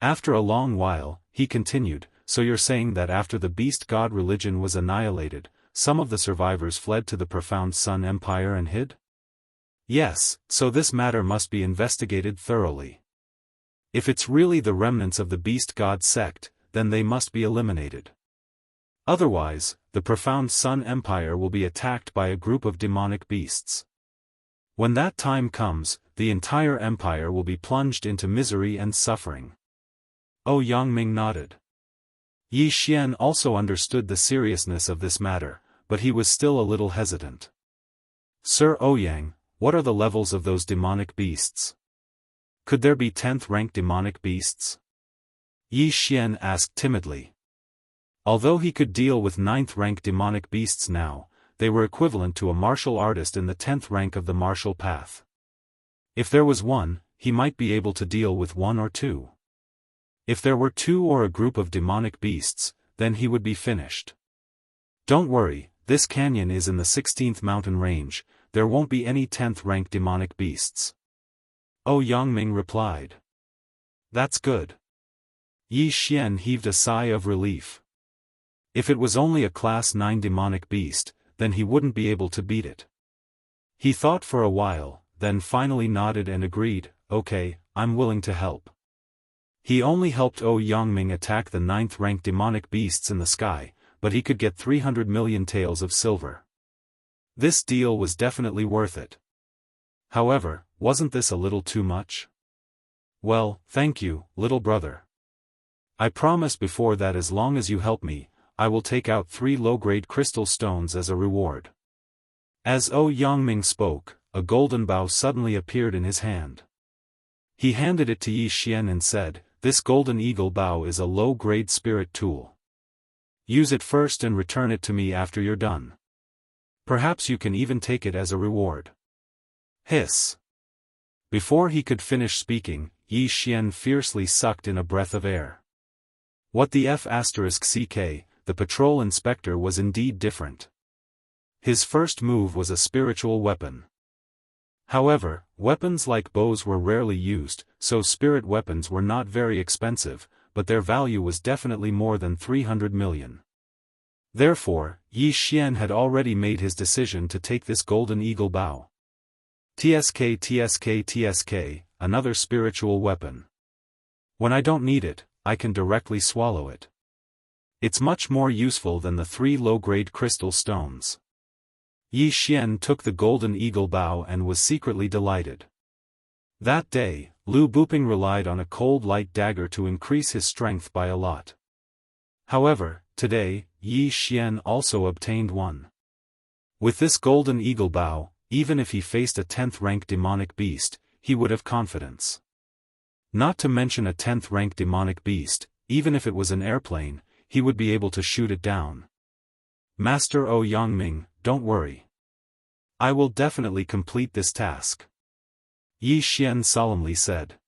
After a long while, he continued, "So you're saying that after the beast god religion was annihilated, some of the survivors fled to the profound Sun Empire and hid?" "Yes, so this matter must be investigated thoroughly. If it's really the remnants of the beast god sect, then they must be eliminated. Otherwise, the profound Sun Empire will be attacked by a group of demonic beasts. When that time comes, the entire empire will be plunged into misery and suffering." Yangming nodded. Yi Xian also understood the seriousness of this matter, but he was still a little hesitant. "Sir Ouyang, what are the levels of those demonic beasts? Could there be 10th-rank demonic beasts?" Yi Xian asked timidly. Although he could deal with 9th-rank demonic beasts now, they were equivalent to a martial artist in the 10th rank of the martial path. If there was one, he might be able to deal with 1 or 2. If there were 2 or a group of demonic beasts, then he would be finished. "Don't worry, this canyon is in the 16th mountain range, there won't be any 10th-rank demonic beasts." Yangming replied. "That's good." Yi Xian heaved a sigh of relief. If it was only a class 9 demonic beast, then he wouldn't be able to beat it. He thought for a while, then finally nodded and agreed, "Okay, I'm willing to help." He only helped Yangming attack the 9th-rank demonic beasts in the sky, but he could get 300 million taels of silver. This deal was definitely worth it. However, wasn't this a little too much? "Well, thank you, little brother. I promised before that as long as you help me, I will take out 3 low-grade crystal stones as a reward." As Yangming spoke, a golden bow suddenly appeared in his hand. He handed it to Yi Xian and said, "This golden eagle bow is a low-grade spirit tool. Use it first and return it to me after you're done. Perhaps you can even take it as a reward." Hiss. Before he could finish speaking, Yi Xian fiercely sucked in a breath of air. What the F***ck, the patrol inspector was indeed different. His first move was a spiritual weapon. However, weapons like bows were rarely used, so spirit weapons were not very expensive, but their value was definitely more than 300 million. Therefore, Yi Xian had already made his decision to take this golden eagle bow. TSK, another spiritual weapon. When I don't need it, I can directly swallow it. It's much more useful than the 3 low-grade crystal stones. Yi Xian took the golden eagle bow and was secretly delighted. That day, Lu Buping relied on a cold light dagger to increase his strength by a lot. However, today, Yi Xian also obtained one. With this golden eagle bow, even if he faced a 10th-rank demonic beast, he would have confidence. Not to mention a 10th-rank demonic beast, even if it was an airplane, he would be able to shoot it down. "Master Yangming, don't worry. I will definitely complete this task," Yi Xian solemnly said.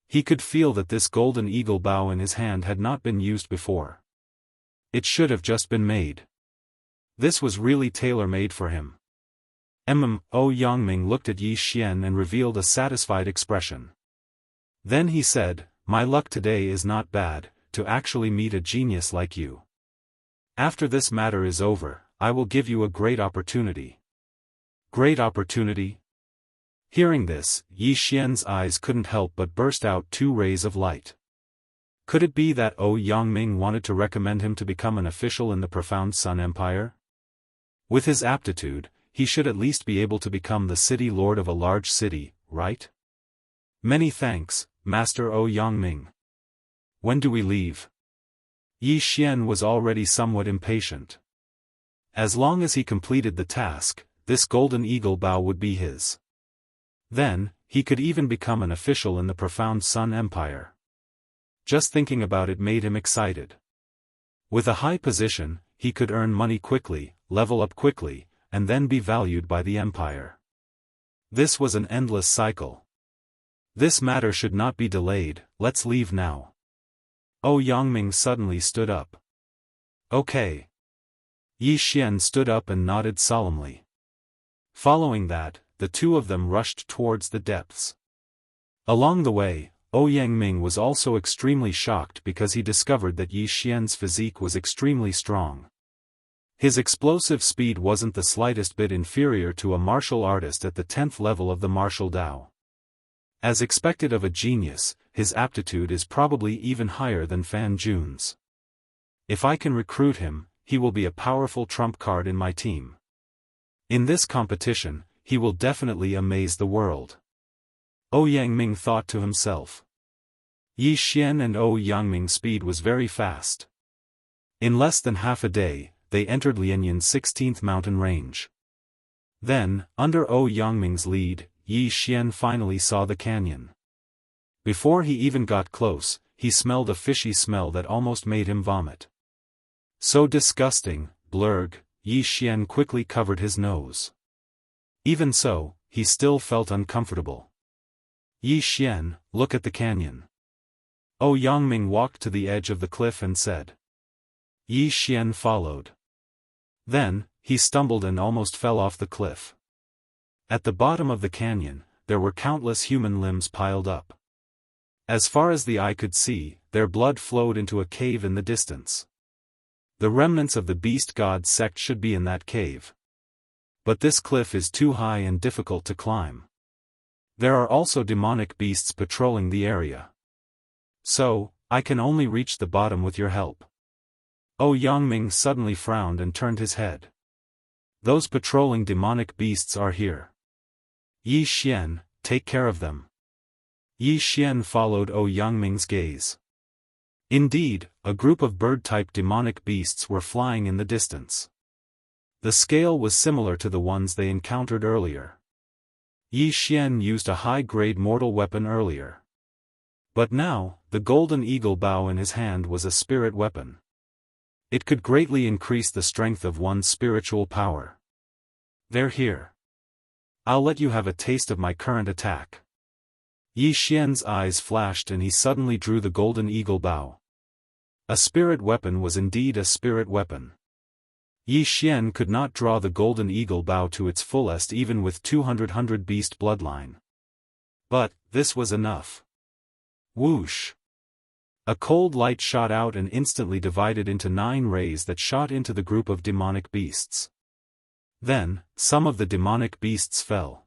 He could feel that this golden eagle bow in his hand had not been used before. It should have just been made. This was really tailor-made for him. Yangming looked at Yi Xian and revealed a satisfied expression. Then he said, "My luck today is not bad, to actually meet a genius like you. After this matter is over, I will give you a great opportunity." "Great opportunity?" Hearing this, Yi Xian's eyes couldn't help but burst out 2 rays of light. Could it be that Yangming wanted to recommend him to become an official in the profound Sun Empire? With his aptitude, he should at least be able to become the city lord of a large city, right? "Many thanks, Master Yangming. When do we leave?" Yi Xian was already somewhat impatient. As long as he completed the task, this golden eagle bow would be his. Then, he could even become an official in the profound Sun Empire. Just thinking about it made him excited. With a high position, he could earn money quickly, level up quickly, and then be valued by the empire. This was an endless cycle. This matter should not be delayed, let's leave now. Yangming suddenly stood up. Okay. Yi Xian stood up and nodded solemnly. Following that, the two of them rushed towards the depths. Along the way, Yangming was also extremely shocked because he discovered that Yi Xian's physique was extremely strong. His explosive speed wasn't the slightest bit inferior to a martial artist at the 10th level of the martial Dao. As expected of a genius, his aptitude is probably even higher than Fan Jun's. If I can recruit him, he will be a powerful trump card in my team. In this competition, he will definitely amaze the world. Yangming thought to himself. Yi Xian and Yangming's speed was very fast. In less than half a day, they entered Lianyan's 16th mountain range. Then, under Yangming's lead, Yi Xian finally saw the canyon. Before he even got close, he smelled a fishy smell that almost made him vomit. So disgusting, blurg, Yi Xian quickly covered his nose. Even so, he still felt uncomfortable. Yi Xian, look at the canyon. Yangming walked to the edge of the cliff and said. Yi Xian followed. Then, he stumbled and almost fell off the cliff. At the bottom of the canyon, there were countless human limbs piled up. As far as the eye could see, their blood flowed into a cave in the distance. The remnants of the beast god sect should be in that cave. But this cliff is too high and difficult to climb. There are also demonic beasts patrolling the area. So, I can only reach the bottom with your help. Yangming suddenly frowned and turned his head. Those patrolling demonic beasts are here. Yi Xian, take care of them. Yi Xian followed Yangming's gaze. Indeed, a group of bird-type demonic beasts were flying in the distance. The scale was similar to the ones they encountered earlier. Yi Xian used a high-grade mortal weapon earlier. But now, the golden eagle bow in his hand was a spirit weapon. It could greatly increase the strength of one's spiritual power. They're here. I'll let you have a taste of my current attack. Yi Xian's eyes flashed and he suddenly drew the golden eagle bow. A spirit weapon was indeed a spirit weapon. Yi Xian could not draw the golden eagle bow to its fullest even with 200 beast bloodline. But, this was enough. Whoosh! A cold light shot out and instantly divided into 9 rays that shot into the group of demonic beasts. Then, some of the demonic beasts fell.